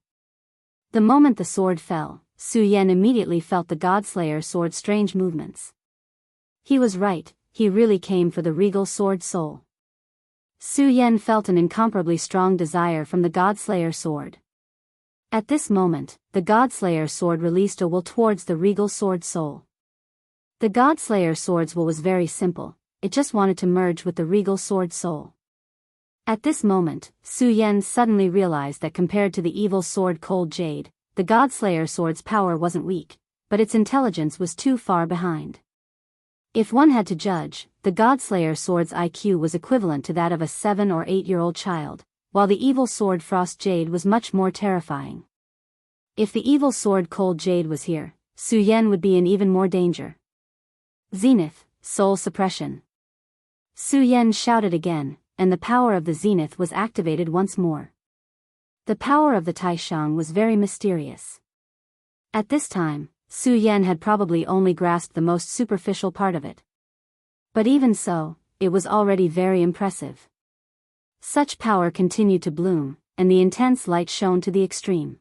The moment the sword fell, Su Yan immediately felt the Godslayer sword's strange movements. He was right, he really came for the regal sword soul. Su Yan felt an incomparably strong desire from the Godslayer sword. At this moment, the Godslayer sword released a will towards the regal sword soul. The Godslayer sword's will was very simple, it just wanted to merge with the regal sword soul. At this moment, Su Yan suddenly realized that compared to the evil sword Cold Jade, the Godslayer sword's power wasn't weak, but its intelligence was too far behind. If one had to judge, the Godslayer sword's IQ was equivalent to that of a 7 or 8-year-old child, while the evil sword Frost Jade was much more terrifying. If the evil sword Cold Jade was here, Su Yan would be in even more danger. Zenith, soul suppression. Su Yan shouted again, and the power of the zenith was activated once more. The power of the Taishang was very mysterious. At this time, Su Yan had probably only grasped the most superficial part of it. But even so, it was already very impressive. Such power continued to bloom, and the intense light shone to the extreme.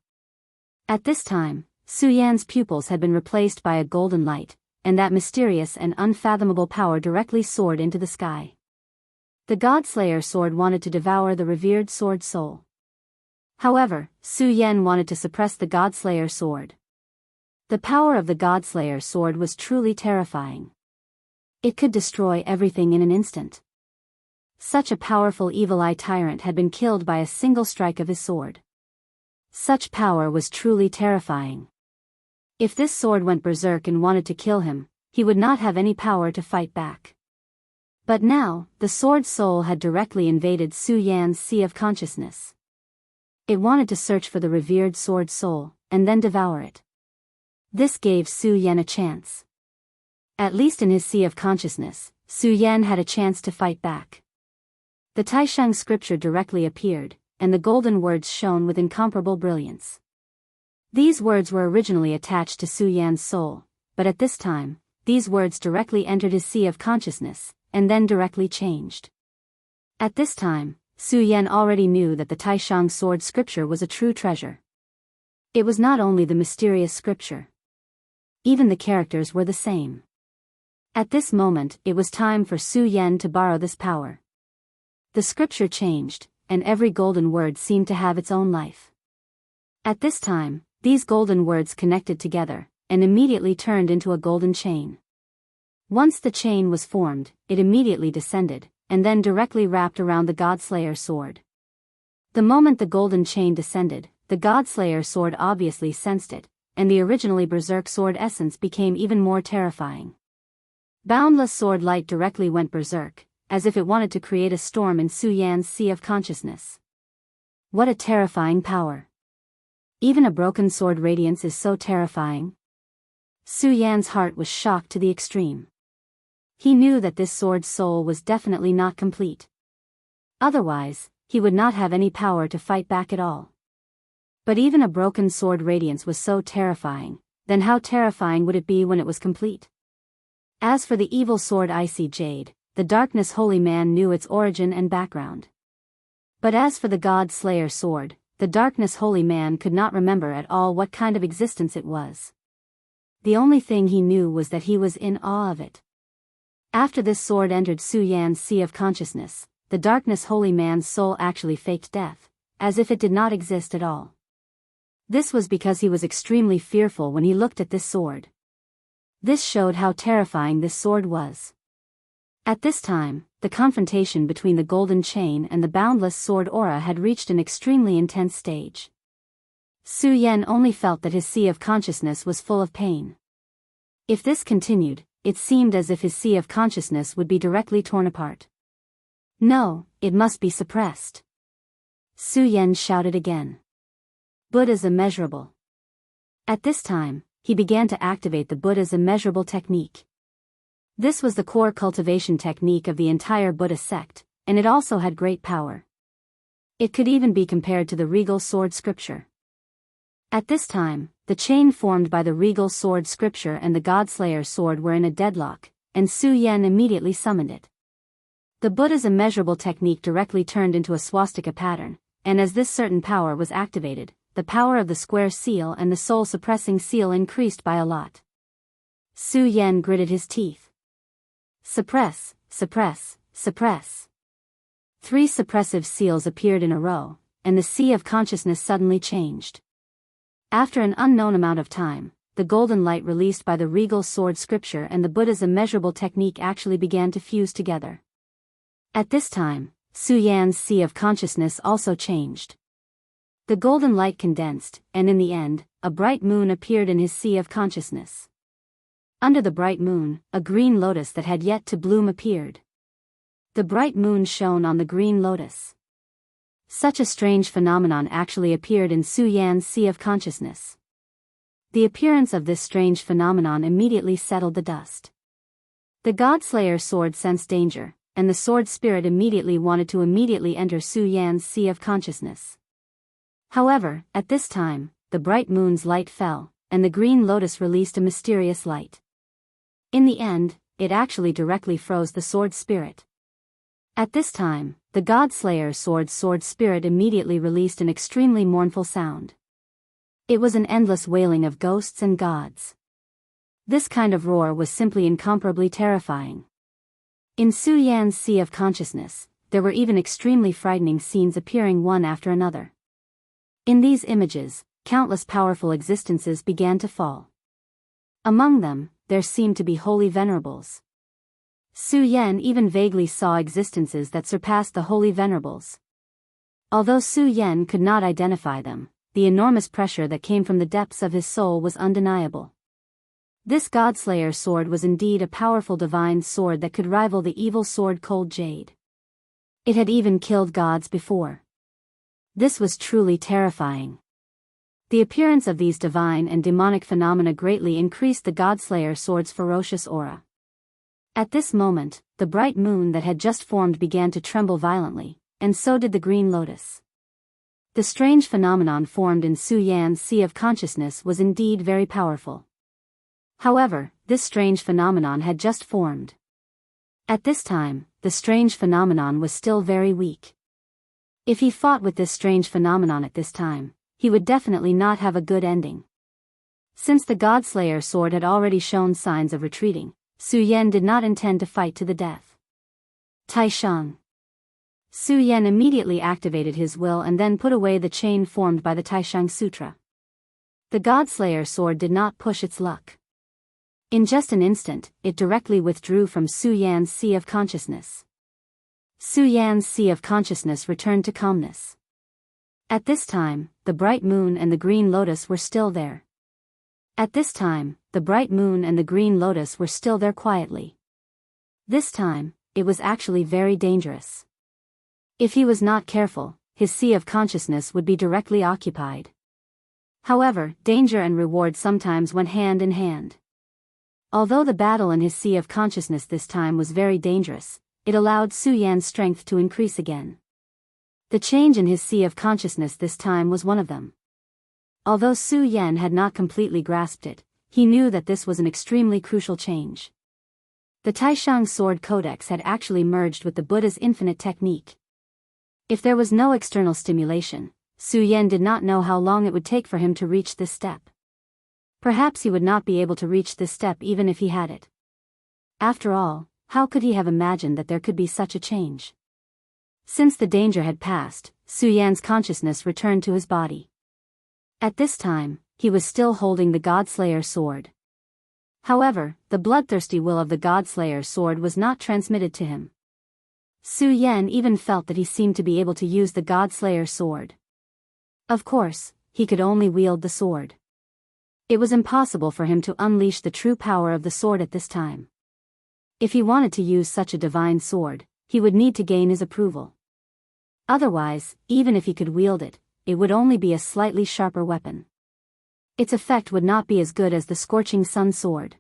At this time, Su Yan's pupils had been replaced by a golden light, and that mysterious and unfathomable power directly soared into the sky. The Godslayer sword wanted to devour the revered sword soul. However, Su Yan wanted to suppress the Godslayer sword. The power of the Godslayer sword was truly terrifying. It could destroy everything in an instant. Such a powerful evil eye tyrant had been killed by a single strike of his sword. Such power was truly terrifying. If this sword went berserk and wanted to kill him, he would not have any power to fight back. But now, the sword soul had directly invaded Su Yan's sea of consciousness. It wanted to search for the revered sword soul, and then devour it. This gave Su Yan a chance. At least in his sea of consciousness, Su Yan had a chance to fight back. The Taishang scripture directly appeared, and the golden words shone with incomparable brilliance. These words were originally attached to Su Yan's soul, but at this time, these words directly entered his sea of consciousness, and then directly changed. At this time, Su Yan already knew that the Taishang sword scripture was a true treasure. It was not only the mysterious scripture. Even the characters were the same. At this moment, it was time for Su Yan to borrow this power. The scripture changed, and every golden word seemed to have its own life. At this time, these golden words connected together, and immediately turned into a golden chain. Once the chain was formed, it immediately descended, and then directly wrapped around the Godslayer sword. The moment the golden chain descended, the Godslayer sword obviously sensed it, and the originally berserk sword essence became even more terrifying. Boundless sword light directly went berserk, as if it wanted to create a storm in Su Yan's sea of consciousness. What a terrifying power! Even a broken sword radiance is so terrifying. Su Yan's heart was shocked to the extreme. He knew that this sword's soul was definitely not complete. Otherwise, he would not have any power to fight back at all. But even a broken sword radiance was so terrifying, then how terrifying would it be when it was complete? As for the evil sword Icy Jade, the Darkness Holy Man knew its origin and background. But as for the God Slayer sword, the Darkness Holy Man could not remember at all what kind of existence it was. The only thing he knew was that he was in awe of it. After this sword entered Su Yan's sea of consciousness, the Darkness Holy Man's soul actually faked death, as if it did not exist at all. This was because he was extremely fearful when he looked at this sword. This showed how terrifying this sword was. At this time, the confrontation between the golden chain and the boundless sword aura had reached an extremely intense stage. Su Yan only felt that his sea of consciousness was full of pain. If this continued, it seemed as if his sea of consciousness would be directly torn apart. No, it must be suppressed. Su Yan shouted again. Buddha's immeasurable. At this time, he began to activate the Buddha's immeasurable technique. This was the core cultivation technique of the entire Buddha sect, and it also had great power. It could even be compared to the regal sword scripture. At this time, the chain formed by the regal sword scripture and the Godslayer sword were in a deadlock, and Su Yan immediately summoned it. The Buddha's immeasurable technique directly turned into a swastika pattern, and as this certain power was activated, the power of the square seal and the soul-suppressing seal increased by a lot. Su Yan gritted his teeth. Suppress, suppress, suppress. 3 suppressive seals appeared in a row, and the sea of consciousness suddenly changed. After an unknown amount of time, the golden light released by the regal sword scripture and the Buddha's immeasurable technique actually began to fuse together. At this time, Su Yan's sea of consciousness also changed. The golden light condensed, and in the end, a bright moon appeared in his sea of consciousness. Under the bright moon, a green lotus that had yet to bloom appeared. The bright moon shone on the green lotus. Such a strange phenomenon actually appeared in Su Yan's sea of consciousness. The appearance of this strange phenomenon immediately settled the dust. The Godslayer sword sensed danger, and the sword spirit immediately wanted to enter Su Yan's sea of consciousness. However, at this time, the bright moon's light fell, and the green lotus released a mysterious light. In the end, it actually directly froze the sword spirit. At this time, the Godslayer sword spirit immediately released an extremely mournful sound. It was an endless wailing of ghosts and gods. This kind of roar was simply incomparably terrifying. In Su Yan's sea of consciousness, there were even extremely frightening scenes appearing one after another. In these images, countless powerful existences began to fall. Among them, there seemed to be holy venerables. Su Yan even vaguely saw existences that surpassed the holy venerables. Although Su Yan could not identify them, the enormous pressure that came from the depths of his soul was undeniable. This Godslayer sword was indeed a powerful divine sword that could rival the evil sword Cold Jade. It had even killed gods before. This was truly terrifying. The appearance of these divine and demonic phenomena greatly increased the Godslayer sword's ferocious aura. At this moment, the bright moon that had just formed began to tremble violently, and so did the green lotus. The strange phenomenon formed in Su Yan's sea of consciousness was indeed very powerful. However, this strange phenomenon had just formed. At this time, the strange phenomenon was still very weak. If he fought with this strange phenomenon at this time, he would definitely not have a good ending. Since the Godslayer sword had already shown signs of retreating, Su Yan did not intend to fight to the death. Taishang. Su Yan immediately activated his will and then put away the chain formed by the Taishang Sutra. The Godslayer sword did not push its luck. In just an instant, it directly withdrew from Su Yan's sea of consciousness. Su Yan's sea of consciousness returned to calmness. At this time, the bright moon and the green lotus were still there. At this time, the bright moon and the green lotus were still there quietly. This time, it was actually very dangerous. If he was not careful, his sea of consciousness would be directly occupied. However, danger and reward sometimes went hand in hand. Although the battle in his sea of consciousness this time was very dangerous, it allowed Su Yan's strength to increase again. The change in his sea of consciousness this time was one of them. Although Su Yan had not completely grasped it, he knew that this was an extremely crucial change. The Taishang Sword Codex had actually merged with the Buddha's infinite technique. If there was no external stimulation, Su Yan did not know how long it would take for him to reach this step. Perhaps he would not be able to reach this step even if he had it. After all, how could he have imagined that there could be such a change? Since the danger had passed, Su Yan's consciousness returned to his body. At this time, he was still holding the Godslayer sword. However, the bloodthirsty will of the Godslayer sword was not transmitted to him. Su Yan even felt that he seemed to be able to use the Godslayer sword. Of course, he could only wield the sword. It was impossible for him to unleash the true power of the sword at this time. If he wanted to use such a divine sword, he would need to gain his approval. Otherwise, even if he could wield it, it would only be a slightly sharper weapon. Its effect would not be as good as the scorching sun sword.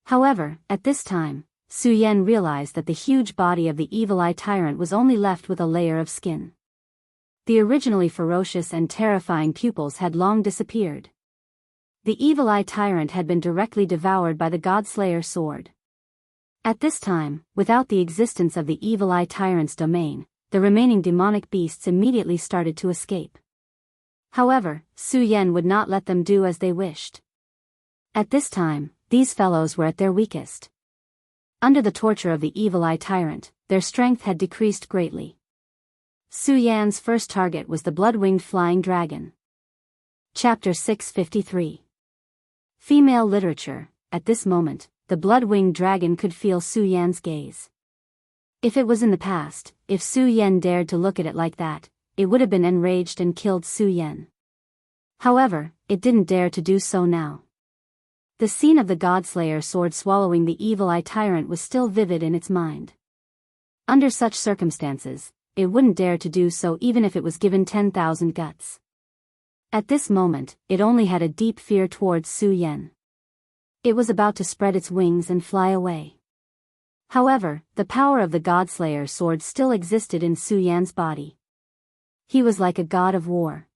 However, at this time, Su Yan realized that the huge body of the Evil Eye Tyrant was only left with a layer of skin. The originally ferocious and terrifying pupils had long disappeared. The Evil Eye Tyrant had been directly devoured by the Godslayer sword. At this time, without the existence of the Evil Eye Tyrant's domain, the remaining demonic beasts immediately started to escape. However, Su Yan would not let them do as they wished. At this time, these fellows were at their weakest. Under the torture of the Evil Eye Tyrant, their strength had decreased greatly. Su Yan's first target was the blood-winged flying dragon. Chapter 653. Female Literature. At this moment, the blood-winged dragon could feel Su Yan's gaze. If it was in the past, if Su Yan dared to look at it like that, it would have been enraged and killed Su Yan. However, it didn't dare to do so now. The scene of the Godslayer sword swallowing the Evil Eye Tyrant was still vivid in its mind. Under such circumstances, it wouldn't dare to do so even if it was given 10,000 guts. At this moment, it only had a deep fear towards Su Yan. It was about to spread its wings and fly away. However, the power of the Godslayer sword still existed in Su Yan's body. He was like a god of war.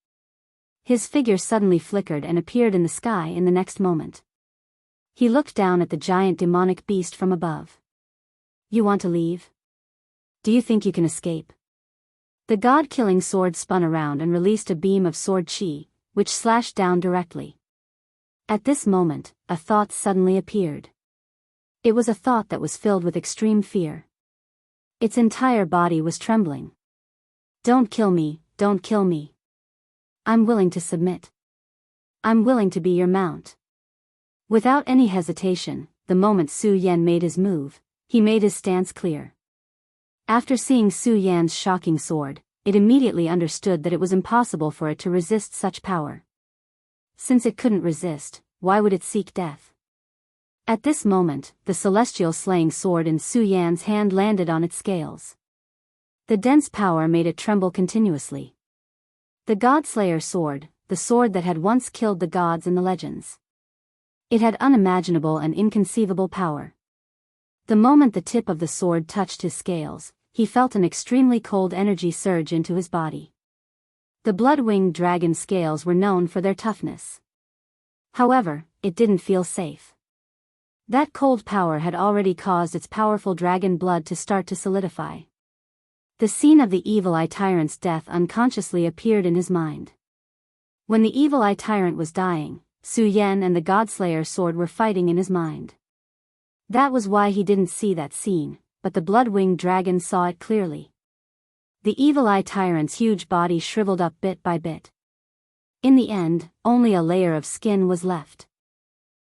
His figure suddenly flickered and appeared in the sky in the next moment. He looked down at the giant demonic beast from above. "You want to leave? Do you think you can escape?" The god-killing sword spun around and released a beam of sword chi, which slashed down directly. At this moment, a thought suddenly appeared. It was a thought that was filled with extreme fear. Its entire body was trembling. "Don't kill me, don't kill me. I'm willing to submit. I'm willing to be your mount." Without any hesitation, the moment Su Yan made his move, he made his stance clear. After seeing Su Yan's shocking sword, it immediately understood that it was impossible for it to resist such power. Since it couldn't resist, why would it seek death? At this moment, the celestial slaying sword in Su Yan's hand landed on its scales. The dense power made it tremble continuously. The Godslayer sword, the sword that had once killed the gods in the legends. It had unimaginable and inconceivable power. The moment the tip of the sword touched his scales, he felt an extremely cold energy surge into his body. The blood-winged dragon scales were known for their toughness. However, it didn't feel safe. That cold power had already caused its powerful dragon blood to start to solidify. The scene of the Evil Eye Tyrant's death unconsciously appeared in his mind. When the Evil Eye Tyrant was dying, Su Yan and the Godslayer sword were fighting in his mind. That was why he didn't see that scene, but the blood-winged dragon saw it clearly. The Evil Eye Tyrant's huge body shriveled up bit by bit. In the end, only a layer of skin was left.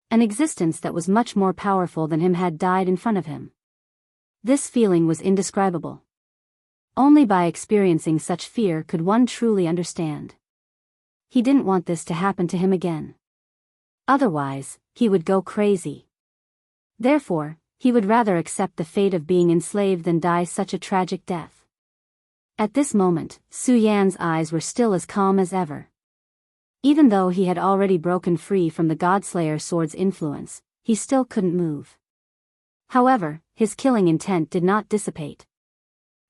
An existence that was much more powerful than him had died in front of him. This feeling was indescribable. Only by experiencing such fear could one truly understand. He didn't want this to happen to him again. Otherwise, he would go crazy. Therefore, he would rather accept the fate of being enslaved than die such a tragic death. At this moment, Su Yan's eyes were still as calm as ever. Even though he had already broken free from the Godslayer sword's influence, he still couldn't move. However, his killing intent did not dissipate.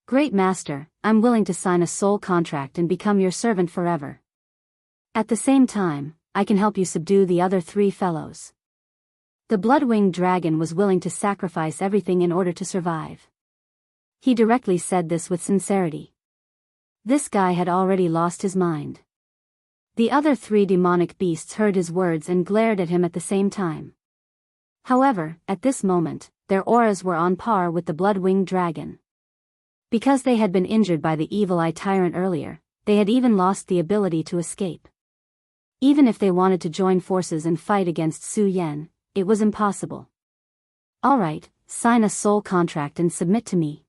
"Great Master, I'm willing to sign a soul contract and become your servant forever. At the same time, I can help you subdue the other 3 fellows." The blood-winged dragon was willing to sacrifice everything in order to survive. He directly said this with sincerity. This guy had already lost his mind. The other 3 demonic beasts heard his words and glared at him at the same time. However, at this moment, their auras were on par with the blood-winged dragon. Because they had been injured by the Evil Eye Tyrant earlier, they had even lost the ability to escape. Even if they wanted to join forces and fight against Su Yan, it was impossible. "Alright, sign a soul contract and submit to me.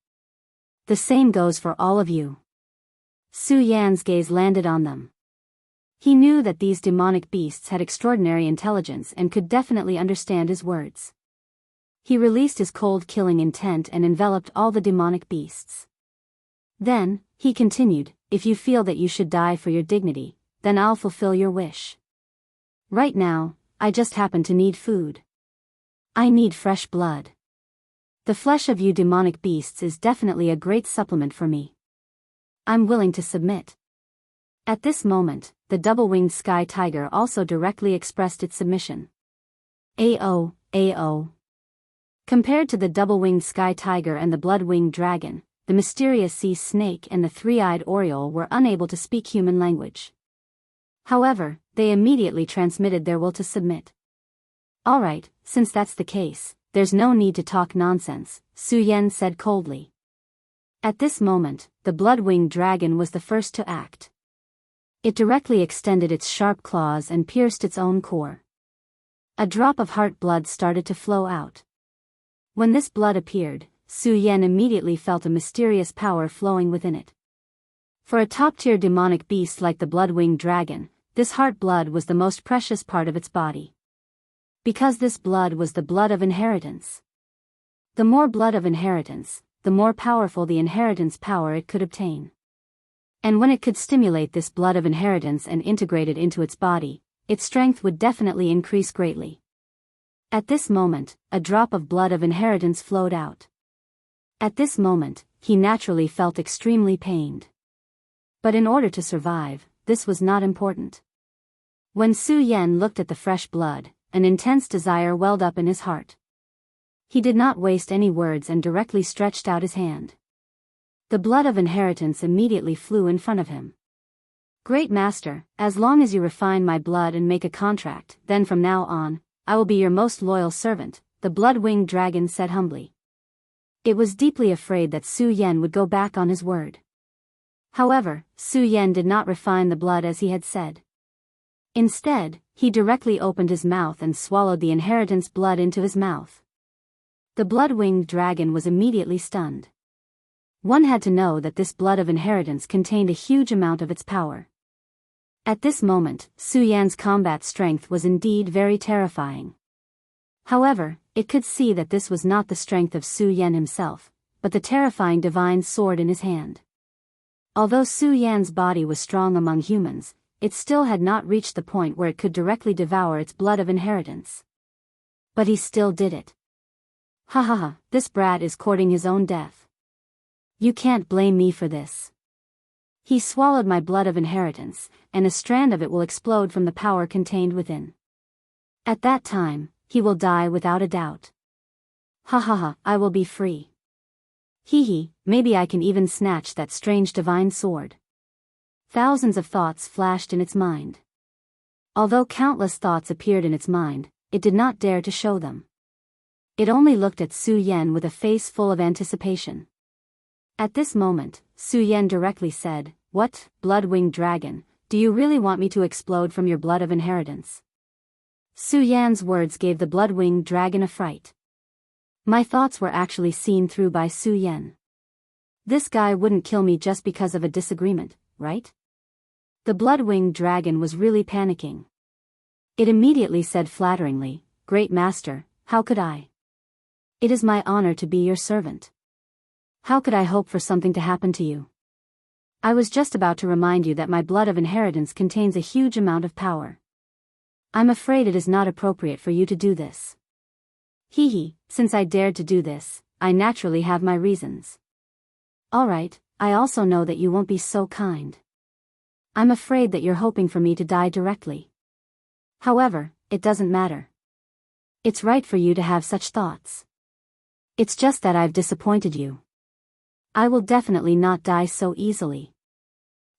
The same goes for all of you." Su Yan's gaze landed on them. He knew that these demonic beasts had extraordinary intelligence and could definitely understand his words. He released his cold killing intent and enveloped all the demonic beasts. Then, he continued, if you feel that you should die for your dignity, then I'll fulfill your wish. Right now, I just happen to need food. I need fresh blood. The flesh of you demonic beasts is definitely a great supplement for me. I'm willing to submit. At this moment, the double-winged sky tiger also directly expressed its submission. Ao, Ao. Compared to the double-winged sky tiger and the blood-winged dragon, the mysterious sea snake and the three-eyed oriole were unable to speak human language. However, they immediately transmitted their will to submit. Alright, since that's the case, there's no need to talk nonsense, Su Yan said coldly. At this moment, the blood-winged dragon was the first to act. It directly extended its sharp claws and pierced its own core. A drop of heart blood started to flow out. When this blood appeared, Su Yan immediately felt a mysterious power flowing within it. For a top-tier demonic beast like the blood-winged dragon, this heart blood was the most precious part of its body. Because this blood was the blood of inheritance. The more blood of inheritance, the more powerful the inheritance power it could obtain. And when it could stimulate this blood of inheritance and integrate it into its body, its strength would definitely increase greatly. At this moment, a drop of blood of inheritance flowed out. At this moment, he naturally felt extremely pained. But in order to survive, this was not important. When Su Yan looked at the fresh blood, an intense desire welled up in his heart. He did not waste any words and directly stretched out his hand. The blood of inheritance immediately flew in front of him. Great Master, as long as you refine my blood and make a contract, then from now on, I will be your most loyal servant, the blood-winged dragon said humbly. It was deeply afraid that Su Yan would go back on his word. However, Su Yan did not refine the blood as he had said. Instead, he directly opened his mouth and swallowed the inheritance blood into his mouth. The blood-winged dragon was immediately stunned. One had to know that this blood of inheritance contained a huge amount of its power. At this moment, Su Yan's combat strength was indeed very terrifying. However, it could see that this was not the strength of Su Yan himself, but the terrifying divine sword in his hand. Although Su Yan's body was strong among humans, it still had not reached the point where it could directly devour its blood of inheritance. But he still did it. Ha ha ha, this brat is courting his own death. You can't blame me for this. He swallowed my blood of inheritance, and a strand of it will explode from the power contained within. At that time, he will die without a doubt. Ha ha ha, I will be free. Hee hee, maybe I can even snatch that strange divine sword. Thousands of thoughts flashed in its mind. Although countless thoughts appeared in its mind, it did not dare to show them. It only looked at Su Yan with a face full of anticipation. At this moment, Su Yan directly said, "What, blood-winged dragon, do you really want me to explode from your blood of inheritance?" Su Yan's words gave the blood-winged dragon a fright. My thoughts were actually seen through by Su Yan. This guy wouldn't kill me just because of a disagreement, right? The blood-winged dragon was really panicking. It immediately said flatteringly, "Great Master, how could I? It is my honor to be your servant. How could I hope for something to happen to you? I was just about to remind you that my blood of inheritance contains a huge amount of power. I'm afraid it is not appropriate for you to do this." Hee hee, since I dared to do this, I naturally have my reasons. Alright, I also know that you won't be so kind. I'm afraid that you're hoping for me to die directly. However, it doesn't matter. It's right for you to have such thoughts. It's just that I've disappointed you. I will definitely not die so easily.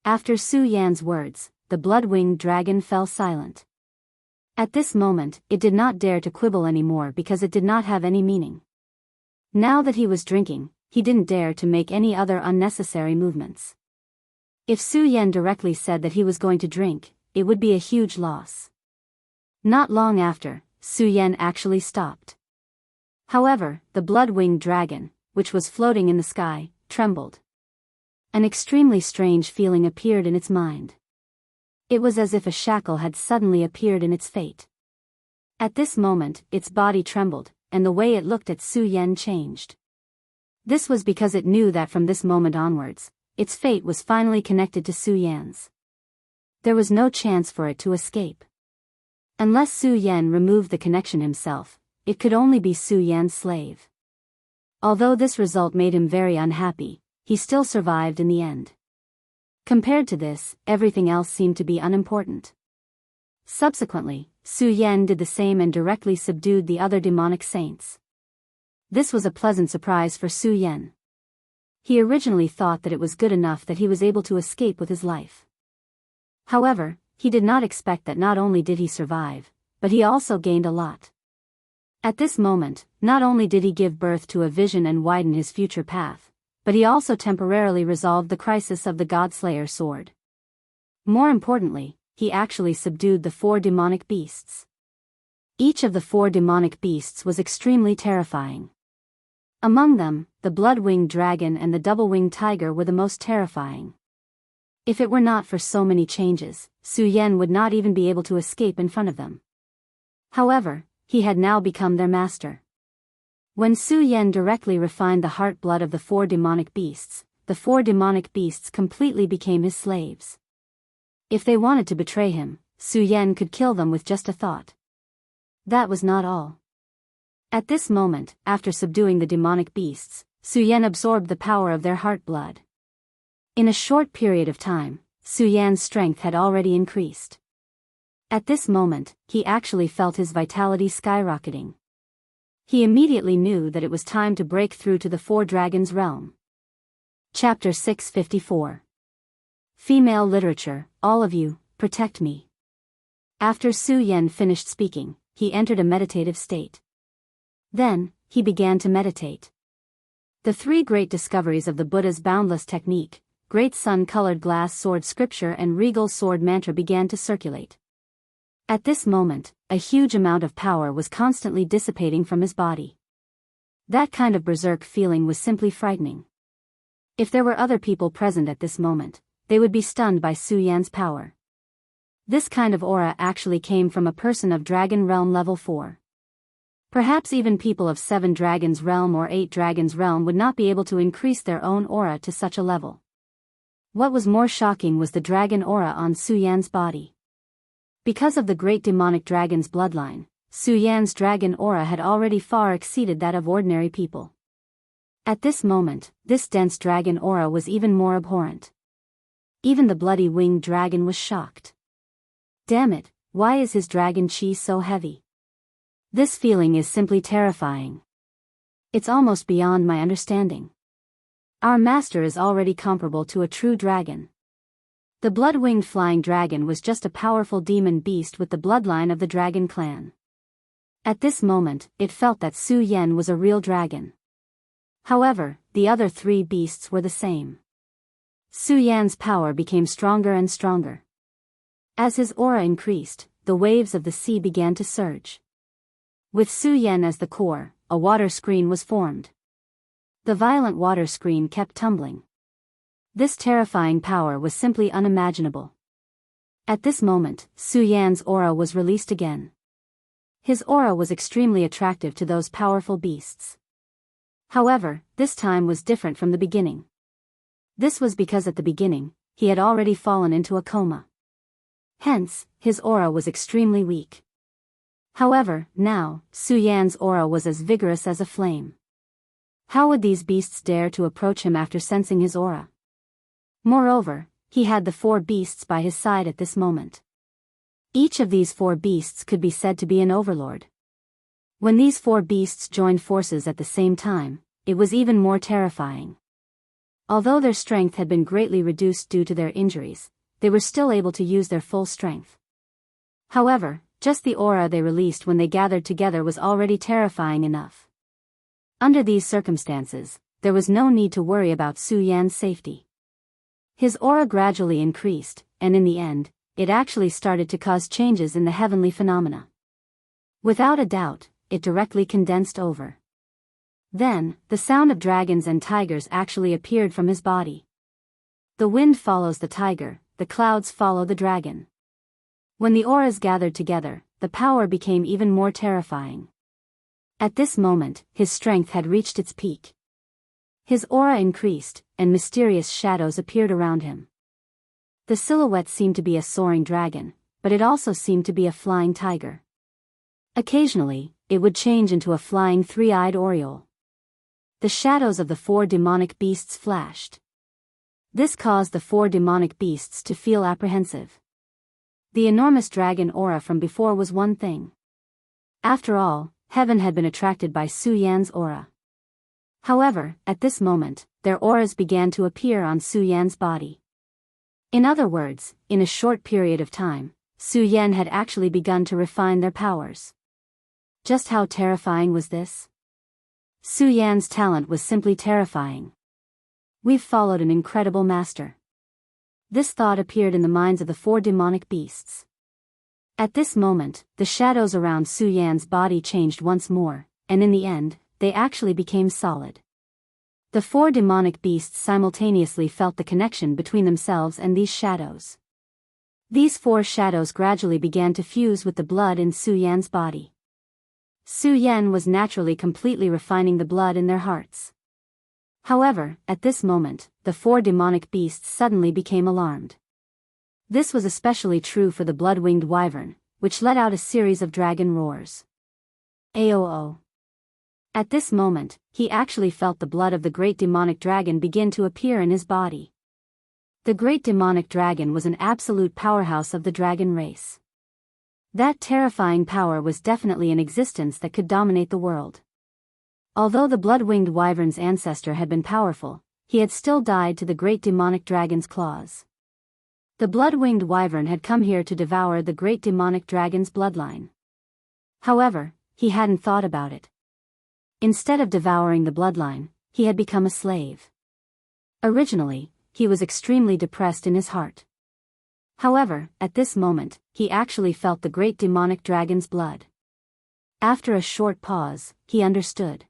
After Su Yan's words, the blood-winged dragon fell silent. At this moment, it did not dare to quibble anymore because it did not have any meaning. Now that he was drinking, he didn't dare to make any other unnecessary movements. If Su Yan directly said that he was going to drink, it would be a huge loss. Not long after, Su Yan actually stopped. However, the blood-winged dragon, which was floating in the sky, trembled. An extremely strange feeling appeared in its mind. It was as if a shackle had suddenly appeared in its fate. At this moment, its body trembled, and the way it looked at Su Yan changed. This was because it knew that from this moment onwards, its fate was finally connected to Su Yan's. There was no chance for it to escape. Unless Su Yan removed the connection himself, it could only be Su Yan's slave. Although this result made him very unhappy, he still survived in the end. Compared to this, everything else seemed to be unimportant. Subsequently, Su Yan did the same and directly subdued the other demonic saints. This was a pleasant surprise for Su Yan. He originally thought that it was good enough that he was able to escape with his life. However, he did not expect that not only did he survive, but he also gained a lot. At this moment, not only did he give birth to a vision and widen his future path, but he also temporarily resolved the crisis of the Godslayer sword. More importantly, he actually subdued the 4 demonic beasts. Each of the 4 demonic beasts was extremely terrifying. Among them, the blood-winged dragon and the double-winged tiger were the most terrifying. If it were not for so many changes, Su Yan would not even be able to escape in front of them. However, he had now become their master. When Su Yan directly refined the heart blood of the 4 demonic beasts, the 4 demonic beasts completely became his slaves. If they wanted to betray him, Su Yan could kill them with just a thought. That was not all. At this moment, after subduing the demonic beasts, Su Yan absorbed the power of their heart blood. In a short period of time, Su Yan's strength had already increased. At this moment, he actually felt his vitality skyrocketing. He immediately knew that it was time to break through to the 4 dragons realm. Chapter 654. Female Literature, all of you, protect me. After Su Yan finished speaking, he entered a meditative state. Then, he began to meditate. The 3 great discoveries of the Buddha's boundless technique, Great Sun-colored glass sword scripture and regal sword mantra began to circulate. At this moment, a huge amount of power was constantly dissipating from his body. That kind of berserk feeling was simply frightening. If there were other people present at this moment, they would be stunned by Su Yan's power. This kind of aura actually came from a person of Dragon Realm level 4. Perhaps even people of 7 Dragons Realm or 8 Dragons Realm would not be able to increase their own aura to such a level. What was more shocking was the dragon aura on Su Yan's body. Because of the great demonic dragon's bloodline, Su Yan's dragon aura had already far exceeded that of ordinary people. At this moment, this dense dragon aura was even more abhorrent. Even the bloody winged dragon was shocked. Damn it, why is his dragon chi so heavy? This feeling is simply terrifying. It's almost beyond my understanding. Our master is already comparable to a true dragon. The blood-winged flying dragon was just a powerful demon beast with the bloodline of the dragon clan. At this moment, it felt that Su Yan was a real dragon. However, the other 3 beasts were the same. Su Yan's power became stronger and stronger. As his aura increased, the waves of the sea began to surge. With Su Yan as the core, a water screen was formed. The violent water screen kept tumbling. This terrifying power was simply unimaginable. At this moment, Su Yan's aura was released again. His aura was extremely attractive to those powerful beasts. However, this time was different from the beginning. This was because at the beginning, he had already fallen into a coma. Hence, his aura was extremely weak. However, now, Su Yan's aura was as vigorous as a flame. How would these beasts dare to approach him after sensing his aura? Moreover, he had the 4 beasts by his side at this moment. Each of these 4 beasts could be said to be an overlord. When these 4 beasts joined forces at the same time, it was even more terrifying. Although their strength had been greatly reduced due to their injuries, they were still able to use their full strength. However, just the aura they released when they gathered together was already terrifying enough. Under these circumstances, there was no need to worry about Su Yan's safety. His aura gradually increased, and in the end, it actually started to cause changes in the heavenly phenomena. Without a doubt, it directly condensed over. Then, the sound of dragons and tigers actually appeared from his body. The wind follows the tiger, the clouds follow the dragon. When the auras gathered together, the power became even more terrifying. At this moment, his strength had reached its peak. His aura increased, and mysterious shadows appeared around him. The silhouette seemed to be a soaring dragon, but it also seemed to be a flying tiger. Occasionally, it would change into a flying three-eyed oriole. The shadows of the four demonic beasts flashed. This caused the four demonic beasts to feel apprehensive. The enormous dragon aura from before was one thing. After all, heaven had been attracted by Su Yan's aura. However, at this moment, their auras began to appear on Su Yan's body. In other words, in a short period of time, Su Yan had actually begun to refine their powers. Just how terrifying was this? Su Yan's talent was simply terrifying. We've followed an incredible master. This thought appeared in the minds of the four demonic beasts. At this moment, the shadows around Su Yan's body changed once more, and in the end, they actually became solid. The four demonic beasts simultaneously felt the connection between themselves and these shadows. These four shadows gradually began to fuse with the blood in Su Yan's body. Su Yan was naturally completely refining the blood in their hearts. However, at this moment, the four demonic beasts suddenly became alarmed. This was especially true for the blood-winged wyvern, which let out a series of dragon roars. Aoo. At this moment, he actually felt the blood of the great demonic dragon begin to appear in his body. The great demonic dragon was an absolute powerhouse of the dragon race. That terrifying power was definitely an existence that could dominate the world. Although the blood-winged wyvern's ancestor had been powerful, he had still died to the great demonic dragon's claws. The blood-winged wyvern had come here to devour the great demonic dragon's bloodline. However, he hadn't thought about it. Instead of devouring the bloodline, he had become a slave. Originally, he was extremely depressed in his heart. However, at this moment, he actually felt the great demonic dragon's blood. After a short pause, he understood.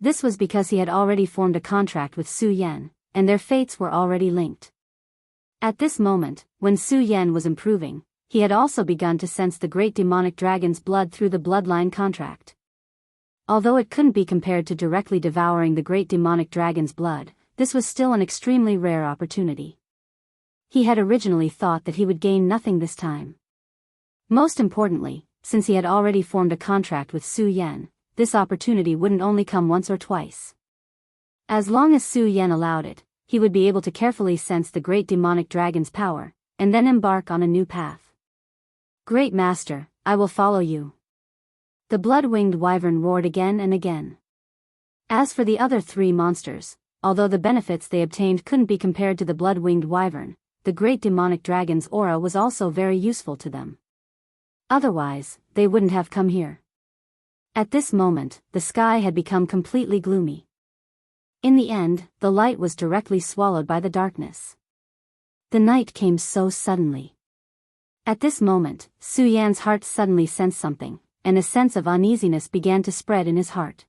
This was because he had already formed a contract with Su Yan, and their fates were already linked. At this moment, when Su Yan was improving, he had also begun to sense the great demonic dragon's blood through the bloodline contract. Although it couldn't be compared to directly devouring the great demonic dragon's blood, this was still an extremely rare opportunity. He had originally thought that he would gain nothing this time. Most importantly, since he had already formed a contract with Su Yan, this opportunity wouldn't only come once or twice. As long as Su Yan allowed it, he would be able to carefully sense the great demonic dragon's power, and then embark on a new path. Great Master, I will follow you. The blood-winged wyvern roared again and again. As for the other three monsters, although the benefits they obtained couldn't be compared to the blood-winged wyvern, the great demonic dragon's aura was also very useful to them. Otherwise, they wouldn't have come here. At this moment, the sky had become completely gloomy. In the end, the light was directly swallowed by the darkness. The night came so suddenly. At this moment, Su Yan's heart suddenly sensed something, and a sense of uneasiness began to spread in his heart.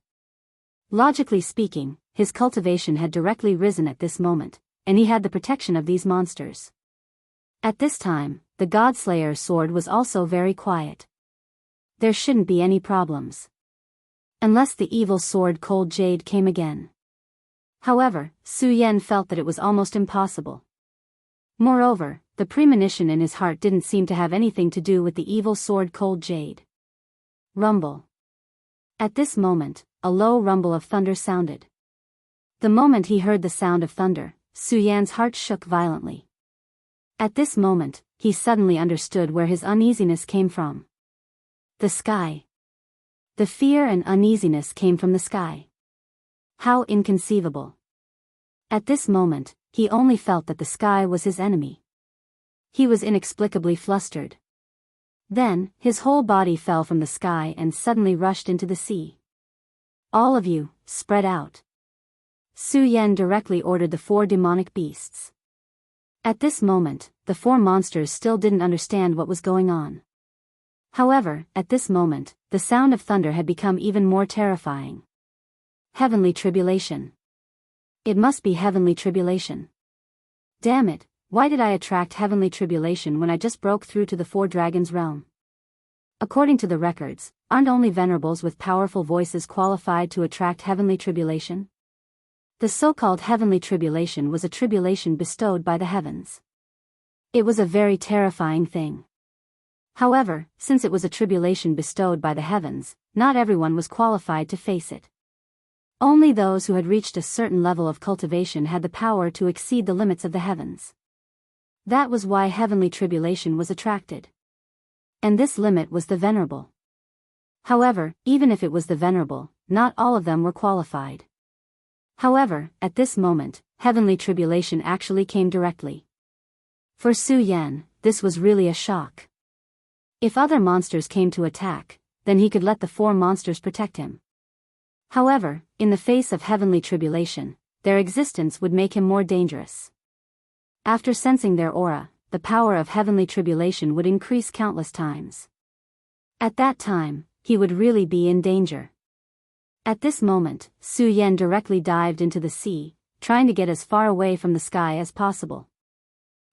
Logically speaking, his cultivation had directly risen at this moment, and he had the protection of these monsters. At this time, the Godslayer's sword was also very quiet. There shouldn't be any problems. Unless the evil sword Cold Jade came again. However, Su Yan felt that it was almost impossible. Moreover, the premonition in his heart didn't seem to have anything to do with the evil sword Cold Jade. Rumble. At this moment, a low rumble of thunder sounded. The moment he heard the sound of thunder, Su Yan's heart shook violently. At this moment, he suddenly understood where his uneasiness came from. The sky. The fear and uneasiness came from the sky. How inconceivable. At this moment, he only felt that the sky was his enemy. He was inexplicably flustered. Then, his whole body fell from the sky and suddenly rushed into the sea. All of you, spread out. Su Yan directly ordered the four demonic beasts. At this moment, the four monsters still didn't understand what was going on. However, at this moment, the sound of thunder had become even more terrifying. Heavenly tribulation. It must be heavenly tribulation. Damn it, why did I attract heavenly tribulation when I just broke through to the four dragons' realm? According to the records, Aren't only venerables with powerful voices qualified to attract heavenly tribulation? The so-called heavenly tribulation was a tribulation bestowed by the heavens. It was a very terrifying thing. However, since it was a tribulation bestowed by the heavens, not everyone was qualified to face it. Only those who had reached a certain level of cultivation had the power to exceed the limits of the heavens. That was why heavenly tribulation was attracted. And this limit was the venerable. However, even if it was the venerable, not all of them were qualified. However, at this moment, heavenly tribulation actually came directly. For Su Yan, this was really a shock. If other monsters came to attack, then he could let the 4 monsters protect him. However, in the face of heavenly tribulation, their existence would make him more dangerous. After sensing their aura, the power of heavenly tribulation would increase countless times. At that time, he would really be in danger. At this moment, Su Yan directly dived into the sea, trying to get as far away from the sky as possible.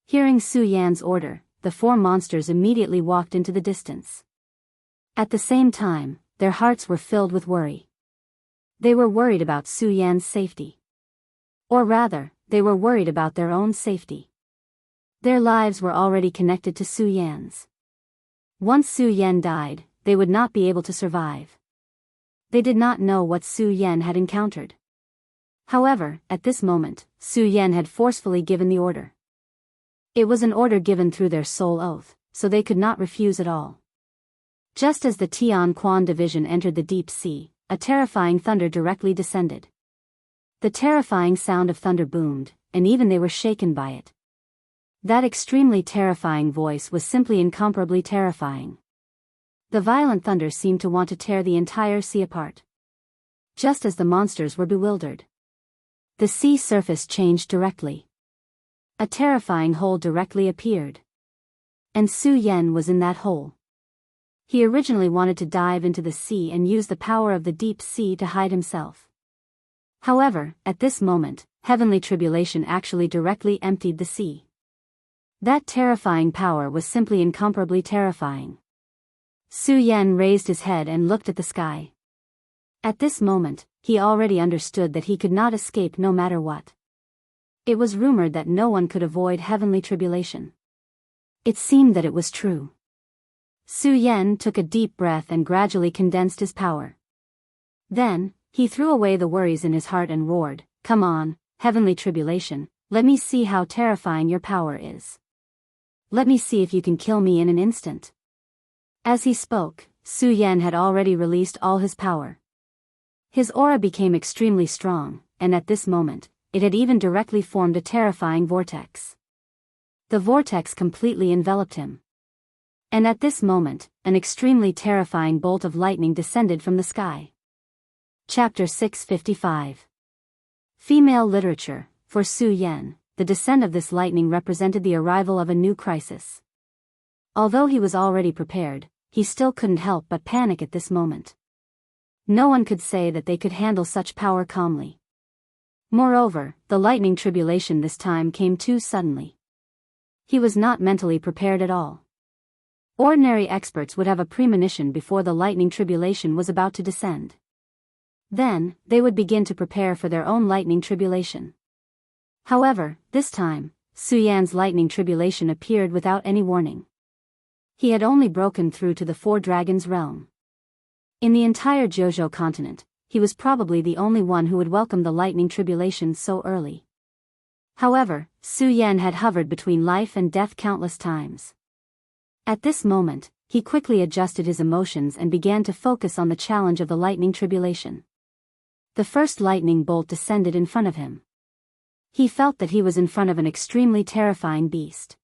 Hearing Su Yan's order, the 4 monsters immediately walked into the distance. At the same time, their hearts were filled with worry. They were worried about Su Yan's safety. Or rather, they were worried about their own safety. Their lives were already connected to Su Yan's. Once Su Yan died, they would not be able to survive. They did not know what Su Yan had encountered. However, at this moment, Su Yan had forcefully given the order. It was an order given through their soul oath, so they could not refuse at all. Just as the Tian Quan division entered the deep sea, a terrifying thunder directly descended. The terrifying sound of thunder boomed, and even they were shaken by it. That extremely terrifying voice was simply incomparably terrifying. The violent thunder seemed to want to tear the entire sea apart. Just as the monsters were bewildered, the sea surface changed directly. A terrifying hole directly appeared. And Su Yan was in that hole. He originally wanted to dive into the sea and use the power of the deep sea to hide himself. However, at this moment, heavenly tribulation actually directly emptied the sea. That terrifying power was simply incomparably terrifying. Su Yan raised his head and looked at the sky. At this moment, he already understood that he could not escape no matter what. It was rumored that no one could avoid heavenly tribulation. It seemed that it was true. Su Yan took a deep breath and gradually condensed his power. Then, he threw away the worries in his heart and roared, "Come on, heavenly tribulation, let me see how terrifying your power is. Let me see if you can kill me in an instant." As he spoke, Su Yan had already released all his power. His aura became extremely strong, and at this moment, it had even directly formed a terrifying vortex. The vortex completely enveloped him. And at this moment, an extremely terrifying bolt of lightning descended from the sky. Chapter 655. Female Literature. For Su Yan, the descent of this lightning represented the arrival of a new crisis. Although he was already prepared, he still couldn't help but panic at this moment. No one could say that they could handle such power calmly. Moreover, the lightning tribulation this time came too suddenly. He was not mentally prepared at all. Ordinary experts would have a premonition before the lightning tribulation was about to descend. Then, they would begin to prepare for their own lightning tribulation. However, this time, Su Yan's lightning tribulation appeared without any warning. He had only broken through to the 4 dragons realm. In the entire Jianghu continent, he was probably the only one who would welcome the lightning tribulation so early. However, Su Yan had hovered between life and death countless times. At this moment, he quickly adjusted his emotions and began to focus on the challenge of the lightning tribulation. The first lightning bolt descended in front of him. He felt that he was in front of an extremely terrifying beast.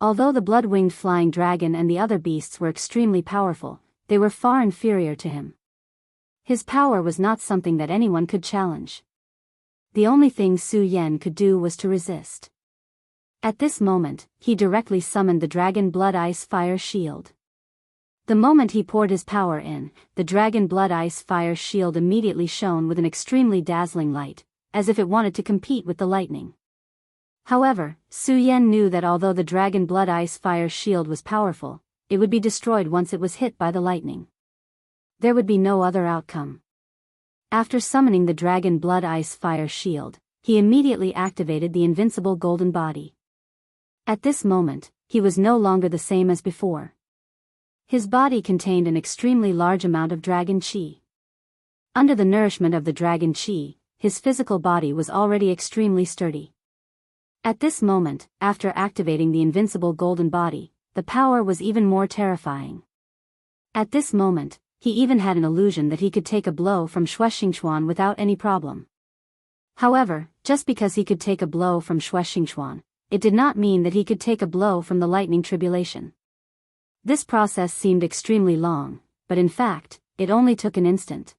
Although the blood-winged flying dragon and the other beasts were extremely powerful, they were far inferior to him. His power was not something that anyone could challenge. The only thing Su Yan could do was to resist. At this moment, he directly summoned the Dragon Blood Ice Fire Shield. The moment he poured his power in, the Dragon Blood Ice Fire Shield immediately shone with an extremely dazzling light, as if it wanted to compete with the lightning. However, Su Yan knew that although the Dragon Blood Ice Fire Shield was powerful, it would be destroyed once it was hit by the lightning. There would be no other outcome. After summoning the Dragon Blood Ice Fire Shield, he immediately activated the invincible golden body. At this moment, he was no longer the same as before. His body contained an extremely large amount of dragon qi. Under the nourishment of the dragon qi, his physical body was already extremely sturdy. At this moment, after activating the invincible golden body, the power was even more terrifying. At this moment, he even had an illusion that he could take a blow from Shuexingchuan without any problem. However, just because he could take a blow from Shuexingchuan, it did not mean that he could take a blow from the lightning tribulation. This process seemed extremely long, but in fact, it only took an instant.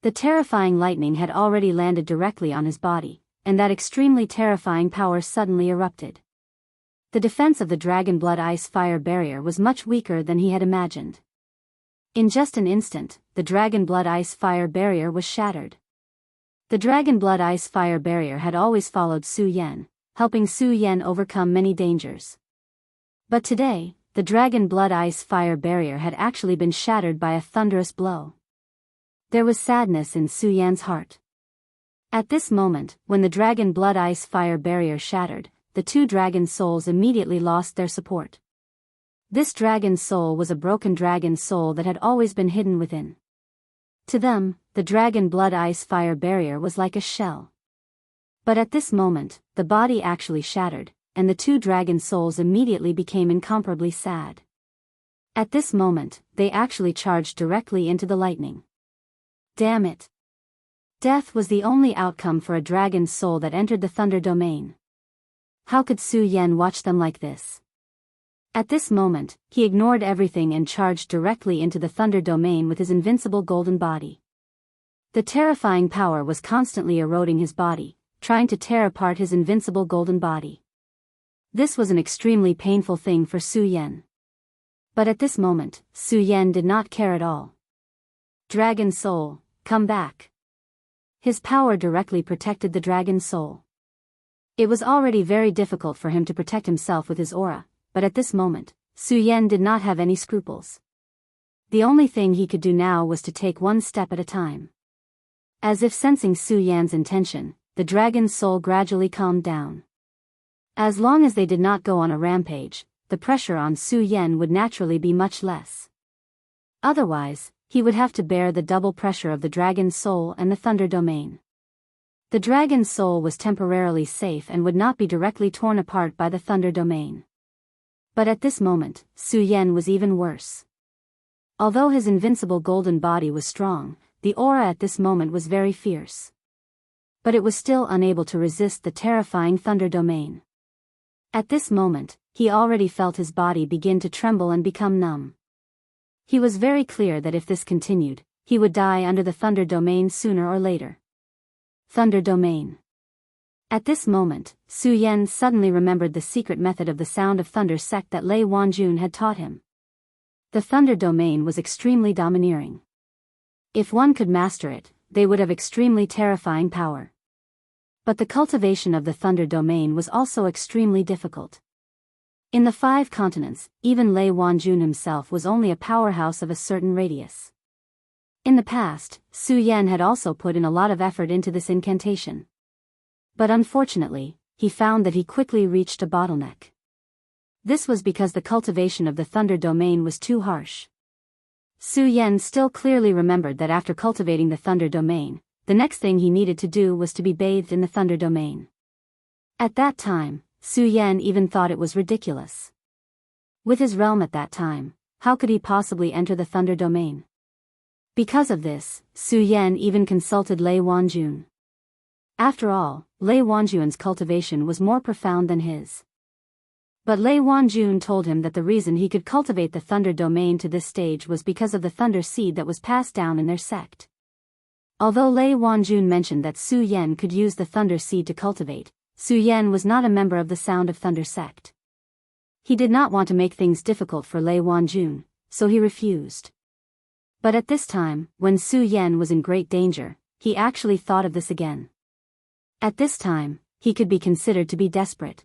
The terrifying lightning had already landed directly on his body, and that extremely terrifying power suddenly erupted. The defense of the Dragon Blood Ice Fire barrier was much weaker than he had imagined. In just an instant, the Dragon Blood Ice Fire barrier was shattered. The Dragon Blood Ice Fire barrier had always followed Su Yan, helping Su Yan overcome many dangers. But today, the Dragon Blood Ice Fire barrier had actually been shattered by a thunderous blow. There was sadness in Su Yan's heart. At this moment, when the Dragon Blood Ice Fire barrier shattered, the two dragon souls immediately lost their support. This dragon soul was a broken dragon soul that had always been hidden within. To them, the Dragon Blood Ice Fire barrier was like a shell. But at this moment, the body actually shattered, and the two dragon souls immediately became incomparably sad. At this moment, they actually charged directly into the lightning. Damn it! Death was the only outcome for a dragon soul that entered the Thunder Domain. How could Su Yan watch them like this? At this moment, he ignored everything and charged directly into the Thunder Domain with his invincible golden body. The terrifying power was constantly eroding his body, trying to tear apart his invincible golden body. This was an extremely painful thing for Su Yan. But at this moment, Su Yan did not care at all. Dragon Soul, come back. His power directly protected the Dragon Soul. It was already very difficult for him to protect himself with his aura, but at this moment, Su Yan did not have any scruples. The only thing he could do now was to take one step at a time. As if sensing Su Yan's intention, the Dragon Soul gradually calmed down. As long as they did not go on a rampage, the pressure on Su Yan would naturally be much less. Otherwise, he would have to bear the double pressure of the Dragon Soul and the Thunder Domain. The Dragon Soul was temporarily safe and would not be directly torn apart by the Thunder Domain. But at this moment, Su Yan was even worse. Although his invincible golden body was strong, the aura at this moment was very fierce. But it was still unable to resist the terrifying Thunder Domain. At this moment, he already felt his body begin to tremble and become numb. He was very clear that if this continued, he would die under the Thunder Domain sooner or later. Thunder Domain. At this moment, Su Yan suddenly remembered the secret method of the Sound of Thunder sect that Lei Wanjun had taught him. The Thunder Domain was extremely domineering. If one could master it, they would have extremely terrifying power. But the cultivation of the Thunder Domain was also extremely difficult. In the 5 continents, even Lei Wanjun himself was only a powerhouse of a certain radius. In the past, Su Yan had also put in a lot of effort into this incantation. But unfortunately, he found that he quickly reached a bottleneck. This was because the cultivation of the Thunder Domain was too harsh. Su Yan still clearly remembered that after cultivating the Thunder Domain, the next thing he needed to do was to be bathed in the Thunder Domain. At that time, Su Yan even thought it was ridiculous. With his realm at that time, how could he possibly enter the Thunder Domain? Because of this, Su Yan even consulted Lei Wanjun. After all, Lei Wanjun's cultivation was more profound than his. But Lei Wanjun told him that the reason he could cultivate the Thunder Domain to this stage was because of the Thunder Seed that was passed down in their sect. Although Lei Wanjun mentioned that Su Yan could use the Thunder Seed to cultivate, Su Yan was not a member of the Sound of Thunder sect. He did not want to make things difficult for Lei Wanjun, so he refused. But at this time, when Su Yan was in great danger, he actually thought of this again. At this time, he could be considered to be desperate.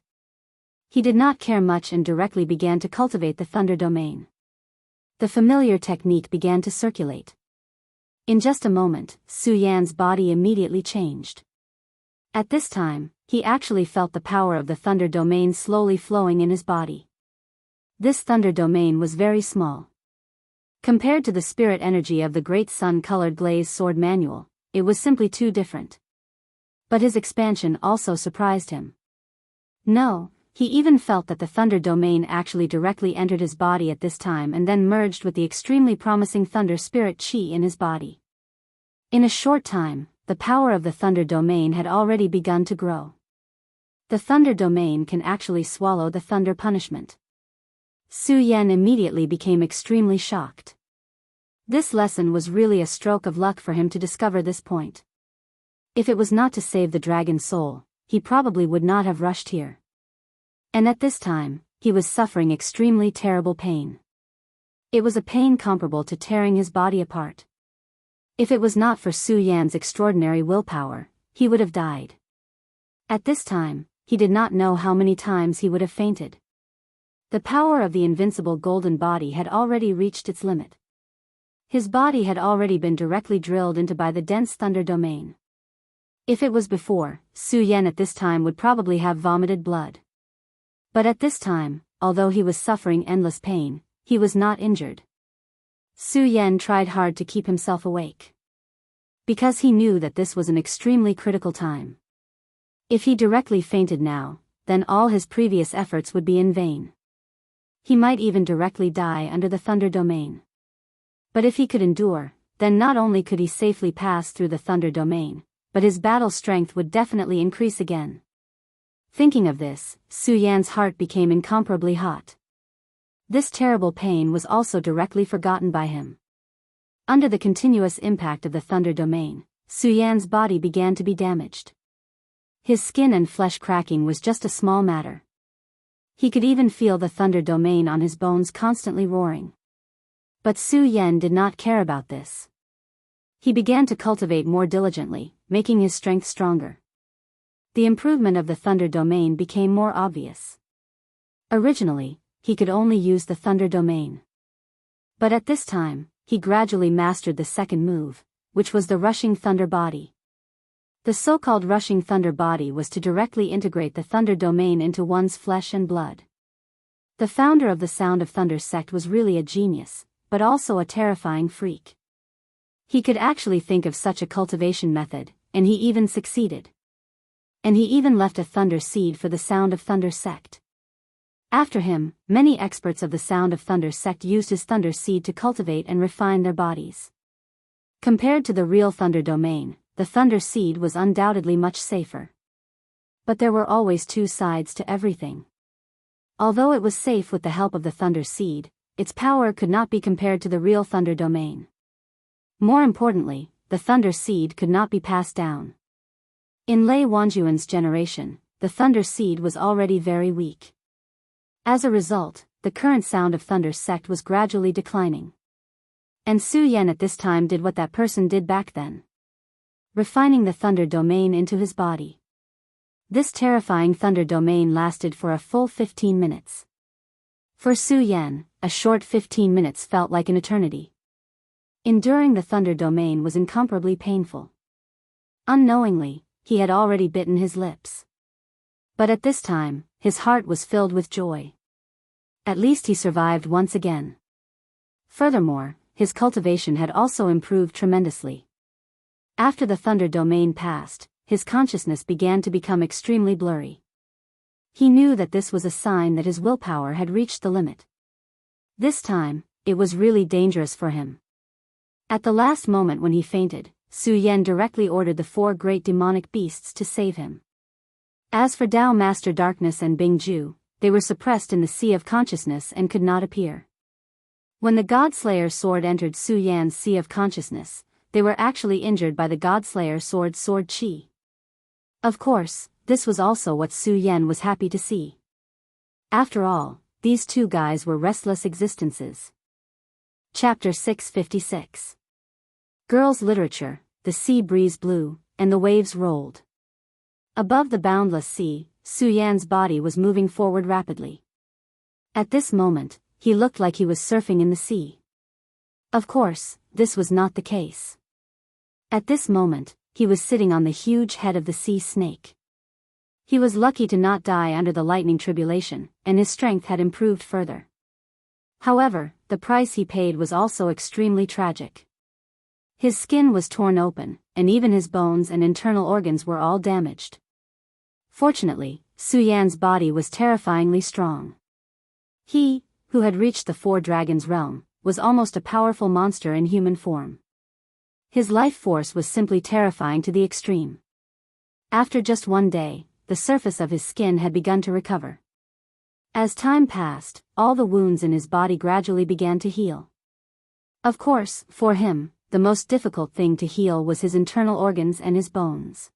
He did not care much and directly began to cultivate the Thunder Domain. The familiar technique began to circulate. In just a moment, Su Yan's body immediately changed. At this time, he actually felt the power of the thunder domain slowly flowing in his body. This thunder domain was very small. Compared to the spirit energy of the great sun-colored glazed sword manual, it was simply too different. But his expansion also surprised him. No, he even felt that the thunder domain actually directly entered his body at this time and then merged with the extremely promising thunder spirit chi in his body. In a short time, the power of the thunder domain had already begun to grow. The thunder domain can actually swallow the thunder punishment. Su Yan immediately became extremely shocked. This lesson was really a stroke of luck for him to discover this point. If it was not to save the dragon's soul, he probably would not have rushed here. And at this time, he was suffering extremely terrible pain. It was a pain comparable to tearing his body apart. If it was not for Su Yan's extraordinary willpower, he would have died. At this time, he did not know how many times he would have fainted. The power of the invincible golden body had already reached its limit. His body had already been directly drilled into by the dense thunder domain. If it was before, Su Yan at this time would probably have vomited blood. But at this time, although he was suffering endless pain, he was not injured. Su Yan tried hard to keep himself awake. Because he knew that this was an extremely critical time. If he directly fainted now, then all his previous efforts would be in vain. He might even directly die under the thunder domain. But if he could endure, then not only could he safely pass through the thunder domain, but his battle strength would definitely increase again. Thinking of this, Su Yan's heart became incomparably hot. This terrible pain was also directly forgotten by him. Under the continuous impact of the thunder domain, Su Yan's body began to be damaged. His skin and flesh cracking was just a small matter. He could even feel the thunder domain on his bones constantly roaring. But Su Yan did not care about this. He began to cultivate more diligently, making his strength stronger. The improvement of the thunder domain became more obvious. Originally, he could only use the thunder domain. But at this time, he gradually mastered the second move, which was the rushing thunder body. The so-called rushing thunder body was to directly integrate the thunder domain into one's flesh and blood. The founder of the Sound of Thunder sect was really a genius, but also a terrifying freak. He could actually think of such a cultivation method, and he even succeeded. And he even left a thunder seed for the Sound of Thunder sect. After him, many experts of the Sound of Thunder sect used his thunder seed to cultivate and refine their bodies. Compared to the real thunder domain, the thunder seed was undoubtedly much safer. But there were always two sides to everything. Although it was safe with the help of the thunder seed, its power could not be compared to the real thunder domain. More importantly, the thunder seed could not be passed down. In Lei Wanjuan's generation, the thunder seed was already very weak. As a result, the current Sound of Thunder sect was gradually declining. And Su Yan at this time did what that person did back then. Refining the thunder domain into his body. This terrifying thunder domain lasted for a full 15 minutes. For Su Yan, a short 15 minutes felt like an eternity. Enduring the thunder domain was incomparably painful. Unknowingly, he had already bitten his lips. But at this time, his heart was filled with joy. At least he survived once again. Furthermore, his cultivation had also improved tremendously. After the thunder domain passed, his consciousness began to become extremely blurry. He knew that this was a sign that his willpower had reached the limit. This time, it was really dangerous for him. At the last moment when he fainted, Su Yan directly ordered the 4 great demonic beasts to save him. As for Tao Master Darkness and Bingju, they were suppressed in the sea of consciousness and could not appear. When the Godslayer sword entered Su Yan's sea of consciousness, they were actually injured by the Godslayer sword chi. Of course, this was also what Su Yan was happy to see. After all, these two guys were restless existences. Chapter 656. Girls' Literature. The sea breeze blew, and the waves rolled. Above the boundless sea, Su Yan's body was moving forward rapidly. At this moment, he looked like he was surfing in the sea. Of course, this was not the case. At this moment, he was sitting on the huge head of the sea snake. He was lucky to not die under the lightning tribulation, and his strength had improved further. However, the price he paid was also extremely tragic. His skin was torn open, and even his bones and internal organs were all damaged. Fortunately, Su Yan's body was terrifyingly strong. He, who had reached the Four Dragons realm, was almost a powerful monster in human form. His life force was simply terrifying to the extreme. After just one day, the surface of his skin had begun to recover. As time passed, all the wounds in his body gradually began to heal. Of course, for him, the most difficult thing to heal was his internal organs and his bones.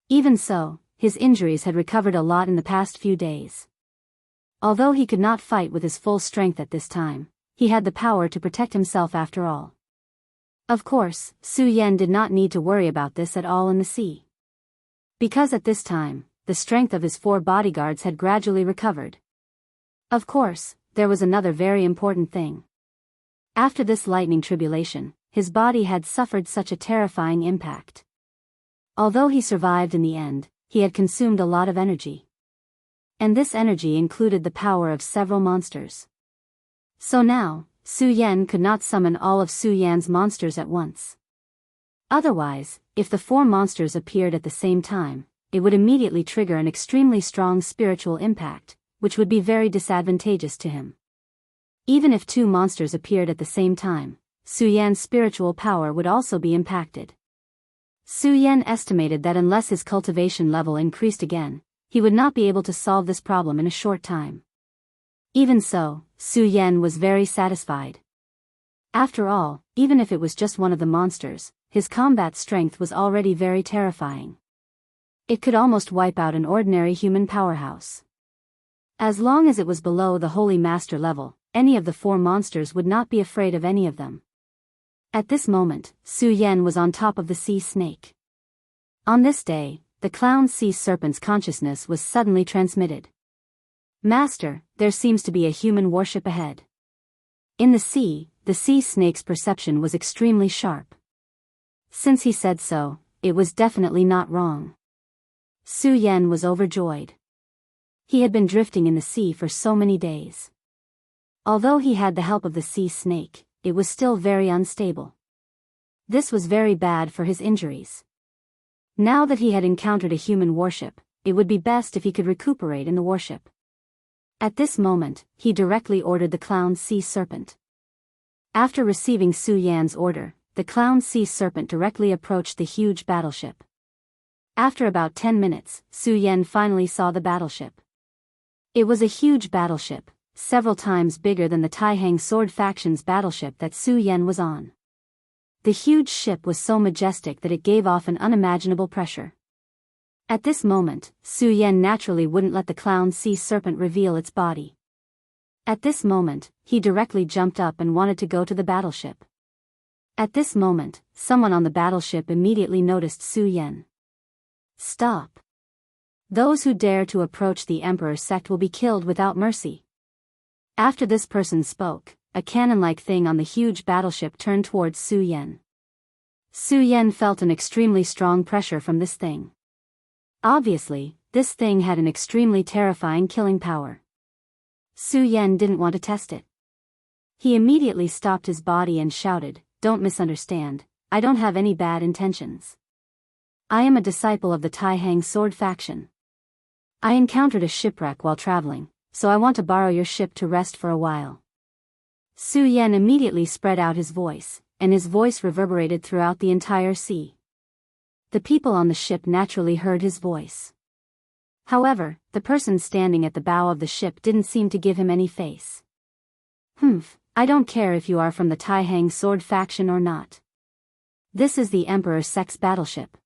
Even so, his injuries had recovered a lot in the past few days. Although he could not fight with his full strength at this time, he had the power to protect himself after all. Of course, Su Yan did not need to worry about this at all in the sea. Because at this time, the strength of his 4 bodyguards had gradually recovered. Of course, there was another very important thing. After this lightning tribulation, his body had suffered such a terrifying impact. Although he survived in the end, he had consumed a lot of energy. And this energy included the power of several monsters. So now, Su Yan could not summon all of Su Yan's monsters at once. Otherwise, if the 4 monsters appeared at the same time, it would immediately trigger an extremely strong spiritual impact, which would be very disadvantageous to him. Even if 2 monsters appeared at the same time, Su Yan's spiritual power would also be impacted. Su Yan estimated that unless his cultivation level increased again, he would not be able to solve this problem in a short time. Even so, Su Yan was very satisfied. After all, even if it was just one of the monsters, his combat strength was already very terrifying. It could almost wipe out an ordinary human powerhouse. As long as it was below the Holy Master level, any of the 4 monsters would not be afraid of any of them. At this moment, Su Yan was on top of the sea snake. On this day, the clown sea serpent's consciousness was suddenly transmitted. Master, there seems to be a human warship ahead. In the sea snake's perception was extremely sharp. Since he said so, it was definitely not wrong. Su Yan was overjoyed. He had been drifting in the sea for so many days. Although he had the help of the sea snake, it was still very unstable. This was very bad for his injuries. Now that he had encountered a human warship, it would be best if he could recuperate in the warship. At this moment, he directly ordered the clown sea serpent. After receiving Su Yan's order, the clown sea serpent directly approached the huge battleship. After about 10 minutes, Su Yan finally saw the battleship. It was a huge battleship, several times bigger than the Taihang Sword faction's battleship that Su Yan was on. The huge ship was so majestic that it gave off an unimaginable pressure. At this moment, Su Yan naturally wouldn't let the clown sea serpent reveal its body. At this moment, he directly jumped up and wanted to go to the battleship. At this moment, someone on the battleship immediately noticed Su Yan. Stop! Those who dare to approach the Emperor's sect will be killed without mercy. After this person spoke, a cannon-like thing on the huge battleship turned towards Su Yan. Su Yan felt an extremely strong pressure from this thing. Obviously, this thing had an extremely terrifying killing power. Su Yan didn't want to test it. He immediately stopped his body and shouted, "Don't misunderstand, I don't have any bad intentions. I am a disciple of the Taihang Sword faction. I encountered a shipwreck while traveling, so I want to borrow your ship to rest for a while." Su Yan immediately spread out his voice, and his voice reverberated throughout the entire sea. The people on the ship naturally heard his voice. However, the person standing at the bow of the ship didn't seem to give him any face. I don't care if you are from the Taihang Sword faction or not. This is the Emperor's sect's battleship.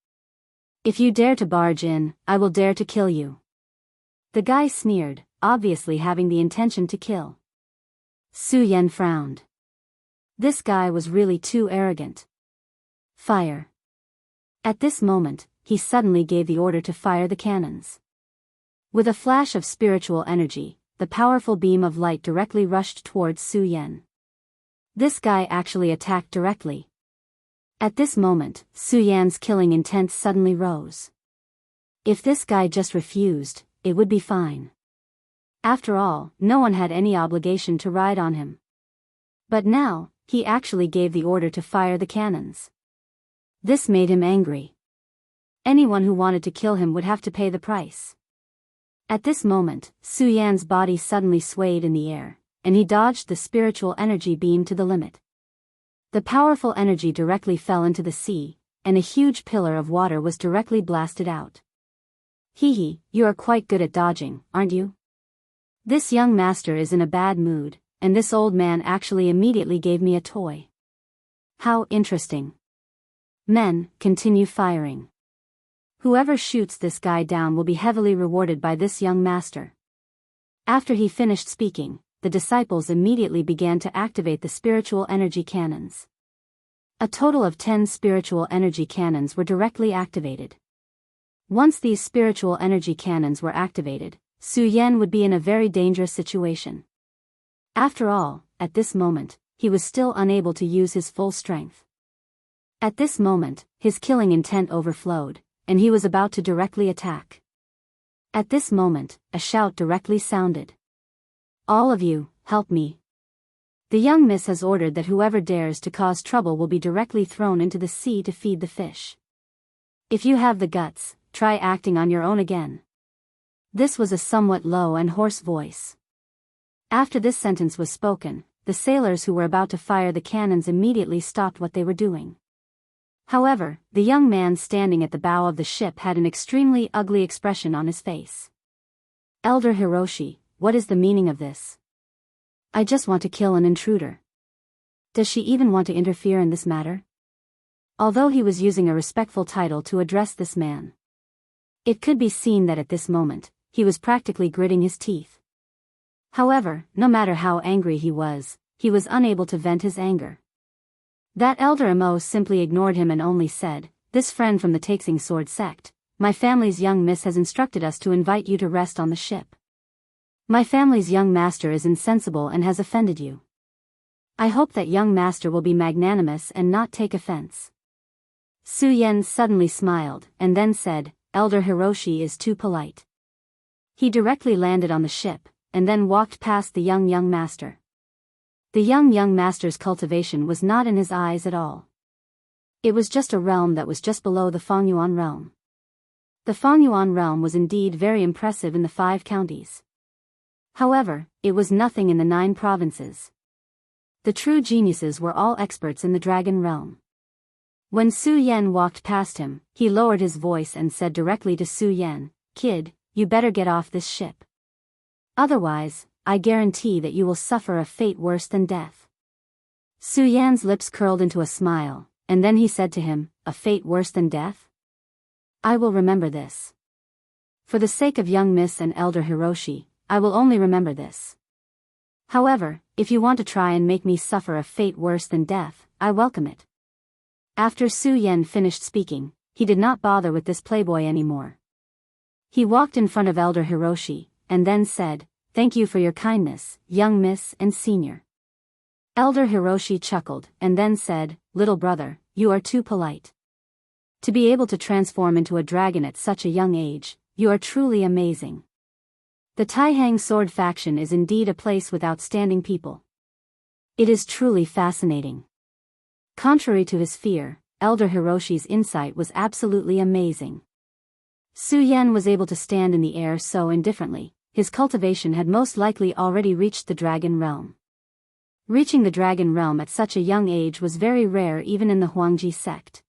If you dare to barge in, I will dare to kill you. The guy sneered, obviously having the intention to kill. Su Yan frowned. This guy was really too arrogant. Fire. At this moment, he suddenly gave the order to fire the cannons. With a flash of spiritual energy, the powerful beam of light directly rushed towards Su Yan. This guy actually attacked directly. At this moment, Su Yan's killing intent suddenly rose. If this guy just refused, it would be fine. After all, no one had any obligation to ride on him. But now, he actually gave the order to fire the cannons. This made him angry. Anyone who wanted to kill him would have to pay the price. At this moment, Su Yan's body suddenly swayed in the air, and he dodged the spiritual energy beam to the limit. The powerful energy directly fell into the sea, and a huge pillar of water was directly blasted out. Hee, you are quite good at dodging, aren't you? This young master is in a bad mood, and this old man actually immediately gave me a toy. How interesting. Men, continue firing. Whoever shoots this guy down will be heavily rewarded by this young master. After he finished speaking, the disciples immediately began to activate the spiritual energy cannons. A total of 10 spiritual energy cannons were directly activated. Once these spiritual energy cannons were activated, Su Yan would be in a very dangerous situation. After all, at this moment, he was still unable to use his full strength. At this moment, his killing intent overflowed, and he was about to directly attack. At this moment, a shout directly sounded. All of you, help me. The young miss has ordered that whoever dares to cause trouble will be directly thrown into the sea to feed the fish. If you have the guts, try acting on your own again. This was a somewhat low and hoarse voice. After this sentence was spoken, the sailors who were about to fire the cannons immediately stopped what they were doing. However, the young man standing at the bow of the ship had an extremely ugly expression on his face. Elder Hiroshi, what is the meaning of this? I just want to kill an intruder. Does she even want to interfere in this matter? Although he was using a respectful title to address this man, it could be seen that at this moment, he was practically gritting his teeth. However, no matter how angry he was unable to vent his anger. That elder Mo simply ignored him and only said, "This friend from the Taxing Sword sect, my family's young miss has instructed us to invite you to rest on the ship. My family's young master is insensible and has offended you. I hope that young master will be magnanimous and not take offense." Su Yan suddenly smiled, and then said, "Elder Hiroshi is too polite." He directly landed on the ship, and then walked past the young master. The young master's cultivation was not in his eyes at all. It was just a realm that was just below the Fengyuan realm. The Fengyuan realm was indeed very impressive in the 5 counties. However, it was nothing in the 9 provinces. The true geniuses were all experts in the dragon realm. When Su Yan walked past him, he lowered his voice and said directly to Su Yan, "Kid, you better get off this ship. Otherwise, I guarantee that you will suffer a fate worse than death." Su Yan's lips curled into a smile, and then he said to him, "A fate worse than death? I will remember this. For the sake of young Miss and Elder Hiroshi, I will only remember this. However, if you want to try and make me suffer a fate worse than death, I welcome it." After Su Yan finished speaking, he did not bother with this playboy anymore. He walked in front of Elder Hiroshi, and then said, "Thank you for your kindness, young miss and senior." Elder Hiroshi chuckled, and then said, "Little brother, you are too polite. To be able to transform into a dragon at such a young age, you are truly amazing. The Taihang Sword faction is indeed a place with outstanding people. It is truly fascinating." Contrary to his fear, Elder Hiroshi's insight was absolutely amazing. Su Yan was able to stand in the air so indifferently. His cultivation had most likely already reached the dragon realm. Reaching the dragon realm at such a young age was very rare even in the Huangji sect.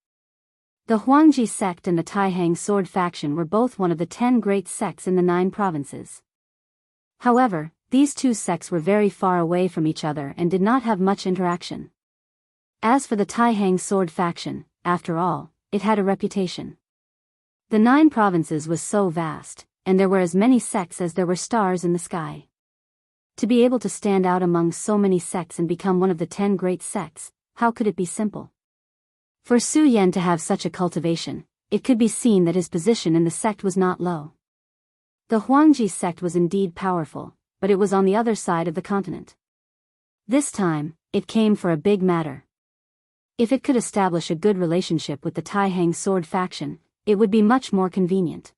The Huangji sect and the Taihang Sword faction were both one of the 10 great sects in the 9 provinces. However, these 2 sects were very far away from each other and did not have much interaction. As for the Taihang Sword faction, after all, it had a reputation. The 9 provinces was so vast, and there were as many sects as there were stars in the sky. To be able to stand out among so many sects and become one of the 10 great sects, how could it be simple? For Su Yan to have such a cultivation, it could be seen that his position in the sect was not low. The Huangji sect was indeed powerful, but it was on the other side of the continent. This time, it came for a big matter. If it could establish a good relationship with the Taihang sword faction, it would be much more convenient.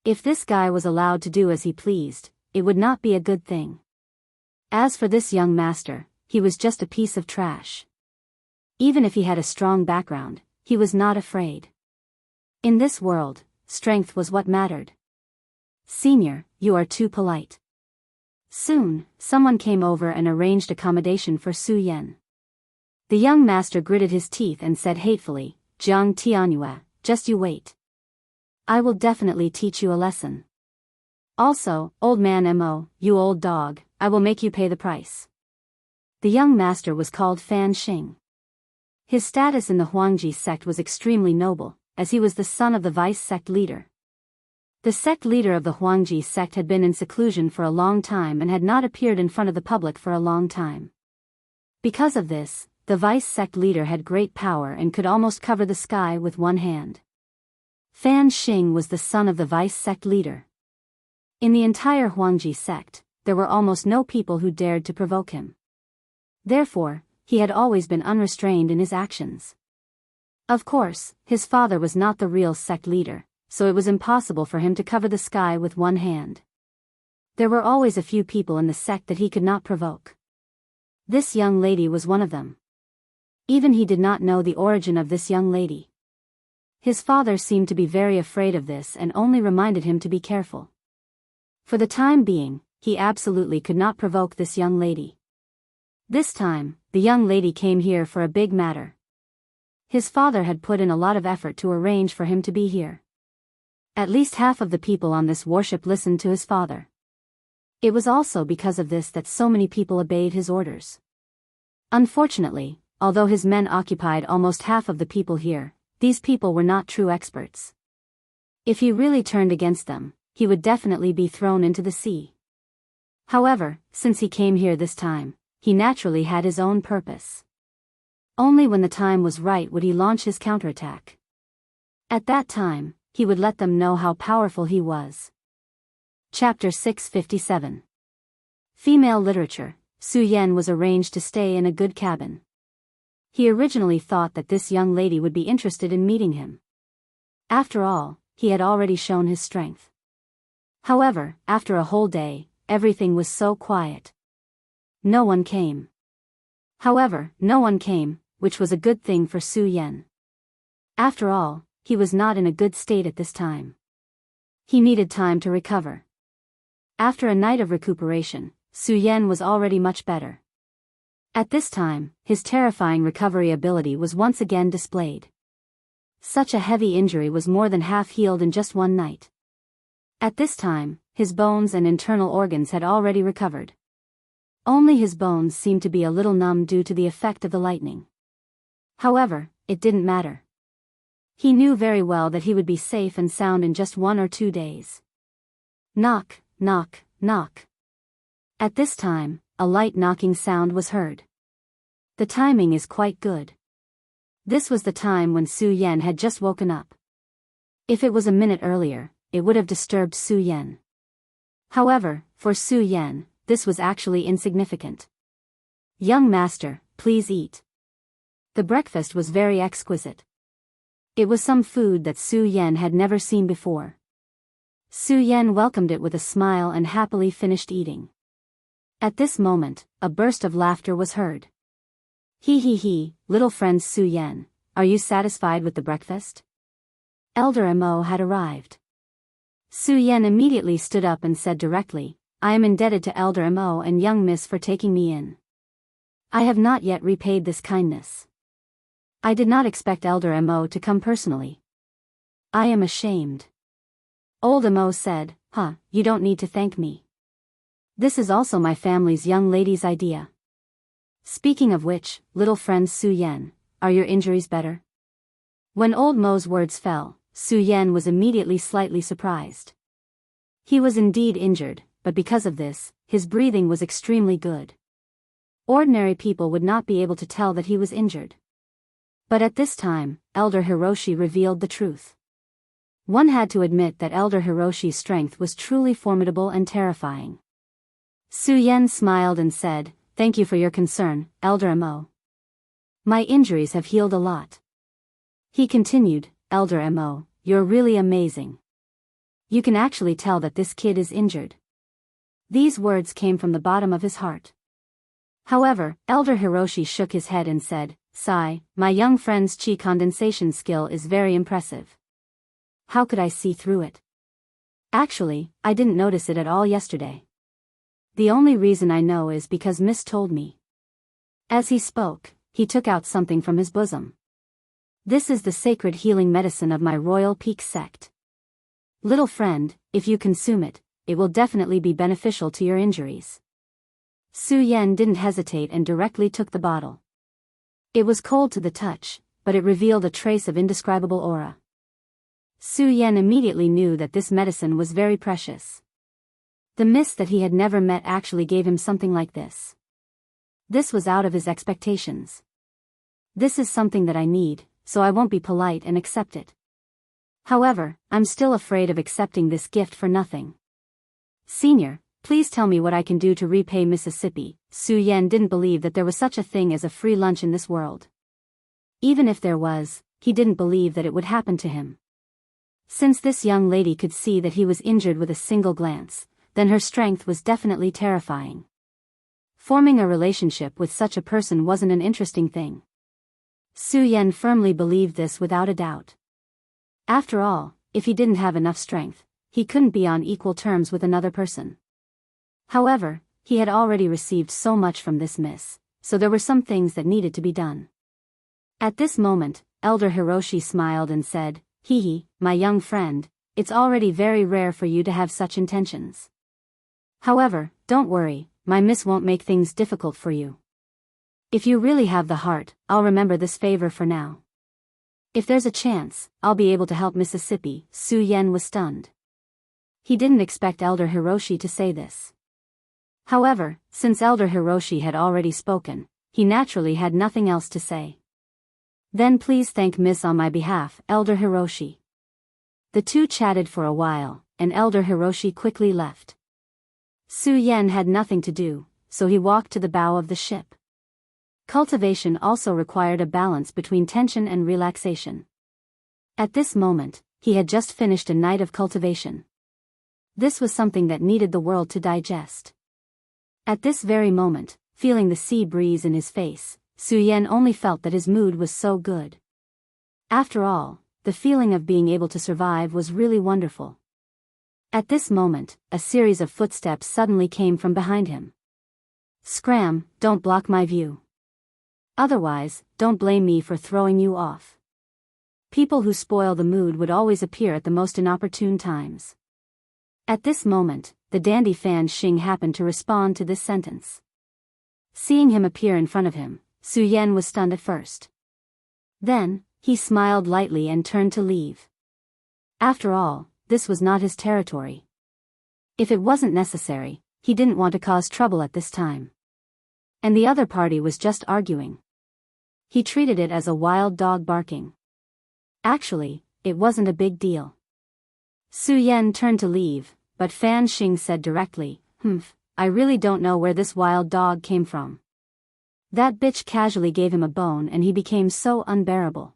If this guy was allowed to do as he pleased, it would not be a good thing. As for this young master, he was just a piece of trash. Even if he had a strong background, he was not afraid. In this world, strength was what mattered. Senior, you are too polite. Soon, someone came over and arranged accommodation for Su Yan. The young master gritted his teeth and said hatefully, Jiang Tianyue, just you wait. I will definitely teach you a lesson. Also, old man Mo, you old dog, I will make you pay the price. The young master was called Fan Xing. His status in the Huangji sect was extremely noble, as he was the son of the vice sect leader. The sect leader of the Huangji sect had been in seclusion for a long time and had not appeared in front of the public for a long time. Because of this, the vice sect leader had great power and could almost cover the sky with one hand. Fan Xing was the son of the vice sect leader. In the entire Huangji sect, there were almost no people who dared to provoke him. Therefore, he had always been unrestrained in his actions. Of course, his father was not the real sect leader, so it was impossible for him to cover the sky with one hand. There were always a few people in the sect that he could not provoke. This young lady was one of them. Even he did not know the origin of this young lady. His father seemed to be very afraid of this and only reminded him to be careful. For the time being, he absolutely could not provoke this young lady. This time, the young lady came here for a big matter. His father had put in a lot of effort to arrange for him to be here. At least half of the people on this warship listened to his father. It was also because of this that so many people obeyed his orders. Unfortunately, although his men occupied almost half of the people here, these people were not true experts. If he really turned against them, he would definitely be thrown into the sea. However, since he came here this time, he naturally had his own purpose. Only when the time was right would he launch his counterattack. At that time, he would let them know how powerful he was. Chapter 657. Female Literature. Su Yan was arranged to stay in a good cabin. He originally thought that this young lady would be interested in meeting him. After all, he had already shown his strength. However, after a whole day, everything was so quiet. No one came. However, no one came, which was a good thing for Su Yan. After all, he was not in a good state at this time. He needed time to recover. After a night of recuperation, Su Yan was already much better. At this time, his terrifying recovery ability was once again displayed. Such a heavy injury was more than half healed in just one night. At this time, his bones and internal organs had already recovered. Only his bones seemed to be a little numb due to the effect of the lightning. However, it didn't matter. He knew very well that he would be safe and sound in just 1 or 2 days. Knock, knock, knock. At this time, a light knocking sound was heard. The timing is quite good. This was the time when Su Yan had just woken up. If it was a minute earlier, it would have disturbed Su Yan. However, for Su Yan, this was actually insignificant. Young master, please eat. The breakfast was very exquisite. It was some food that Su Yan had never seen before. Su Yan welcomed it with a smile and happily finished eating. At this moment, a burst of laughter was heard. He, little friend Su Yan, are you satisfied with the breakfast? Elder Mo had arrived. Su Yan immediately stood up and said directly, I am indebted to Elder Mo and young miss for taking me in. I have not yet repaid this kindness. I did not expect Elder Mo to come personally. I am ashamed. Old Mo said, you don't need to thank me. This is also my family's young lady's idea. Speaking of which, little friend Su Yan, are your injuries better? When Old Mo's words fell, Su Yan was immediately slightly surprised. He was indeed injured, but because of this, his breathing was extremely good. Ordinary people would not be able to tell that he was injured. But at this time, Elder Hiroshi revealed the truth. One had to admit that Elder Hiroshi's strength was truly formidable and terrifying. Su Yan smiled and said, thank you for your concern, Elder Mo. My injuries have healed a lot. He continued, Elder Mo, you're really amazing. You can actually tell that this kid is injured. These words came from the bottom of his heart. However, Elder Hiroshi shook his head and said, Sigh, my young friend's chi condensation skill is very impressive. How could I see through it? Actually, I didn't notice it at all yesterday. The only reason I know is because Miss told me. As he spoke, he took out something from his bosom. This is the sacred healing medicine of my Royal Peak sect. Little friend, if you consume it, it will definitely be beneficial to your injuries. Su Yan didn't hesitate and directly took the bottle. It was cold to the touch, but it revealed a trace of indescribable aura. Su Yan immediately knew that this medicine was very precious. The mist that he had never met actually gave him something like this. This was out of his expectations. This is something that I need, so I won't be polite and accept it. However, I'm still afraid of accepting this gift for nothing. Senior, please tell me what I can do to repay Mississippi. Su Yan didn't believe that there was such a thing as a free lunch in this world. Even if there was, he didn't believe that it would happen to him. Since this young lady could see that he was injured with a single glance, then her strength was definitely terrifying. Forming a relationship with such a person wasn't an interesting thing. Su Yan firmly believed this without a doubt. After all, if he didn't have enough strength, he couldn't be on equal terms with another person. However, he had already received so much from this miss, so there were some things that needed to be done. At this moment, Elder Hiroshi smiled and said, Hee, my young friend, it's already very rare for you to have such intentions. However, don't worry, my miss won't make things difficult for you. If you really have the heart, I'll remember this favor for now. If there's a chance, I'll be able to help Mississippi. Su Yan was stunned. He didn't expect Elder Hiroshi to say this. However, since Elder Hiroshi had already spoken, he naturally had nothing else to say. Then please thank Miss on my behalf, Elder Hiroshi. The two chatted for a while, and Elder Hiroshi quickly left. Su Yan had nothing to do, so he walked to the bow of the ship. Cultivation also required a balance between tension and relaxation. At this moment, he had just finished a night of cultivation. This was something that needed the world to digest. At this very moment, feeling the sea breeze in his face, Su Yan only felt that his mood was so good. After all, the feeling of being able to survive was really wonderful. At this moment, a series of footsteps suddenly came from behind him. Scram, don't block my view. Otherwise, don't blame me for throwing you off. People who spoil the mood would always appear at the most inopportune times. At this moment, the dandy Fan Xing happened to respond to this sentence. Seeing him appear in front of him, Su Yan was stunned at first. Then, he smiled lightly and turned to leave. After all, this was not his territory. If it wasn't necessary, he didn't want to cause trouble at this time. And the other party was just arguing. He treated it as a wild dog barking. Actually, it wasn't a big deal. Su Yan turned to leave, but Fan Xing said directly, I really don't know where this wild dog came from. That bitch casually gave him a bone and he became so unbearable.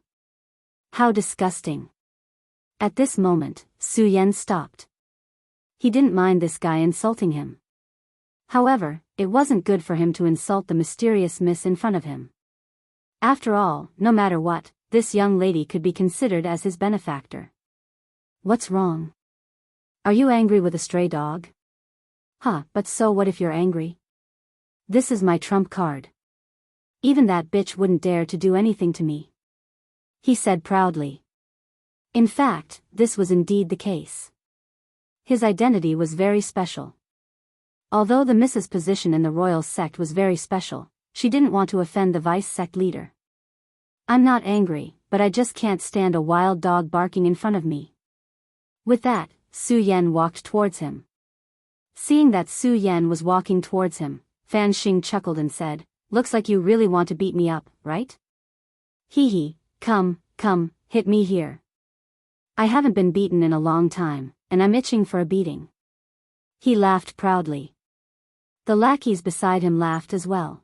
How disgusting. At this moment, Su Yan stopped. He didn't mind this guy insulting him. However, it wasn't good for him to insult the mysterious miss in front of him. After all, no matter what, this young lady could be considered as his benefactor. What's wrong? Are you angry with a stray dog? But so what if you're angry? This is my trump card. Even that bitch wouldn't dare to do anything to me, he said proudly. In fact, this was indeed the case. His identity was very special. Although the Mrs. position in the royal sect was very special, she didn't want to offend the vice sect leader. I'm not angry, but I just can't stand a wild dog barking in front of me. With that, Su Yan walked towards him. Seeing that Su Yan was walking towards him, Fan Xing chuckled and said, Looks like you really want to beat me up, right? Come, hit me here. I haven't been beaten in a long time, and I'm itching for a beating. He laughed proudly. The lackeys beside him laughed as well.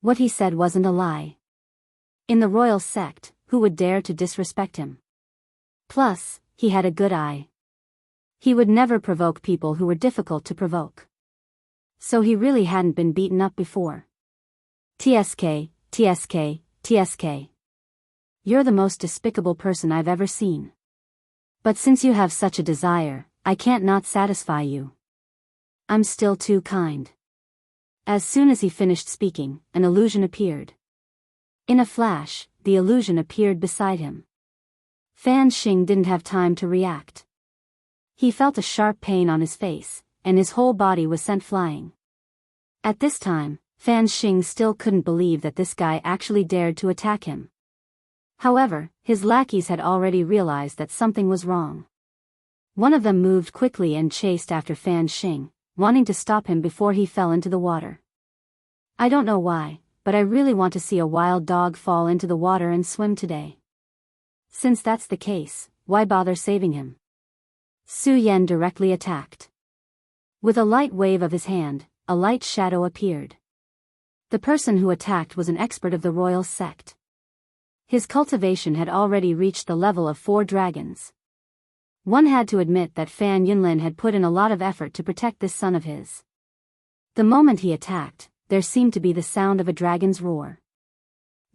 What he said wasn't a lie. In the royal sect, who would dare to disrespect him? Plus, he had a good eye. He would never provoke people who were difficult to provoke. So he really hadn't been beaten up before. TSK, TSK, TSK. You're the most despicable person I've ever seen. But since you have such a desire, I can't not satisfy you. I'm still too kind. As soon as he finished speaking, an illusion appeared. In a flash, the illusion appeared beside him. Fan Xing didn't have time to react. He felt a sharp pain on his face, and his whole body was sent flying. At this time, Fan Xing still couldn't believe that this guy actually dared to attack him. However, his lackeys had already realized that something was wrong. One of them moved quickly and chased after Fan Xing, wanting to stop him before he fell into the water. I don't know why, but I really want to see a wild dog fall into the water and swim today. Since that's the case, why bother saving him? Su Yan directly attacked. With a light wave of his hand, a light shadow appeared. The person who attacked was an expert of the royal sect. His cultivation had already reached the level of 4 dragons. One had to admit that Fan Yunlin had put in a lot of effort to protect this son of his. The moment he attacked, there seemed to be the sound of a dragon's roar.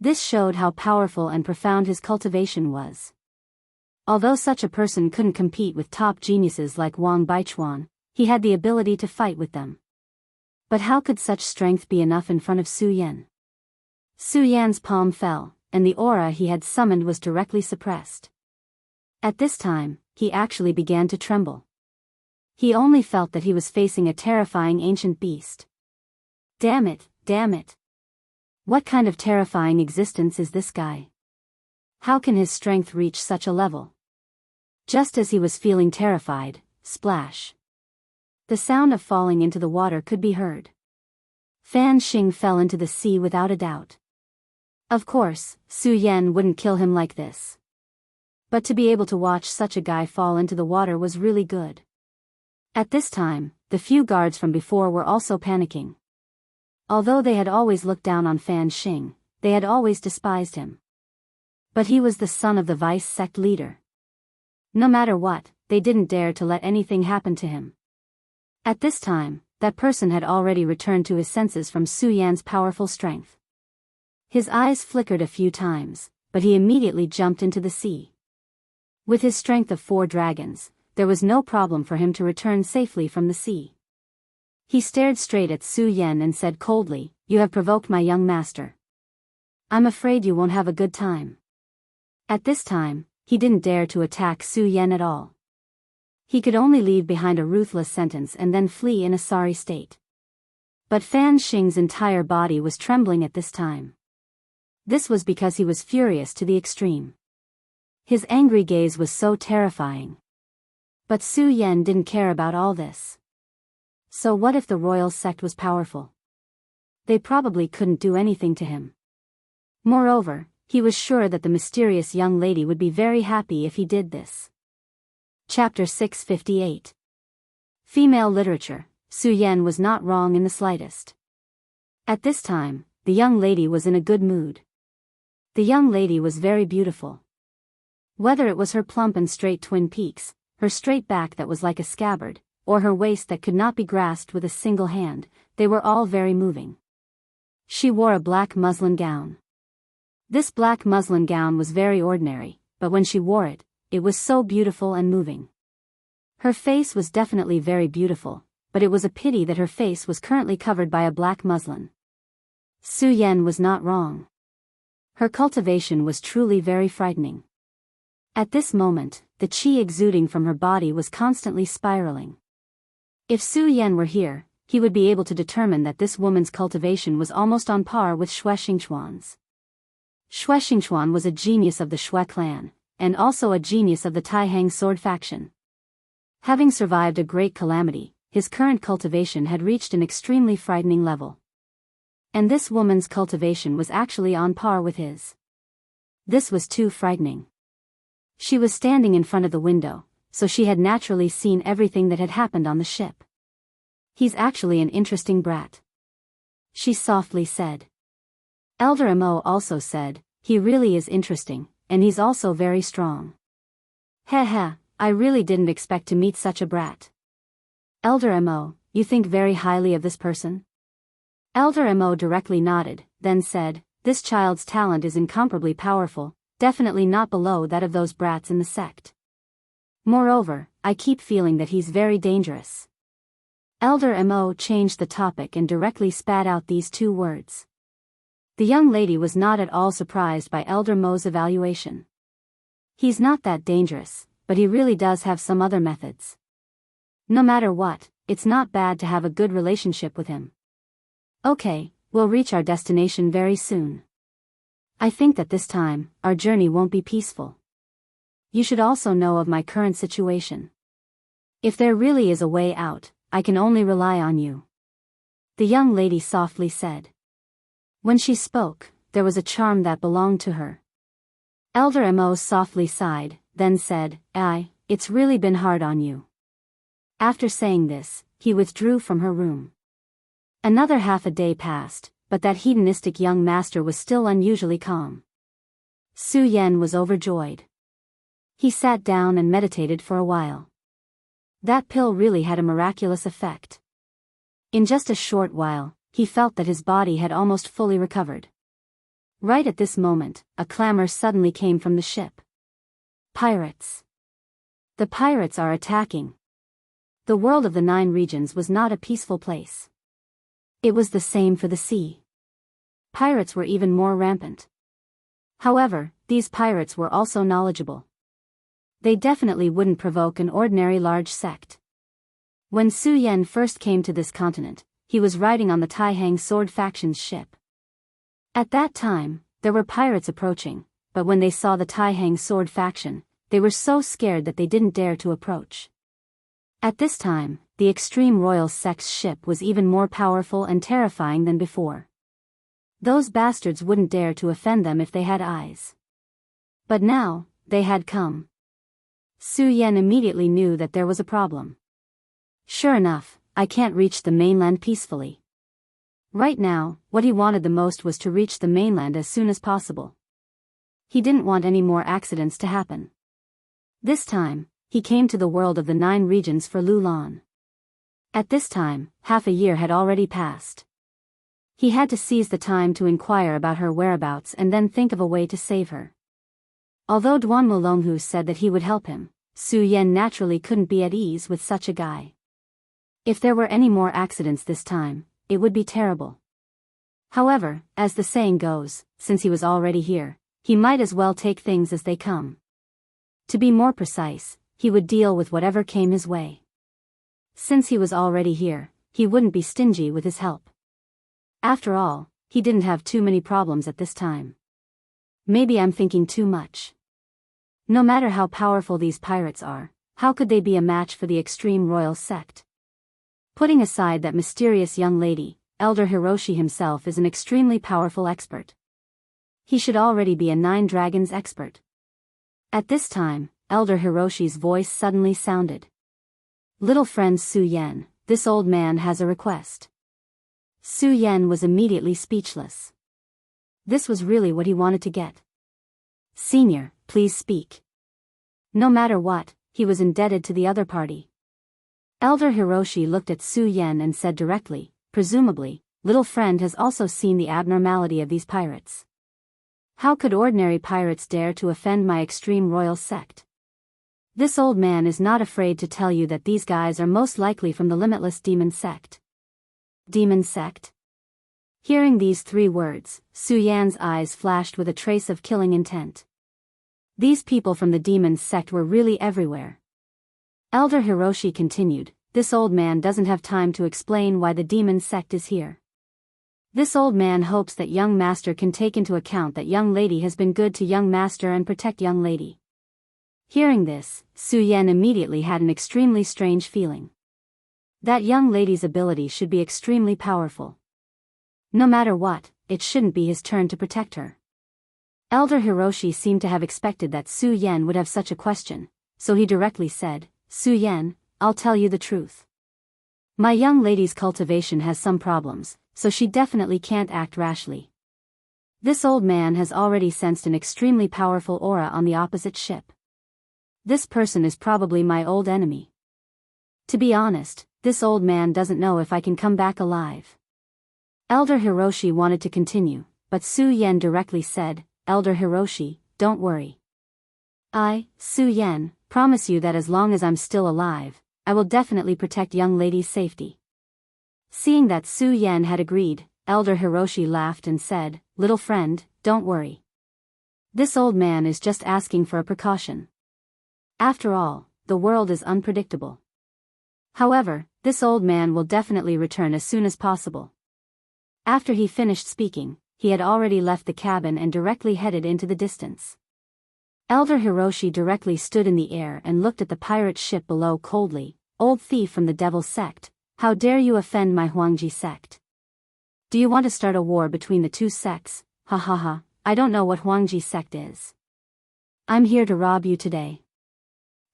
This showed how powerful and profound his cultivation was. Although such a person couldn't compete with top geniuses like Wang Baichuan, he had the ability to fight with them. But how could such strength be enough in front of Su Yan? Su Yan's palm fell, and the aura he had summoned was directly suppressed. At this time, he actually began to tremble. He only felt that he was facing a terrifying ancient beast. Damn it, damn it. What kind of terrifying existence is this guy? How can his strength reach such a level? Just as he was feeling terrified, splash. The sound of falling into the water could be heard. Fan Xing fell into the sea without a doubt. Of course, Su Yan wouldn't kill him like this. But to be able to watch such a guy fall into the water was really good. At this time, the few guards from before were also panicking. Although they had always looked down on Fan Xing, they had always despised him. But he was the son of the vice sect leader. No matter what, they didn't dare to let anything happen to him. At this time, that person had already returned to his senses from Su Yan's powerful strength. His eyes flickered a few times, but he immediately jumped into the sea. With his strength of 4 dragons, there was no problem for him to return safely from the sea. He stared straight at Su Yan and said coldly, "You have provoked my young master. I'm afraid you won't have a good time." At this time, he didn't dare to attack Su Yan at all. He could only leave behind a ruthless sentence and then flee in a sorry state. But Fan Xing's entire body was trembling at this time. This was because he was furious to the extreme. His angry gaze was so terrifying. But Su Yan didn't care about all this. So what if the royal sect was powerful? They probably couldn't do anything to him. Moreover, he was sure that the mysterious young lady would be very happy if he did this. Chapter 658. Female Literature. Su Yan was not wrong in the slightest. At this time, the young lady was in a good mood. The young lady was very beautiful. Whether it was her plump and straight twin peaks, her straight back that was like a scabbard, or her waist that could not be grasped with a single hand, they were all very moving. She wore a black muslin gown. This black muslin gown was very ordinary, but when she wore it, it was so beautiful and moving. Her face was definitely very beautiful, but it was a pity that her face was currently covered by a black muslin. Su Yan was not wrong. Her cultivation was truly very frightening. At this moment, the qi exuding from her body was constantly spiraling. If Su Yan were here, he would be able to determine that this woman's cultivation was almost on par with Xue Xingchuan's. Xue Xingchuan was a genius of the Xue clan, and also a genius of the Taihang sword faction. Having survived a great calamity, his current cultivation had reached an extremely frightening level. And this woman's cultivation was actually on par with his. This was too frightening. She was standing in front of the window, so she had naturally seen everything that had happened on the ship. "He's actually an interesting brat," she softly said. Elder Mo also said, he really is interesting, and he's also very strong. Heh, I really didn't expect to meet such a brat. Elder Mo, you think very highly of this person? Elder Mo directly nodded, then said, this child's talent is incomparably powerful, definitely not below that of those brats in the sect. Moreover, I keep feeling that he's very dangerous. Elder Mo changed the topic and directly spat out these two words. The young lady was not at all surprised by Elder Mo's evaluation. He's not that dangerous, but he really does have some other methods. No matter what, it's not bad to have a good relationship with him. Okay, we'll reach our destination very soon. I think that this time, our journey won't be peaceful. You should also know of my current situation. If there really is a way out, I can only rely on you. The young lady softly said. When she spoke, there was a charm that belonged to her. Elder Mo softly sighed, then said, it's really been hard on you. After saying this, he withdrew from her room. Another half a day passed, but that hedonistic young master was still unusually calm. Su Yan was overjoyed. He sat down and meditated for a while. That pill really had a miraculous effect. In just a short while, he felt that his body had almost fully recovered. Right at this moment, a clamor suddenly came from the ship. Pirates! The pirates are attacking! The world of the 9 regions was not a peaceful place. It was the same for the sea. Pirates were even more rampant. However, these pirates were also knowledgeable. They definitely wouldn't provoke an ordinary large sect. When Su Yan first came to this continent, he was riding on the Taihang Sword Faction's ship. At that time, there were pirates approaching, but when they saw the Taihang Sword Faction, they were so scared that they didn't dare to approach. At this time, the Extreme Royal Sect's ship was even more powerful and terrifying than before. Those bastards wouldn't dare to offend them if they had eyes. But now, they had come. Su Yan immediately knew that there was a problem. Sure enough, I can't reach the mainland peacefully. Right now, what he wanted the most was to reach the mainland as soon as possible. He didn't want any more accidents to happen. This time, he came to the world of the 9 regions for Lulan. At this time, half a year had already passed. He had to seize the time to inquire about her whereabouts and then think of a way to save her. Although Duan Mulonghu said that he would help him, Su Yan naturally couldn't be at ease with such a guy. If there were any more accidents this time, it would be terrible. However, as the saying goes, since he was already here, he might as well take things as they come. To be more precise, he would deal with whatever came his way. Since he was already here, he wouldn't be stingy with his help. After all, he didn't have too many problems at this time. Maybe I'm thinking too much. No matter how powerful these pirates are, how could they be a match for the Extreme Royal Sect? Putting aside that mysterious young lady, Elder Hiroshi himself is an extremely powerful expert. He should already be a 9 dragons expert. At this time, Elder Hiroshi's voice suddenly sounded. Little friend Su Yan, this old man has a request. Su Yan was immediately speechless. This was really what he wanted to get. Senior, please speak. No matter what, he was indebted to the other party. Elder Hiroshi looked at Su Yan and said directly, presumably, little friend has also seen the abnormality of these pirates. How could ordinary pirates dare to offend my Extreme Royal Sect? This old man is not afraid to tell you that these guys are most likely from the Limitless Demon Sect. Demon Sect? Hearing these 3 words, Su Yan's eyes flashed with a trace of killing intent. These people from the Demon Sect were really everywhere. Elder Hiroshi continued, this old man doesn't have time to explain why the Demon Sect is here. This old man hopes that young master can take into account that young lady has been good to young master and protect young lady. Hearing this, Su Yan immediately had an extremely strange feeling. That young lady's ability should be extremely powerful. No matter what, it shouldn't be his turn to protect her. Elder Hiroshi seemed to have expected that Su Yan would have such a question, so he directly said, Su Yan, I'll tell you the truth. My young lady's cultivation has some problems, so she definitely can't act rashly. This old man has already sensed an extremely powerful aura on the opposite ship. This person is probably my old enemy. To be honest, this old man doesn't know if I can come back alive. Elder Hiroshi wanted to continue, but Su Yen directly said, Elder Hiroshi, don't worry. Su Yen, promise you that as long as I'm still alive, I will definitely protect young lady's safety. Seeing that Su Yen had agreed, Elder Hiroshi laughed and said, little friend, don't worry. This old man is just asking for a precaution. After all, the world is unpredictable. However, this old man will definitely return as soon as possible. After he finished speaking, he had already left the cabin and directly headed into the distance. Elder Hiroshi directly stood in the air and looked at the pirate ship below coldly. Old thief from the Devil sect, how dare you offend my Huangji sect? Do you want to start a war between the two sects? Ha ha ha, I don't know what Huangji sect is. I'm here to rob you today.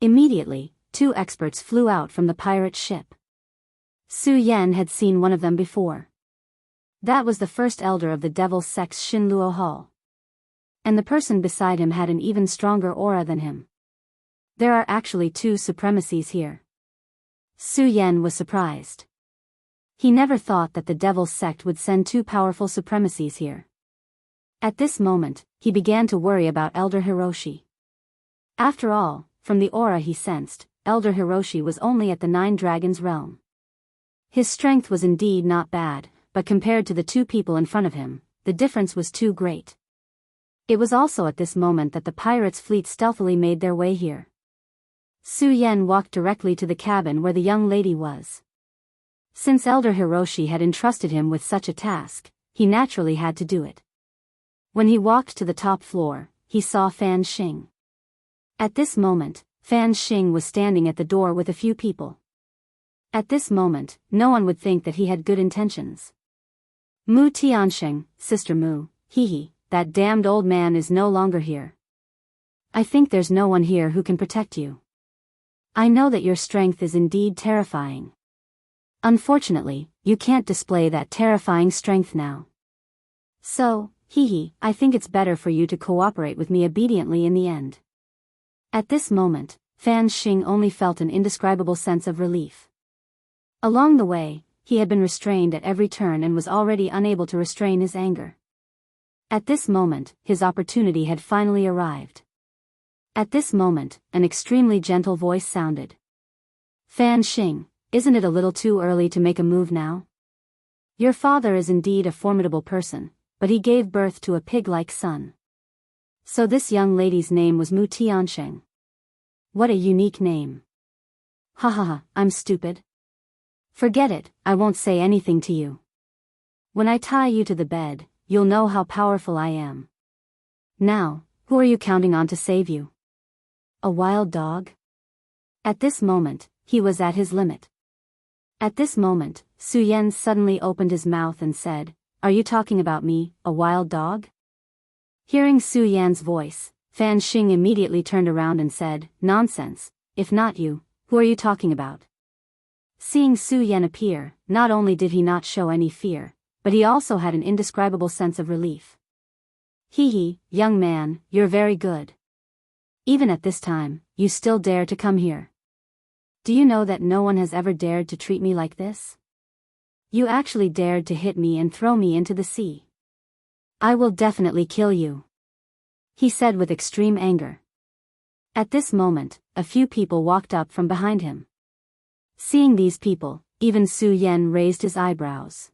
Immediately, two experts flew out from the pirate ship. Su Yen had seen one of them before. That was the first elder of the Devil sect's Shinluo Hall. And the person beside him had an even stronger aura than him. There are actually two supremacies here. Su Yen was surprised. He never thought that the Devil sect would send two powerful supremacies here. At this moment, he began to worry about Elder Hiroshi. After all, from the aura he sensed, Elder Hiroshi was only at the Nine Dragons realm. His strength was indeed not bad, but compared to the two people in front of him, the difference was too great. It was also at this moment that the pirates' fleet stealthily made their way here. Su Yen walked directly to the cabin where the young lady was. Since Elder Hiroshi had entrusted him with such a task, he naturally had to do it. When he walked to the top floor, he saw Fan Xing. At this moment, Fan Xing was standing at the door with a few people. At this moment, no one would think that he had good intentions. Mu Tianxing, Sister Mu, hee, that damned old man is no longer here. I think there's no one here who can protect you. I know that your strength is indeed terrifying. Unfortunately, you can't display that terrifying strength now. So, I think it's better for you to cooperate with me obediently in the end. At this moment, Fan Xing only felt an indescribable sense of relief. Along the way, he had been restrained at every turn and was already unable to restrain his anger. At this moment, his opportunity had finally arrived. At this moment, an extremely gentle voice sounded. Fan Xing, isn't it a little too early to make a move now? Your father is indeed a formidable person, but he gave birth to a pig-like son. So this young lady's name was Mu Tianxing. What a unique name. Ha ha ha, I'm stupid. Forget it, I won't say anything to you. When I tie you to the bed, you'll know how powerful I am. Now, who are you counting on to save you? A wild dog? At this moment, he was at his limit. At this moment, Su Yen suddenly opened his mouth and said, Are you talking about me, a wild dog? Hearing Su Yan's voice, Fan Xing immediately turned around and said, Nonsense, if not you, who are you talking about? Seeing Su Yen appear, not only did he not show any fear, but he also had an indescribable sense of relief. Young man, you're very good. Even at this time, you still dare to come here. Do you know that no one has ever dared to treat me like this? You actually dared to hit me and throw me into the sea. I will definitely kill you, he said with extreme anger. At this moment, a few people walked up from behind him. Seeing these people, even Su Yen raised his eyebrows.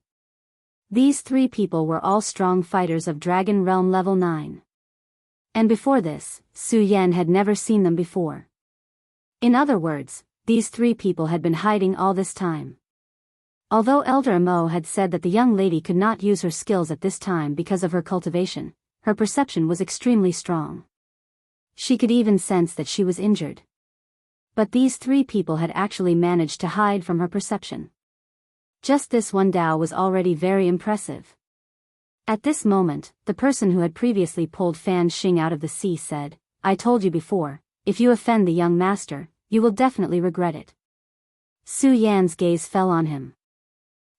These three people were all strong fighters of Dragon Realm level 9. And before this, Su Yen had never seen them before. In other words, these three people had been hiding all this time. Although Elder Amo had said that the young lady could not use her skills at this time because of her cultivation, her perception was extremely strong. She could even sense that she was injured. But these three people had actually managed to hide from her perception. Just this one Dao was already very impressive. At this moment, the person who had previously pulled Fan Xing out of the sea said, I told you before, if you offend the young master, you will definitely regret it. Su Yan's gaze fell on him.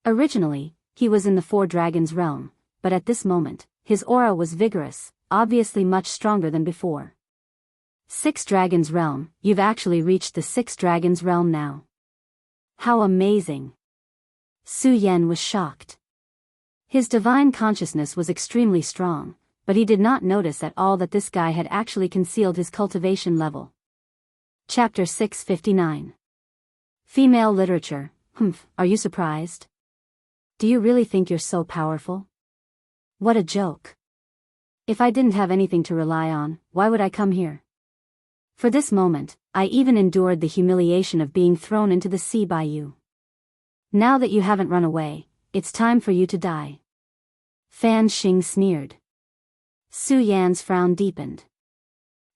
Originally, he was in the Four Dragons realm, but at this moment, his aura was vigorous, obviously much stronger than before. Six Dragons Realm, you've actually reached the Six Dragons Realm now. How amazing! Su Yan was shocked. His divine consciousness was extremely strong, but he did not notice at all that this guy had actually concealed his cultivation level. Chapter 659. Female Literature. Are you surprised? Do you really think you're so powerful? What a joke. If I didn't have anything to rely on, why would I come here? For this moment, I even endured the humiliation of being thrown into the sea by you. Now that you haven't run away, it's time for you to die. Fan Xing sneered. Su Yan's frown deepened.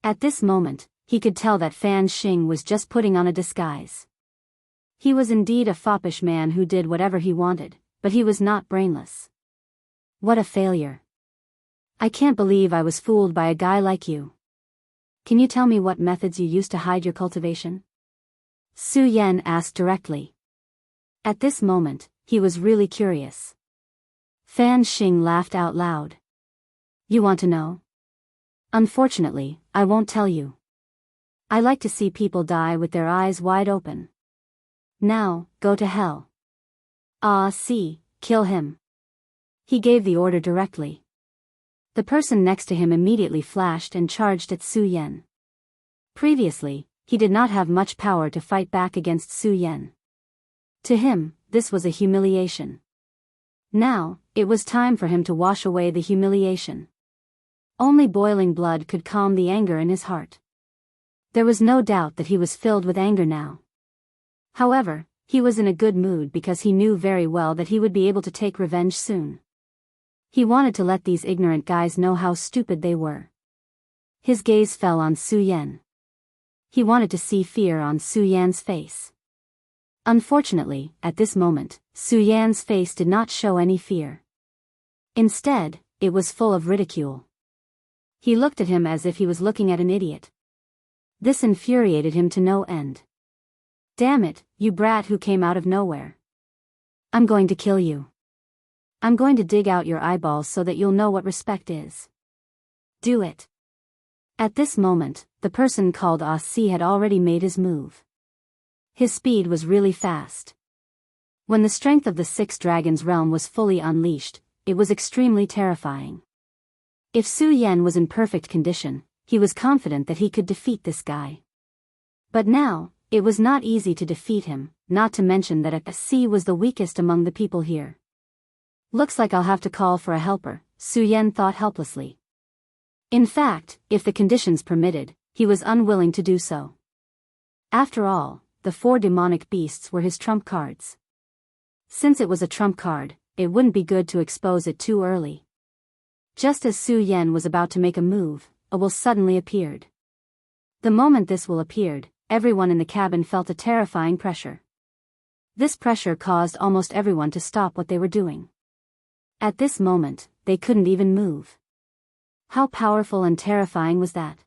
At this moment, he could tell that Fan Xing was just putting on a disguise. He was indeed a foppish man who did whatever he wanted, but he was not brainless. What a failure. I can't believe I was fooled by a guy like you. Can you tell me what methods you used to hide your cultivation? Su Yan asked directly. At this moment, he was really curious. Fan Xing laughed out loud. You want to know? Unfortunately, I won't tell you. I like to see people die with their eyes wide open. Now, go to hell. See, kill him. He gave the order directly. The person next to him immediately flashed and charged at Su Yan. Previously, he did not have much power to fight back against Su Yan. To him, this was a humiliation. Now, it was time for him to wash away the humiliation. Only boiling blood could calm the anger in his heart. There was no doubt that he was filled with anger now. However, he was in a good mood because he knew very well that he would be able to take revenge soon. He wanted to let these ignorant guys know how stupid they were. His gaze fell on Su Yan. He wanted to see fear on Su Yan's face. Unfortunately, at this moment, Su Yan's face did not show any fear. Instead, it was full of ridicule. He looked at him as if he was looking at an idiot. This infuriated him to no end. Damn it, you brat who came out of nowhere. I'm going to kill you. I'm going to dig out your eyeballs so that you'll know what respect is. Do it. At this moment, the person called Si had already made his move. His speed was really fast. When the strength of the Six Dragons Realm was fully unleashed, it was extremely terrifying. If Su Yan was in perfect condition, he was confident that he could defeat this guy. But now, it was not easy to defeat him, not to mention that Si was the weakest among the people here. Looks like I'll have to call for a helper, Su Yan thought helplessly. In fact, if the conditions permitted, he was unwilling to do so. After all, the four demonic beasts were his trump cards. Since it was a trump card, it wouldn't be good to expose it too early. Just as Su Yan was about to make a move, a will suddenly appeared. The moment this will appeared, everyone in the cabin felt a terrifying pressure. This pressure caused almost everyone to stop what they were doing. At this moment, they couldn't even move. How powerful and terrifying was that?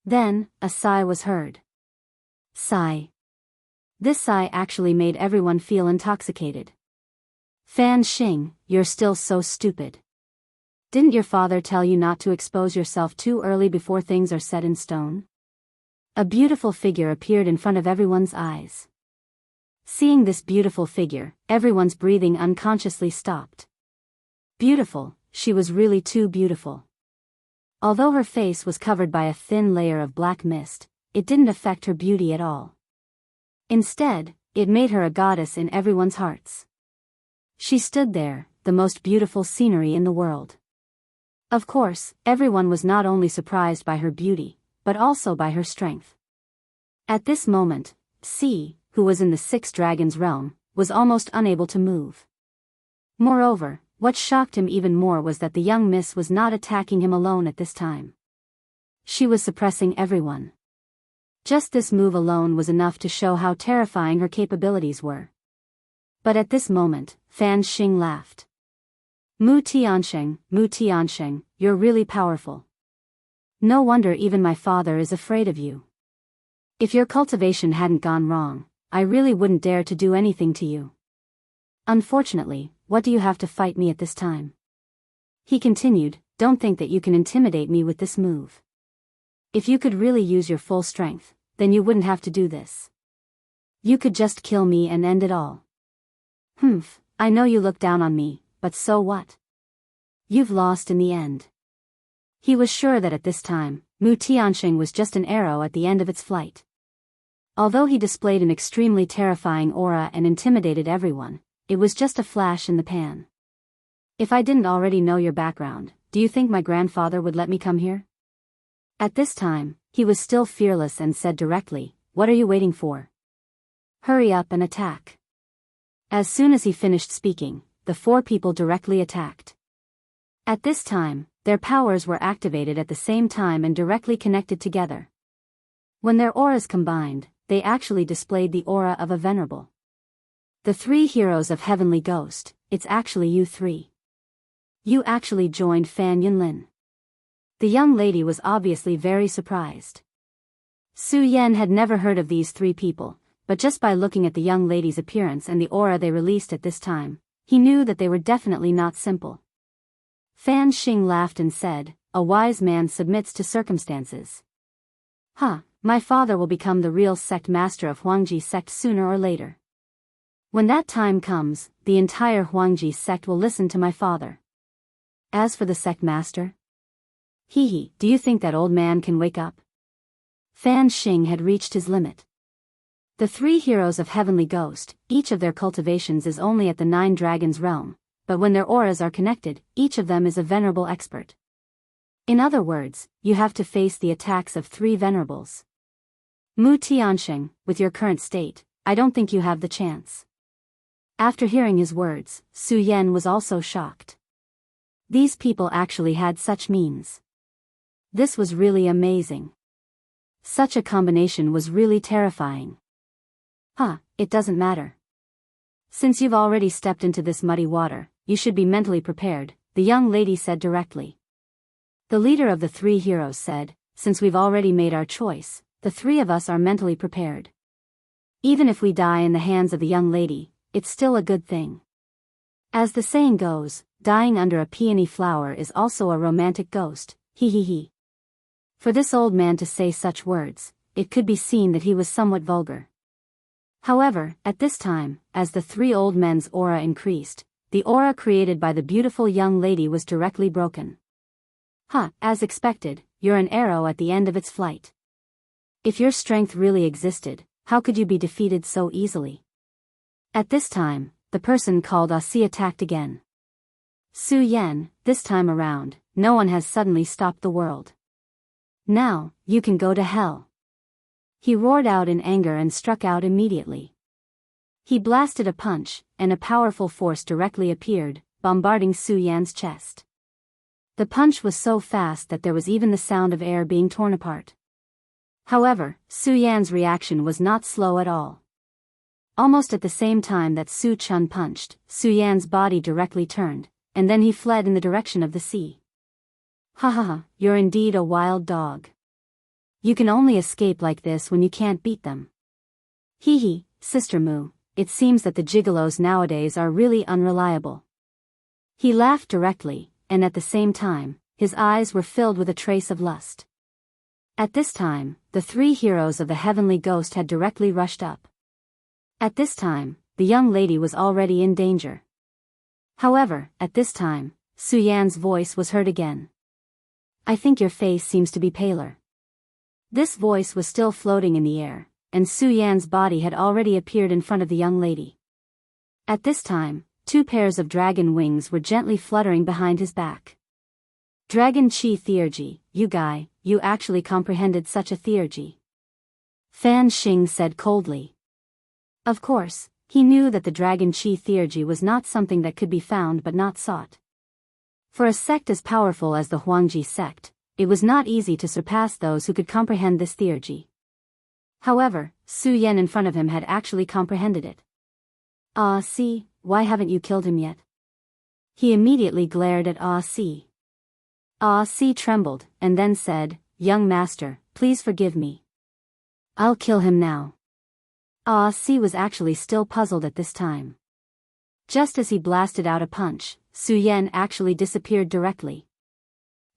Then, a sigh was heard. Sigh. This sigh actually made everyone feel intoxicated. Fan Xing, you're still so stupid. Didn't your father tell you not to expose yourself too early before things are set in stone? A beautiful figure appeared in front of everyone's eyes. Seeing this beautiful figure, everyone's breathing unconsciously stopped. Beautiful, she was really too beautiful. Although her face was covered by a thin layer of black mist, it didn't affect her beauty at all. Instead, it made her a goddess in everyone's hearts. She stood there, the most beautiful scenery in the world. Of course, everyone was not only surprised by her beauty, but also by her strength. At this moment, Si, who was in the Six Dragons Realm, was almost unable to move. Moreover, what shocked him even more was that the young miss was not attacking him alone at this time. She was suppressing everyone. Just this move alone was enough to show how terrifying her capabilities were. But at this moment, Fan Xing laughed. Mu Tiansheng, you're really powerful. No wonder even my father is afraid of you. If your cultivation hadn't gone wrong, I really wouldn't dare to do anything to you. Unfortunately, what do you have to fight me at this time? He continued, don't think that you can intimidate me with this move. If you could really use your full strength, then you wouldn't have to do this. You could just kill me and end it all. Humph, I know you look down on me, but so what? You've lost in the end. He was sure that at this time, Mu Tianxing was just an arrow at the end of its flight. Although he displayed an extremely terrifying aura and intimidated everyone, it was just a flash in the pan. If I didn't already know your background, do you think my grandfather would let me come here? At this time, he was still fearless and said directly, what are you waiting for? Hurry up and attack. As soon as he finished speaking, the four people directly attacked. At this time, their powers were activated at the same time and directly connected together. When their auras combined, they actually displayed the aura of a venerable. The three heroes of Heavenly Ghost, it's actually you three. You actually joined Fan Yunlin. The young lady was obviously very surprised. Su Yan had never heard of these three people, but just by looking at the young lady's appearance and the aura they released at this time, he knew that they were definitely not simple. Fan Xing laughed and said, a wise man submits to circumstances. My father will become the real sect master of Huangji sect sooner or later. When that time comes, the entire Huangji sect will listen to my father. As for the sect master? Do you think that old man can wake up? Fan Xing had reached his limit. The three heroes of Heavenly Ghost, each of their cultivations is only at the 9 dragons realm, but when their auras are connected, each of them is a venerable expert. In other words, you have to face the attacks of 3 venerables. Mu Tianxing, with your current state, I don't think you have the chance. After hearing his words, Su Yan was also shocked. These people actually had such means. This was really amazing. Such a combination was really terrifying. It doesn't matter. Since you've already stepped into this muddy water, you should be mentally prepared, the young lady said directly. The leader of the 3 heroes said, since we've already made our choice, the 3 of us are mentally prepared. Even if we die in the hands of the young lady, it's still a good thing. As the saying goes, dying under a peony flower is also a romantic ghost, For this old man to say such words, it could be seen that he was somewhat vulgar. However, at this time, as the 3 old men's aura increased, the aura created by the beautiful young lady was directly broken. As expected, you're an arrow at the end of its flight. If your strength really existed, how could you be defeated so easily? At this time, the person called Asi attacked again. Su Yan, this time around, no one has suddenly stopped the world. Now, you can go to hell. He roared out in anger and struck out immediately. He blasted a punch, and a powerful force directly appeared, bombarding Su Yan's chest. The punch was so fast that there was even the sound of air being torn apart. However, Su Yan's reaction was not slow at all. Almost at the same time that Su Chun punched, Su Yan's body directly turned, and then he fled in the direction of the sea. You're indeed a wild dog. You can only escape like this when you can't beat them. Sister Mu, it seems that the gigolos nowadays are really unreliable. He laughed directly, and at the same time, his eyes were filled with a trace of lust. At this time, the 3 heroes of the Heavenly Ghost had directly rushed up. At this time, the young lady was already in danger. However, at this time, Su Yan's voice was heard again. I think your face seems to be paler. This voice was still floating in the air, and Su Yan's body had already appeared in front of the young lady. At this time, 2 pairs of dragon wings were gently fluttering behind his back. Dragon Chi Theurgy, you guy, you actually comprehended such a theurgy. Fan Xing said coldly. Of course, he knew that the Dragon Chi Theurgy was not something that could be found but not sought. For a sect as powerful as the Huangji sect, it was not easy to surpass those who could comprehend this theurgy. However, Su Yan in front of him had actually comprehended it. See, why haven't you killed him yet? He immediately glared at Si. Si trembled, and then said, Young master, please forgive me. I'll kill him now. Si was actually still puzzled at this time. Just as he blasted out a punch, Su Yan actually disappeared directly.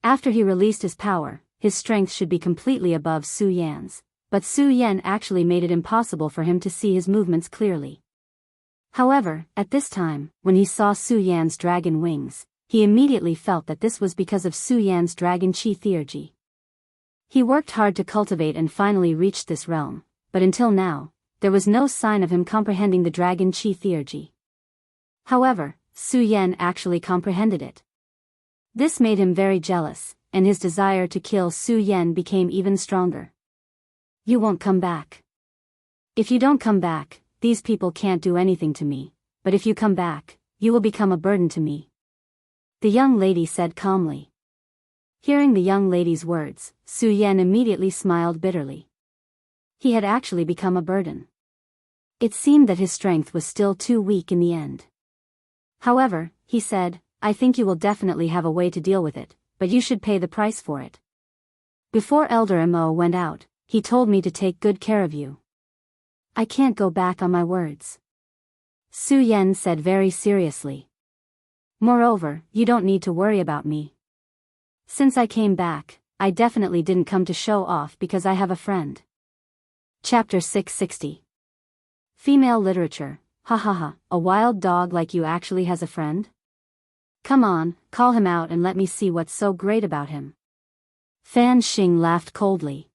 After he released his power, his strength should be completely above Su Yan's, but Su Yan actually made it impossible for him to see his movements clearly. However, at this time, when he saw Su Yan's dragon wings, he immediately felt that this was because of Su Yan's dragon chi theurgy. He worked hard to cultivate and finally reached this realm, but until now, there was no sign of him comprehending the dragon chi theurgy. However, Su Yan actually comprehended it. This made him very jealous, and his desire to kill Su Yan became even stronger. You won't come back. If you don't come back, these people can't do anything to me, but if you come back, you will become a burden to me. The young lady said calmly. Hearing the young lady's words, Su Yan immediately smiled bitterly. He had actually become a burden. It seemed that his strength was still too weak in the end. However, he said, I think you will definitely have a way to deal with it, but you should pay the price for it. Before Elder Mo went out, he told me to take good care of you. I can't go back on my words. Su Yan said very seriously. Moreover, you don't need to worry about me. Since I came back, I definitely didn't come to show off because I have a friend. Chapter 660. Female literature, ha ha ha, a wild dog like you actually has a friend? Come on, call him out and let me see what's so great about him. Fan Xing laughed coldly.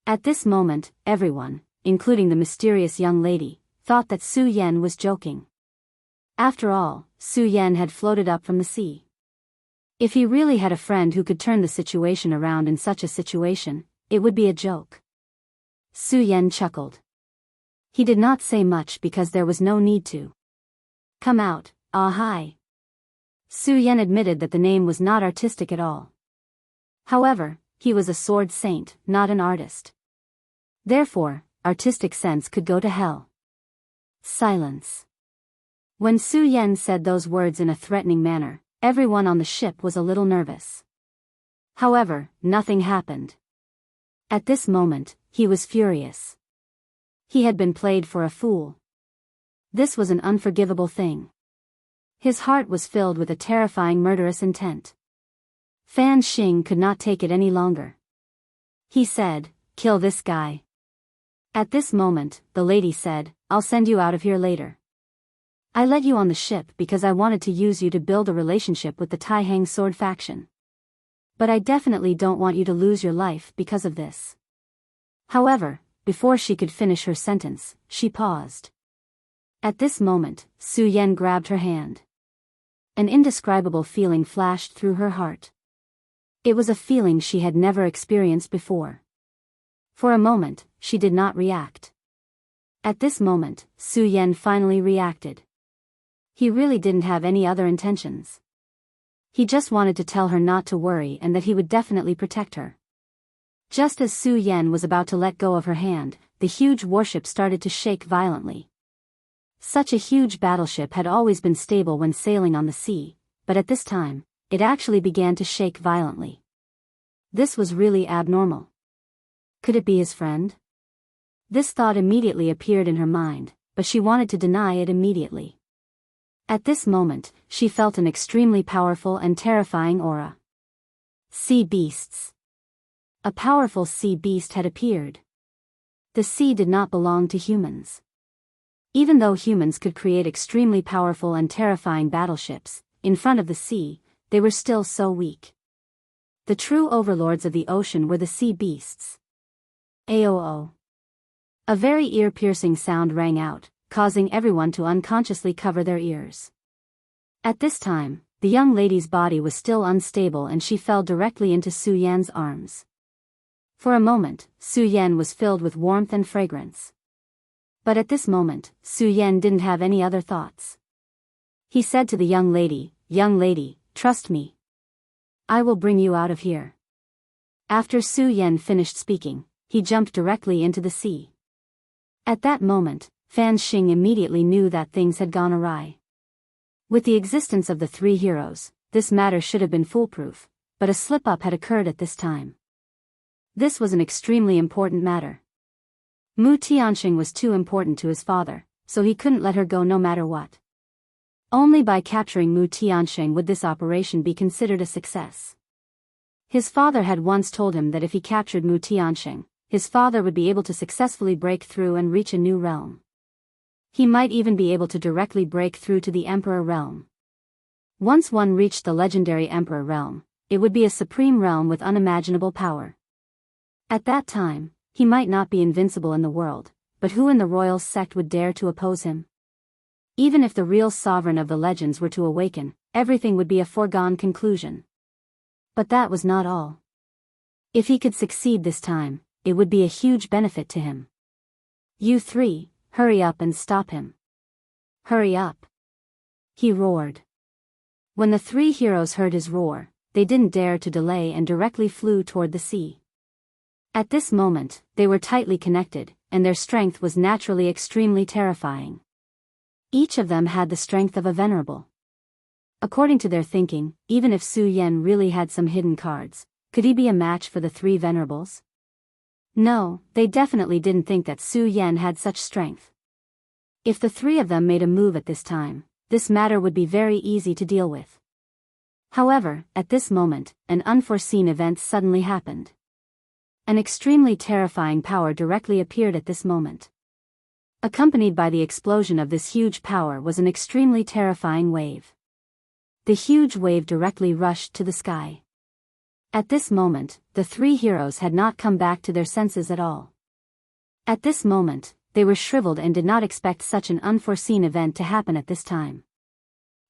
At this moment, everyone, including the mysterious young lady, thought that Su Yan was joking. After all, Su Yan had floated up from the sea. If he really had a friend who could turn the situation around in such a situation, it would be a joke. Su Yan chuckled. He did not say much because there was no need to. Come out, ah hi. Su Yan admitted that the name was not artistic at all. However, he was a sword saint, not an artist. Therefore, artistic sense could go to hell. Silence. When Su Yan said those words in a threatening manner, everyone on the ship was a little nervous. However, nothing happened. At this moment, he was furious. He had been played for a fool. This was an unforgivable thing. His heart was filled with a terrifying murderous intent. Fan Xing could not take it any longer. He said, kill this guy. At this moment, the lady said, I'll send you out of here later. I let you on the ship because I wanted to use you to build a relationship with the Taihang sword faction. But I definitely don't want you to lose your life because of this. However, before she could finish her sentence, she paused. At this moment, Su Yan grabbed her hand. An indescribable feeling flashed through her heart. It was a feeling she had never experienced before. For a moment, she did not react. At this moment, Su Yan finally reacted. He really didn't have any other intentions. He just wanted to tell her not to worry and that he would definitely protect her. Just as Su Yan was about to let go of her hand, the huge warship started to shake violently. Such a huge battleship had always been stable when sailing on the sea, but at this time, it actually began to shake violently. This was really abnormal. Could it be his friend? This thought immediately appeared in her mind, but she wanted to deny it immediately. At this moment, she felt an extremely powerful and terrifying aura. Sea beasts. A powerful sea beast had appeared. The sea did not belong to humans. Even though humans could create extremely powerful and terrifying battleships, in front of the sea, they were still so weak. The true overlords of the ocean were the sea beasts. Aoo. A very ear-piercing sound rang out, causing everyone to unconsciously cover their ears. At this time, the young lady's body was still unstable and she fell directly into Su Yan's arms. For a moment, Su Yan was filled with warmth and fragrance. But at this moment, Su Yan didn't have any other thoughts. He said to the young lady, trust me. I will bring you out of here. After Su Yan finished speaking, he jumped directly into the sea. At that moment, Fan Xing immediately knew that things had gone awry. With the existence of the three heroes, this matter should have been foolproof, but a slip-up had occurred at this time. This was an extremely important matter. Mu Tianxing was too important to his father, so he couldn't let her go no matter what. Only by capturing Mu Tiansheng would this operation be considered a success. His father had once told him that if he captured Mu Tiansheng, his father would be able to successfully break through and reach a new realm. He might even be able to directly break through to the Emperor realm. Once one reached the legendary Emperor realm, it would be a supreme realm with unimaginable power. At that time, he might not be invincible in the world, but who in the royal sect would dare to oppose him? Even if the real sovereign of the legends were to awaken, everything would be a foregone conclusion. But that was not all. If he could succeed this time, it would be a huge benefit to him. You three, hurry up and stop him. Hurry up! He roared. When the three heroes heard his roar, they didn't dare to delay and directly flew toward the sea. At this moment, they were tightly connected, and their strength was naturally extremely terrifying. Each of them had the strength of a venerable. According to their thinking, even if Su Yan really had some hidden cards, could he be a match for the three venerables? No, they definitely didn't think that Su Yan had such strength. If the three of them made a move at this time, this matter would be very easy to deal with. However, at this moment, an unforeseen event suddenly happened. An extremely terrifying power directly appeared at this moment. Accompanied by the explosion of this huge power was an extremely terrifying wave. The huge wave directly rushed to the sky. At this moment, the three heroes had not come back to their senses at all. At this moment, they were shriveled and did not expect such an unforeseen event to happen at this time.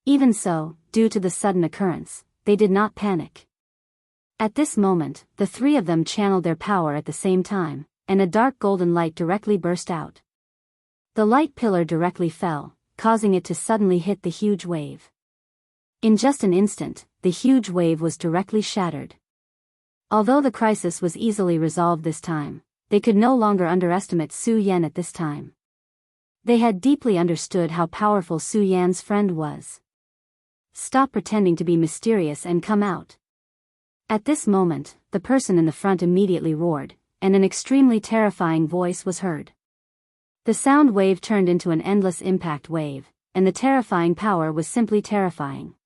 Even so, due to the sudden occurrence, they did not panic. At this moment, the three of them channeled their power at the same time, and a dark golden light directly burst out. The light pillar directly fell, causing it to suddenly hit the huge wave. In just an instant, the huge wave was directly shattered. Although the crisis was easily resolved this time, they could no longer underestimate Su Yan at this time. They had deeply understood how powerful Su Yan's friend was. Stop pretending to be mysterious and come out. At this moment, the person in the front immediately roared, and an extremely terrifying voice was heard. The sound wave turned into an endless impact wave, and the terrifying power was simply terrifying.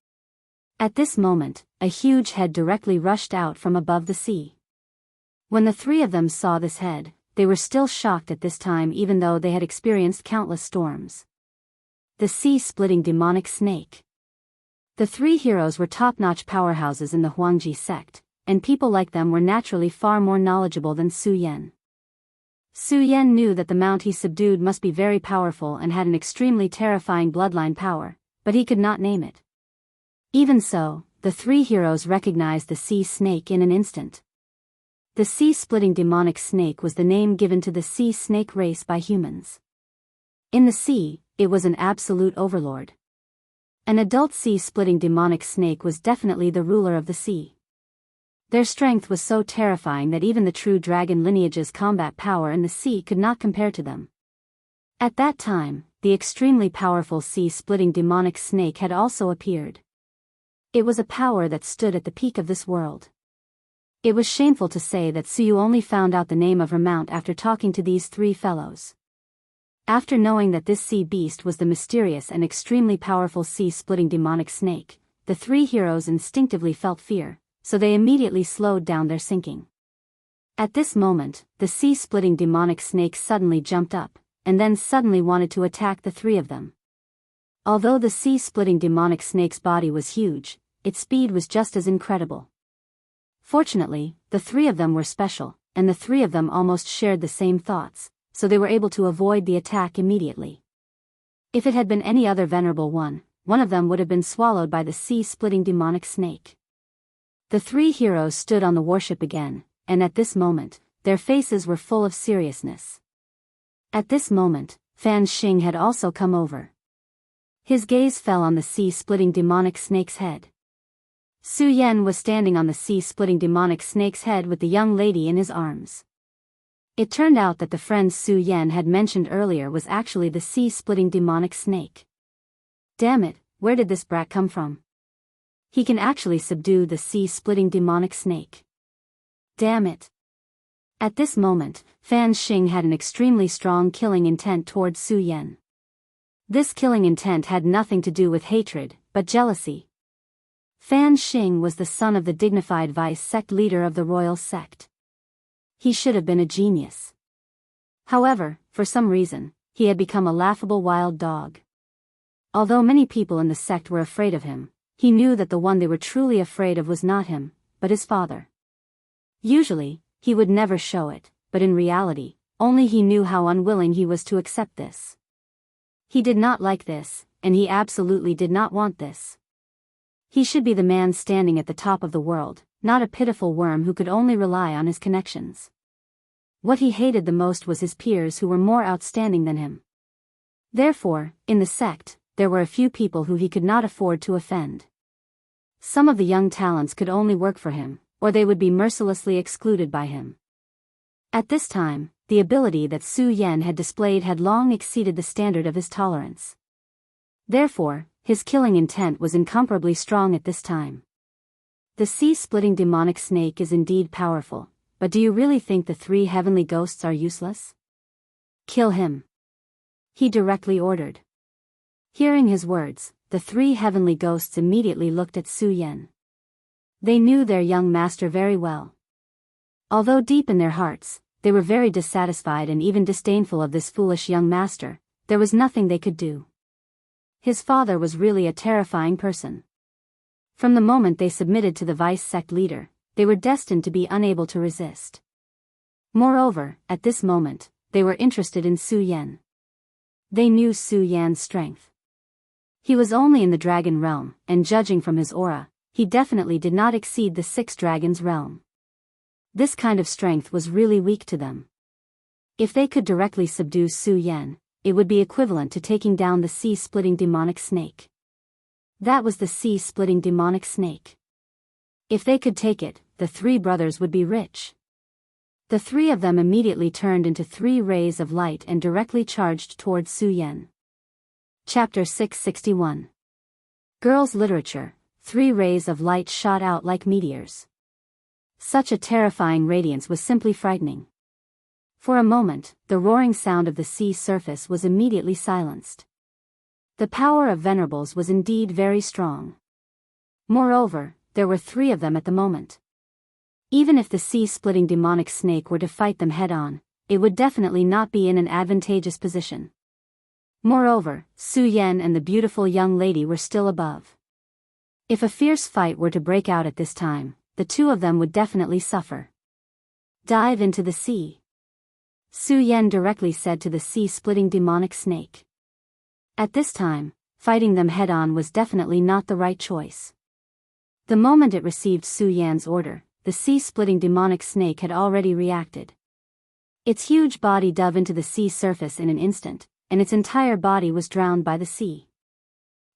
At this moment, a huge head directly rushed out from above the sea. When the three of them saw this head, they were still shocked at this time even though they had experienced countless storms. The sea-splitting demonic snake. The three heroes were top-notch powerhouses in the Huangji sect, and people like them were naturally far more knowledgeable than Su Yan. Su Yan knew that the mount he subdued must be very powerful and had an extremely terrifying bloodline power, but he could not name it. Even so, the three heroes recognized the sea snake in an instant. The sea-splitting demonic snake was the name given to the sea snake race by humans. In the sea, it was an absolute overlord. An adult sea-splitting demonic snake was definitely the ruler of the sea. Their strength was so terrifying that even the true dragon lineage's combat power in the sea could not compare to them. At that time, the extremely powerful sea-splitting demonic snake had also appeared. It was a power that stood at the peak of this world. It was shameful to say that Suyu only found out the name of her mount after talking to these three fellows. After knowing that this sea beast was the mysterious and extremely powerful sea-splitting demonic snake, the three heroes instinctively felt fear, so they immediately slowed down their sinking. At this moment, the sea-splitting demonic snake suddenly jumped up, and then suddenly wanted to attack the three of them. Although the sea-splitting demonic snake's body was huge, its speed was just as incredible. Fortunately, the three of them were special, and the three of them almost shared the same thoughts, so they were able to avoid the attack immediately. If it had been any other venerable one of them would have been swallowed by the sea-splitting demonic snake. The three heroes stood on the warship again, and at this moment, their faces were full of seriousness. At this moment, Fan Xing had also come over. His gaze fell on the sea-splitting demonic snake's head. Su Yan was standing on the sea-splitting demonic snake's head with the young lady in his arms. It turned out that the friend Su Yan had mentioned earlier was actually the sea-splitting demonic snake. Damn it, where did this brat come from? He can actually subdue the sea-splitting demonic snake. Damn it. At this moment, Fan Xing had an extremely strong killing intent towards Su Yan. This killing intent had nothing to do with hatred, but jealousy. Fan Xing was the son of the dignified vice sect leader of the royal sect. He should have been a genius. However, for some reason, he had become a laughable wild dog. Although many people in the sect were afraid of him, he knew that the one they were truly afraid of was not him, but his father. Usually, he would never show it, but in reality, only he knew how unwilling he was to accept this. He did not like this, and he absolutely did not want this. He should be the man standing at the top of the world, not a pitiful worm who could only rely on his connections. What he hated the most was his peers who were more outstanding than him. Therefore, in the sect, there were a few people who he could not afford to offend. Some of the young talents could only work for him, or they would be mercilessly excluded by him. At this time, the ability that Su Yan had displayed had long exceeded the standard of his tolerance. Therefore, his killing intent was incomparably strong at this time. The sea-splitting demonic snake is indeed powerful, but do you really think the 3 heavenly ghosts are useless? Kill him, he directly ordered. Hearing his words, the 3 heavenly ghosts immediately looked at Su Yan. They knew their young master very well. Although deep in their hearts, they were very dissatisfied and even disdainful of this foolish young master, there was nothing they could do. His father was really a terrifying person. From the moment they submitted to the vice sect leader, they were destined to be unable to resist. Moreover, at this moment, they were interested in Su Yan. They knew Su Yan's strength. He was only in the dragon realm, and judging from his aura, he definitely did not exceed the 6 dragons realm. This kind of strength was really weak to them. If they could directly subdue Su Yan, it would be equivalent to taking down the sea-splitting demonic snake. That was the sea-splitting demonic snake. If they could take it, the 3 brothers would be rich. The 3 of them immediately turned into 3 rays of light and directly charged towards Su Yan. Chapter 661. Girls' Literature. 3 rays of light shot out like meteors. Such a terrifying radiance was simply frightening. For a moment, the roaring sound of the sea surface was immediately silenced. The power of Venerables was indeed very strong. Moreover, there were 3 of them at the moment. Even if the sea-splitting demonic snake were to fight them head-on, it would definitely not be in an advantageous position. Moreover, Su Yan and the beautiful young lady were still above. If a fierce fight were to break out at this time, the 2 of them would definitely suffer. Dive into the sea, Su Yan directly said to the sea-splitting demonic snake. At this time, fighting them head-on was definitely not the right choice. The moment it received Su Yan's order, the sea-splitting demonic snake had already reacted. Its huge body dove into the sea surface in an instant, and its entire body was drowned by the sea.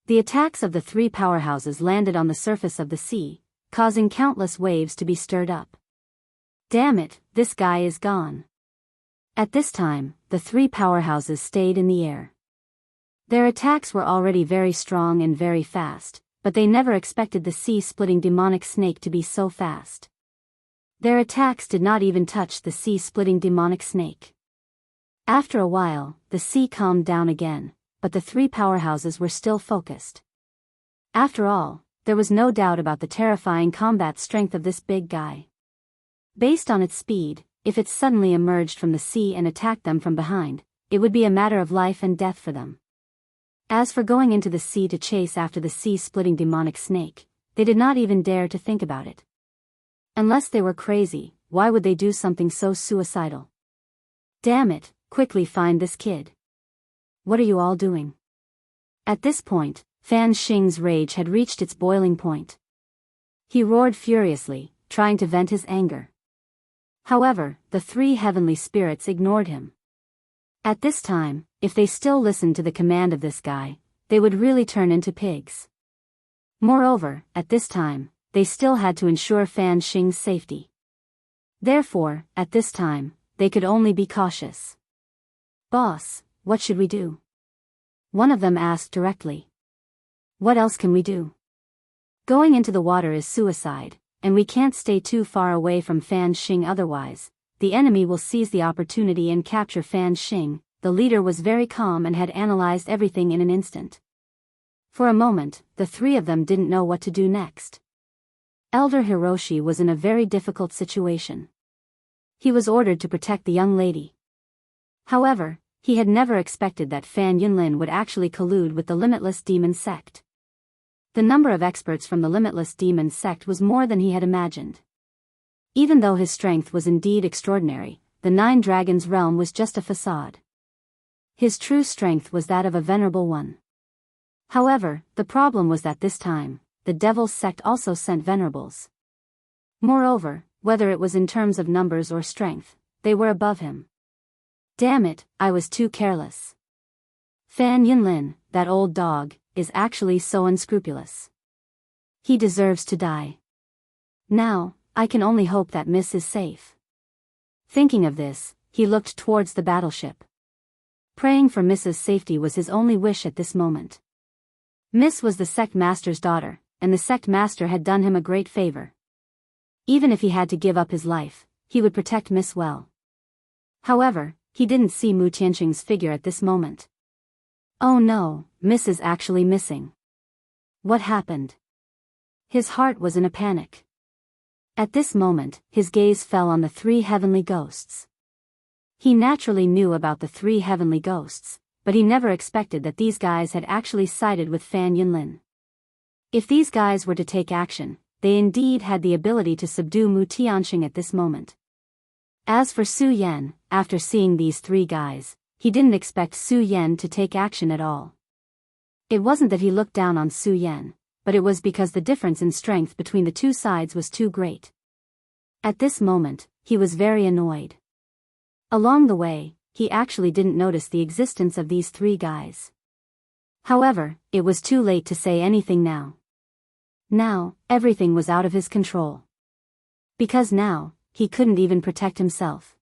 The attacks of the 3 powerhouses landed on the surface of the sea, causing countless waves to be stirred up. Damn it, this guy is gone. At this time, the 3 powerhouses stayed in the air. Their attacks were already very strong and very fast, but they never expected the sea-splitting demonic snake to be so fast. Their attacks did not even touch the sea-splitting demonic snake. After a while, the sea calmed down again, but the 3 powerhouses were still focused. After all, there was no doubt about the terrifying combat strength of this big guy. Based on its speed, if it suddenly emerged from the sea and attacked them from behind, it would be a matter of life and death for them. As for going into the sea to chase after the sea-splitting demonic snake, they did not even dare to think about it. Unless they were crazy, why would they do something so suicidal? Damn it, quickly find this kid. What are you all doing? At this point, Fan Xing's rage had reached its boiling point. He roared furiously, trying to vent his anger. However, the 3 heavenly spirits ignored him. At this time, if they still listened to the command of this guy, they would really turn into pigs. Moreover, at this time, they still had to ensure Fan Xing's safety. Therefore, at this time, they could only be cautious. Boss, what should we do? One of them asked directly. What else can we do? Going into the water is suicide, and we can't stay too far away from Fan Xing otherwise, the enemy will seize the opportunity and capture Fan Xing, the leader was very calm and had analyzed everything in an instant. For a moment, the three of them didn't know what to do next. Elder Hiroshi was in a very difficult situation. He was ordered to protect the young lady. However, he had never expected that Fan Yunlin would actually collude with the Limitless Demon Sect. The number of experts from the Limitless Demon Sect was more than he had imagined. Even though his strength was indeed extraordinary, the Nine Dragons realm was just a facade. His true strength was that of a venerable one. However, the problem was that this time, the Devil's Sect also sent venerables. Moreover, whether it was in terms of numbers or strength, they were above him. Damn it, I was too careless. Fan Yunlin, that old dog, is actually so unscrupulous. He deserves to die. Now, I can only hope that Miss is safe. Thinking of this, he looked towards the battleship. Praying for Miss's safety was his only wish at this moment. Miss was the sect master's daughter, and the sect master had done him a great favor. Even if he had to give up his life, he would protect Miss well. However, he didn't see Mu Tianqing's figure at this moment. Oh no, Miss is actually missing. What happened? His heart was in a panic. At this moment, his gaze fell on the three heavenly ghosts. He naturally knew about the three heavenly ghosts, but he never expected that these guys had actually sided with Fan Yunlin. If these guys were to take action, they indeed had the ability to subdue Mu Tianqing at this moment. As for Su Yan, after seeing these three guys, he didn't expect Su Yan to take action at all. It wasn't that he looked down on Su Yan, but it was because the difference in strength between the two sides was too great. At this moment, he was very annoyed. Along the way, he actually didn't notice the existence of these three guys. However, it was too late to say anything now. Now, everything was out of his control. Because now, he couldn't even protect himself.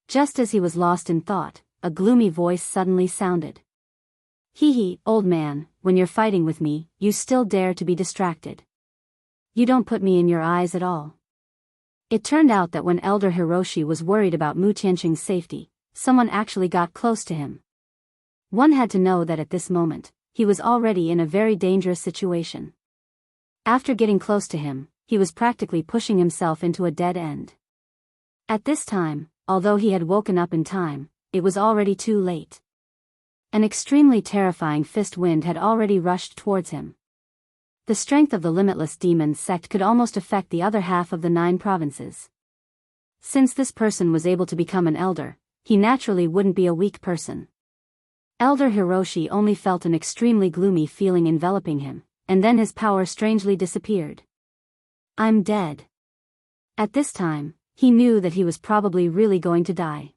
Just as he was lost in thought, a gloomy voice suddenly sounded. Hee hee, old man, when you're fighting with me, you still dare to be distracted. You don't put me in your eyes at all. It turned out that when Elder Hiroshi was worried about Mu Tianqing's safety, someone actually got close to him. One had to know that at this moment, he was already in a very dangerous situation. After getting close to him, he was practically pushing himself into a dead end. At this time, although he had woken up in time, it was already too late. An extremely terrifying fist wind had already rushed towards him. The strength of the Limitless Demon Sect could almost affect the other half of the 9 provinces. Since this person was able to become an elder, he naturally wouldn't be a weak person. Elder Hiroshi only felt an extremely gloomy feeling enveloping him, and then his power strangely disappeared. I'm dead. At this time, he knew that he was probably really going to die.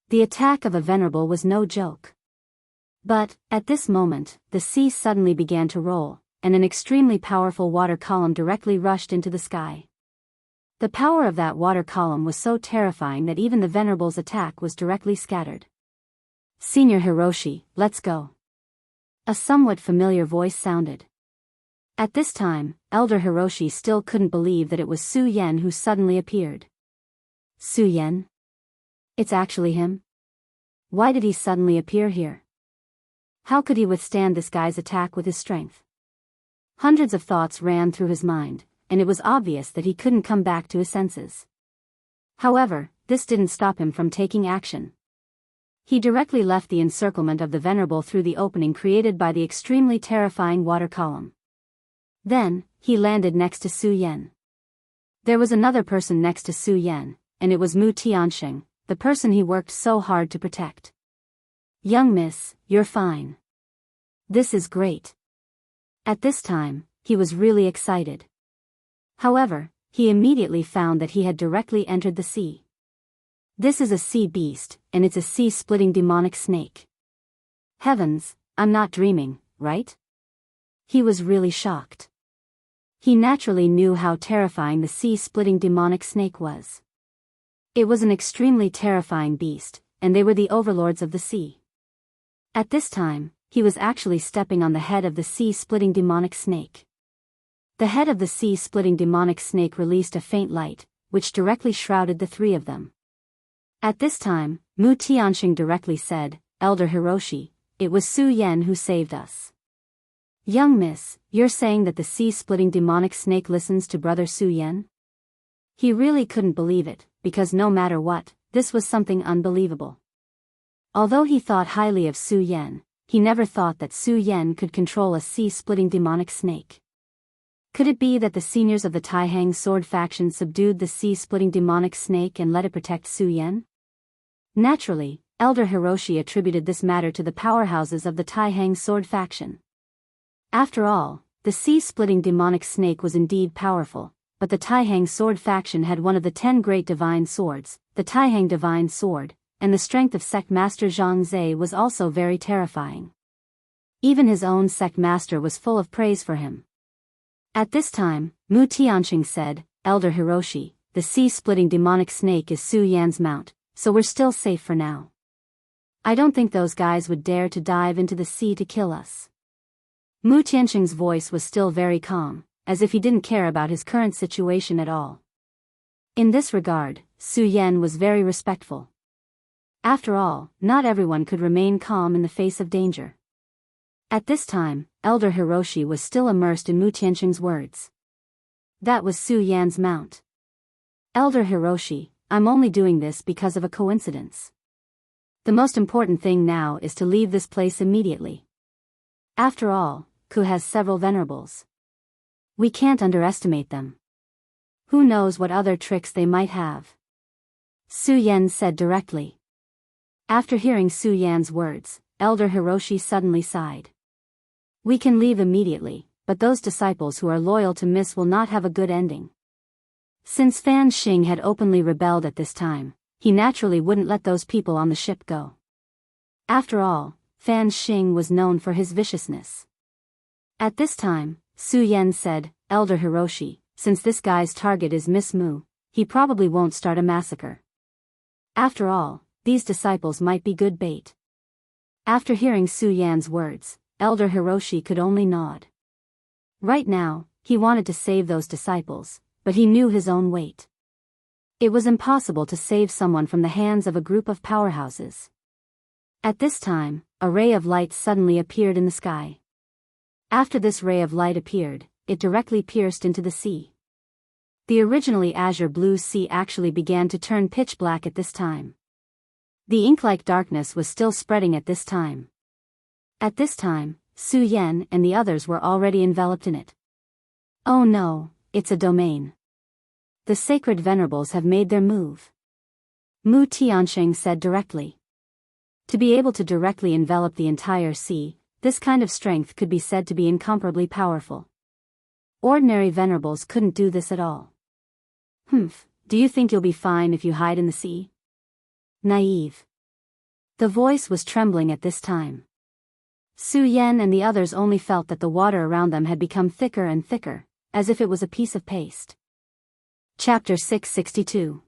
The attack of a venerable was no joke. But, at this moment, the sea suddenly began to roll, and an extremely powerful water column directly rushed into the sky. The power of that water column was so terrifying that even the venerable's attack was directly scattered. Senior Hiroshi, let's go. A somewhat familiar voice sounded. At this time, Elder Hiroshi still couldn't believe that it was Su Yan who suddenly appeared. Su Yan? It's actually him? Why did he suddenly appear here? How could he withstand this guy's attack with his strength? Hundreds of thoughts ran through his mind, and it was obvious that he couldn't come back to his senses. However, this didn't stop him from taking action. He directly left the encirclement of the venerable through the opening created by the extremely terrifying water column. Then, he landed next to Su Yan. There was another person next to Su Yan, and it was Mu Tianqing, the person he worked so hard to protect. Young miss, you're fine. This is great. At this time, he was really excited. However, he immediately found that he had directly entered the sea. This is a sea beast, and it's a sea-splitting demonic snake. Heavens, I'm not dreaming, right? He was really shocked. He naturally knew how terrifying the sea-splitting demonic snake was. It was an extremely terrifying beast, and they were the overlords of the sea. At this time, he was actually stepping on the head of the sea-splitting demonic snake. The head of the sea-splitting demonic snake released a faint light, which directly shrouded the three of them. At this time, Mu Tianxing directly said, Elder Hiroshi, it was Su Yan who saved us. Young miss, you're saying that the sea-splitting demonic snake listens to Brother Su Yan? He really couldn't believe it, because no matter what, this was something unbelievable. Although he thought highly of Su Yan, he never thought that Su Yan could control a sea-splitting demonic snake. Could it be that the seniors of the Taihang sword faction subdued the sea-splitting demonic snake and let it protect Su Yan? Naturally, Elder Hiroshi attributed this matter to the powerhouses of the Taihang sword faction. After all, the sea-splitting demonic snake was indeed powerful, but the Taihang sword faction had one of the 10 great divine swords, the Taihang divine sword, and the strength of sect master Zhang Zhe was also very terrifying. Even his own sect master was full of praise for him. At this time, Mu Tianxing said, Elder Hiroshi, the sea-splitting demonic snake is Su Yan's mount, so we're still safe for now. I don't think those guys would dare to dive into the sea to kill us. Mu Tianxing's voice was still very calm, as if he didn't care about his current situation at all. In this regard, Su Yan was very respectful. After all, not everyone could remain calm in the face of danger. At this time, Elder Hiroshi was still immersed in Mu Tianxing's words. That was Su Yan's mount. Elder Hiroshi, I'm only doing this because of a coincidence. The most important thing now is to leave this place immediately. After all, Ku has several venerables. We can't underestimate them. Who knows what other tricks they might have? Su Yan said directly. After hearing Su Yan's words, Elder Hiroshi suddenly sighed. We can leave immediately, but those disciples who are loyal to Miss will not have a good ending. Since Fan Xing had openly rebelled at this time, he naturally wouldn't let those people on the ship go. After all, Fan Xing was known for his viciousness. At this time, Su Yan said, Elder Hiroshi, since this guy's target is Miss Mu, he probably won't start a massacre. After all, these disciples might be good bait. After hearing Su Yan's words, Elder Hiroshi could only nod. Right now, he wanted to save those disciples, but he knew his own weight. It was impossible to save someone from the hands of a group of powerhouses. At this time, a ray of light suddenly appeared in the sky. After this ray of light appeared, it directly pierced into the sea. The originally azure blue sea actually began to turn pitch black at this time. The ink-like darkness was still spreading at this time. At this time, Su Yan and the others were already enveloped in it. Oh no, it's a domain. The sacred venerables have made their move. Mu Tianxing said directly. To be able to directly envelop the entire sea, this kind of strength could be said to be incomparably powerful. Ordinary venerables couldn't do this at all. Do you think you'll be fine if you hide in the sea? Naive. The voice was trembling at this time. Su Yan and the others only felt that the water around them had become thicker and thicker, as if it was a piece of paste. Chapter 662.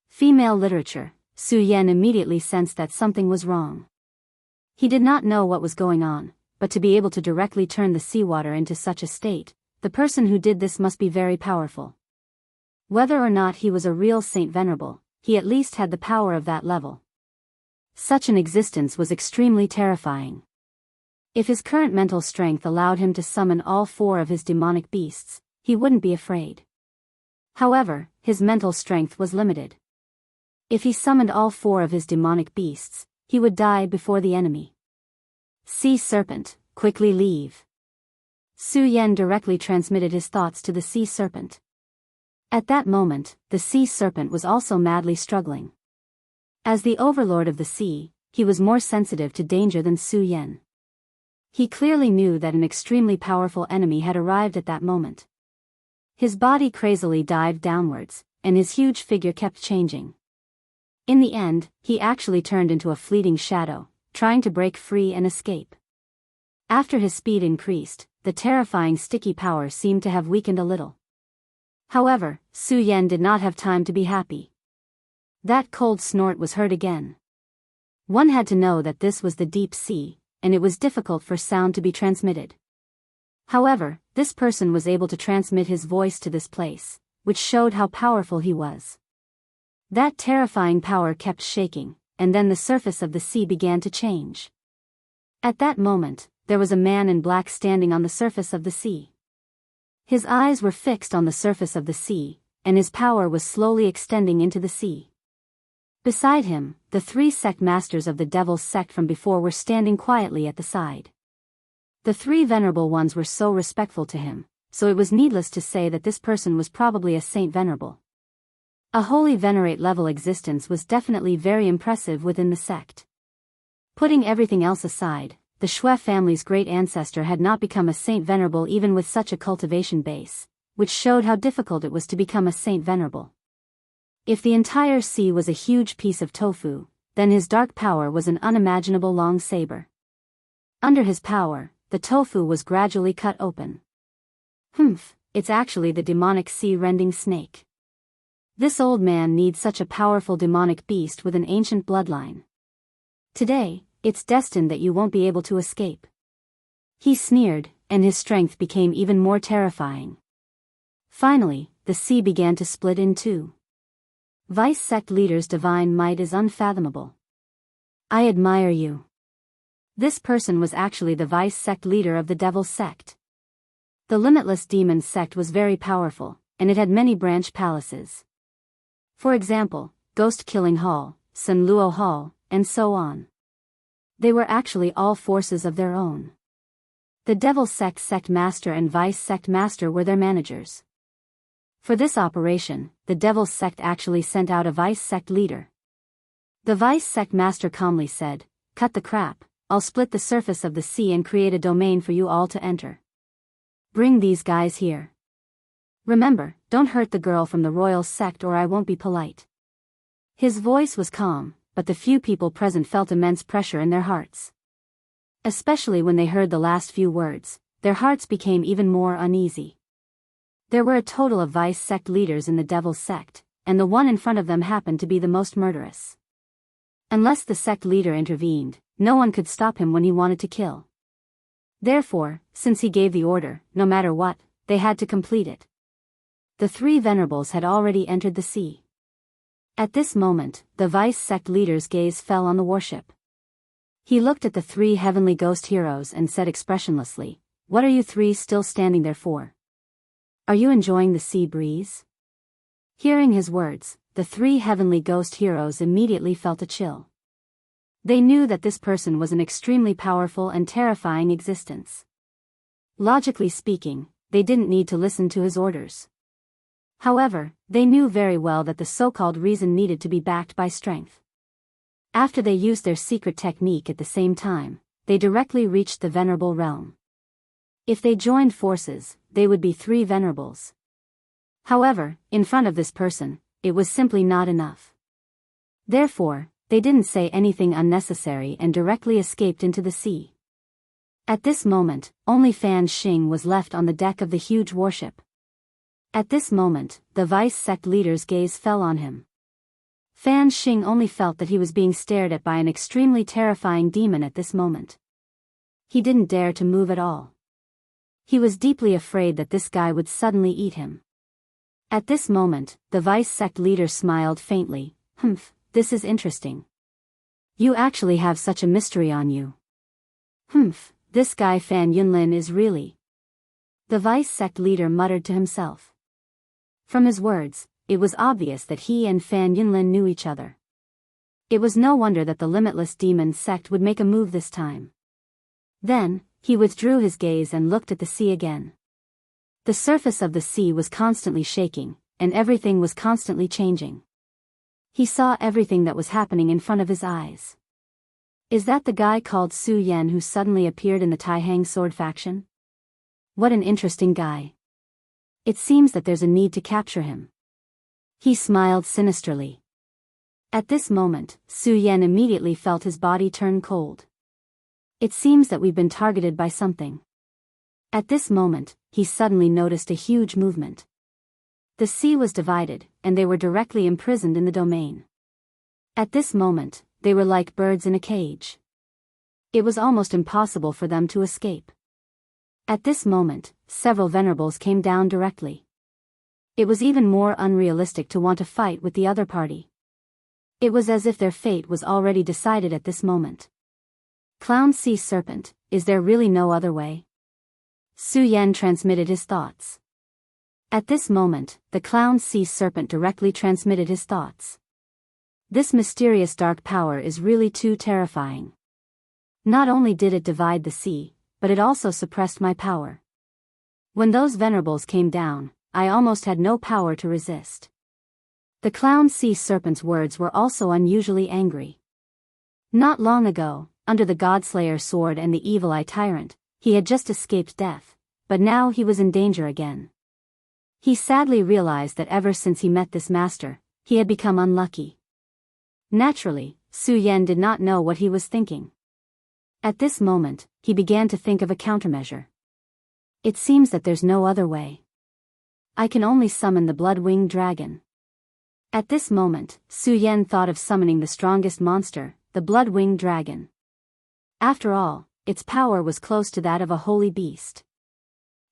Female Literature. Su Yan immediately sensed that something was wrong. He did not know what was going on, but to be able to directly turn the seawater into such a state, the person who did this must be very powerful. Whether or not he was a real Saint Venerable, he at least had the power of that level. Such an existence was extremely terrifying. If his current mental strength allowed him to summon all 4 of his demonic beasts, he wouldn't be afraid. However, his mental strength was limited. If he summoned all 4 of his demonic beasts, he would die before the enemy. Sea Serpent, quickly leave. Su Yan directly transmitted his thoughts to the Sea Serpent. At that moment, the Sea Serpent was also madly struggling. As the overlord of the sea, he was more sensitive to danger than Su Yan. He clearly knew that an extremely powerful enemy had arrived at that moment. His body crazily dived downwards, and his huge figure kept changing. In the end, he actually turned into a fleeting shadow, trying to break free and escape. After his speed increased, the terrifying sticky power seemed to have weakened a little. However, Su Yan did not have time to be happy. That cold snort was heard again. One had to know that this was the deep sea, and it was difficult for sound to be transmitted. However, this person was able to transmit his voice to this place, which showed how powerful he was. That terrifying power kept shaking, and then the surface of the sea began to change. At that moment, there was a man in black standing on the surface of the sea. His eyes were fixed on the surface of the sea, and his power was slowly extending into the sea. Beside him, the 3 sect masters of the devil's sect from before were standing quietly at the side. The 3 venerable ones were so respectful to him, so it was needless to say that this person was probably a saint venerable. A holy venerate level existence was definitely very impressive within the sect. Putting everything else aside, the Shui family's great ancestor had not become a saint venerable even with such a cultivation base, which showed how difficult it was to become a saint venerable. If the entire sea was a huge piece of tofu, then his dark power was an unimaginable long saber. Under his power, the tofu was gradually cut open. It's actually the demonic sea-rending snake. This old man needs such a powerful demonic beast with an ancient bloodline. Today, it's destined that you won't be able to escape. He sneered, and his strength became even more terrifying. Finally, the sea began to split in two. Vice sect leader's divine might is unfathomable. I admire you. This person was actually the vice sect leader of the devil's sect. The limitless demon sect was very powerful, and it had many branch palaces. For example, Ghost Killing Hall, Sun Luo Hall, and so on. They were actually all forces of their own. The devil sect master and vice sect master were their managers. For this operation, the devil's sect actually sent out a vice sect leader. The vice sect master calmly said, "Cut the crap, I'll split the surface of the sea and create a domain for you all to enter. Bring these guys here. Remember, don't hurt the girl from the royal sect or I won't be polite." His voice was calm, but the few people present felt immense pressure in their hearts. Especially when they heard the last few words, their hearts became even more uneasy. There were a total of vice sect leaders in the devil's sect, and the one in front of them happened to be the most murderous. Unless the sect leader intervened, no one could stop him when he wanted to kill. Therefore, since he gave the order, no matter what, they had to complete it. The 3 venerables had already entered the sea. At this moment, the vice sect leader's gaze fell on the warship. He looked at the 3 heavenly ghost heroes and said expressionlessly, "What are you 3 still standing there for? Are you enjoying the sea breeze?" Hearing his words, the 3 heavenly ghost heroes immediately felt a chill. They knew that this person was an extremely powerful and terrifying existence. Logically speaking, they didn't need to listen to his orders. However, they knew very well that the so-called reason needed to be backed by strength. After they used their secret technique at the same time, they directly reached the venerable realm. If they joined forces, they would be 3 venerables. However, in front of this person, it was simply not enough. Therefore, they didn't say anything unnecessary and directly escaped into the sea. At this moment, only Fan Xing was left on the deck of the huge warship. At this moment, the vice sect leader's gaze fell on him. Fan Xing only felt that he was being stared at by an extremely terrifying demon at this moment. He didn't dare to move at all. He was deeply afraid that this guy would suddenly eat him. At this moment, the vice sect leader smiled faintly. This is interesting. You actually have such a mystery on you. This guy Fan Yunlin is really..." The vice sect leader muttered to himself. From his words, it was obvious that he and Fan Yunlin knew each other. It was no wonder that the limitless demon sect would make a move this time. Then, he withdrew his gaze and looked at the sea again. The surface of the sea was constantly shaking, and everything was constantly changing. He saw everything that was happening in front of his eyes. Is that the guy called Su Yan who suddenly appeared in the Taihang sword faction? What an interesting guy. It seems that there's a need to capture him. He smiled sinisterly. At this moment, Su Yan immediately felt his body turn cold. It seems that we've been targeted by something. At this moment, he suddenly noticed a huge movement. The sea was divided, and they were directly imprisoned in the domain. At this moment, they were like birds in a cage. It was almost impossible for them to escape. At this moment, several venerables came down directly. It was even more unrealistic to want to fight with the other party. It was as if their fate was already decided at this moment. Clown Sea Serpent, is there really no other way? Su Yan transmitted his thoughts. At this moment, the Clown Sea Serpent directly transmitted his thoughts. This mysterious dark power is really too terrifying. Not only did it divide the sea, but it also suppressed my power. When those venerables came down, I almost had no power to resist. The Clown Sea Serpent's words were also unusually angry. Not long ago, under the Godslayer sword and the Evil Eye Tyrant, he had just escaped death, but now he was in danger again. He sadly realized that ever since he met this master, he had become unlucky. Naturally, Su Yan did not know what he was thinking. At this moment, he began to think of a countermeasure. It seems that there's no other way. I can only summon the blood-winged dragon. At this moment, Su Yan thought of summoning the strongest monster, the blood-winged dragon. After all, its power was close to that of a holy beast.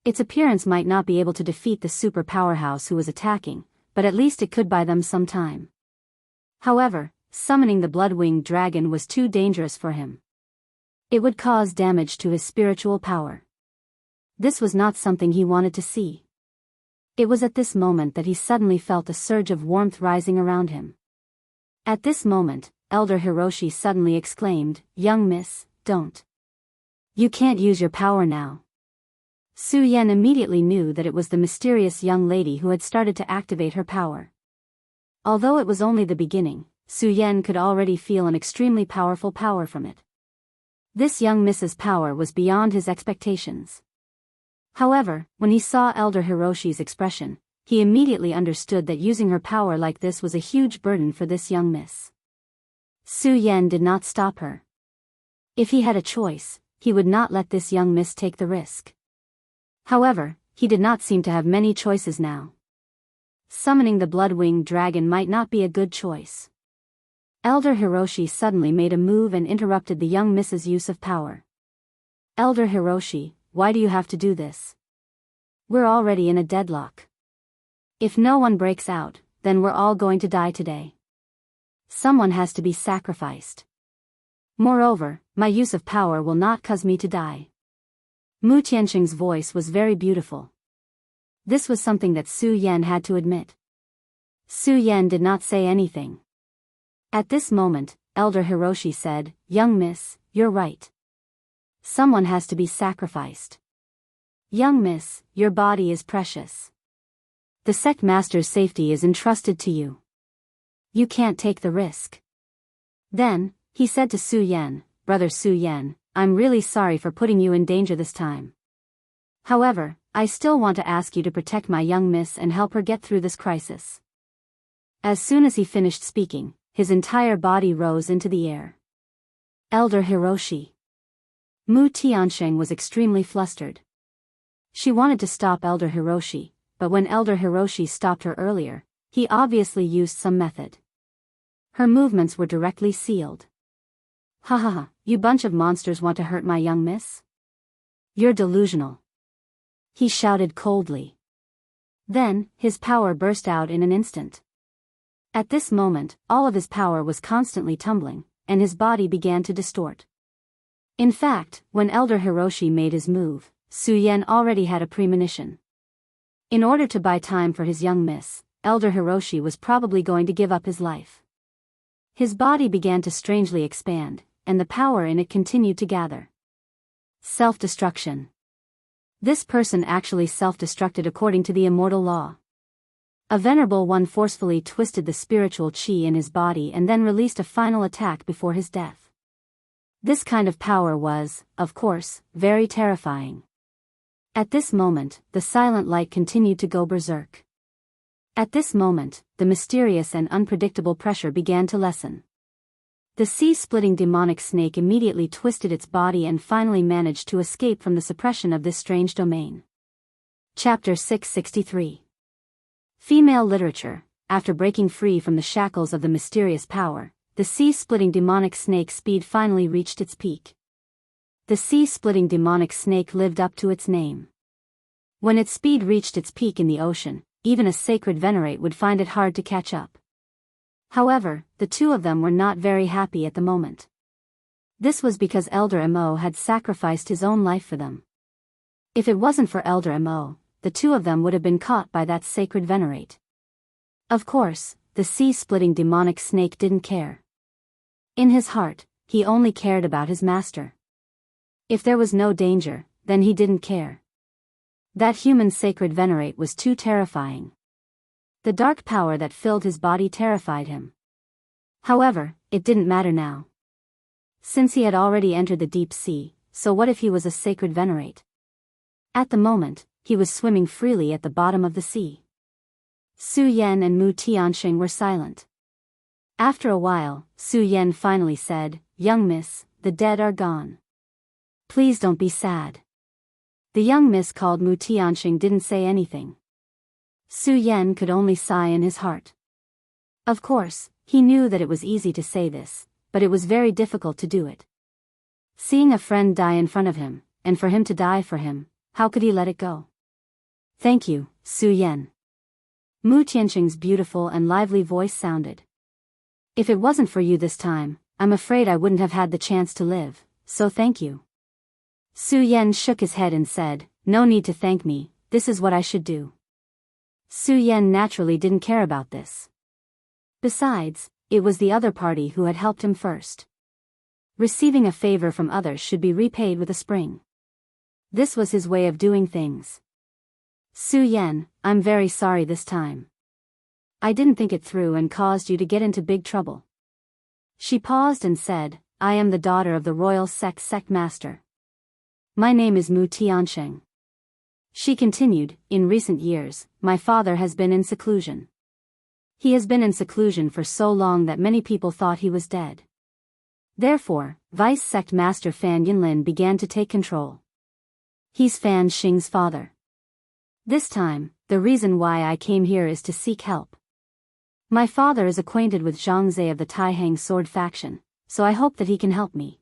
Its appearance might not be able to defeat the super powerhouse who was attacking, but at least it could buy them some time. However, summoning the blood-winged dragon was too dangerous for him. It would cause damage to his spiritual power. This was not something he wanted to see. It was at this moment that he suddenly felt a surge of warmth rising around him. At this moment, Elder Hiroshi suddenly exclaimed, "Young miss, don't. You can't use your power now." Su Yan immediately knew that it was the mysterious young lady who had started to activate her power. Although it was only the beginning, Su Yan could already feel an extremely powerful power from it. This young miss's power was beyond his expectations. However, when he saw Elder Hiroshi's expression, he immediately understood that using her power like this was a huge burden for this young miss. Su Yan did not stop her. If he had a choice, he would not let this young miss take the risk. However, he did not seem to have many choices now. Summoning the blood-winged dragon might not be a good choice. Elder Hiroshi suddenly made a move and interrupted the young miss's use of power. "Elder Hiroshi, why do you have to do this? We're already in a deadlock. If no one breaks out, then we're all going to die today. Someone has to be sacrificed. Moreover, my use of power will not cause me to die." Mu Tianxing's voice was very beautiful. This was something that Su Yan had to admit. Su Yan did not say anything. At this moment, Elder Hiroshi said, "Young miss, you're right. Someone has to be sacrificed. Young miss, your body is precious. The sect master's safety is entrusted to you. You can't take the risk." Then, he said to Su Yan, "Brother Su Yan, I'm really sorry for putting you in danger this time. However, I still want to ask you to protect my young miss and help her get through this crisis." As soon as he finished speaking, his entire body rose into the air. Elder Hiroshi. Mu Tianxing was extremely flustered. She wanted to stop Elder Hiroshi, but when Elder Hiroshi stopped her earlier, he obviously used some method. Her movements were directly sealed. "Ha ha ha, you bunch of monsters want to hurt my young miss? You're delusional," he shouted coldly. Then, his power burst out in an instant. At this moment, all of his power was constantly tumbling, and his body began to distort. In fact, when Elder Hiroshi made his move, Su Yan already had a premonition. In order to buy time for his young miss, Elder Hiroshi was probably going to give up his life. His body began to strangely expand, and the power in it continued to gather. Self-destruction. This person actually self-destructed according to the immortal law. A venerable one forcefully twisted the spiritual chi in his body and then released a final attack before his death. This kind of power was, of course, very terrifying. At this moment, the silent light continued to go berserk. At this moment, the mysterious and unpredictable pressure began to lessen. The sea-splitting demonic snake immediately twisted its body and finally managed to escape from the suppression of this strange domain. Chapter 663. Female literature. After breaking free from the shackles of the mysterious power, the sea-splitting demonic snake's speed finally reached its peak. The sea-splitting demonic snake lived up to its name. When its speed reached its peak in the ocean, even a sacred venerate would find it hard to catch up. However, the two of them were not very happy at the moment. This was because Elder Mo had sacrificed his own life for them. If it wasn't for Elder Mo, the two of them would have been caught by that sacred venerate. Of course, the sea-splitting demonic snake didn't care. In his heart, he only cared about his master. If there was no danger, then he didn't care. That human sacred venerate was too terrifying. The dark power that filled his body terrified him. However, it didn't matter now. Since he had already entered the deep sea, so what if he was a sacred venerate? At the moment, he was swimming freely at the bottom of the sea. Su Yan and Mu Tianxing were silent. After a while, Su Yan finally said, "Young miss, the dead are gone. Please don't be sad." The young miss called Mu Tianxing didn't say anything. Su Yan could only sigh in his heart. Of course, he knew that it was easy to say this, but it was very difficult to do it. Seeing a friend die in front of him, and for him to die for him, how could he let it go? "Thank you, Su Yan." Mu Tianxing's beautiful and lively voice sounded. "If it wasn't for you this time, I'm afraid I wouldn't have had the chance to live, so thank you." Su Yan shook his head and said, "No need to thank me, this is what I should do." Su Yan naturally didn't care about this. Besides, it was the other party who had helped him first. Receiving a favor from others should be repaid with a spring. This was his way of doing things. "Su Yan, I'm very sorry this time. I didn't think it through and caused you to get into big trouble." She paused and said, "I am the daughter of the royal sect master. My name is Mu Tianxing." She continued, "In recent years, my father has been in seclusion. He has been in seclusion for so long that many people thought he was dead. Therefore, Vice Sect Master Fan Yinlin began to take control. He's Fan Xing's father. This time, the reason why I came here is to seek help. My father is acquainted with Zhang Zhe of the Taihang sword faction, so I hope that he can help me."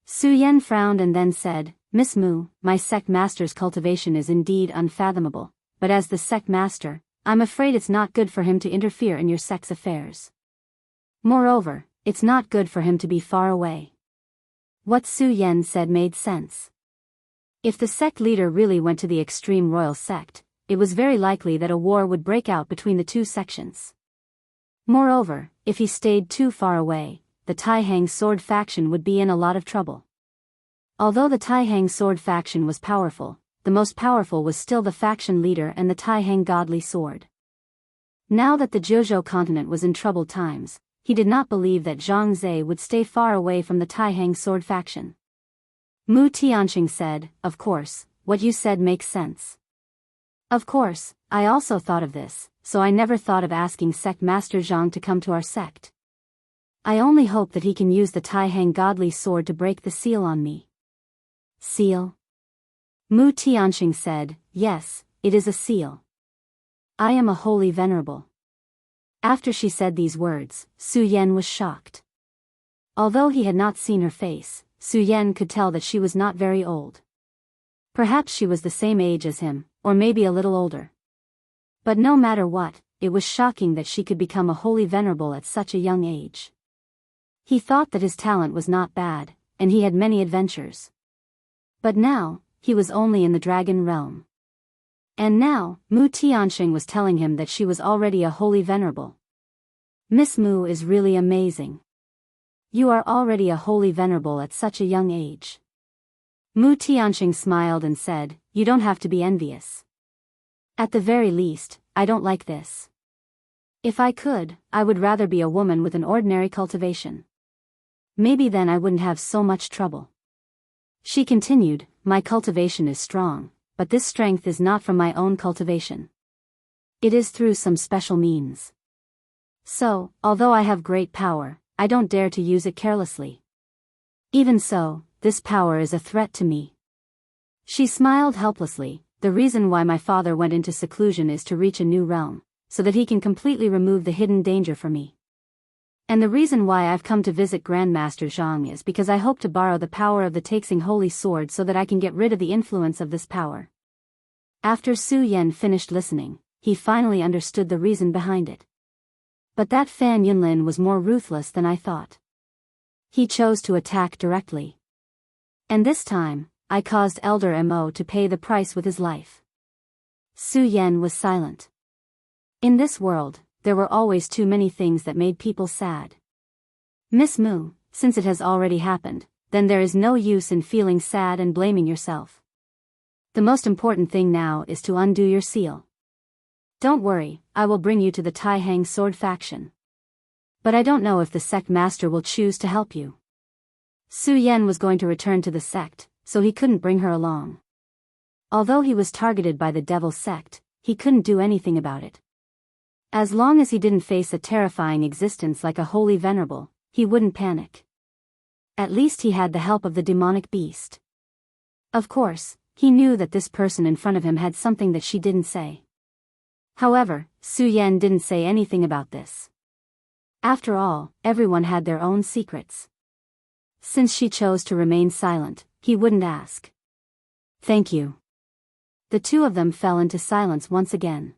Su Yan frowned and then said, "Miss Mu, my sect master's cultivation is indeed unfathomable, but as the sect master, I'm afraid it's not good for him to interfere in your sect's affairs. Moreover, it's not good for him to be far away." What Su Yan said made sense. If the sect leader really went to the extreme royal sect, it was very likely that a war would break out between the two sections. Moreover, if he stayed too far away, the Taihang sword faction would be in a lot of trouble. Although the Taihang sword faction was powerful, the most powerful was still the faction leader and the Taihang godly sword. Now that the Jiuzhou continent was in troubled times, he did not believe that Zhang Zhe would stay far away from the Taihang sword faction. Mu Tianxing said, "Of course, what you said makes sense. Of course, I also thought of this, so I never thought of asking Sect Master Zhang to come to our sect. I only hope that he can use the Taihang godly sword to break the seal on me." "Seal?" Mu Tianxing said, "Yes, it is a seal. I am a holy venerable." After she said these words, Su Yan was shocked. Although he had not seen her face, Su Yan could tell that she was not very old. Perhaps she was the same age as him, or maybe a little older. But no matter what, it was shocking that she could become a holy venerable at such a young age. He thought that his talent was not bad, and he had many adventures. But now, he was only in the dragon realm. And now, Mu Tianxing was telling him that she was already a holy venerable. "Miss Mu is really amazing. You are already a holy venerable at such a young age." Mu Tianxing smiled and said, "You don't have to be envious. At the very least, I don't like this. If I could, I would rather be a woman with an ordinary cultivation. Maybe then I wouldn't have so much trouble." She continued, "My cultivation is strong, but this strength is not from my own cultivation. It is through some special means. So, although I have great power, I don't dare to use it carelessly. Even so, this power is a threat to me." She smiled helplessly. "The reason why my father went into seclusion is to reach a new realm, so that he can completely remove the hidden danger for me. And the reason why I've come to visit Grandmaster Zhang is because I hope to borrow the power of the Taixing Holy Sword so that I can get rid of the influence of this power." After Su Yan finished listening, he finally understood the reason behind it. But that Fan Yunlin was more ruthless than I thought. He chose to attack directly. And this time, I caused Elder Mo to pay the price with his life. Su Yan was silent. In this world, there were always too many things that made people sad. Miss Mu, since it has already happened, then there is no use in feeling sad and blaming yourself. The most important thing now is to undo your seal. Don't worry, I will bring you to the Tai Hang sword faction. But I don't know if the sect master will choose to help you. Su Yan was going to return to the sect, so he couldn't bring her along. Although he was targeted by the devil sect, he couldn't do anything about it. As long as he didn't face a terrifying existence like a holy venerable, he wouldn't panic. At least he had the help of the demonic beast. Of course, he knew that this person in front of him had something that she didn't say. However, Su Yan didn't say anything about this. After all, everyone had their own secrets. Since she chose to remain silent, he wouldn't ask. Thank you. The two of them fell into silence once again.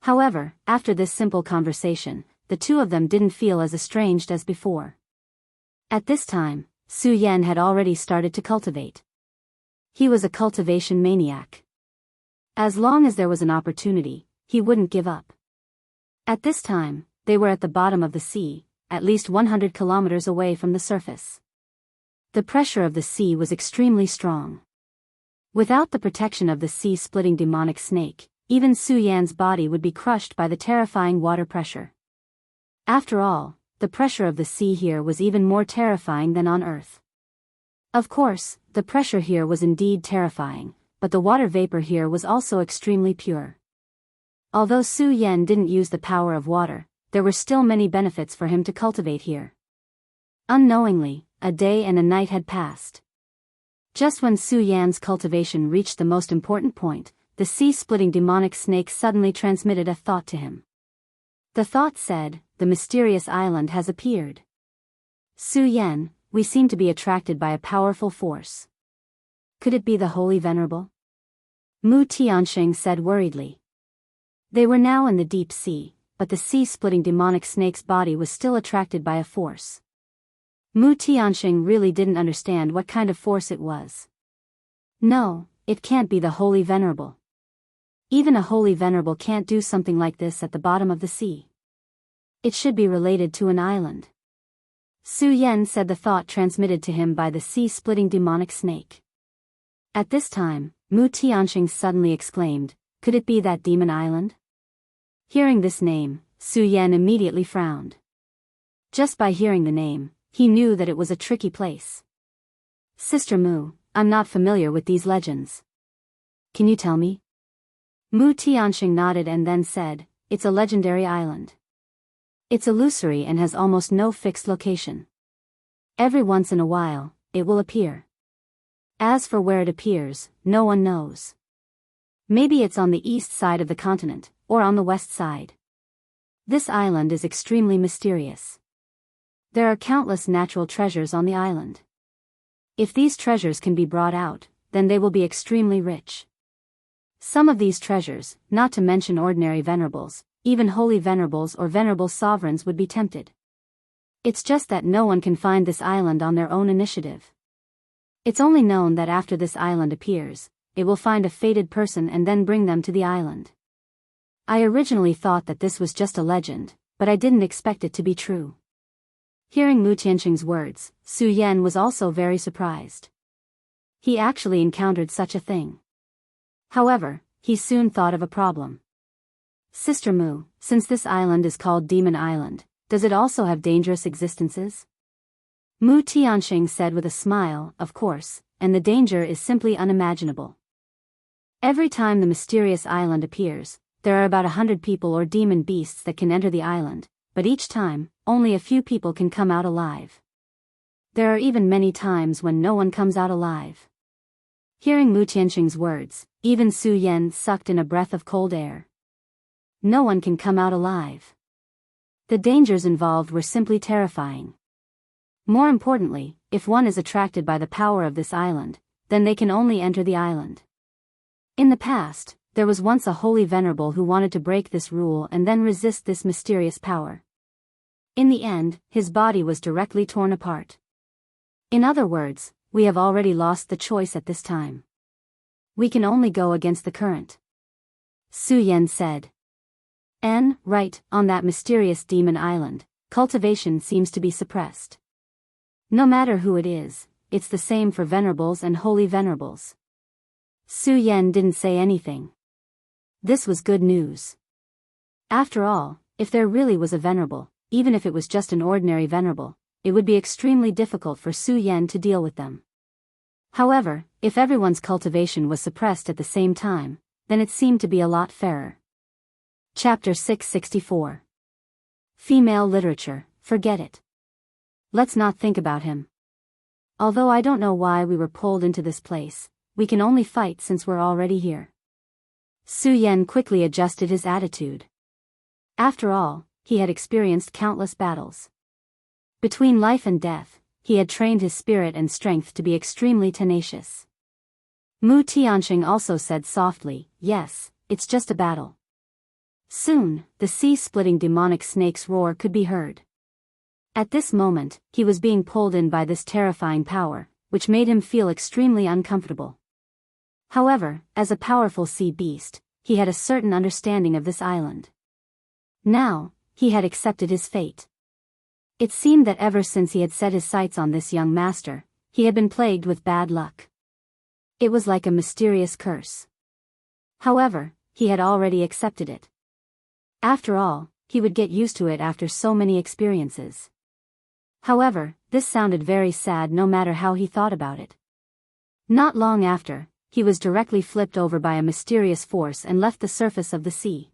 However, after this simple conversation, the two of them didn't feel as estranged as before. At this time, Su Yan had already started to cultivate. He was a cultivation maniac. As long as there was an opportunity, he wouldn't give up. At this time, they were at the bottom of the sea, at least 100 kilometers away from the surface. The pressure of the sea was extremely strong. Without the protection of the sea-splitting demonic snake, even Su Yan's body would be crushed by the terrifying water pressure. After all, the pressure of the sea here was even more terrifying than on Earth. Of course, the pressure here was indeed terrifying, but the water vapor here was also extremely pure. Although Su Yan didn't use the power of water, there were still many benefits for him to cultivate here. Unknowingly, a day and a night had passed. Just when Su Yan's cultivation reached the most important point, the sea-splitting demonic snake suddenly transmitted a thought to him. The thought said, "The mysterious island has appeared. Su Yan, we seem to be attracted by a powerful force. Could it be the Holy Venerable?" Mu Tianxing said worriedly. They were now in the deep sea, but the sea-splitting demonic snake's body was still attracted by a force. Mu Tianxing really didn't understand what kind of force it was. No, it can't be the Holy Venerable. Even a Holy Venerable can't do something like this at the bottom of the sea. It should be related to an island. Su Yan said the thought transmitted to him by the sea-splitting demonic snake. At this time, Mu Tianxing suddenly exclaimed, "Could it be that demon island?" Hearing this name, Su Yan immediately frowned. Just by hearing the name, he knew that it was a tricky place. "Sister Mu, I'm not familiar with these legends. Can you tell me?" Mu Tianxing nodded and then said, "It's a legendary island. It's illusory and has almost no fixed location. Every once in a while, it will appear. As for where it appears, no one knows. Maybe it's on the east side of the continent, or on the west side. This island is extremely mysterious. There are countless natural treasures on the island. If these treasures can be brought out, then they will be extremely rich. Some of these treasures, not to mention ordinary venerables, even holy venerables or venerable sovereigns would be tempted. It's just that no one can find this island on their own initiative. It's only known that after this island appears, it will find a fated person and then bring them to the island. I originally thought that this was just a legend, but I didn't expect it to be true." Hearing Mu Tianxing's words, Su Yan was also very surprised. He actually encountered such a thing. However, he soon thought of a problem. "Sister Mu, since this island is called Demon Island, does it also have dangerous existences?" Mu Tianxing said with a smile, "Of course, and the danger is simply unimaginable. Every time the mysterious island appears, there are about 100 people or demon beasts that can enter the island, but each time, only a few people can come out alive. There are even many times when no one comes out alive." Hearing Mu Tianxing's words, even Su Yan sucked in a breath of cold air. No one can come out alive. The dangers involved were simply terrifying. More importantly, if one is attracted by the power of this island, then they can only enter the island. In the past, there was once a holy venerable who wanted to break this rule and then resist this mysterious power. In the end, his body was directly torn apart. In other words, we have already lost the choice at this time. We can only go against the current. Su Yan said. Right, on that mysterious demon island, cultivation seems to be suppressed. No matter who it is, it's the same for venerables and holy venerables. Su Yan didn't say anything. This was good news. After all, if there really was a venerable, even if it was just an ordinary venerable, it would be extremely difficult for Su Yan to deal with them. However, if everyone's cultivation was suppressed at the same time, then it seemed to be a lot fairer. Chapter 664. Female literature, forget it. Let's not think about him. Although I don't know why we were pulled into this place, we can only fight since we're already here. Su Yan quickly adjusted his attitude. After all, he had experienced countless battles. Between life and death, he had trained his spirit and strength to be extremely tenacious. Mu Tianxing also said softly, yes, it's just a battle. Soon, the sea-splitting demonic snake's roar could be heard. At this moment, he was being pulled in by this terrifying power, which made him feel extremely uncomfortable. However, as a powerful sea beast, he had a certain understanding of this island. Now, he had accepted his fate. It seemed that ever since he had set his sights on this young master, he had been plagued with bad luck. It was like a mysterious curse. However, he had already accepted it. After all, he would get used to it after so many experiences. However, this sounded very sad no matter how he thought about it. Not long after, he was directly flipped over by a mysterious force and left the surface of the sea.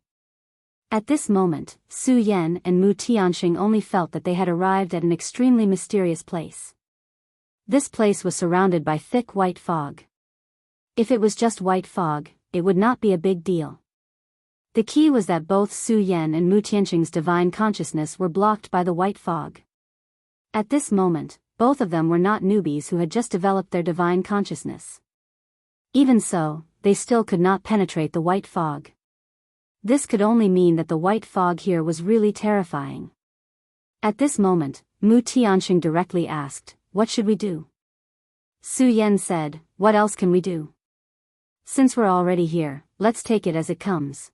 At this moment, Su Yan and Mu Tianxing only felt that they had arrived at an extremely mysterious place. This place was surrounded by thick white fog. If it was just white fog, it would not be a big deal. The key was that both Su Yan and Mu Tianxing's divine consciousness were blocked by the white fog. At this moment, both of them were not newbies who had just developed their divine consciousness. Even so, they still could not penetrate the white fog. This could only mean that the white fog here was really terrifying. At this moment, Mu Tianxing directly asked, "What should we do?" Su Yan said, "What else can we do? Since we're already here, let's take it as it comes.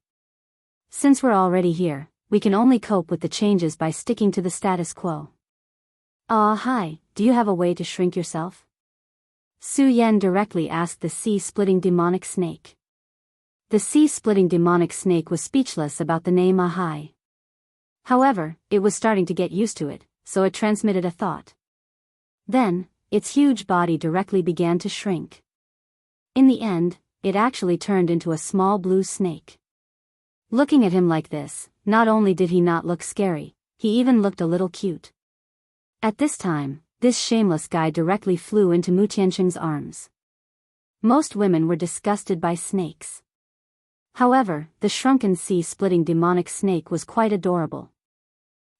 Since we're already here, we can only cope with the changes by sticking to the status quo." Hi, do you have a way to shrink yourself? Su Yan directly asked the sea-splitting demonic snake. The sea-splitting demonic snake was speechless about the name Ahai. However, it was starting to get used to it, so it transmitted a thought. Then, its huge body directly began to shrink. In the end, it actually turned into a small blue snake. Looking at him like this, not only did he not look scary, he even looked a little cute. At this time, this shameless guy directly flew into Mu Tianxing's arms. Most women were disgusted by snakes. However, the shrunken sea-splitting demonic snake was quite adorable.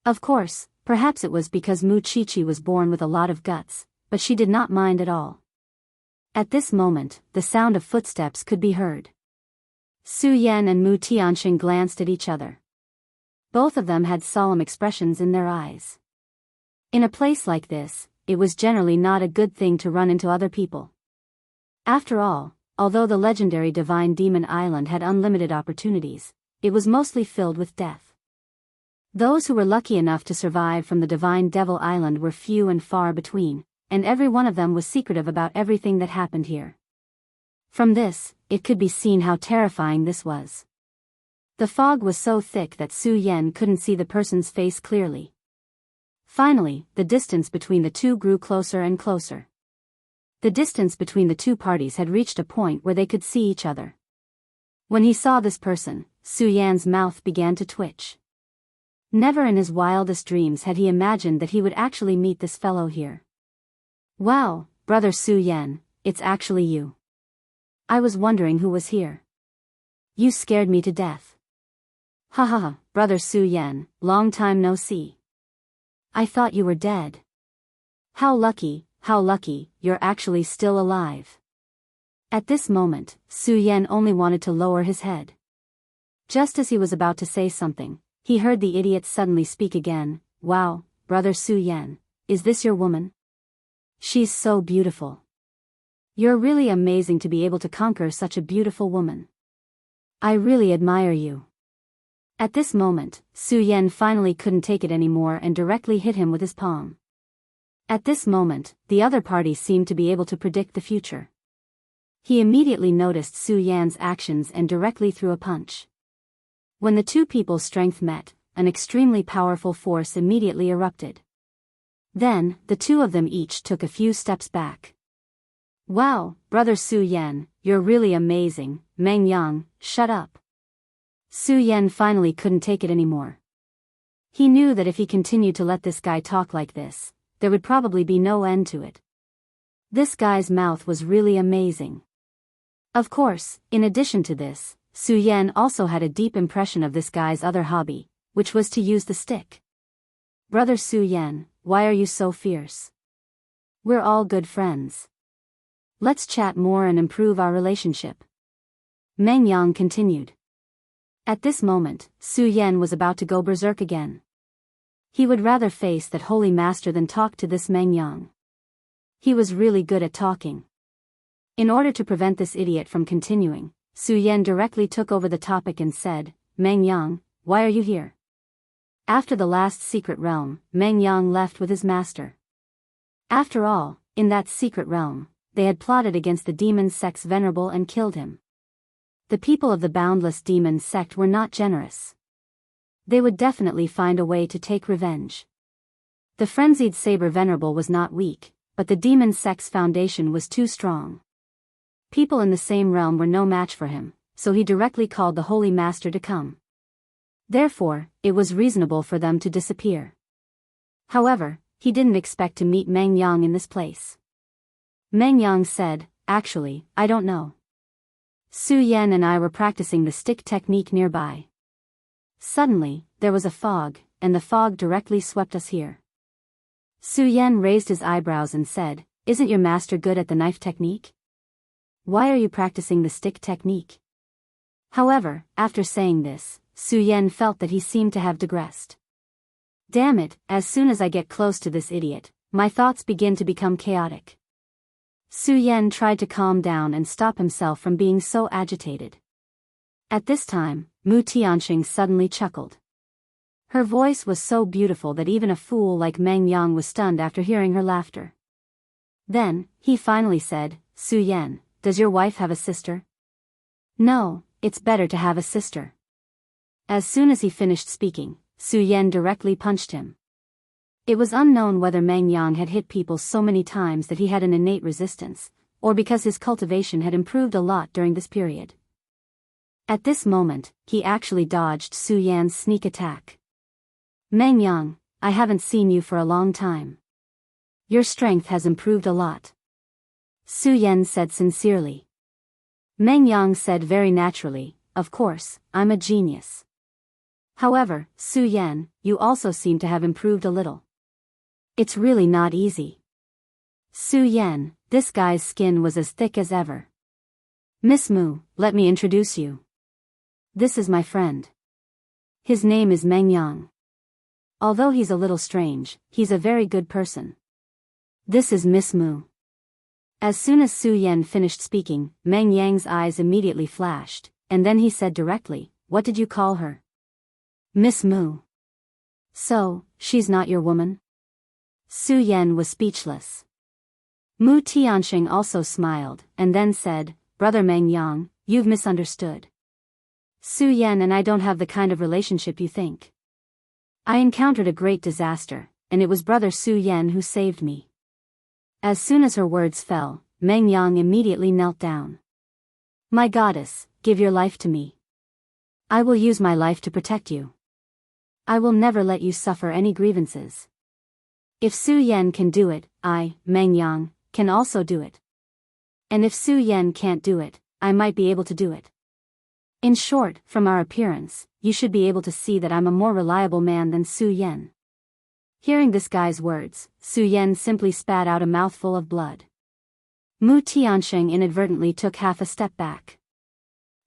Of course, perhaps it was because Mu Chichi was born with a lot of guts, but she did not mind at all. At this moment, the sound of footsteps could be heard. Su Yan and Mu Tianxing glanced at each other. Both of them had solemn expressions in their eyes. In a place like this, it was generally not a good thing to run into other people. After all, although the legendary Divine Demon Island had unlimited opportunities, it was mostly filled with death. Those who were lucky enough to survive from the Divine Devil Island were few and far between, and every one of them was secretive about everything that happened here. From this, it could be seen how terrifying this was. The fog was so thick that Su Yan couldn't see the person's face clearly. Finally, the distance between the two grew closer and closer. The distance between the two parties had reached a point where they could see each other. When he saw this person, Su Yan's mouth began to twitch. Never in his wildest dreams had he imagined that he would actually meet this fellow here. "Wow, brother Su Yan, it's actually you. I was wondering who was here. You scared me to death." "Ha ha ha, brother Su Yan, long time no see. I thought you were dead. How lucky, you're actually still alive." At this moment, Su Yan only wanted to lower his head. Just as he was about to say something, he heard the idiot suddenly speak again. Wow, brother Su Yan, is this your woman? She's so beautiful. You're really amazing to be able to conquer such a beautiful woman. I really admire you. At this moment, Su Yan finally couldn't take it anymore and directly hit him with his palm. At this moment, the other party seemed to be able to predict the future. He immediately noticed Su Yan's actions and directly threw a punch. When the two people's strength met, an extremely powerful force immediately erupted. Then, the two of them each took a few steps back. Wow, brother Su Yan, you're really amazing. Meng Yang, shut up. Su Yan finally couldn't take it anymore. He knew that if he continued to let this guy talk like this, there would probably be no end to it. This guy's mouth was really amazing. Of course, in addition to this, Su Yan also had a deep impression of this guy's other hobby, which was to use the stick. Brother Su Yan, why are you so fierce? We're all good friends. Let's chat more and improve our relationship. Meng Yang continued. At this moment, Su Yan was about to go berserk again. He would rather face that holy master than talk to this Meng Yang. He was really good at talking. In order to prevent this idiot from continuing, Su Yan directly took over the topic and said, Meng Yang, why are you here? After the last secret realm, Meng Yang left with his master. After all, in that secret realm, they had plotted against the demon sect's venerable and killed him. The people of the boundless demon sect were not generous. They would definitely find a way to take revenge. The frenzied saber venerable was not weak, but the demon sect's foundation was too strong. People in the same realm were no match for him, so he directly called the Holy Master to come. Therefore, it was reasonable for them to disappear. However, he didn't expect to meet Meng Yang in this place. Meng Yang said, actually, I don't know. Su Yan and I were practicing the stick technique nearby. Suddenly, there was a fog, and the fog directly swept us here. Su Yan raised his eyebrows and said, isn't your master good at the knife technique? Why are you practicing the stick technique? However, after saying this, Su Yan felt that he seemed to have digressed. Damn it, as soon as I get close to this idiot, my thoughts begin to become chaotic. Su Yan tried to calm down and stop himself from being so agitated. At this time, Mu Tianxing suddenly chuckled. Her voice was so beautiful that even a fool like Meng Yang was stunned after hearing her laughter. Then, he finally said, Su Yan, does your wife have a sister? No, it's better to have a sister. As soon as he finished speaking, Su Yan directly punched him. It was unknown whether Meng Yang had hit people so many times that he had an innate resistance, or because his cultivation had improved a lot during this period. At this moment, he actually dodged Su Yan's sneak attack. Meng Yang, I haven't seen you for a long time. Your strength has improved a lot. Su Yan said sincerely. Meng Yang said very naturally, of course, I'm a genius. However, Su Yan, you also seem to have improved a little. It's really not easy. Su Yan, this guy's skin was as thick as ever. Miss Mu, let me introduce you. This is my friend. His name is Meng Yang. Although he's a little strange, he's a very good person. This is Miss Mu. As soon as Su Yan finished speaking, Meng Yang's eyes immediately flashed, and then he said directly, what did you call her? Miss Mu. So, she's not your woman? Su Yan was speechless. Mu Tianxing also smiled, and then said, Brother Meng Yang, you've misunderstood. Su Yan and I don't have the kind of relationship you think. I encountered a great disaster, and it was Brother Su Yan who saved me. As soon as her words fell, Meng Yang immediately knelt down. My goddess, give your life to me. I will use my life to protect you. I will never let you suffer any grievances. If Su Yan can do it, I, Meng Yang, can also do it. And if Su Yan can't do it, I might be able to do it. In short, from our appearance, you should be able to see that I'm a more reliable man than Su Yan. Hearing this guy's words, Su Yan simply spat out a mouthful of blood. Mu Tianxing inadvertently took half a step back.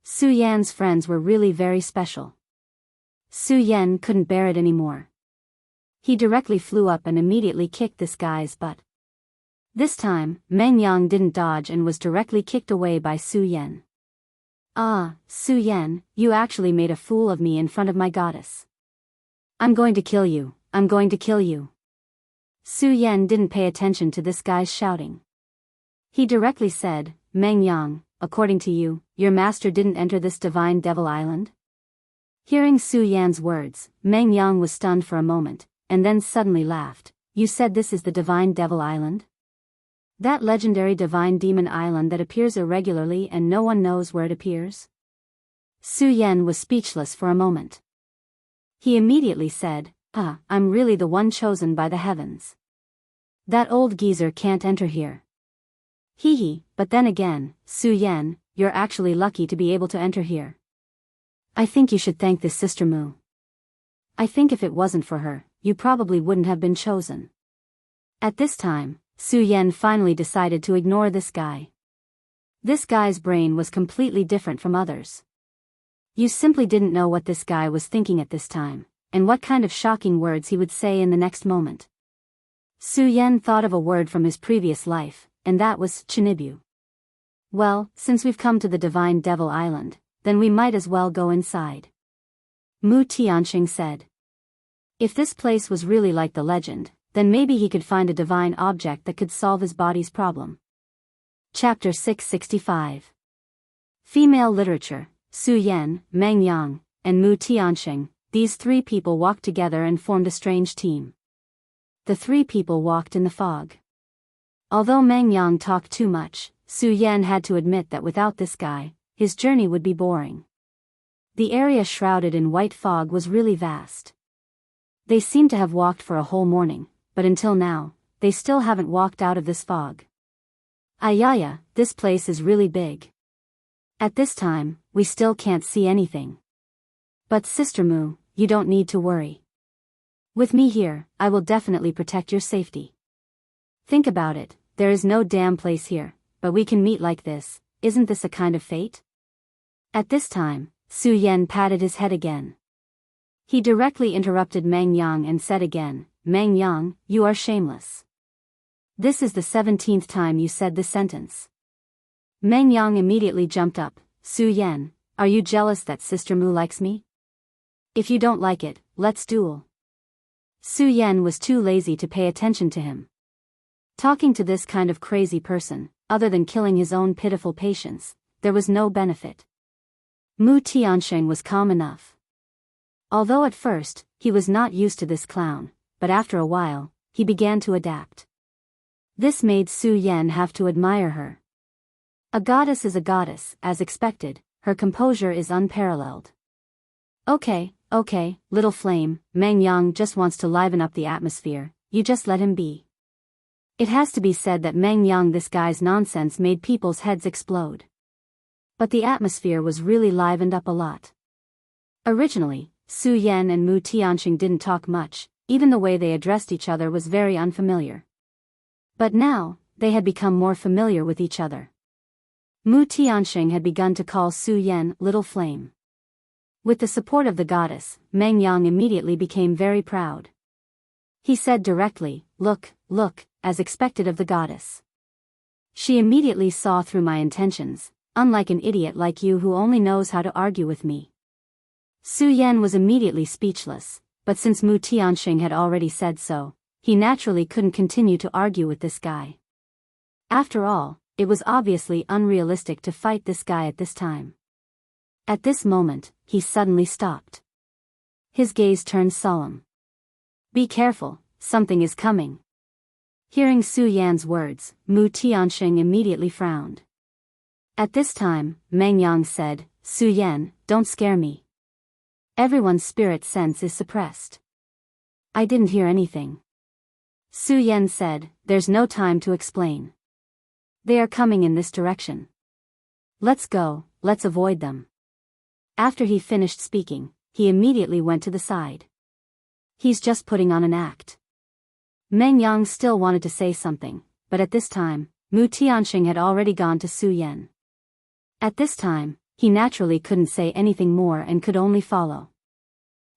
Su Yan's friends were really very special. Su Yan couldn't bear it anymore. He directly flew up and immediately kicked this guy's butt. This time, Meng Yang didn't dodge and was directly kicked away by Su Yan. Ah, Su Yan, you actually made a fool of me in front of my goddess. I'm going to kill you, I'm going to kill you. Su Yan didn't pay attention to this guy's shouting. He directly said, Meng Yang, according to you, your master didn't enter this divine devil island? Hearing Su Yan's words, Meng Yang was stunned for a moment, and then suddenly laughed. You said this is the divine devil island? That legendary divine demon island that appears irregularly and no one knows where it appears? Su Yan was speechless for a moment. He immediately said, I'm really the one chosen by the heavens. That old geezer can't enter here. Hee, but then again, Su Yan, you're actually lucky to be able to enter here. I think you should thank this Sister Mu. I think if it wasn't for her, you probably wouldn't have been chosen. At this time, Su Yan finally decided to ignore this guy. This guy's brain was completely different from others. You simply didn't know what this guy was thinking at this time, and what kind of shocking words he would say in the next moment. Su Yan thought of a word from his previous life, and that was Chinibu. Well, since we've come to the Divine Devil Island, then we might as well go inside. Mu Tianxing said. If this place was really like the legend, then maybe he could find a divine object that could solve his body's problem. Chapter 665. Female Literature. Su Yan, Meng Yang, and Mu Tianxing, these three people walked together and formed a strange team. The three people walked in the fog. Although Meng Yang talked too much, Su Yan had to admit that without this guy, his journey would be boring. The area shrouded in white fog was really vast. They seemed to have walked for a whole morning, but until now, they still haven't walked out of this fog. Ayaya, this place is really big. At this time, we still can't see anything. But Sister Mu, you don't need to worry. With me here, I will definitely protect your safety. Think about it, there is no damn place here, but we can meet like this, isn't this a kind of fate? At this time, Su Yan patted his head again. He directly interrupted Meng Yang and said again, Meng Yang, you are shameless. This is the 17th time you said this sentence. Meng Yang immediately jumped up. Su Yan, are you jealous that Sister Mu likes me? If you don't like it, let's duel. Su Yan was too lazy to pay attention to him. Talking to this kind of crazy person, other than killing his own pitiful patients, there was no benefit. Mu Tianxing was calm enough. Although at first, he was not used to this clown, but after a while, he began to adapt. This made Su Yan have to admire her. A goddess is a goddess, as expected, her composure is unparalleled. Okay, little flame, Meng Yang just wants to liven up the atmosphere, you just let him be. It has to be said that Meng Yang, this guy's nonsense made people's heads explode. But the atmosphere was really livened up a lot. Originally, Su Yan and Mu Tianxing didn't talk much, even the way they addressed each other was very unfamiliar. But now, they had become more familiar with each other. Mu Tianxing had begun to call Su Yan Little Flame. With the support of the goddess, Meng Yang immediately became very proud. He said directly, look, as expected of the goddess. She immediately saw through my intentions, unlike an idiot like you who only knows how to argue with me. Su Yan was immediately speechless, but since Mu Tianxing had already said so, he naturally couldn't continue to argue with this guy. After all, it was obviously unrealistic to fight this guy at this time. At this moment, he suddenly stopped. His gaze turned solemn. Be careful, something is coming. Hearing Su Yan's words, Mu Tianxing immediately frowned. At this time, Meng Yang said, Su Yan, don't scare me. Everyone's spirit sense is suppressed. I didn't hear anything. Su Yan said, there's no time to explain. They are coming in this direction. Let's go, let's avoid them. After he finished speaking, he immediately went to the side. He's just putting on an act. Meng Yang still wanted to say something, but at this time, Mu Tianxing had already gone to Su Yan. At this time, he naturally couldn't say anything more and could only follow.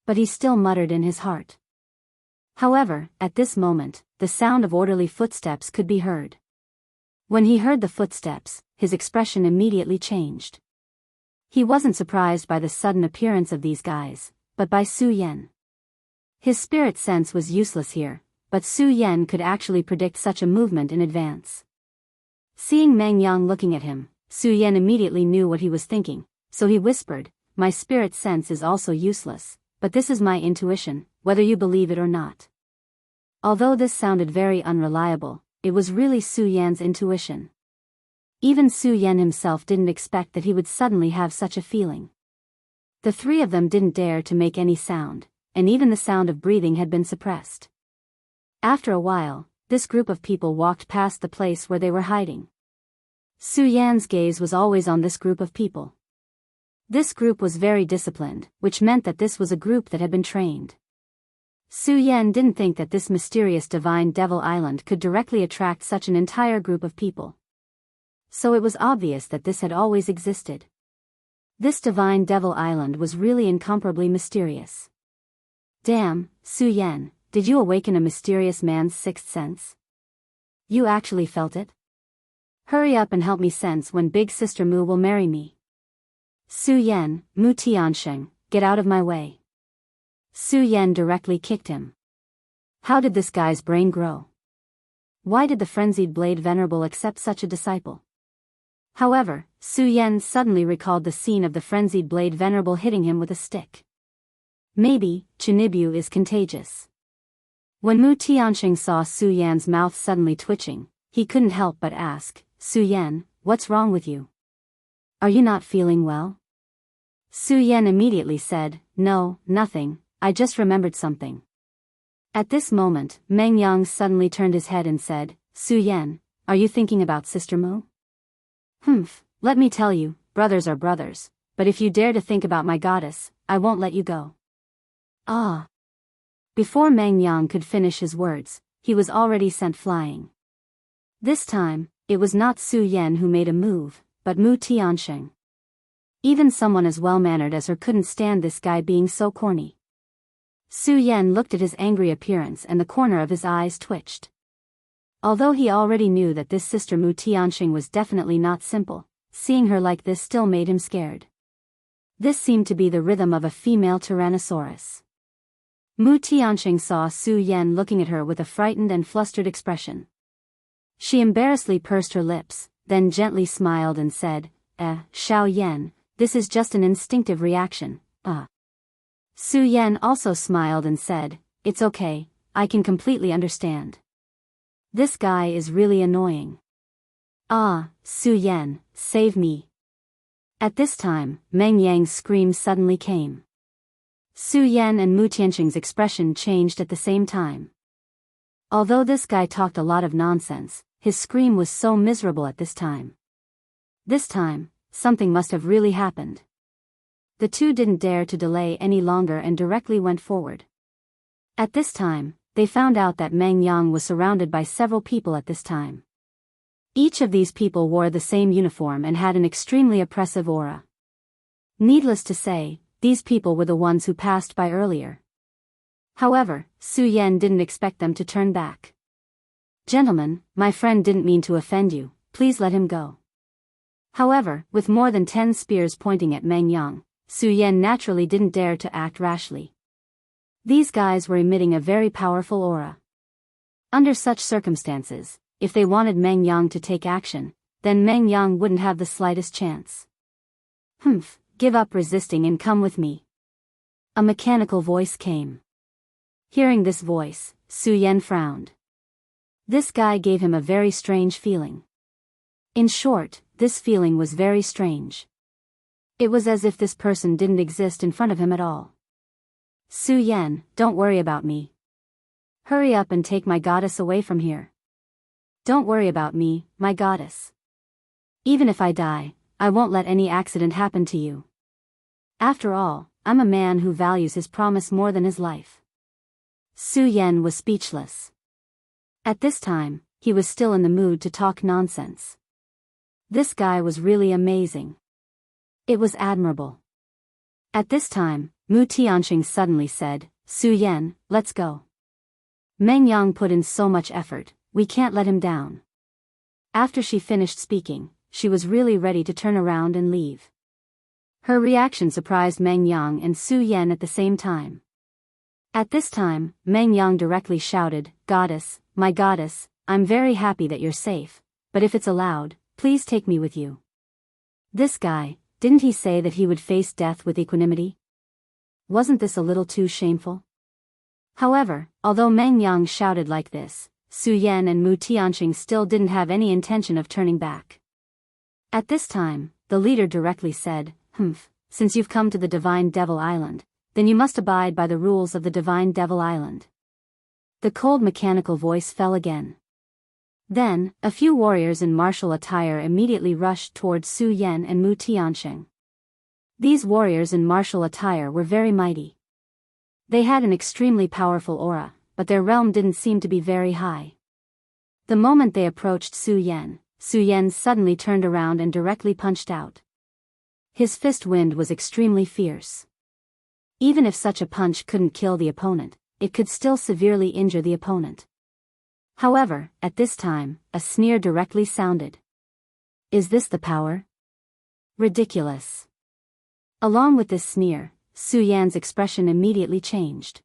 But he still muttered in his heart. However, at this moment, the sound of orderly footsteps could be heard. When he heard the footsteps, his expression immediately changed. He wasn't surprised by the sudden appearance of these guys, but by Su Yan. His spirit sense was useless here, but Su Yan could actually predict such a movement in advance. Seeing Meng Yang looking at him, Su Yan immediately knew what he was thinking, so he whispered, "My spirit sense is also useless, but this is my intuition, whether you believe it or not." Although this sounded very unreliable, it was really Su Yan's intuition. Even Su Yan himself didn't expect that he would suddenly have such a feeling. The three of them didn't dare to make any sound, and even the sound of breathing had been suppressed. After a while, this group of people walked past the place where they were hiding. Su Yan's gaze was always on this group of people. This group was very disciplined, which meant that this was a group that had been trained. Su Yan didn't think that this mysterious divine devil island could directly attract such an entire group of people. So it was obvious that this had always existed. This divine devil island was really incomparably mysterious. Damn, Su Yan, did you awaken a mysterious man's sixth sense? You actually felt it? Hurry up and help me sense when Big Sister Mu will marry me. Su Yan, Mu Tianxing, get out of my way. Su Yan directly kicked him. How did this guy's brain grow? Why did the frenzied Blade Venerable accept such a disciple? However, Su Yan suddenly recalled the scene of the frenzied Blade Venerable hitting him with a stick. Maybe, Chinibu is contagious. When Mu Tianxing saw Su Yan's mouth suddenly twitching, he couldn't help but ask, "Su Yan, what's wrong with you? Are you not feeling well?" Su Yan immediately said, "No, nothing, I just remembered something." At this moment, Meng Yang suddenly turned his head and said, "Su Yan, are you thinking about Sister Mu?" "Humph, let me tell you, brothers are brothers, but if you dare to think about my goddess, I won't let you go." Ah! Before Meng Yang could finish his words, he was already sent flying. This time, it was not Su Yan who made a move, but Mu Tianxing. Even someone as well-mannered as her couldn't stand this guy being so corny. Su Yan looked at his angry appearance and the corner of his eyes twitched. Although he already knew that this Sister Mu Tianxing was definitely not simple, seeing her like this still made him scared. This seemed to be the rhythm of a female Tyrannosaurus. Mu Tianxing saw Su Yan looking at her with a frightened and flustered expression. She embarrassedly pursed her lips, then gently smiled and said, Xiao Yan, this is just an instinctive reaction, Su Yan also smiled and said, "It's okay, I can completely understand. This guy is really annoying. Su Yan, save me." At this time, Meng Yang's scream suddenly came. Su Yan and Mu Tianxing's expression changed at the same time. Although this guy talked a lot of nonsense, his scream was so miserable at this time. This time, something must have really happened. The two didn't dare to delay any longer and directly went forward. At this time, they found out that Meng Yang was surrounded by several people at this time. Each of these people wore the same uniform and had an extremely oppressive aura. Needless to say, these people were the ones who passed by earlier. However, Su Yan didn't expect them to turn back. "Gentlemen, my friend didn't mean to offend you, please let him go." However, with more than 10 spears pointing at Meng Yang, Su Yan naturally didn't dare to act rashly. These guys were emitting a very powerful aura. Under such circumstances, if they wanted Meng Yang to take action, then Meng Yang wouldn't have the slightest chance. "Humph, give up resisting and come with me." A mechanical voice came. Hearing this voice, Su Yan frowned. This guy gave him a very strange feeling. In short, this feeling was very strange. It was as if this person didn't exist in front of him at all. "Su Yan, don't worry about me. Hurry up and take my goddess away from here." "Don't worry about me, my goddess. Even if I die, I won't let any accident happen to you. After all, I'm a man who values his promise more than his life." Su Yan was speechless. At this time, he was still in the mood to talk nonsense. This guy was really amazing. It was admirable. At this time, Mu Tianqing suddenly said, Su Yan, let's go. Meng Yang put in so much effort, we can't let him down. After she finished speaking, she was really ready to turn around and leave. Her reaction surprised Meng Yang and Su Yan at the same time. At this time, Meng Yang directly shouted, Goddess, my goddess, I'm very happy that you're safe, but if it's allowed, please take me with you. This guy, didn't he say that he would face death with equanimity? Wasn't this a little too shameful? However, although Meng Yang shouted like this, Su Yan and Mu Tianqing still didn't have any intention of turning back. At this time, the leader directly said, since you've come to the Divine Devil Island, then you must abide by the rules of the Divine Devil Island. The cold mechanical voice fell again. Then, a few warriors in martial attire immediately rushed towards Su Yan and Mu Tianqing. These warriors in martial attire were very mighty. They had an extremely powerful aura, but their realm didn't seem to be very high. The moment they approached Su Yan suddenly turned around and directly punched out. His fist wind was extremely fierce. Even if such a punch couldn't kill the opponent, it could still severely injure the opponent. However, at this time, a sneer directly sounded. Is this the power? Ridiculous. Along with this sneer, Su Yan's expression immediately changed.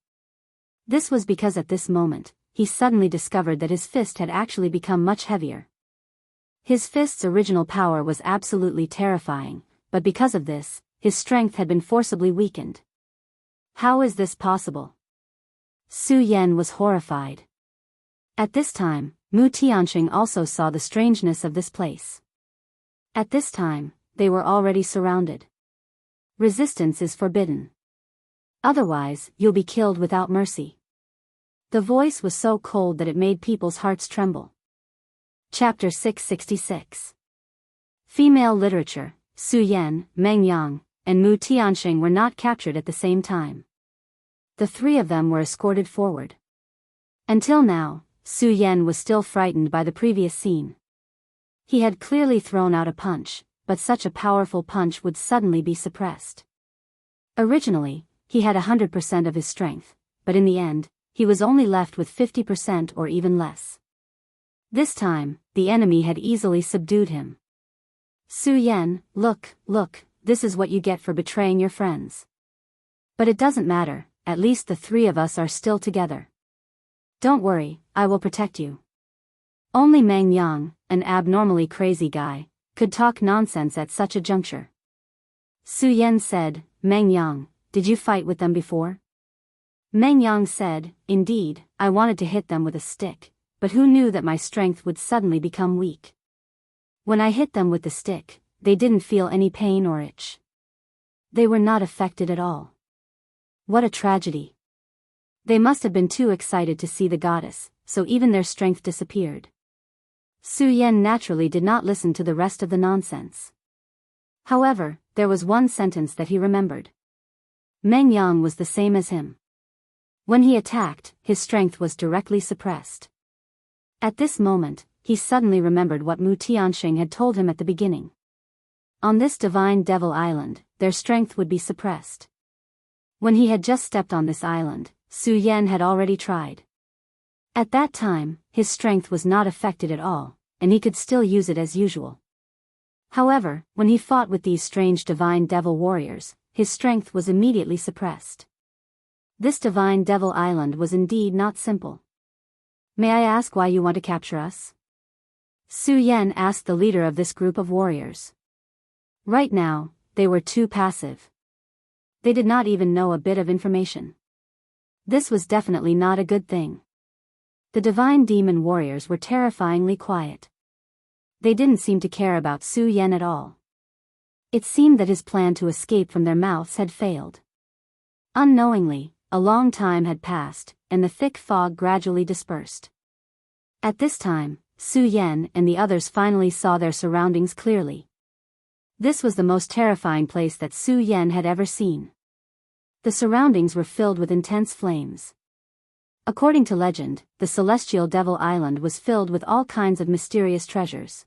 This was because at this moment, he suddenly discovered that his fist had actually become much heavier. His fist's original power was absolutely terrifying, but because of this, his strength had been forcibly weakened. How is this possible? Su Yan was horrified. At this time, Mu Tianqing also saw the strangeness of this place. At this time, they were already surrounded. Resistance is forbidden. Otherwise, you'll be killed without mercy. The voice was so cold that it made people's hearts tremble. Chapter 666. Female literature. Su Yan, Meng Yang, and Mu Tianqing were not captured at the same time. The three of them were escorted forward. Until now, Su Yan was still frightened by the previous scene. He had clearly thrown out a punch, but such a powerful punch would suddenly be suppressed. Originally, he had 100% of his strength, but in the end, he was only left with 50% or even less. This time, the enemy had easily subdued him. Su Yan, look, this is what you get for betraying your friends. But it doesn't matter, at least the three of us are still together. Don't worry, I will protect you. Only Meng Yang, an abnormally crazy guy, could talk nonsense at such a juncture. Su Yan said, Meng Yang, did you fight with them before? Meng Yang said, indeed, I wanted to hit them with a stick, but who knew that my strength would suddenly become weak? When I hit them with the stick, they didn't feel any pain or itch. They were not affected at all. What a tragedy. They must have been too excited to see the goddess, so even their strength disappeared. Su Yan naturally did not listen to the rest of the nonsense. However, there was one sentence that he remembered. Meng Yang was the same as him. When he attacked, his strength was directly suppressed. At this moment, he suddenly remembered what Mu Tianqing had told him at the beginning. On this Divine Devil Island, their strength would be suppressed. When he had just stepped on this island, Su Yan had already tried. At that time, his strength was not affected at all, and he could still use it as usual. However, when he fought with these strange Divine Devil warriors, his strength was immediately suppressed. This Divine Devil Island was indeed not simple. May I ask why you want to capture us? Su Yan asked the leader of this group of warriors. Right now, they were too passive. They did not even know a bit of information. This was definitely not a good thing. The divine demon warriors were terrifyingly quiet. They didn't seem to care about Su Yan at all. It seemed that his plan to escape from their mouths had failed. Unknowingly, a long time had passed, and the thick fog gradually dispersed. At this time, Su Yan and the others finally saw their surroundings clearly. This was the most terrifying place that Su Yan had ever seen. The surroundings were filled with intense flames. According to legend, the celestial devil island was filled with all kinds of mysterious treasures.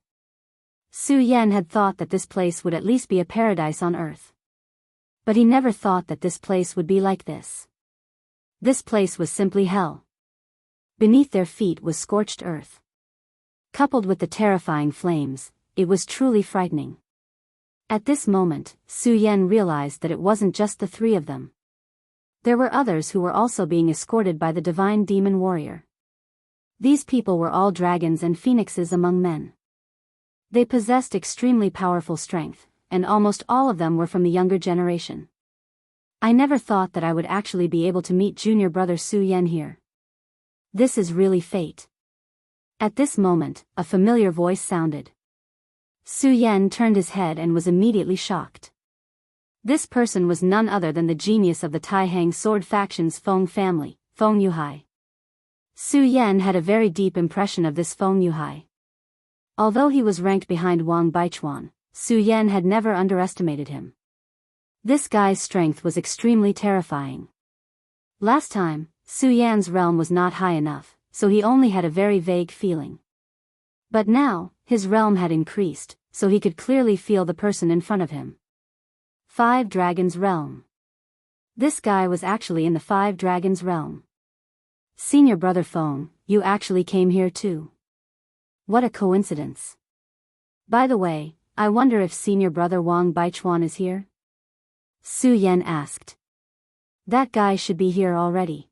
Su Yan had thought that this place would at least be a paradise on earth. But he never thought that this place would be like this. This place was simply hell. Beneath their feet was scorched earth. Coupled with the terrifying flames, it was truly frightening. At this moment, Su Yan realized that it wasn't just the three of them. There were others who were also being escorted by the divine demon warrior. These people were all dragons and phoenixes among men. They possessed extremely powerful strength, and almost all of them were from the younger generation. I never thought that I would actually be able to meet junior brother Su Yan here. This is really fate. At this moment, a familiar voice sounded. Su Yan turned his head and was immediately shocked. This person was none other than the genius of the Taihang sword faction's Feng family, Feng Yuhai. Su Yan had a very deep impression of this Feng Yuhai. Although he was ranked behind Wang Baichuan, Su Yan had never underestimated him. This guy's strength was extremely terrifying. Last time, Su Yan's realm was not high enough, so he only had a very vague feeling. But now, his realm had increased, so he could clearly feel the person in front of him. 5 Dragons Realm. This guy was actually in the 5 Dragons Realm. Senior brother Feng, you actually came here too. What a coincidence. By the way, I wonder if senior brother Wang Baichuan is here? Su Yan asked. That guy should be here already.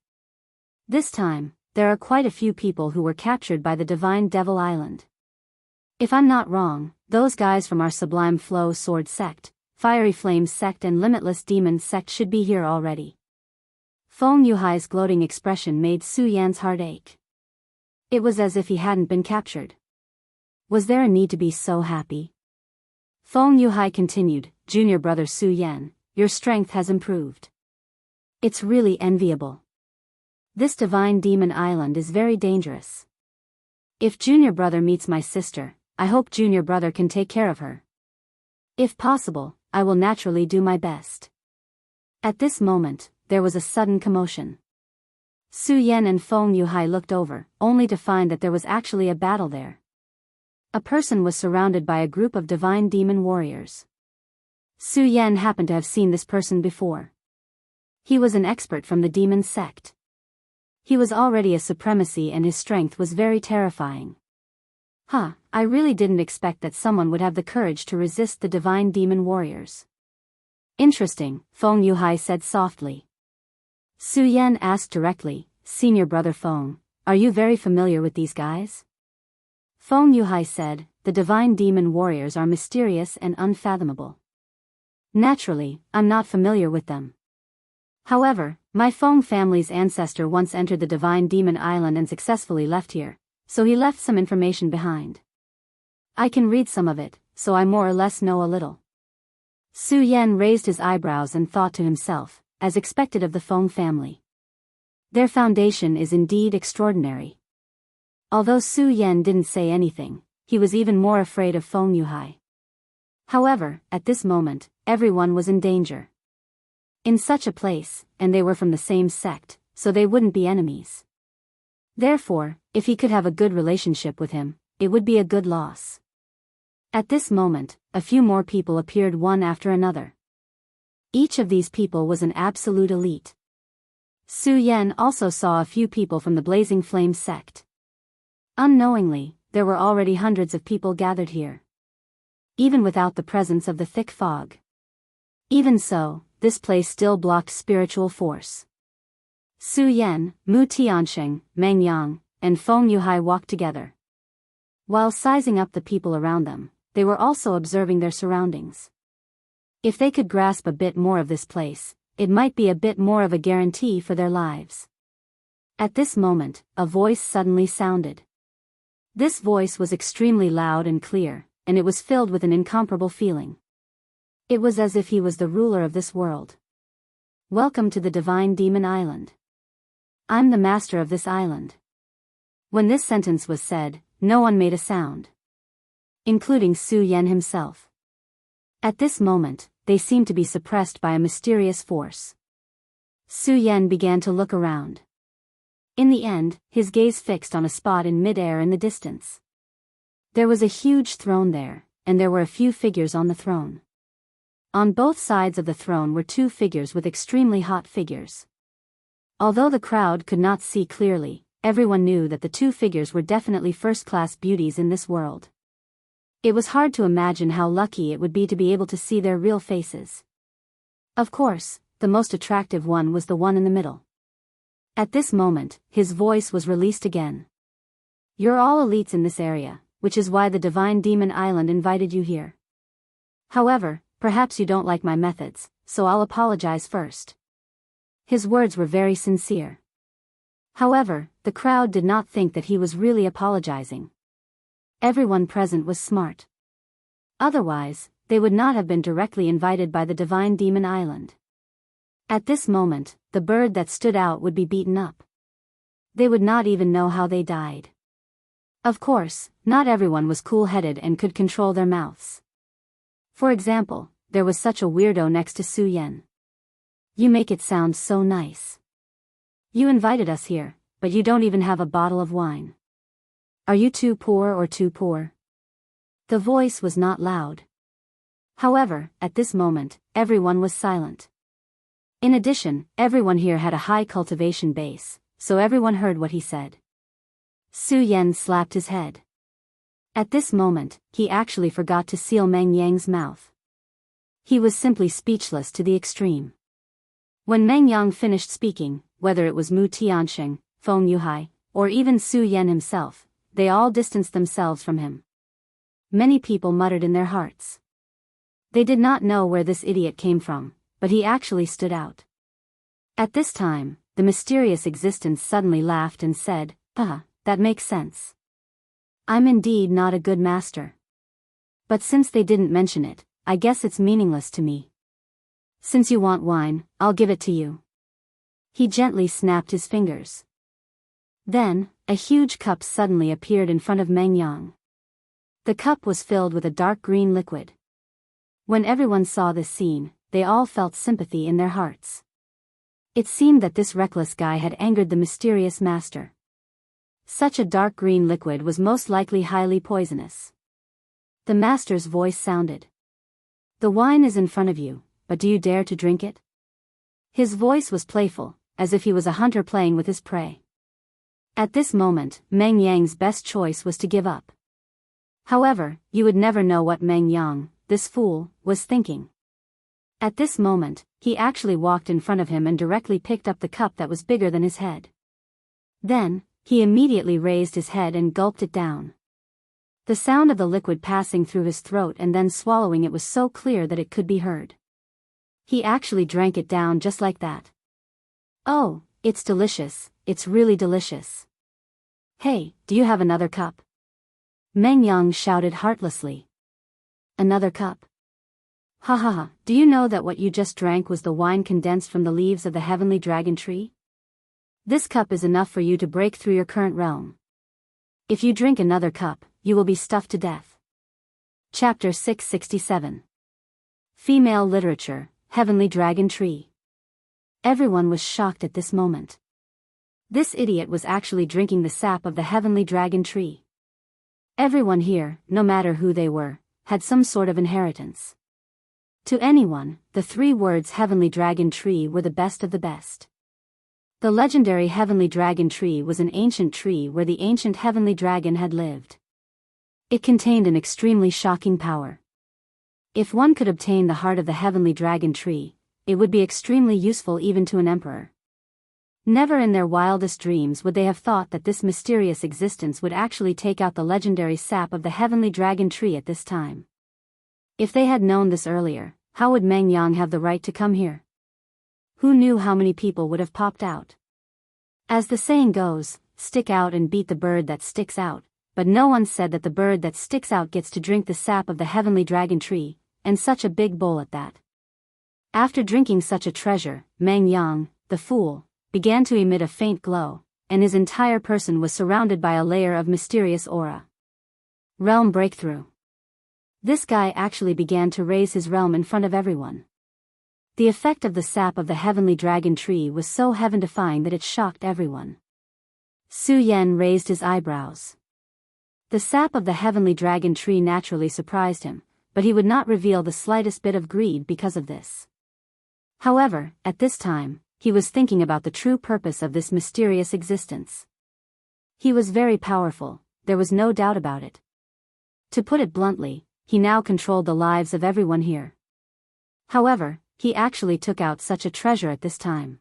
This time, there are quite a few people who were captured by the Divine Devil Island. If I'm not wrong, those guys from our Sublime Flow Sword Sect, Fiery Flames Sect and Limitless Demons Sect should be here already. Feng Yuhai's gloating expression made Su Yan's heart ache. It was as if he hadn't been captured. Was there a need to be so happy? Feng Yuhai continued, Junior brother Su Yan, your strength has improved. It's really enviable. This divine demon island is very dangerous. If junior brother meets my sister, I hope junior brother can take care of her. If possible, I will naturally do my best. At this moment, there was a sudden commotion. Su Yan and Feng Yuhai looked over, only to find that there was actually a battle there. A person was surrounded by a group of divine demon warriors. Su Yan happened to have seen this person before. He was an expert from the demon sect. He was already a supremacy and his strength was very terrifying. I really didn't expect that someone would have the courage to resist the divine demon warriors. Interesting, Feng Yuhai said softly. Su Yan asked directly, Senior brother Feng, are you very familiar with these guys? Feng Yuhai said, the divine demon warriors are mysterious and unfathomable. Naturally, I'm not familiar with them. However, my Feng family's ancestor once entered the divine demon island and successfully left here, so he left some information behind. I can read some of it, so I more or less know a little. Su Yan raised his eyebrows and thought to himself, as expected of the Feng family. Their foundation is indeed extraordinary. Although Su Yan didn't say anything, he was even more afraid of Feng Yuhai. However, at this moment, everyone was in danger. In such a place, and they were from the same sect, so they wouldn't be enemies. Therefore, if he could have a good relationship with him, it would be a good loss. At this moment, a few more people appeared one after another. Each of these people was an absolute elite. Su Yan also saw a few people from the Blazing Flame sect. Unknowingly, there were already hundreds of people gathered here. Even without the presence of the thick fog. Even so, this place still blocked spiritual force. Su Yan, Mu Tiansheng, Meng Yang, and Feng Yuhai walked together. While sizing up the people around them, they were also observing their surroundings. If they could grasp a bit more of this place, it might be a bit more of a guarantee for their lives. At this moment, a voice suddenly sounded. This voice was extremely loud and clear, and it was filled with an incomparable feeling. It was as if he was the ruler of this world. Welcome to the Divine Demon Island. I'm the master of this island. When this sentence was said, no one made a sound. Including Su Yan himself. At this moment, they seemed to be suppressed by a mysterious force. Su Yan began to look around. In the end, his gaze fixed on a spot in mid-air in the distance. There was a huge throne there, and there were a few figures on the throne. On both sides of the throne were two figures with extremely hot figures. Although the crowd could not see clearly, everyone knew that the two figures were definitely first-class beauties in this world. It was hard to imagine how lucky it would be to be able to see their real faces. Of course, the most attractive one was the one in the middle. At this moment, his voice was released again. You're all elites in this area, which is why the Divine Demon Island invited you here. However, perhaps you don't like my methods, so I'll apologize first. His words were very sincere. However, the crowd did not think that he was really apologizing. Everyone present was smart. Otherwise, they would not have been directly invited by the Divine Demon Island. At this moment, the bird that stood out would be beaten up. They would not even know how they died. Of course, not everyone was cool-headed and could control their mouths. For example, there was such a weirdo next to Su Yan. You make it sound so nice. You invited us here, but you don't even have a bottle of wine. Are you too poor or too poor? The voice was not loud. However, at this moment, everyone was silent. In addition, everyone here had a high cultivation base, so everyone heard what he said. Su Yan slapped his head. At this moment, he actually forgot to seal Meng Yang's mouth. He was simply speechless to the extreme. When Meng Yang finished speaking, whether it was Mu Tiansheng, Feng Yuhai, or even Su Yan himself, they all distanced themselves from him. Many people muttered in their hearts. They did not know where this idiot came from, but he actually stood out. At this time, the mysterious existence suddenly laughed and said, that makes sense. I'm indeed not a good master. But since they didn't mention it, I guess it's meaningless to me. Since you want wine, I'll give it to you. He gently snapped his fingers. Then, a huge cup suddenly appeared in front of Meng Yang. The cup was filled with a dark green liquid. When everyone saw this scene, they all felt sympathy in their hearts. It seemed that this reckless guy had angered the mysterious master. Such a dark green liquid was most likely highly poisonous. The master's voice sounded. The wine is in front of you, but do you dare to drink it? His voice was playful, as if he was a hunter playing with his prey. At this moment, Meng Yang's best choice was to give up. However, you would never know what Meng Yang, this fool, was thinking. At this moment, he actually walked in front of him and directly picked up the cup that was bigger than his head. Then, he immediately raised his head and gulped it down. The sound of the liquid passing through his throat and then swallowing it was so clear that it could be heard. He actually drank it down just like that. Oh, it's delicious, it's really delicious. Hey, do you have another cup? Meng Yang shouted heartlessly. Another cup? Ha ha ha, do you know that what you just drank was the wine condensed from the leaves of the heavenly dragon tree? This cup is enough for you to break through your current realm. If you drink another cup, you will be stuffed to death. Chapter 667. Female Literature, Heavenly Dragon Tree. Everyone was shocked at this moment. This idiot was actually drinking the sap of the heavenly dragon tree. Everyone here, no matter who they were, had some sort of inheritance. To anyone, the 3 words Heavenly Dragon Tree were the best of the best. The legendary Heavenly Dragon Tree was an ancient tree where the ancient Heavenly Dragon had lived. It contained an extremely shocking power. If one could obtain the heart of the Heavenly Dragon Tree, it would be extremely useful even to an emperor. Never in their wildest dreams would they have thought that this mysterious existence would actually take out the legendary sap of the Heavenly Dragon Tree at this time. If they had known this earlier, how would Meng Yang have the right to come here? Who knew how many people would have popped out? As the saying goes, stick out and beat the bird that sticks out, but no one said that the bird that sticks out gets to drink the sap of the Heavenly Dragon Tree, and such a big bowl at that. After drinking such a treasure, Meng Yang, the fool, began to emit a faint glow, and his entire person was surrounded by a layer of mysterious aura. Realm breakthrough. This guy actually began to raise his realm in front of everyone. The effect of the sap of the Heavenly Dragon Tree was so heaven-defying that it shocked everyone. Su Yan raised his eyebrows. The sap of the heavenly dragon tree naturally surprised him, but he would not reveal the slightest bit of greed because of this. However, at this time, he was thinking about the true purpose of this mysterious existence. He was very powerful, there was no doubt about it. To put it bluntly, he now controlled the lives of everyone here. However, he actually took out such a treasure at this time.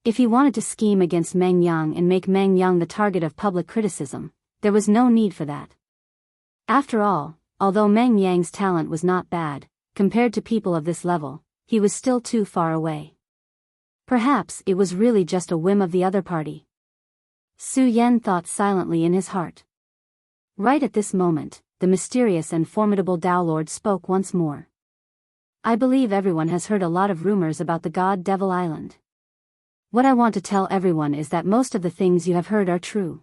If he wanted to scheme against Meng Yang and make Meng Yang the target of public criticism, there was no need for that. After all, although Meng Yang's talent was not bad, compared to people of this level, he was still too far away. Perhaps it was really just a whim of the other party. Su Yan thought silently in his heart. Right at this moment, the mysterious and formidable Tao Lord spoke once more. I believe everyone has heard a lot of rumors about the God Devil Island. What I want to tell everyone is that most of the things you have heard are true.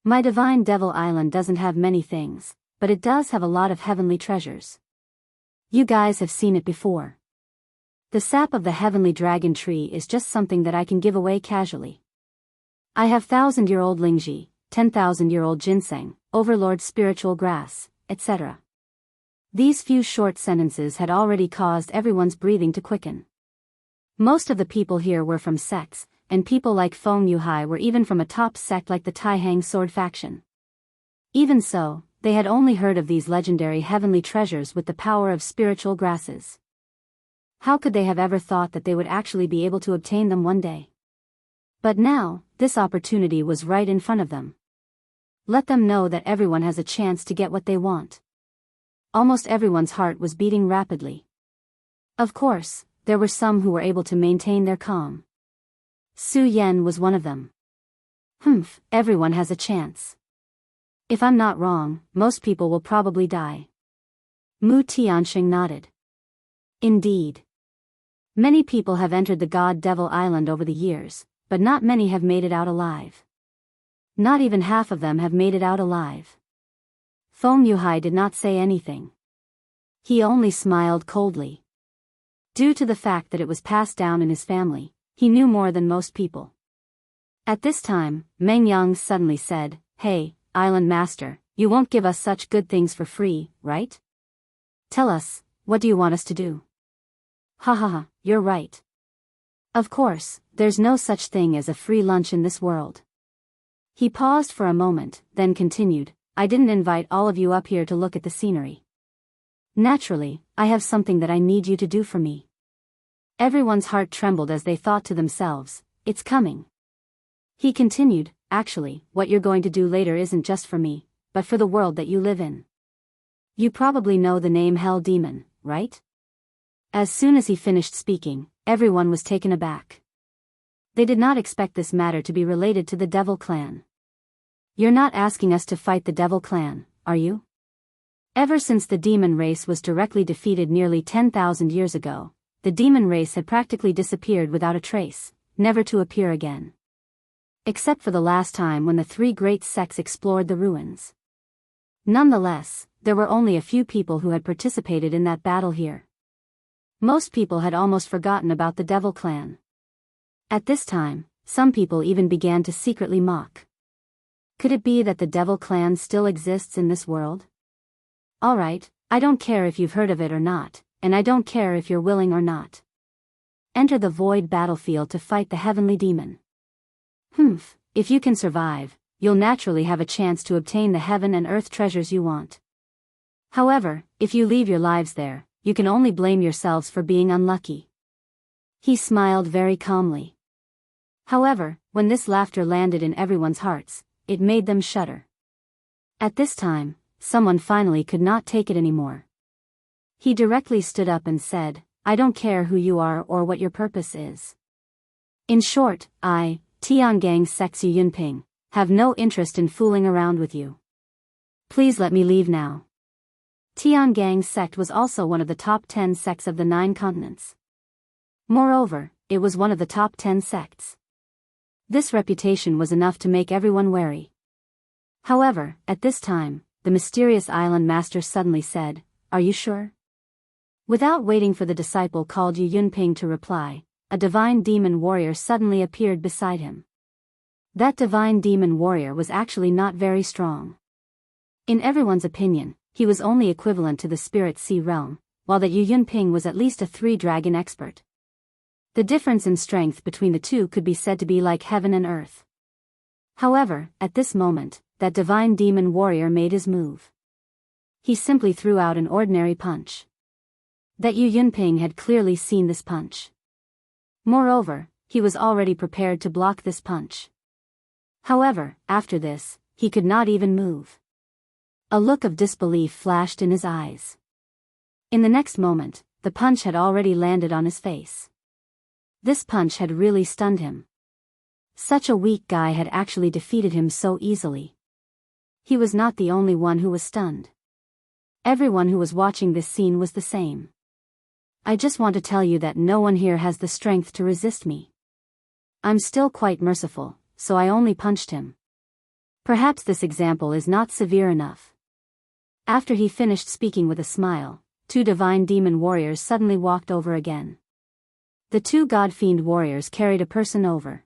My divine Devil Island doesn't have many things, but it does have a lot of heavenly treasures. You guys have seen it before. The sap of the heavenly dragon tree is just something that I can give away casually. I have 1,000-year-old Lingji, 10,000-year-old ginseng, overlord spiritual grass, etc. These few short sentences had already caused everyone's breathing to quicken. Most of the people here were from sects, and people like Feng Yuhai were even from a top sect like the Taihang sword faction. Even so, they had only heard of these legendary heavenly treasures with the power of spiritual grasses. How could they have ever thought that they would actually be able to obtain them one day? But now, this opportunity was right in front of them. Let them know that everyone has a chance to get what they want. Almost everyone's heart was beating rapidly. Of course, there were some who were able to maintain their calm. Su Yan was one of them. Everyone has a chance. If I'm not wrong, most people will probably die. Mu Tianxing nodded. Indeed. Many people have entered the God Devil Island over the years, but not many have made it out alive. Not even half of them have made it out alive. Feng Yuhai did not say anything. He only smiled coldly. Due to the fact that it was passed down in his family, he knew more than most people. At this time, Meng Yang suddenly said, Hey, Island Master, you won't give us such good things for free, right? Tell us, what do you want us to do? Ha ha ha, you're right. Of course, there's no such thing as a free lunch in this world. He paused for a moment, then continued, I didn't invite all of you up here to look at the scenery. Naturally, I have something that I need you to do for me. Everyone's heart trembled as they thought to themselves, it's coming. He continued, actually, what you're going to do later isn't just for me, but for the world that you live in. You probably know the name Hell Demon, right? As soon as he finished speaking, everyone was taken aback. They did not expect this matter to be related to the Devil Clan. You're not asking us to fight the Devil Clan, are you? Ever since the demon race was directly defeated nearly 10,000 years ago, the demon race had practically disappeared without a trace, never to appear again. Except for the last time when the three great sects explored the ruins. Nonetheless, there were only a few people who had participated in that battle here. Most people had almost forgotten about the Devil Clan. At this time, some people even began to secretly mock. Could it be that the Devil Clan still exists in this world? Alright, I don't care if you've heard of it or not, and I don't care if you're willing or not. Enter the void battlefield to fight the heavenly demon. If you can survive, you'll naturally have a chance to obtain the heaven and earth treasures you want. However, if you leave your lives there, you can only blame yourselves for being unlucky. He smiled very calmly. However, when this laughter landed in everyone's hearts, it made them shudder. At this time, someone finally could not take it anymore. He directly stood up and said, I don't care who you are or what your purpose is. In short, I, Tiangang Sexu Yunping, have no interest in fooling around with you. Please let me leave now. Tiangang sect was also one of the top 10 sects of the 9 continents. Moreover, it was one of the top 10 sects. This reputation was enough to make everyone wary. However, at this time, the mysterious island master suddenly said, Are you sure? Without waiting for the disciple called Yu Yunping to reply, a divine demon warrior suddenly appeared beside him. That divine demon warrior was actually not very strong. In everyone's opinion, he was only equivalent to the spirit sea realm, while that Yu Yunping was at least a 3-dragon expert. The difference in strength between the two could be said to be like heaven and earth. However, at this moment, that divine demon warrior made his move. He simply threw out an ordinary punch. That Yu Yunping had clearly seen this punch. Moreover, he was already prepared to block this punch. However, after this, he could not even move. A look of disbelief flashed in his eyes. In the next moment, the punch had already landed on his face. This punch had really stunned him. Such a weak guy had actually defeated him so easily. He was not the only one who was stunned. Everyone who was watching this scene was the same. I just want to tell you that no one here has the strength to resist me. I'm still quite merciful, so I only punched him. Perhaps this example is not severe enough. After he finished speaking with a smile, 2 divine demon warriors suddenly walked over again. The 2 god-fiend warriors carried a person over.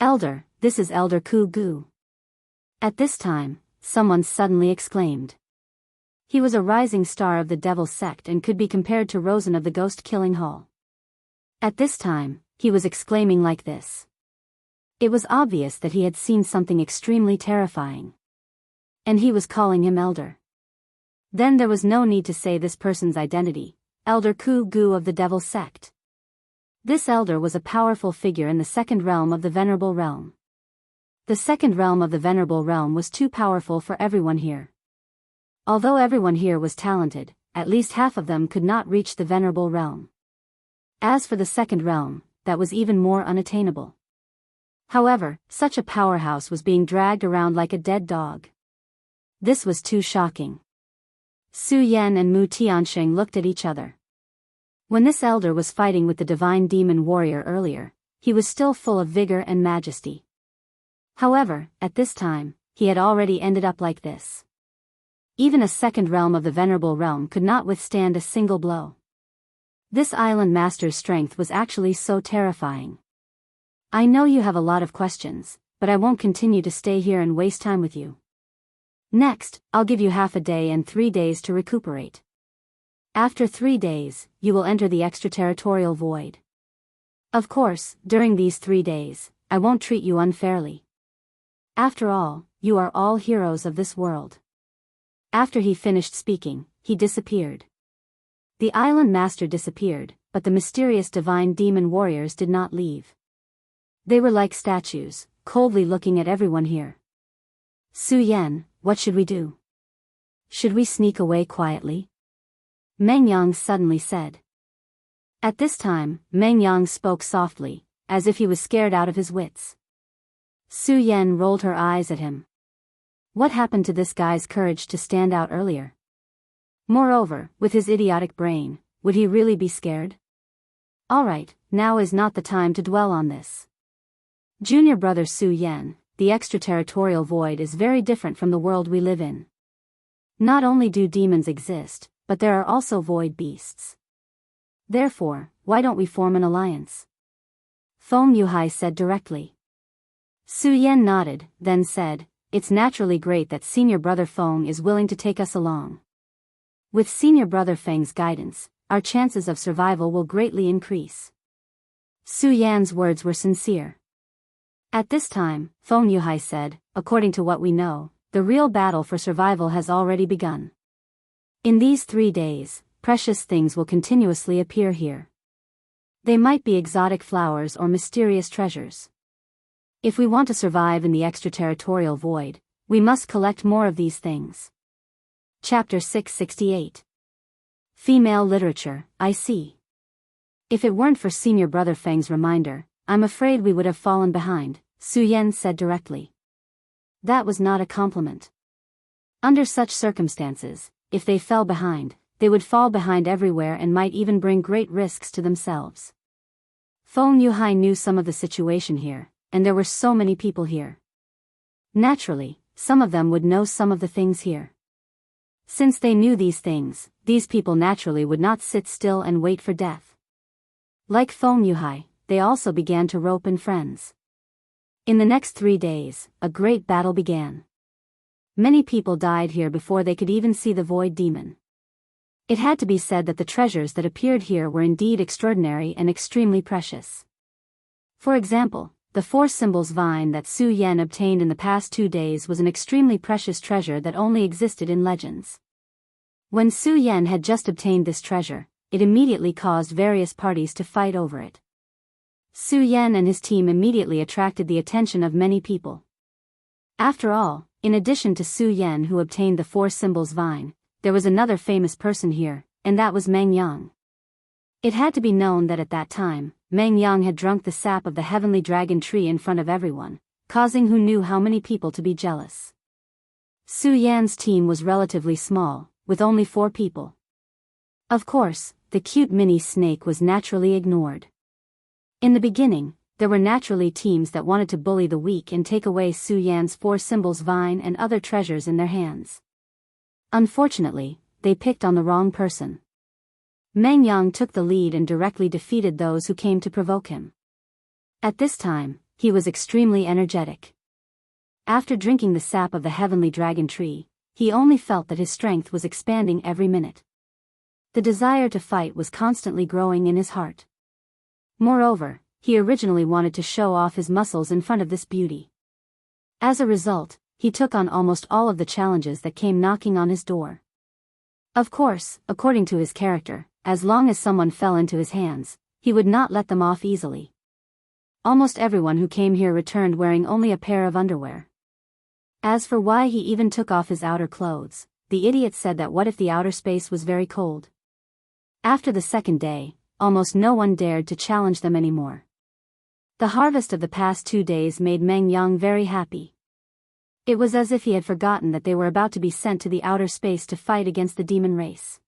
Elder, this is Elder Ku Gu. At this time, someone suddenly exclaimed. He was a rising star of the Devil sect and could be compared to Rosen of the Ghost-Killing Hall. At this time, he was exclaiming like this. It was obvious that he had seen something extremely terrifying. And he was calling him Elder. Then there was no need to say this person's identity, Elder Ku Gu of the Devil sect. This elder was a powerful figure in the second realm of the Venerable Realm. The second realm of the Venerable Realm was too powerful for everyone here. Although everyone here was talented, at least half of them could not reach the Venerable Realm. As for the second realm, that was even more unattainable. However, such a powerhouse was being dragged around like a dead dog. This was too shocking. Su Yan and Mu Tiansheng looked at each other. When this elder was fighting with the divine demon warrior earlier, he was still full of vigor and majesty. However, at this time, he had already ended up like this. Even a second realm of the Venerable Realm could not withstand a single blow. This island master's strength was actually so terrifying. I know you have a lot of questions, but I won't continue to stay here and waste time with you. Next, I'll give you half a day and 3 days to recuperate. After 3 days, you will enter the extraterritorial void. Of course, during these 3 days, I won't treat you unfairly. After all, you are all heroes of this world. After he finished speaking, he disappeared. The island master disappeared, but the mysterious divine demon warriors did not leave. They were like statues, coldly looking at everyone here. Su Yan, what should we do? Should we sneak away quietly? Meng Yang suddenly said. At this time, Meng Yang spoke softly, as if he was scared out of his wits. Su Yan rolled her eyes at him. What happened to this guy's courage to stand out earlier? Moreover, with his idiotic brain, would he really be scared? Alright, now is not the time to dwell on this. Junior brother Su Yan, the extraterritorial void is very different from the world we live in. Not only do demons exist, but there are also void beasts. Therefore, why don't we form an alliance? Feng Yuhai said directly. Su Yan nodded, then said, it's naturally great that senior brother Feng is willing to take us along. With senior brother Feng's guidance, our chances of survival will greatly increase. Su Yan's words were sincere. At this time, Feng Yuhai said, according to what we know, the real battle for survival has already begun. In these 3 days, precious things will continuously appear here. They might be exotic flowers or mysterious treasures. If we want to survive in the extraterritorial void, we must collect more of these things. Chapter 668. Female Literature, I see. If it weren't for senior brother Feng's reminder, I'm afraid we would have fallen behind, Su Yan said directly. That was not a compliment. Under such circumstances, if they fell behind, they would fall behind everywhere and might even bring great risks to themselves. Feng Yuhai knew some of the situation here, and there were so many people here. Naturally, some of them would know some of the things here. Since they knew these things, these people naturally would not sit still and wait for death. Like Feng Yuhai, they also began to rope in friends. In the next 3 days, a great battle began. Many people died here before they could even see the void demon. It had to be said that the treasures that appeared here were indeed extraordinary and extremely precious. For example, the 4 symbols vine that Su Yan obtained in the past 2 days was an extremely precious treasure that only existed in legends. When Su Yan had just obtained this treasure, it immediately caused various parties to fight over it. Su Yan and his team immediately attracted the attention of many people. After all, in addition to Su Yan who obtained the 4 symbols vine, there was another famous person here, and that was Meng Yang. It had to be known that at that time, Meng Yang had drunk the sap of the heavenly dragon tree in front of everyone, causing who knew how many people to be jealous. Su Yan's team was relatively small, with only 4 people. Of course, the cute mini snake was naturally ignored. In the beginning, there were naturally teams that wanted to bully the weak and take away Su Yan's 4 symbols vine and other treasures in their hands. Unfortunately, they picked on the wrong person. Meng Yang took the lead and directly defeated those who came to provoke him. At this time, he was extremely energetic. After drinking the sap of the heavenly dragon tree, he only felt that his strength was expanding every minute. The desire to fight was constantly growing in his heart. Moreover, he originally wanted to show off his muscles in front of this beauty. As a result, he took on almost all of the challenges that came knocking on his door. Of course, according to his character, as long as someone fell into his hands, he would not let them off easily. Almost everyone who came here returned wearing only a pair of underwear. As for why he even took off his outer clothes, the idiot said that what if the outer space was very cold? After the 2nd day, almost no one dared to challenge them anymore. The harvest of the past 2 days made Meng Yang very happy. It was as if he had forgotten that they were about to be sent to the outer space to fight against the demon race.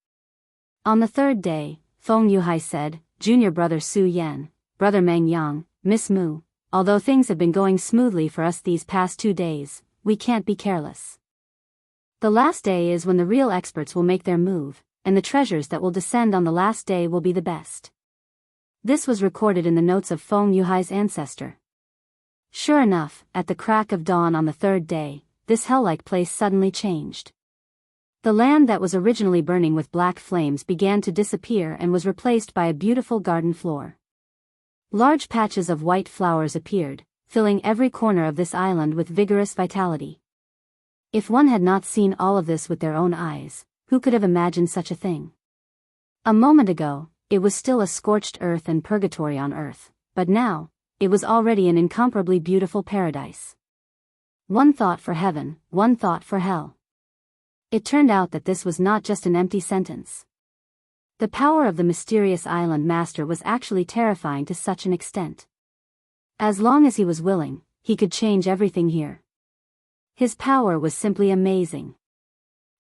On the 3rd day, Feng Yuhai said, "Junior brother Su Yan, brother Meng Yang, Miss Mu, although things have been going smoothly for us these past 2 days, we can't be careless. The last day is when the real experts will make their move, and the treasures that will descend on the last day will be the best." This was recorded in the notes of Feng Yuhai's ancestor. Sure enough, at the crack of dawn on the 3rd day, this hell-like place suddenly changed. The land that was originally burning with black flames began to disappear and was replaced by a beautiful garden floor. Large patches of white flowers appeared, filling every corner of this island with vigorous vitality. If one had not seen all of this with their own eyes, who could have imagined such a thing? A moment ago, it was still a scorched earth and purgatory on earth, but now, it was already an incomparably beautiful paradise. One thought for heaven, one thought for hell. It turned out that this was not just an empty sentence. The power of the mysterious island master was actually terrifying to such an extent. As long as he was willing, he could change everything here. His power was simply amazing.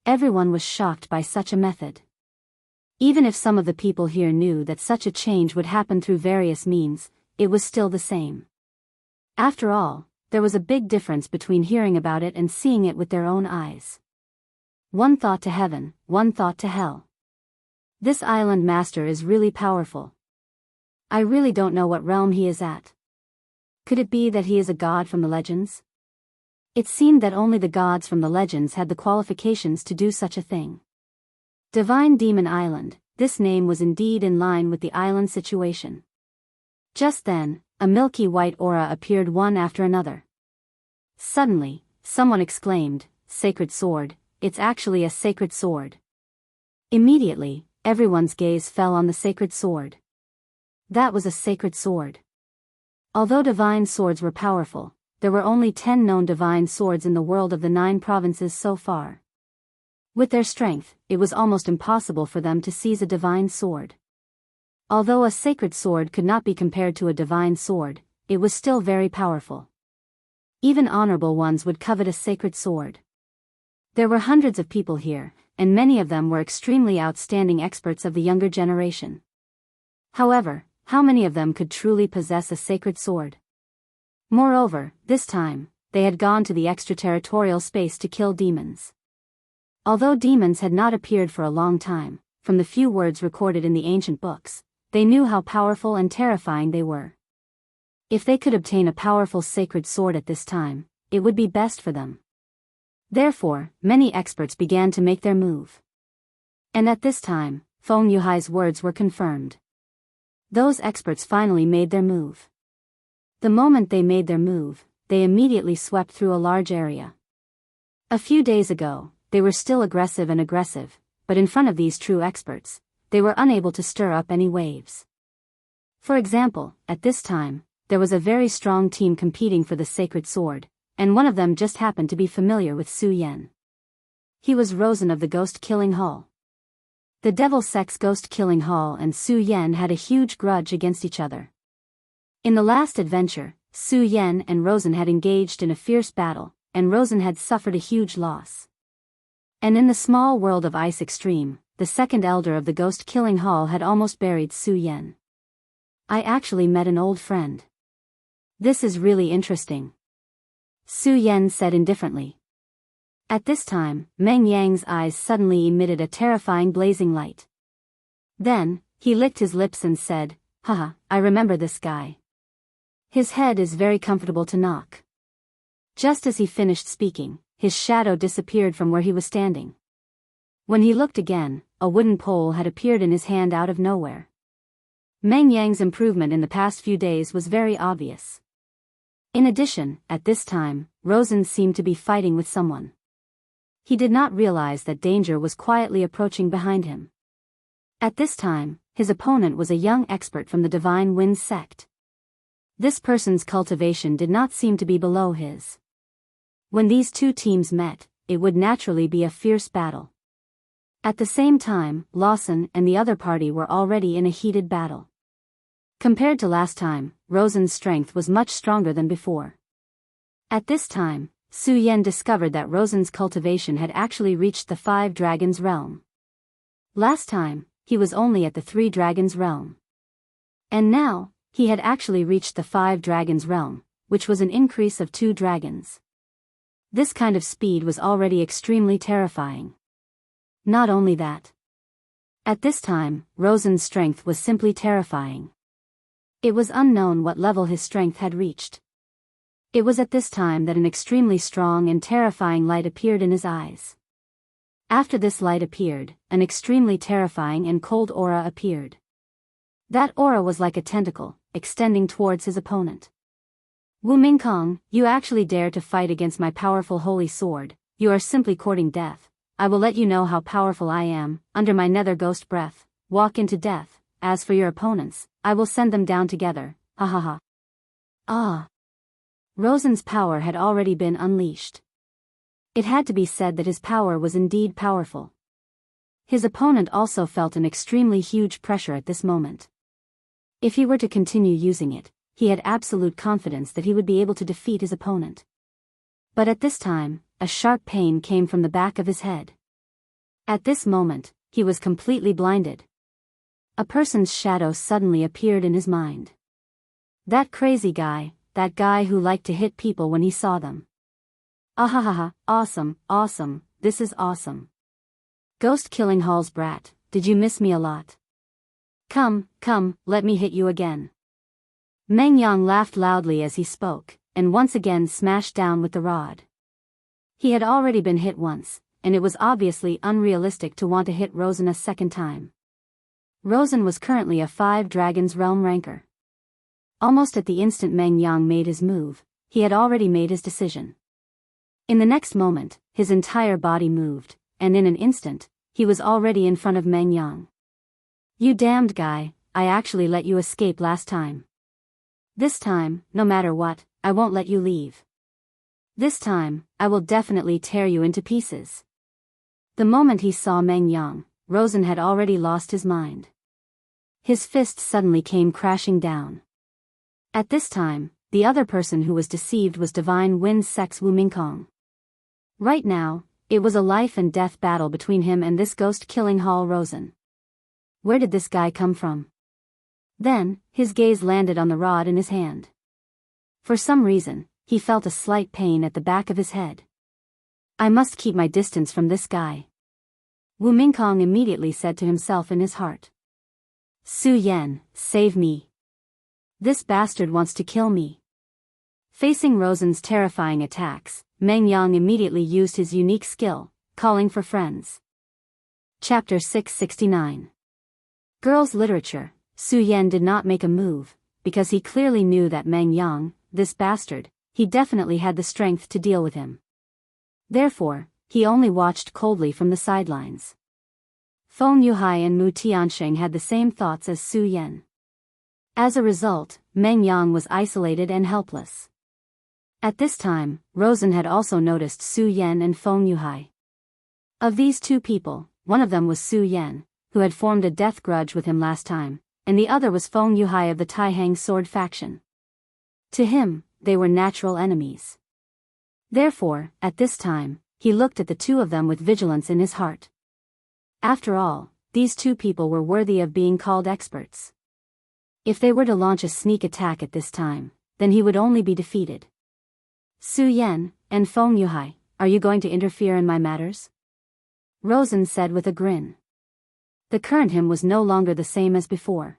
Everyone was shocked by such a method. Even if some of the people here knew that such a change would happen through various means, it was still the same. After all, there was a big difference between hearing about it and seeing it with their own eyes. One thought to heaven, one thought to hell. This island master is really powerful. I really don't know what realm he is at. Could it be that he is a god from the legends? It seemed that only the gods from the legends had the qualifications to do such a thing. Divine Demon Island, this name was indeed in line with the island situation. Just then, a milky white aura appeared one after another. Suddenly, someone exclaimed, "Sacred sword, it's actually a sacred sword." Immediately, everyone's gaze fell on the sacred sword. That was a sacred sword. Although divine swords were powerful, there were only 10 known divine swords in the world of the 9 provinces so far. With their strength, it was almost impossible for them to seize a divine sword. Although a sacred sword could not be compared to a divine sword, it was still very powerful. Even honorable ones would covet a sacred sword. There were hundreds of people here, and many of them were extremely outstanding experts of the younger generation. However, how many of them could truly possess a sacred sword? Moreover, this time, they had gone to the extraterritorial space to kill demons. Although demons had not appeared for a long time, from the few words recorded in the ancient books, they knew how powerful and terrifying they were. If they could obtain a powerful sacred sword at this time, it would be best for them. Therefore, many experts began to make their move. And at this time, Feng Yuhai's words were confirmed. Those experts finally made their move. The moment they made their move, they immediately swept through a large area. A few days ago, they were still aggressive, but in front of these true experts, they were unable to stir up any waves. For example, at this time, there was a very strong team competing for the sacred sword, and one of them just happened to be familiar with Su Yan. He was Rosen of the Ghost-Killing Hall. The Devil Sex Ghost-Killing Hall and Su Yan had a huge grudge against each other. In the last adventure, Su Yan and Rosen had engaged in a fierce battle, and Rosen had suffered a huge loss. And in the small world of Ice Extreme, the second elder of the Ghost-Killing Hall had almost buried Su Yan. I actually met an old friend. This is really interesting, Su Yan said indifferently. At this time, Meng Yang's eyes suddenly emitted a terrifying blazing light. Then, he licked his lips and said, "Haha, I remember this guy. His head is very comfortable to knock." Just as he finished speaking, his shadow disappeared from where he was standing. When he looked again, a wooden pole had appeared in his hand out of nowhere. Meng Yang's improvement in the past few days was very obvious. In addition, at this time, Rosen seemed to be fighting with someone. He did not realize that danger was quietly approaching behind him. At this time, his opponent was a young expert from the Divine Wind sect. This person's cultivation did not seem to be below his. When these two teams met, it would naturally be a fierce battle. At the same time, Lawson and the other party were already in a heated battle. Compared to last time, Rosen's strength was much stronger than before. At this time, Su Yan discovered that Rosen's cultivation had actually reached the 5 Dragons realm. Last time, he was only at the 3 Dragons realm. And now, he had actually reached the 5 Dragons realm, which was an increase of 2 dragons. This kind of speed was already extremely terrifying. Not only that. At this time, Rosen's strength was simply terrifying. It was unknown what level his strength had reached. It was at this time that an extremely strong and terrifying light appeared in his eyes. After this light appeared, an extremely terrifying and cold aura appeared. That aura was like a tentacle, extending towards his opponent. "Wu Mingkong, you actually dare to fight against my powerful holy sword. You are simply courting death. I will let you know how powerful I am. Under my nether ghost breath, walk into death. As for your opponents, I will send them down together. Ha ha ha." Ah! Rosen's power had already been unleashed. It had to be said that his power was indeed powerful. His opponent also felt an extremely huge pressure at this moment. If he were to continue using it, he had absolute confidence that he would be able to defeat his opponent. But at this time, a sharp pain came from the back of his head. At this moment, he was completely blinded. A person's shadow suddenly appeared in his mind. That crazy guy, that guy who liked to hit people when he saw them. Ahahaha, awesome, this is awesome. Ghost Killing Hall's brat, did you miss me a lot? Come, let me hit you again. Meng Yang laughed loudly as he spoke, and once again smashed down with the rod. He had already been hit once, and it was obviously unrealistic to want to hit Rosen a second time. Rosen was currently a 5 Dragons realm ranker. Almost at the instant Meng Yang made his move, he had already made his decision. In the next moment, his entire body moved, and in an instant, he was already in front of Meng Yang. "You damned guy, I actually let you escape last time. This time, no matter what, I won't let you leave. This time, I will definitely tear you into pieces." The moment he saw Meng Yang, Rosen had already lost his mind. His fist suddenly came crashing down. At this time, the other person who was deceived was Divine Wind Sex Wu Mingkong. Right now, it was a life and death battle between him and this Ghost-Killing Hall Rosen. Where did this guy come from? Then, his gaze landed on the rod in his hand. For some reason, he felt a slight pain at the back of his head. "I must keep my distance from this guy," Wu Mingkong immediately said to himself in his heart. "Su Yan, save me." This bastard wants to kill me. Facing Rosen's terrifying attacks, Meng Yang immediately used his unique skill, calling for friends. Chapter 669. Girls' Literature. Su Yan did not make a move, because he clearly knew that Meng Yang, this bastard, he definitely had the strength to deal with him. Therefore, he only watched coldly from the sidelines. Feng Yuhai and Mu Tianxing had the same thoughts as Su Yan. As a result, Meng Yang was isolated and helpless. At this time, Rosen had also noticed Su Yan and Feng Yuhai. Of these two people, one of them was Su Yan, who had formed a death grudge with him last time, and the other was Feng Yuhai of the Taihang sword faction. To him, they were natural enemies. Therefore, at this time, he looked at the two of them with vigilance in his heart. After all, these two people were worthy of being called experts. If they were to launch a sneak attack at this time, then he would only be defeated. Su Yan and Feng Yuhai, are you going to interfere in my matters? Rosen said with a grin. The current him was no longer the same as before.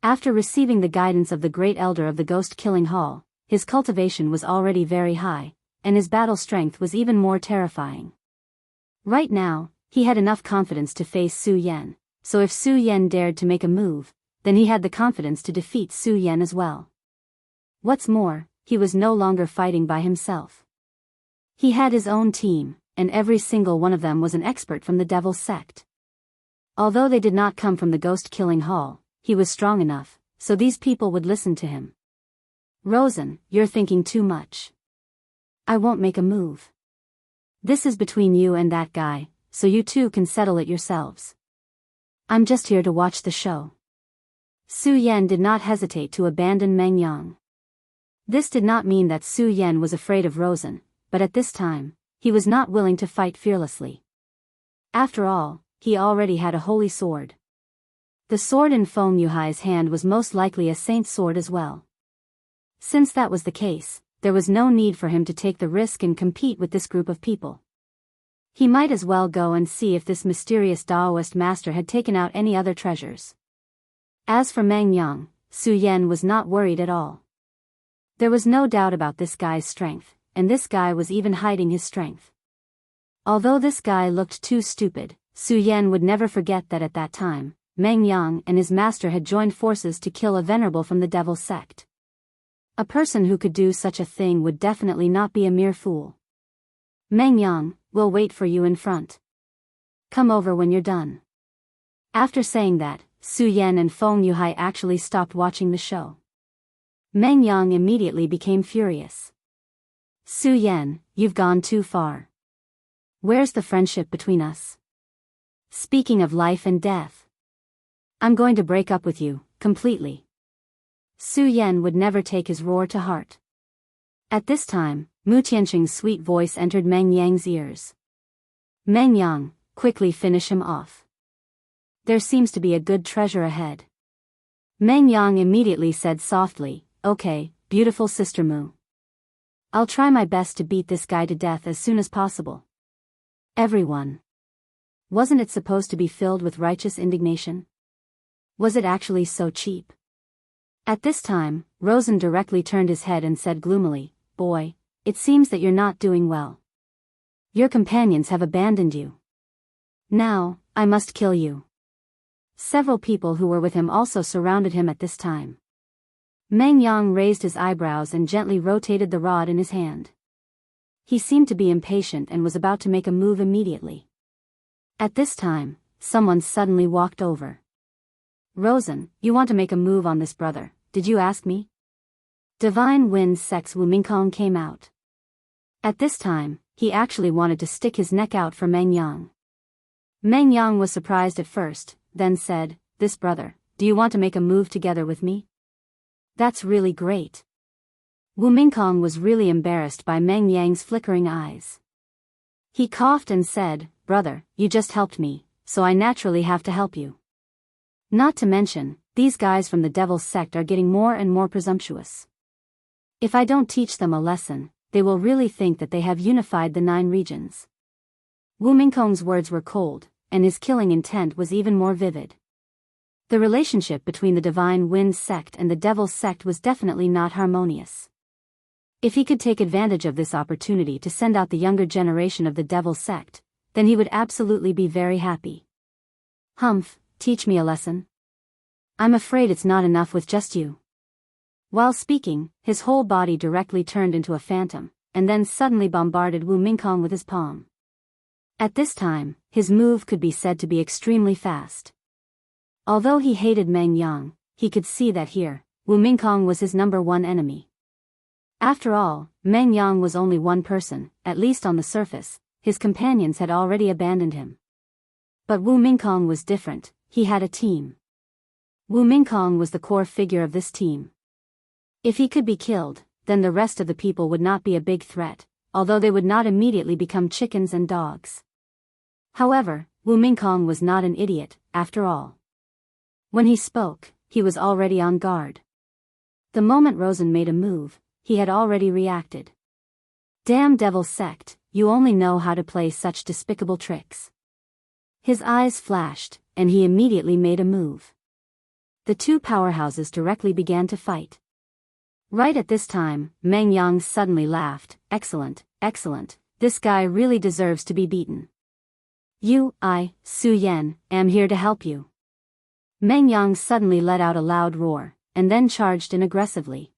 After receiving the guidance of the great elder of the ghost-killing hall, his cultivation was already very high, and his battle strength was even more terrifying. Right now, he had enough confidence to face Su Yan, so if Su Yan dared to make a move, then he had the confidence to defeat Su Yan as well. What's more, he was no longer fighting by himself. He had his own team, and every single one of them was an expert from the Devil's Sect. Although they did not come from the ghost-killing hall, he was strong enough, so these people would listen to him. Rosen, you're thinking too much. I won't make a move. This is between you and that guy, so you two can settle it yourselves. I'm just here to watch the show. Su Yan did not hesitate to abandon Meng Yang. This did not mean that Su Yan was afraid of Rosen, but at this time, he was not willing to fight fearlessly. After all, he already had a holy sword. The sword in Feng Yuhai's hand was most likely a saint's sword as well. Since that was the case, there was no need for him to take the risk and compete with this group of people. He might as well go and see if this mysterious Daoist master had taken out any other treasures. As for Meng Yang, Su Yan was not worried at all. There was no doubt about this guy's strength, and this guy was even hiding his strength. Although this guy looked too stupid, Su Yan would never forget that at that time, Meng Yang and his master had joined forces to kill a venerable from the Devil's Sect. A person who could do such a thing would definitely not be a mere fool. Meng Yang, we'll wait for you in front. Come over when you're done. After saying that, Su Yan and Feng Yuhai actually stopped watching the show. Meng Yang immediately became furious. Su Yan, you've gone too far. Where's the friendship between us? Speaking of life and death. I'm going to break up with you, completely. Su Yan would never take his roar to heart. At this time, Mu Tianxing's sweet voice entered Meng Yang's ears. Meng Yang, quickly finish him off. There seems to be a good treasure ahead. Meng Yang immediately said softly, okay, beautiful sister Mu. I'll try my best to beat this guy to death as soon as possible. Everyone. Wasn't it supposed to be filled with righteous indignation? Was it actually so cheap? At this time, Rosen directly turned his head and said gloomily, boy, it seems that you're not doing well. Your companions have abandoned you. Now, I must kill you. Several people who were with him also surrounded him at this time. Meng Yang raised his eyebrows and gently rotated the rod in his hand. He seemed to be impatient and was about to make a move immediately. At this time, someone suddenly walked over. Rosen, you want to make a move on this brother, did you ask me? Divine Wind Sect's Wu Mingkong came out. At this time, he actually wanted to stick his neck out for Meng Yang. Meng Yang was surprised at first, then said, this brother, do you want to make a move together with me? That's really great. Wu Mingkong was really embarrassed by Meng Yang's flickering eyes. He coughed and said, brother, you just helped me, so I naturally have to help you. Not to mention, these guys from the Devil's Sect are getting more and more presumptuous. If I don't teach them a lesson, they will really think that they have unified the 9 regions. Wu Mingkong's words were cold, and his killing intent was even more vivid. The relationship between the Divine Wind sect and the Devil sect was definitely not harmonious. If he could take advantage of this opportunity to send out the younger generation of the Devil sect, then he would absolutely be very happy. Humph, teach me a lesson. I'm afraid it's not enough with just you. While speaking, his whole body directly turned into a phantom, and then suddenly bombarded Wu Mingkong with his palm. At this time, his move could be said to be extremely fast. Although he hated Meng Yang, he could see that here, Wu Mingkong was his number one enemy. After all, Meng Yang was only one person, at least on the surface. His companions had already abandoned him. But Wu Mingkong was different, he had a team. Wu Mingkong was the core figure of this team. If he could be killed, then the rest of the people would not be a big threat, although they would not immediately become chickens and dogs. However, Wu Mingkong was not an idiot, after all. When he spoke, he was already on guard. The moment Rosen made a move, he had already reacted. Damn Devil sect, you only know how to play such despicable tricks. His eyes flashed, and he immediately made a move. The two powerhouses directly began to fight. Right at this time, Meng Yang suddenly laughed. Excellent, excellent, this guy really deserves to be beaten. Su Yan, am here to help you. Meng Yang suddenly let out a loud roar, and then charged in aggressively.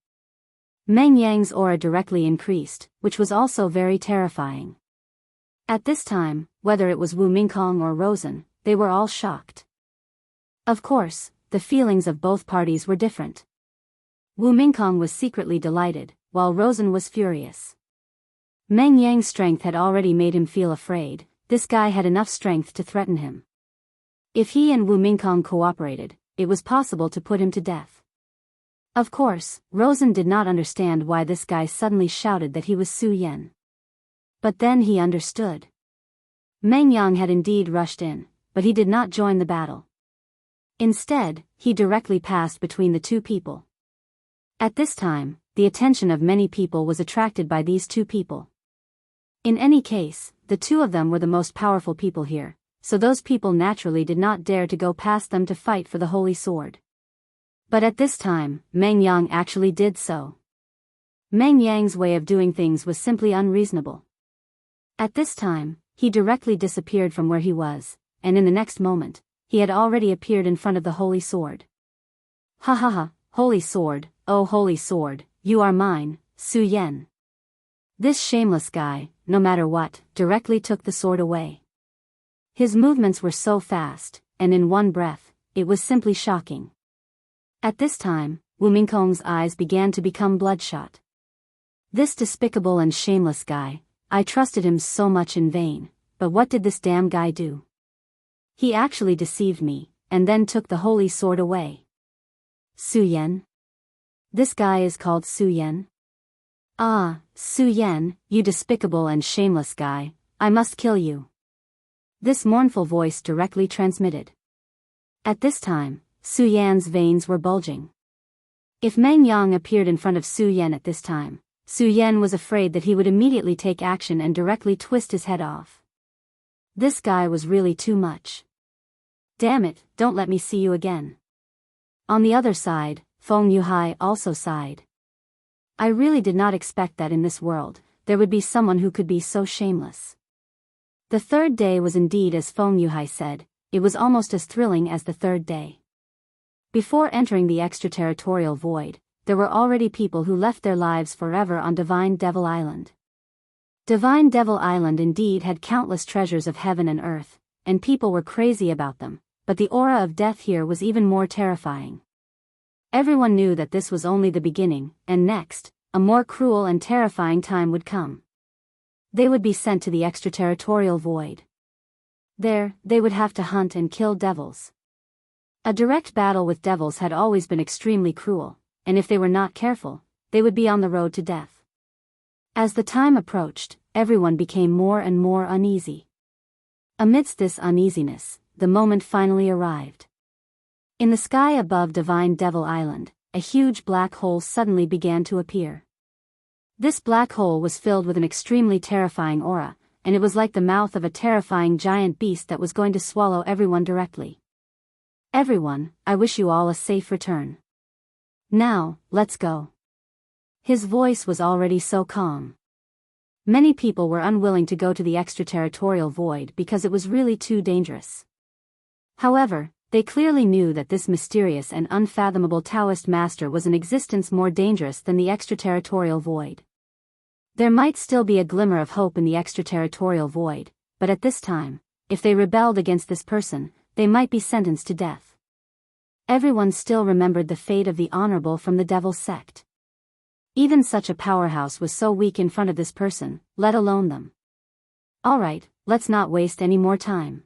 Meng Yang's aura directly increased, which was also very terrifying. At this time, whether it was Wu Mingkong or Rosen, they were all shocked. Of course, the feelings of both parties were different. Wu Mingkong was secretly delighted, while Rosen was furious. Meng Yang's strength had already made him feel afraid. This guy had enough strength to threaten him. If he and Wu Mingkong cooperated, it was possible to put him to death. Of course, Rosen did not understand why this guy suddenly shouted that he was Su Yan. But then he understood. Meng Yang had indeed rushed in, but he did not join the battle. Instead, he directly passed between the two people. At this time, the attention of many people was attracted by these two people. In any case, the two of them were the most powerful people here, so those people naturally did not dare to go past them to fight for the holy sword. But at this time, Meng Yang actually did so. Meng Yang's way of doing things was simply unreasonable. At this time, he directly disappeared from where he was, and in the next moment, he had already appeared in front of the holy sword. Ha ha ha, holy sword, oh holy sword, you are mine, Su Yan. This shameless guy, no matter what, directly took the sword away. His movements were so fast, and in one breath, it was simply shocking. At this time, Wu Mingkong's eyes began to become bloodshot. This despicable and shameless guy, I trusted him so much in vain, but what did this damn guy do? He actually deceived me, and then took the holy sword away. Su Yan? This guy is called Su Yan? Ah, Su Yan, you despicable and shameless guy, I must kill you. This mournful voice directly transmitted. At this time, Su Yan's veins were bulging. If Meng Yang appeared in front of Su Yan at this time, Su Yan was afraid that he would immediately take action and directly twist his head off. This guy was really too much. Damn it, don't let me see you again. On the other side, Feng Yuhai also sighed. I really did not expect that in this world, there would be someone who could be so shameless. The third day was indeed as Feng Yuhai said, it was almost as thrilling as the third day. Before entering the extraterritorial void, there were already people who left their lives forever on Divine Devil Island. Divine Devil Island indeed had countless treasures of heaven and earth, and people were crazy about them, but the aura of death here was even more terrifying. Everyone knew that this was only the beginning, and next, a more cruel and terrifying time would come. They would be sent to the extraterritorial void. There, they would have to hunt and kill devils. A direct battle with devils had always been extremely cruel, and if they were not careful, they would be on the road to death. As the time approached, everyone became more and more uneasy. Amidst this uneasiness, the moment finally arrived. In the sky above Divine Devil Island, a huge black hole suddenly began to appear. This black hole was filled with an extremely terrifying aura, and it was like the mouth of a terrifying giant beast that was going to swallow everyone directly. Everyone, I wish you all a safe return. Now, let's go. His voice was already so calm. Many people were unwilling to go to the extraterritorial void because it was really too dangerous. However, they clearly knew that this mysterious and unfathomable Taoist master was in existence more dangerous than the extraterritorial void. There might still be a glimmer of hope in the extraterritorial void, but at this time, if they rebelled against this person, they might be sentenced to death. Everyone still remembered the fate of the honorable from the Devil's sect. Even such a powerhouse was so weak in front of this person, let alone them. Alright, let's not waste any more time.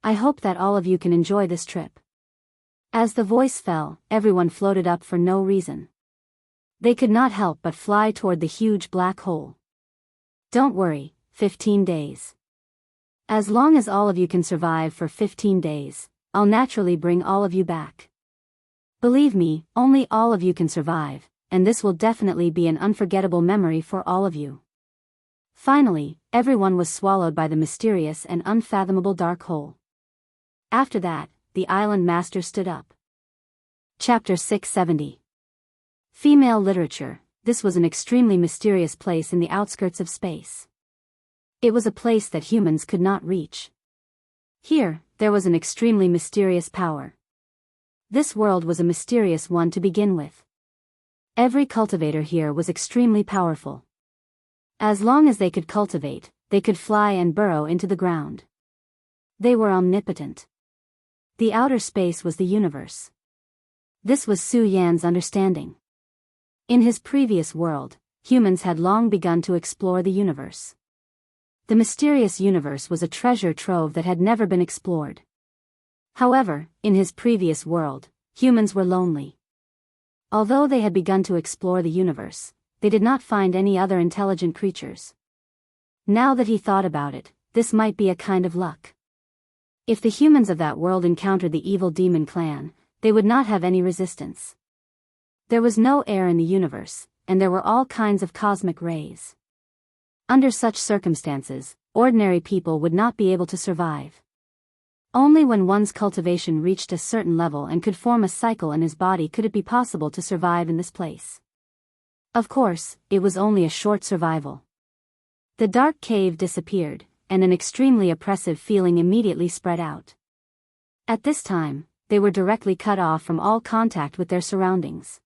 I hope that all of you can enjoy this trip. As the voice fell, everyone floated up for no reason. They could not help but fly toward the huge black hole. Don't worry, 15 days. As long as all of you can survive for 15 days, I'll naturally bring all of you back. Believe me, only all of you can survive, and this will definitely be an unforgettable memory for all of you. Finally, everyone was swallowed by the mysterious and unfathomable dark hole. After that, the island master stood up. Chapter 670. Female literature. This was an extremely mysterious place in the outskirts of space. It was a place that humans could not reach. Here, there was an extremely mysterious power. This world was a mysterious one to begin with. Every cultivator here was extremely powerful. As long as they could cultivate, they could fly and burrow into the ground. They were omnipotent. The outer space was the universe. This was Su Yan's understanding. In his previous world, humans had long begun to explore the universe. The mysterious universe was a treasure trove that had never been explored. However, in his previous world, humans were lonely. Although they had begun to explore the universe, they did not find any other intelligent creatures. Now that he thought about it, this might be a kind of luck. If the humans of that world encountered the evil demon clan, they would not have any resistance. There was no air in the universe, and there were all kinds of cosmic rays. Under such circumstances, ordinary people would not be able to survive. Only when one's cultivation reached a certain level and could form a cycle in his body could it be possible to survive in this place. Of course, it was only a short survival. The dark cave disappeared, and an extremely oppressive feeling immediately spread out. At this time, they were directly cut off from all contact with their surroundings.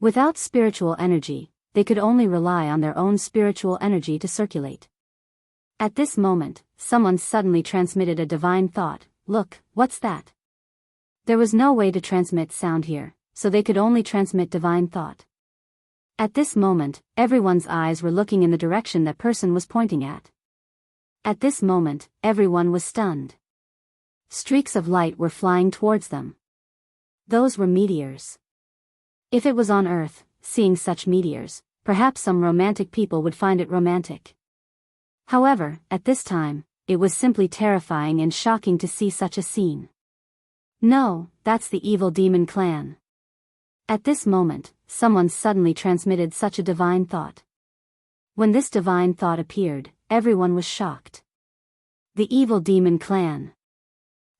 Without spiritual energy, they could only rely on their own spiritual energy to circulate. At this moment, someone suddenly transmitted a divine thought. Look, what's that? There was no way to transmit sound here, so they could only transmit divine thought. At this moment, everyone's eyes were looking in the direction that person was pointing at. At this moment, everyone was stunned. Streaks of light were flying towards them. Those were meteors. If it was on Earth, seeing such meteors, perhaps some romantic people would find it romantic. However, at this time, it was simply terrifying and shocking to see such a scene. No, that's the evil demon clan. At this moment, someone suddenly transmitted such a divine thought. When this divine thought appeared, everyone was shocked. The evil demon clan.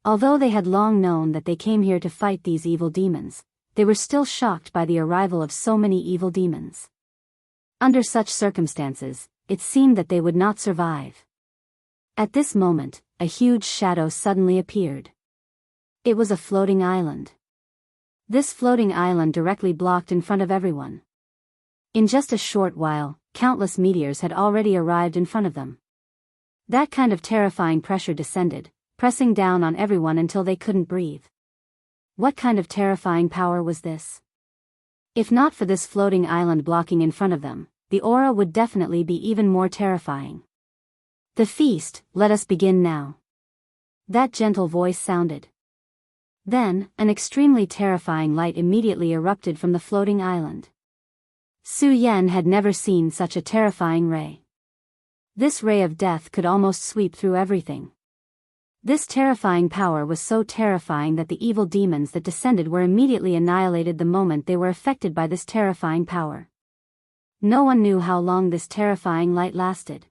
Although they had long known that they came here to fight these evil demons, they were still shocked by the arrival of so many evil demons. Under such circumstances, it seemed that they would not survive. At this moment, a huge shadow suddenly appeared. It was a floating island. This floating island directly blocked in front of everyone. In just a short while, countless meteors had already arrived in front of them. That kind of terrifying pressure descended, pressing down on everyone until they couldn't breathe. What kind of terrifying power was this? If not for this floating island blocking in front of them, the aura would definitely be even more terrifying. The feast, let us begin now. That gentle voice sounded. Then, an extremely terrifying light immediately erupted from the floating island. Su Yan had never seen such a terrifying ray. This ray of death could almost sweep through everything. This terrifying power was so terrifying that the evil demons that descended were immediately annihilated the moment they were affected by this terrifying power. No one knew how long this terrifying light lasted.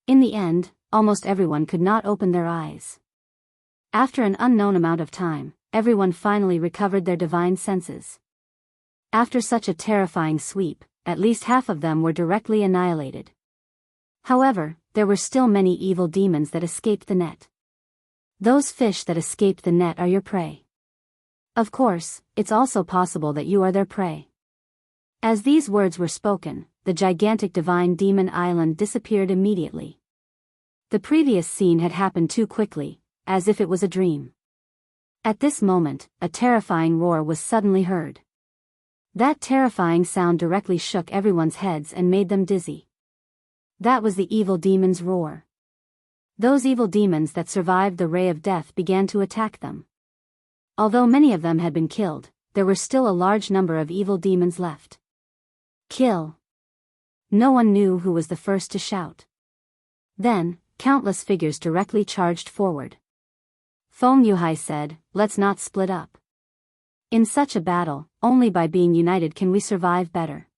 In the end, almost everyone could not open their eyes. After an unknown amount of time, everyone finally recovered their divine senses. After such a terrifying sweep, at least half of them were directly annihilated. However, there were still many evil demons that escaped the net. Those fish that escaped the net are your prey. Of course, it's also possible that you are their prey. As these words were spoken, the gigantic divine demon island disappeared immediately. The previous scene had happened too quickly, as if it was a dream. At this moment, a terrifying roar was suddenly heard. That terrifying sound directly shook everyone's heads and made them dizzy. That was the evil demon's roar. Those evil demons that survived the ray of death began to attack them. Although many of them had been killed, there were still a large number of evil demons left. Kill! No one knew who was the first to shout. Then, countless figures directly charged forward. Feng Yuhai said, "Let's not split up. In such a battle, only by being united can we survive better.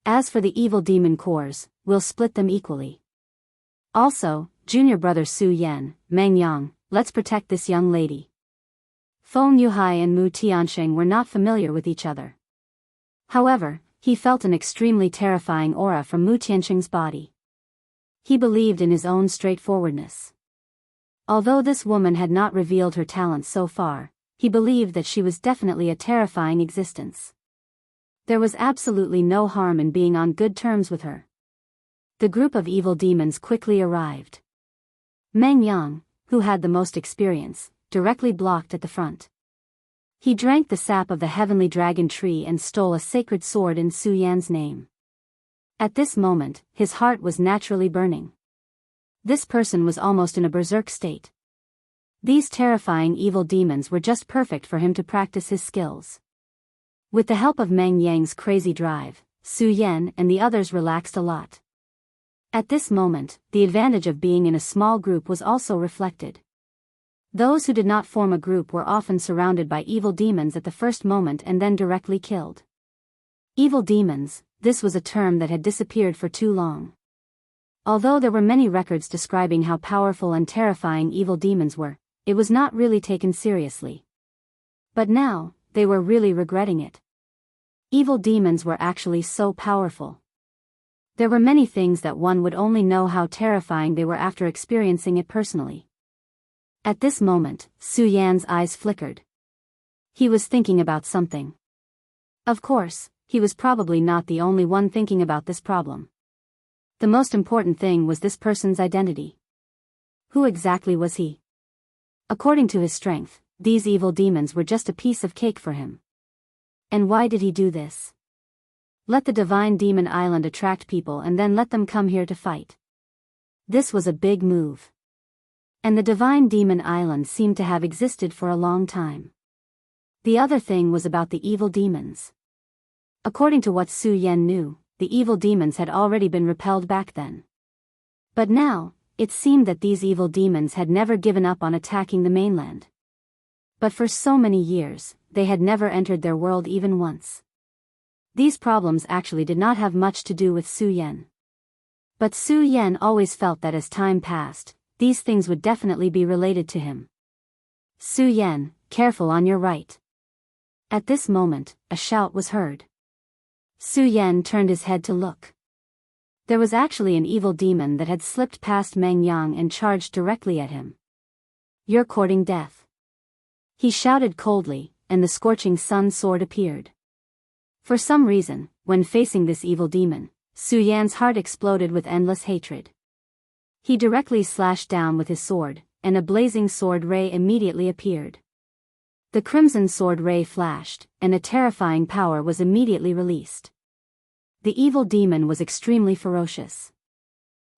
As for the evil demon cores, we'll split them equally. Also, junior brother Su Yan, Meng Yang, let's protect this young lady." Feng Yuhai and Mu Tiansheng were not familiar with each other. However, he felt an extremely terrifying aura from Mu Tiansheng's body. He believed in his own straightforwardness. Although this woman had not revealed her talents so far, he believed that she was definitely a terrifying existence. There was absolutely no harm in being on good terms with her. The group of evil demons quickly arrived. Meng Yang, who had the most experience, directly blocked at the front. He drank the sap of the heavenly dragon tree and stole a sacred sword in Su Yan's name. At this moment, his heart was naturally burning. This person was almost in a berserk state. These terrifying evil demons were just perfect for him to practice his skills. With the help of Meng Yang's crazy drive, Su Yan and the others relaxed a lot. At this moment, the advantage of being in a small group was also reflected. Those who did not form a group were often surrounded by evil demons at the first moment and then directly killed. Evil demons, this was a term that had disappeared for too long. Although there were many records describing how powerful and terrifying evil demons were, it was not really taken seriously. But now, they were really regretting it. Evil demons were actually so powerful. There were many things that one would only know how terrifying they were after experiencing it personally. At this moment, Su Yan's eyes flickered. He was thinking about something. Of course, he was probably not the only one thinking about this problem. The most important thing was this person's identity. Who exactly was he? According to his strength, these evil demons were just a piece of cake for him. And why did he do this? Let the divine demon island attract people and then let them come here to fight. This was a big move. And the divine demon island seemed to have existed for a long time. The other thing was about the evil demons. According to what Su Yan knew, the evil demons had already been repelled back then. But now, it seemed that these evil demons had never given up on attacking the mainland. But for so many years, they had never entered their world even once. These problems actually did not have much to do with Su Yan. But Su Yan always felt that as time passed, these things would definitely be related to him. Su Yan, careful on your right. At this moment, a shout was heard. Su Yan turned his head to look. There was actually an evil demon that had slipped past Meng Yang and charged directly at him. "You're courting death." He shouted coldly, and the scorching sun sword appeared. For some reason, when facing this evil demon, Su Yan's heart exploded with endless hatred. He directly slashed down with his sword, and a blazing sword ray immediately appeared. The crimson sword ray flashed, and a terrifying power was immediately released. The evil demon was extremely ferocious.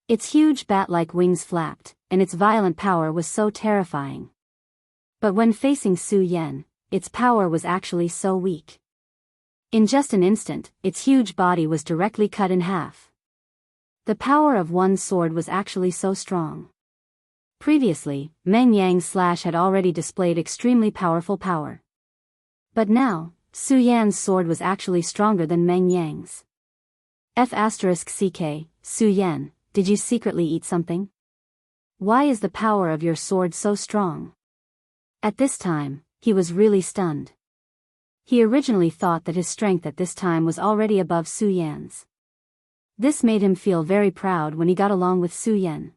Its huge bat-like wings flapped, and its violent power was so terrifying. But when facing Su Yan, its power was actually so weak. In just an instant, its huge body was directly cut in half. The power of one sword was actually so strong. Previously, Meng Yang's slash had already displayed extremely powerful power. But now, Su Yan's sword was actually stronger than Meng Yang's. F***ck, Su Yan, did you secretly eat something? Why is the power of your sword so strong? At this time, he was really stunned. He originally thought that his strength at this time was already above Su Yan's. This made him feel very proud when he got along with Su Yan.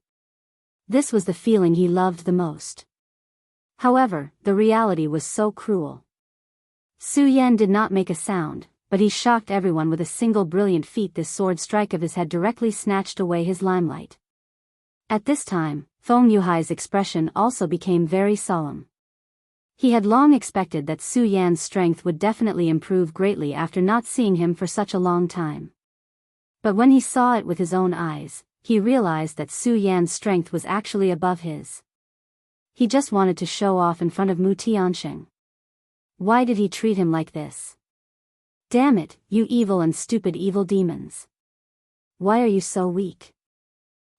This was the feeling he loved the most. However, the reality was so cruel. Su Yan did not make a sound, but he shocked everyone with a single brilliant feat. This sword strike of his had directly snatched away his limelight. At this time, Feng Yuhai's expression also became very solemn. He had long expected that Su Yan's strength would definitely improve greatly after not seeing him for such a long time. But when he saw it with his own eyes, he realized that Su Yan's strength was actually above his. He just wanted to show off in front of Mu Tianxing. Why did he treat him like this? Damn it, you evil and stupid evil demons. Why are you so weak?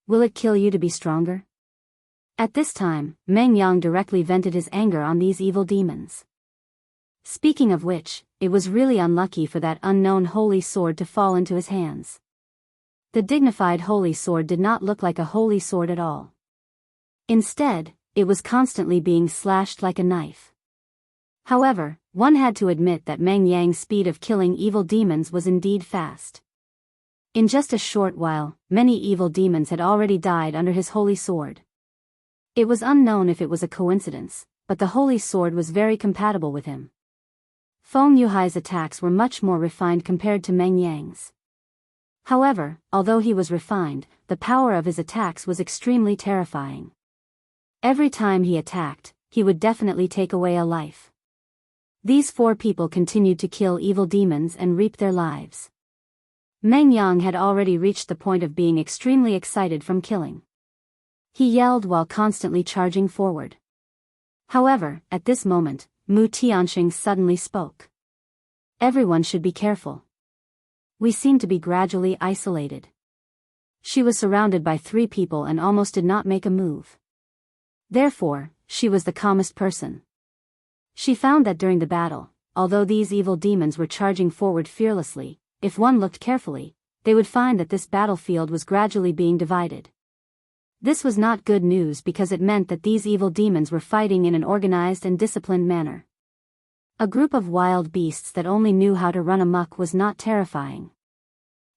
Will it kill you to be stronger? At this time, Meng Yang directly vented his anger on these evil demons. Speaking of which, it was really unlucky for that unknown holy sword to fall into his hands. The dignified holy sword did not look like a holy sword at all. Instead, it was constantly being slashed like a knife. However, one had to admit that Meng Yang's speed of killing evil demons was indeed fast. In just a short while, many evil demons had already died under his holy sword. It was unknown if it was a coincidence, but the holy sword was very compatible with him. Feng Yuhai's attacks were much more refined compared to Meng Yang's. However, although he was refined, the power of his attacks was extremely terrifying. Every time he attacked, he would definitely take away a life. These four people continued to kill evil demons and reap their lives. Meng Yang had already reached the point of being extremely excited from killing. He yelled while constantly charging forward. However, at this moment, Mu Tianxing suddenly spoke. Everyone should be careful. We seem to be gradually isolated. She was surrounded by 3 people and almost did not make a move. Therefore, she was the calmest person. She found that during the battle, although these evil demons were charging forward fearlessly, if one looked carefully, they would find that this battlefield was gradually being divided. This was not good news because it meant that these evil demons were fighting in an organized and disciplined manner. A group of wild beasts that only knew how to run amok was not terrifying.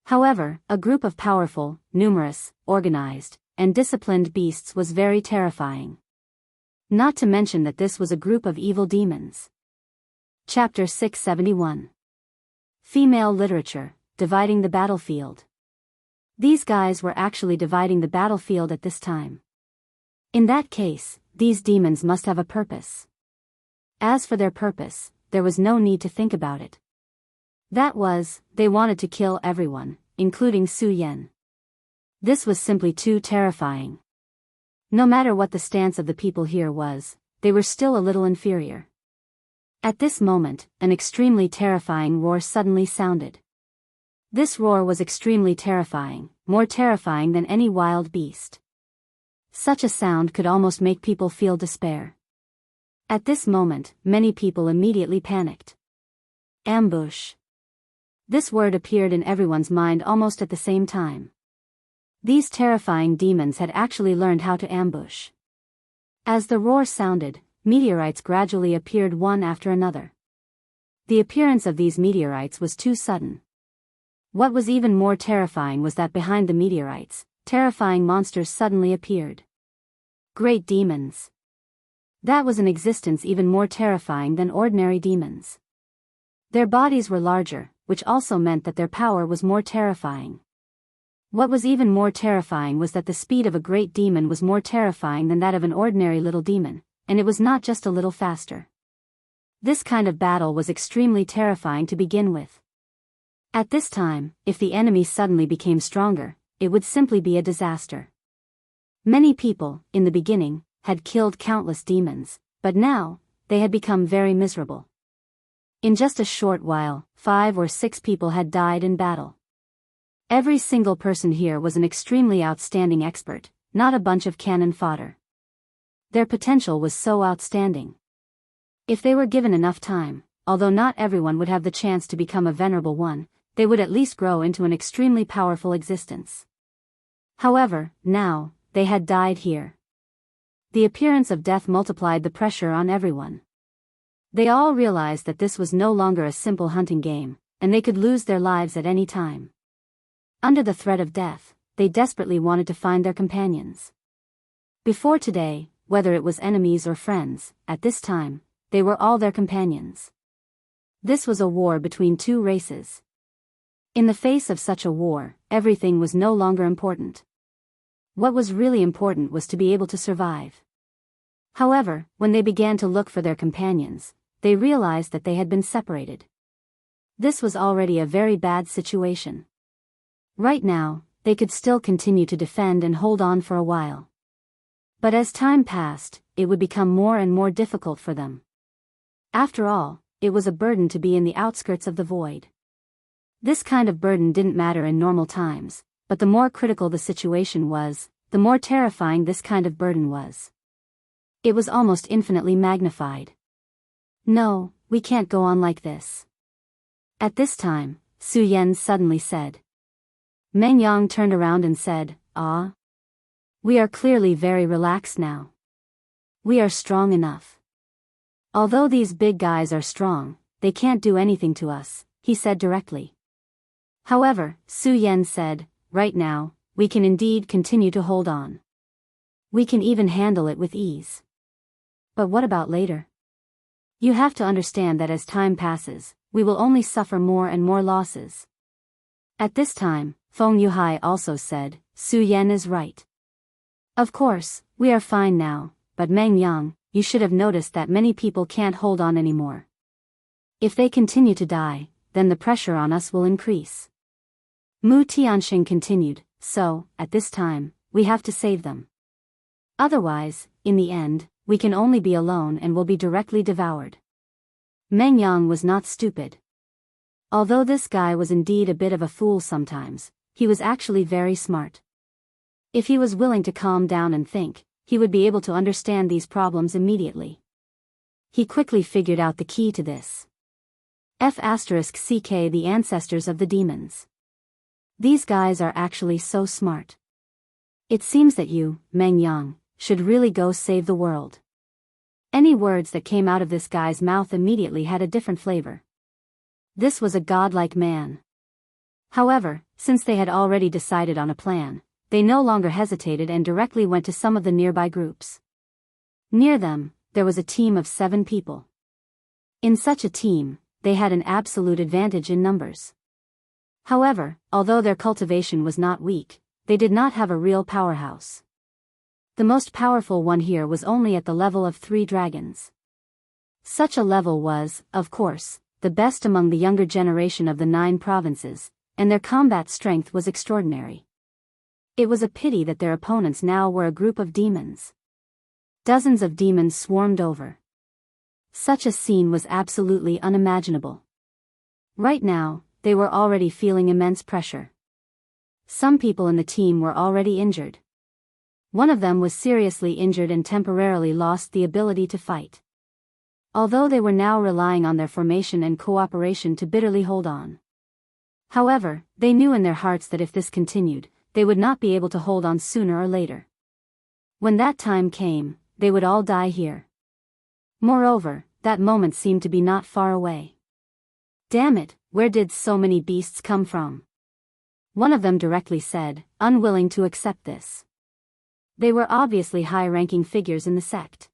However, a group of powerful, numerous, organized, and disciplined beasts was very terrifying. Not to mention that this was a group of evil demons. Chapter 671. Female Literature, Dividing the Battlefield. These guys were actually dividing the battlefield at this time. In that case, these demons must have a purpose. As for their purpose, there was no need to think about it. That was, they wanted to kill everyone, including Su Yan. This was simply too terrifying. No matter what the stance of the people here was, they were still a little inferior. At this moment, an extremely terrifying roar suddenly sounded. This roar was extremely terrifying, more terrifying than any wild beast. Such a sound could almost make people feel despair. At this moment, many people immediately panicked. Ambush. This word appeared in everyone's mind almost at the same time. These terrifying demons had actually learned how to ambush. As the roar sounded, meteorites gradually appeared one after another. The appearance of these meteorites was too sudden. What was even more terrifying was that behind the meteorites, terrifying monsters suddenly appeared. Great demons. That was an existence even more terrifying than ordinary demons. Their bodies were larger, which also meant that their power was more terrifying. What was even more terrifying was that the speed of a great demon was more terrifying than that of an ordinary little demon, and it was not just a little faster. This kind of battle was extremely terrifying to begin with. At this time, if the enemy suddenly became stronger, it would simply be a disaster. Many people, in the beginning, had killed countless demons, but now, they had become very miserable. In just a short while, 5 or 6 people had died in battle. Every single person here was an extremely outstanding expert, not a bunch of cannon fodder. Their potential was so outstanding. If they were given enough time, although not everyone would have the chance to become a venerable one, they would at least grow into an extremely powerful existence. However, now, they had died here. The appearance of death multiplied the pressure on everyone. They all realized that this was no longer a simple hunting game, and they could lose their lives at any time. Under the threat of death, they desperately wanted to find their companions. Before today, whether it was enemies or friends, at this time, they were all their companions. This was a war between two races. In the face of such a war, everything was no longer important. What was really important was to be able to survive. However, when they began to look for their companions, they realized that they had been separated. This was already a very bad situation. Right now, they could still continue to defend and hold on for a while. But as time passed, it would become more and more difficult for them. After all, it was a burden to be in the outskirts of the void. This kind of burden didn't matter in normal times, but the more critical the situation was, the more terrifying this kind of burden was. It was almost infinitely magnified. No, we can't go on like this. At this time, Su Yan suddenly said. Meng Yang turned around and said, "Ah. We are clearly very relaxed now. We are strong enough. Although these big guys are strong, they can't do anything to us," he said directly. However, Su Yan said, "Right now, we can indeed continue to hold on. We can even handle it with ease. But what about later? You have to understand that as time passes, we will only suffer more and more losses." At this time, Feng Yuhai also said, "Su Yan is right. Of course, we are fine now, but Meng Yang, you should have noticed that many people can't hold on anymore. If they continue to die, then the pressure on us will increase." Mu Tianxing continued, "So, at this time, we have to save them. Otherwise, in the end, we can only be alone and will be directly devoured." Meng Yang was not stupid. Although this guy was indeed a bit of a fool sometimes, he was actually very smart. If he was willing to calm down and think, he would be able to understand these problems immediately. He quickly figured out the key to this. F***ck the ancestors of the demons. These guys are actually so smart. It seems that you, Meng Yang, should really go save the world. Any words that came out of this guy's mouth immediately had a different flavor. This was a godlike man. However, since they had already decided on a plan, they no longer hesitated and directly went to some of the nearby groups. Near them, there was a team of 7 people. In such a team, they had an absolute advantage in numbers. However, although their cultivation was not weak, they did not have a real powerhouse. The most powerful one here was only at the level of 3 dragons. Such a level was, of course, the best among the younger generation of the 9 provinces, and their combat strength was extraordinary. It was a pity that their opponents now were a group of demons. Dozens of demons swarmed over. Such a scene was absolutely unimaginable. Right now, they were already feeling immense pressure. Some people in the team were already injured. One of them was seriously injured and temporarily lost the ability to fight. Although they were now relying on their formation and cooperation to bitterly hold on. However, they knew in their hearts that if this continued, they would not be able to hold on sooner or later. When that time came, they would all die here. Moreover, that moment seemed to be not far away. Damn it, where did so many beasts come from? One of them directly said, unwilling to accept this. They were obviously high-ranking figures in the sect.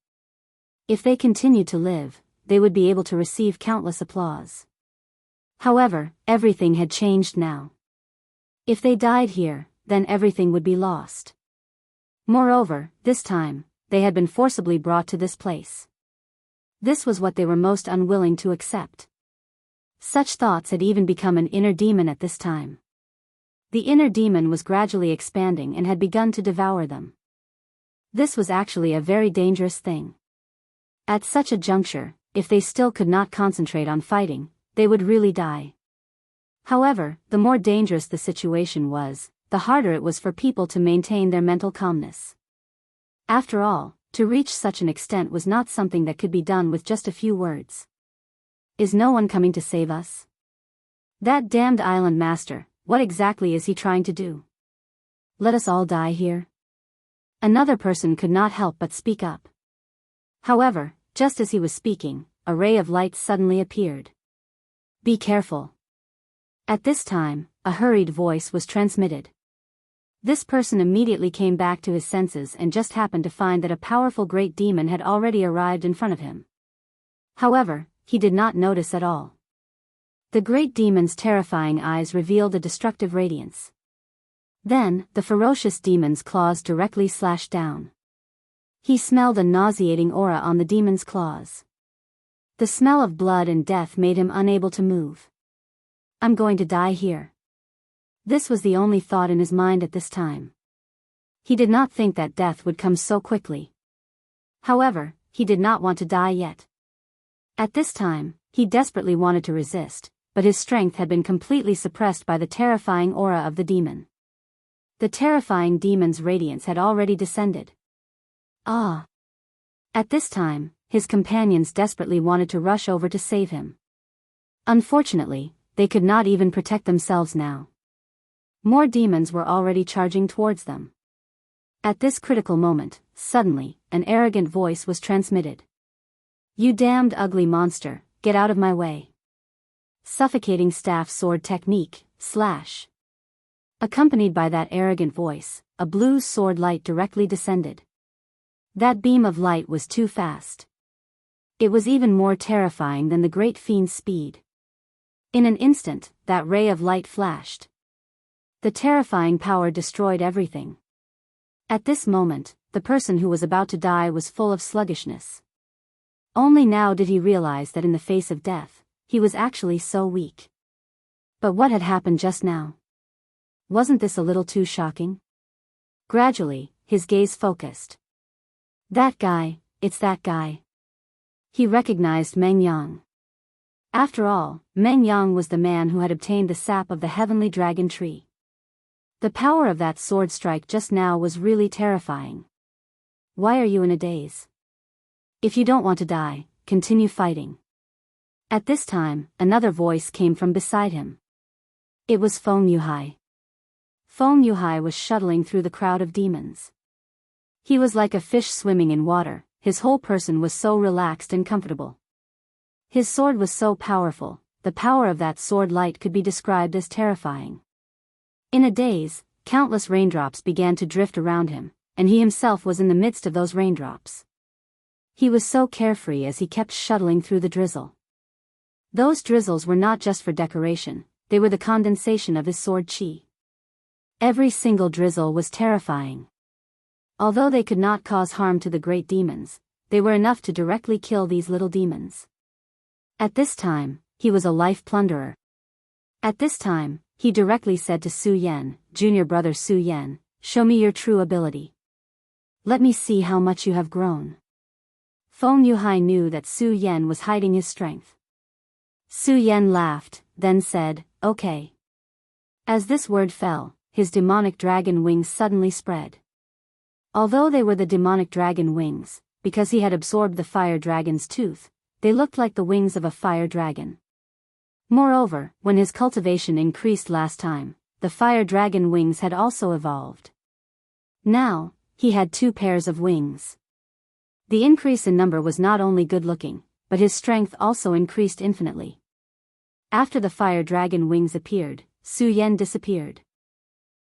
If they continued to live, they would be able to receive countless applause. However, everything had changed now. If they died here, then everything would be lost. Moreover, this time, they had been forcibly brought to this place. This was what they were most unwilling to accept. Such thoughts had even become an inner demon at this time. The inner demon was gradually expanding and had begun to devour them. This was actually a very dangerous thing. At such a juncture, if they still could not concentrate on fighting, they would really die. However, the more dangerous the situation was, the harder it was for people to maintain their mental calmness. After all, to reach such an extent was not something that could be done with just a few words. Is no one coming to save us? That damned island master, what exactly is he trying to do? Let us all die here? Another person could not help but speak up. However, just as he was speaking, a ray of light suddenly appeared. Be careful. At this time, a hurried voice was transmitted. This person immediately came back to his senses and just happened to find that a powerful great demon had already arrived in front of him. However, he did not notice at all. The great demon's terrifying eyes revealed a destructive radiance. Then, the ferocious demon's claws directly slashed down. He smelled a nauseating aura on the demon's claws. The smell of blood and death made him unable to move. I'm going to die here. This was the only thought in his mind at this time. He did not think that death would come so quickly. However, he did not want to die yet. At this time, he desperately wanted to resist, but his strength had been completely suppressed by the terrifying aura of the demon. The terrifying demon's radiance had already descended. Ah! At this time, his companions desperately wanted to rush over to save him. Unfortunately, they could not even protect themselves now. More demons were already charging towards them. At this critical moment, suddenly, an arrogant voice was transmitted. You damned ugly monster, get out of my way. Suffocating staff sword technique, slash. Accompanied by that arrogant voice, a blue sword light directly descended. That beam of light was too fast. It was even more terrifying than the great fiend's speed. In an instant, that ray of light flashed. The terrifying power destroyed everything. At this moment, the person who was about to die was full of sluggishness. Only now did he realize that in the face of death, he was actually so weak. But what had happened just now? Wasn't this a little too shocking? Gradually, his gaze focused. That guy, it's that guy. He recognized Meng Yang. After all, Meng Yang was the man who had obtained the sap of the heavenly dragon tree. The power of that sword strike just now was really terrifying. Why are you in a daze? If you don't want to die, continue fighting. At this time, another voice came from beside him. It was Feng Yuhai. Feng Yuhai was shuttling through the crowd of demons. He was like a fish swimming in water, his whole person was so relaxed and comfortable. His sword was so powerful, the power of that sword light could be described as terrifying. In a daze, countless raindrops began to drift around him, and he himself was in the midst of those raindrops. He was so carefree as he kept shuttling through the drizzle. Those drizzles were not just for decoration, they were the condensation of his sword chi. Every single drizzle was terrifying. Although they could not cause harm to the great demons, they were enough to directly kill these little demons. At this time, he was a life plunderer. At this time, he directly said to Su Yan, junior brother Su Yan, show me your true ability. Let me see how much you have grown. Feng Yuhai knew that Su Yan was hiding his strength. Su Yan laughed, then said, okay. As this word fell, his demonic dragon wings suddenly spread. Although they were the demonic dragon wings, because he had absorbed the fire dragon's tooth, they looked like the wings of a fire dragon. Moreover, when his cultivation increased last time, the fire dragon wings had also evolved. Now, he had 2 pairs of wings. The increase in number was not only good-looking, but his strength also increased infinitely. After the fire dragon wings appeared, Su Yan disappeared.